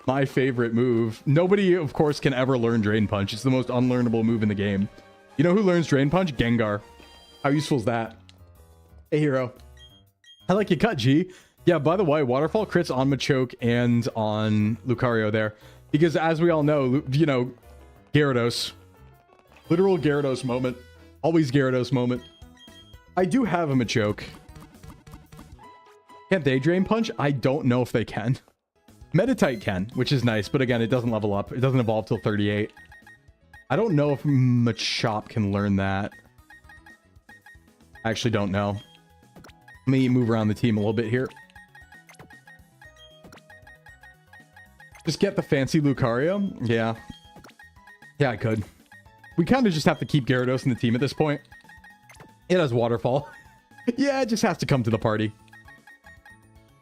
My favorite move. Nobody, of course, can ever learn Drain Punch. It's the most unlearnable move in the game. You know who learns Drain Punch? Gengar. How useful is that? Hey, hero. I like your cut, G. Yeah, by the way, Waterfall crits on Machoke and on Lucario there. Because as we all know, you know, Gyarados. Literal Gyarados moment. Always Gyarados moment. I do have a Machoke. Can't they Drain Punch? I don't know if they can. Meditite can, which is nice. But again, it doesn't level up. It doesn't evolve till 38. I don't know if Machop can learn that. I actually don't know. Let me move around the team a little bit here. Just get the fancy Lucario? Yeah. Yeah, I could. We kind of just have to keep Gyarados in the team at this point. It has Waterfall. Yeah, it just has to come to the party.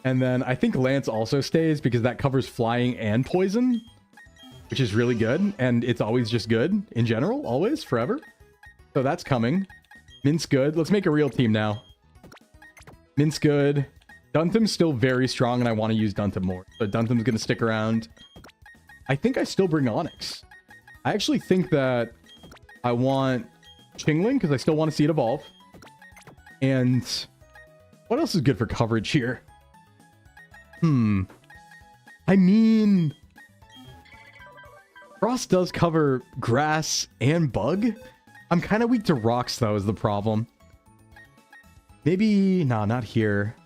And then I think Lance also stays because that covers flying and poison, which is really good. And it's always just good in general, always, forever. So that's coming. Mint's good. Let's make a real team now. Mint's good. Duntim's still very strong, and I want to use Duntim more. So Duntim's going to stick around. I think I still bring Onyx. I actually think that I want Chingling, because I still want to see it evolve. And what else is good for coverage here? I mean... Frost does cover grass and bug. I'm kind of weak to rocks, though, is the problem. Maybe... Nah, not here.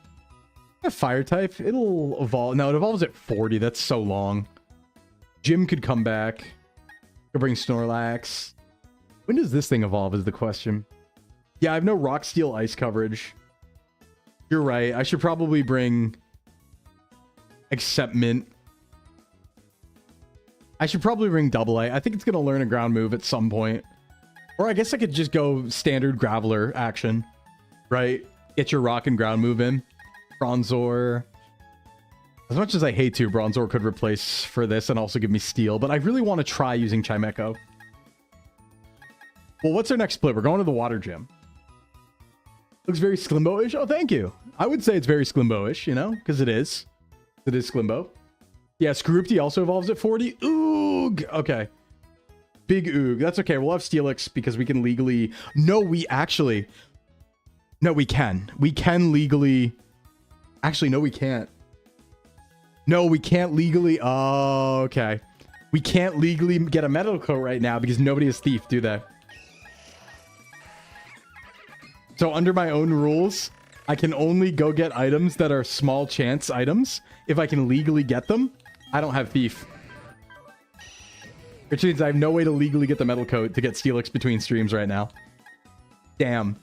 A fire type. It'll evolve. No, it evolves at 40. That's so long. Jim could come back. Could bring Snorlax. When does this thing evolve is the question. Yeah, I have no rock, steel, ice coverage. You're right. I should probably bring... Except Mint. I should probably bring Double A. I think it's going to learn a ground move at some point. Or I guess I could just go standard Graveler action. Right? Get your rock and ground move in. Bronzor. As much as I hate to, Bronzor could replace for this and also give me Steel. But I really want to try using Chimecho. Well, what's our next split? We're going to the water gym. Looks very Sclimbo-ish. Oh, thank you. I would say it's very Sclimbo-ish, you know? Because it is. It is Sclimbo. Yeah, Scroopty also evolves at 40. Oog! Okay. Big Oog. That's okay. We'll have Steelix because we can legally... No, we actually... No, we can. We can legally... Actually, no, we can't. No, we can't legally... Oh, okay. We can't legally get a medical coat right now because nobody is Thief, do they? So under my own rules, I can only go get items that are small chance items if I can legally get them. I don't have Thief. Which means I have no way to legally get the metal coat to get Steelix between streams right now. Damn.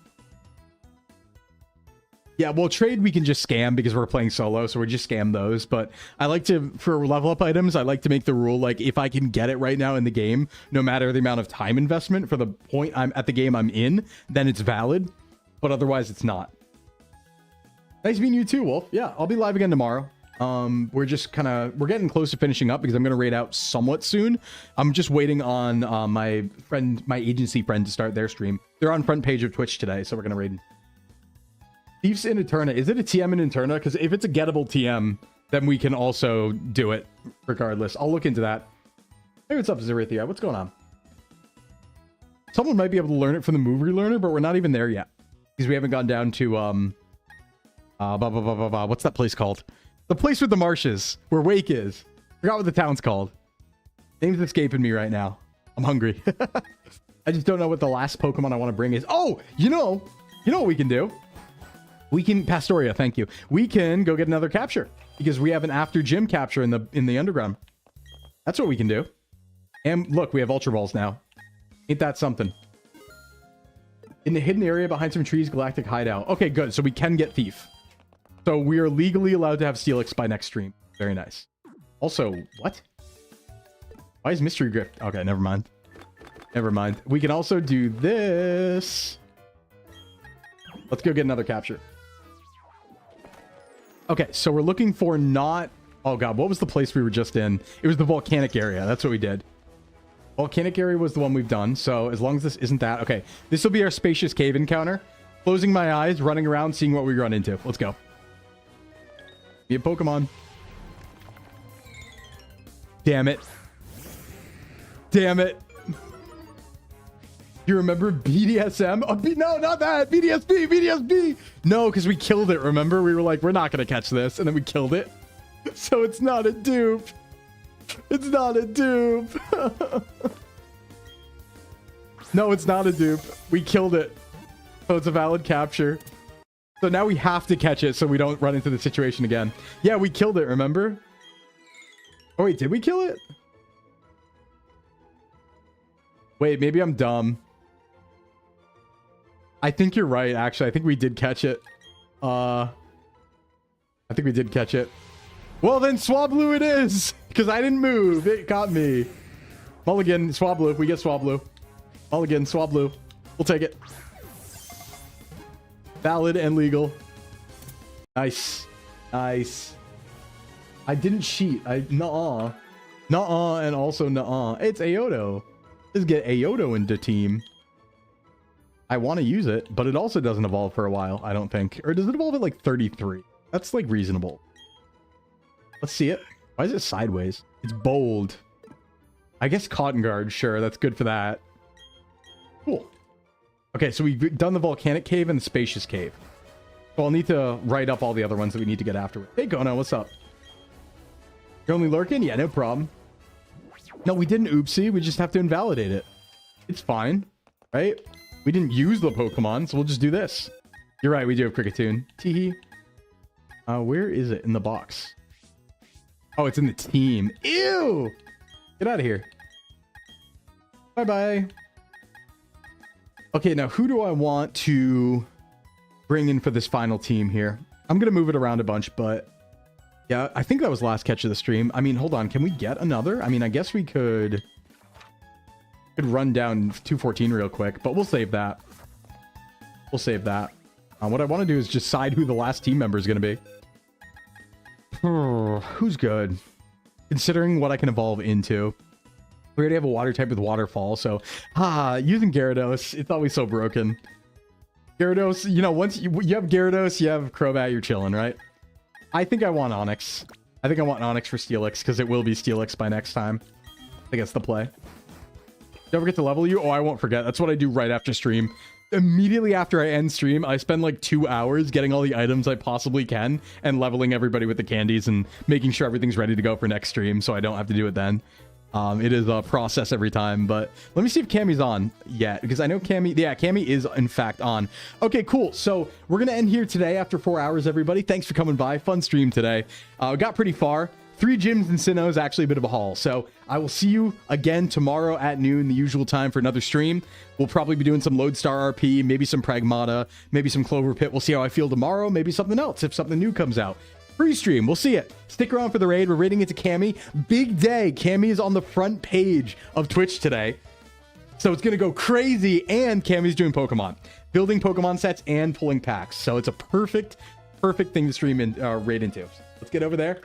Yeah, well, trade we can just scam because we're playing solo, so we just scam those. But I like to, for level up items, I like to make the rule, like, if I can get it right now in the game, no matter the amount of time investment for the point I'm at the game I'm in, then it's valid. But otherwise, it's not. Nice meeting you too, Wolf. Yeah, I'll be live again tomorrow. We're just kind of, we're getting close to finishing up because I'm going to raid out somewhat soon. I'm just waiting on my agency friend to start their stream. They're on front page of Twitch today, so we're going to raid. Thieves in Eterna. Is it a TM in Eterna? Because if it's a gettable TM, then we can also do it regardless. I'll look into that. Hey, what's up, Zerithia? What's going on? Someone might be able to learn it from the movie learner, but we're not even there yet. Because we haven't gone down to, what's that place called? The place with the marshes, where Wake is. Forgot what the town's called. Name's escaping me right now. I'm hungry. I just don't know what the last Pokemon I want to bring is. Oh, you know what we can do? We can, Pastoria, thank you. We can go get another capture. Because we have an after gym capture in the underground. That's what we can do. And look, we have Ultra Balls now. Ain't that something? In the hidden area behind some trees, Galactic Hideout. Okay, good. So we can get Thief. So we are legally allowed to have Steelix by next stream. Very nice. Also, what? Why is Mystery Grift? Okay, never mind. Never mind. We can also do this. Let's go get another capture. Okay, so we're looking for not... Oh god, what was the place we were just in? It was the volcanic area. That's what we did. Volcanic area was the one we've done. So as long as this isn't that... Okay, this will be our spacious cave encounter. Closing my eyes, running around, seeing what we run into. Let's go. Be a Pokemon. Damn it. Damn it. You remember BDSM? Oh, no, not that. BDSB, BDSB. No, because we killed it, remember? We were like, we're not going to catch this. And then we killed it. So it's not a dupe. It's not a dupe. No, it's not a dupe. We killed it. So it's a valid capture. So now we have to catch it so we don't run into the situation again. Yeah, we killed it, remember? Oh, wait, did we kill it? Wait, maybe I'm dumb. I think you're right, actually. I think we did catch it. I think we did catch it. Well, then Swablu it is! Because I didn't move. It got me. Mulligan, Swablu. We get Swablu. Mulligan, Swablu. We'll take it. Valid and legal. Nice. Nice. I didn't cheat. Nuh-uh. Nuh-uh and also nuh-uh. It's Ayoto. Let's get Ayoto into team. I want to use it, but it also doesn't evolve for a while, I don't think. Or does it evolve at like 33? That's like reasonable. Let's see it. Why is it sideways? It's bold. I guess Cotton Guard. Sure, that's good for that. Cool. Okay, so we've done the volcanic cave and the spacious cave. So I'll need to write up all the other ones that we need to get afterward. Hey, Gono, what's up? You're only lurking? Yeah, no problem. No, we didn't oopsie. We just have to invalidate it. It's fine, right? We didn't use the Pokemon, so we'll just do this. You're right, we do have Cricketune. Teehee. Where is it in the box? Oh, it's in the team. Ew! Get out of here. Bye-bye. Okay, now who do I want to bring in for this final team here? I'm going to move it around a bunch, but yeah, I think that was last catch of the stream. I mean, hold on. Can we get another? I mean, I guess we could run down 214 real quick, but we'll save that. We'll save that. What I want to do is just decide who the last team member is going to be. Who's good? Considering what I can evolve into. We already have a water type with Waterfall, so using Gyarados, it's always so broken. Gyarados, you know, once you have Gyarados, you have Crobat, you're chilling, right? I think I want Onix. I think I want Onix for Steelix, because it will be Steelix by next time. I think that's the play. Don't forget to level you? Oh, I won't forget. That's what I do right after stream. Immediately after I end stream, I spend like 2 hours getting all the items I possibly can and leveling everybody with the candies and making sure everything's ready to go for next stream so I don't have to do it then. It is a process every time, but let me see if Cammy's on yet, because I know Cammy, yeah, Cammy is in fact on. Okay, cool. So we're going to end here today after 4 hours, everybody. Thanks for coming by. Fun stream today. Got pretty far. 3 gyms in Sinnoh is actually a bit of a haul. So I will see you again tomorrow at noon, the usual time for another stream. We'll probably be doing some Lodestar RP, maybe some Pragmata, maybe some Clover Pit. We'll see how I feel tomorrow. Maybe something else if something new comes out. Free stream. We'll see it. Stick around for the raid. We're raiding it to Cammy. Big day. Cammy is on the front page of Twitch today. So it's going to go crazy. And Cammy's doing Pokemon. Building Pokemon sets and pulling packs. So it's a perfect thing to stream and raid into. Let's get over there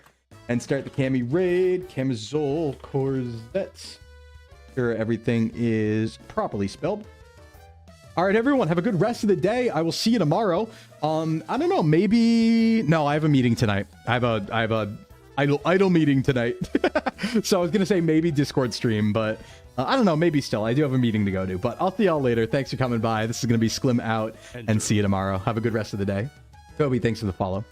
and start the Cammy raid. Camisole Corsets. Sure everything is properly spelled. All right, everyone, have a good rest of the day. I will see you tomorrow. I don't know, maybe... No, I have a meeting tonight. I have a idle meeting tonight. So I was going to say maybe Discord stream, but I don't know, maybe still. I do have a meeting to go to, but I'll see y'all later. Thanks for coming by. This is going to be Sklim out, and see you tomorrow. Have a good rest of the day. Toby, thanks for the follow.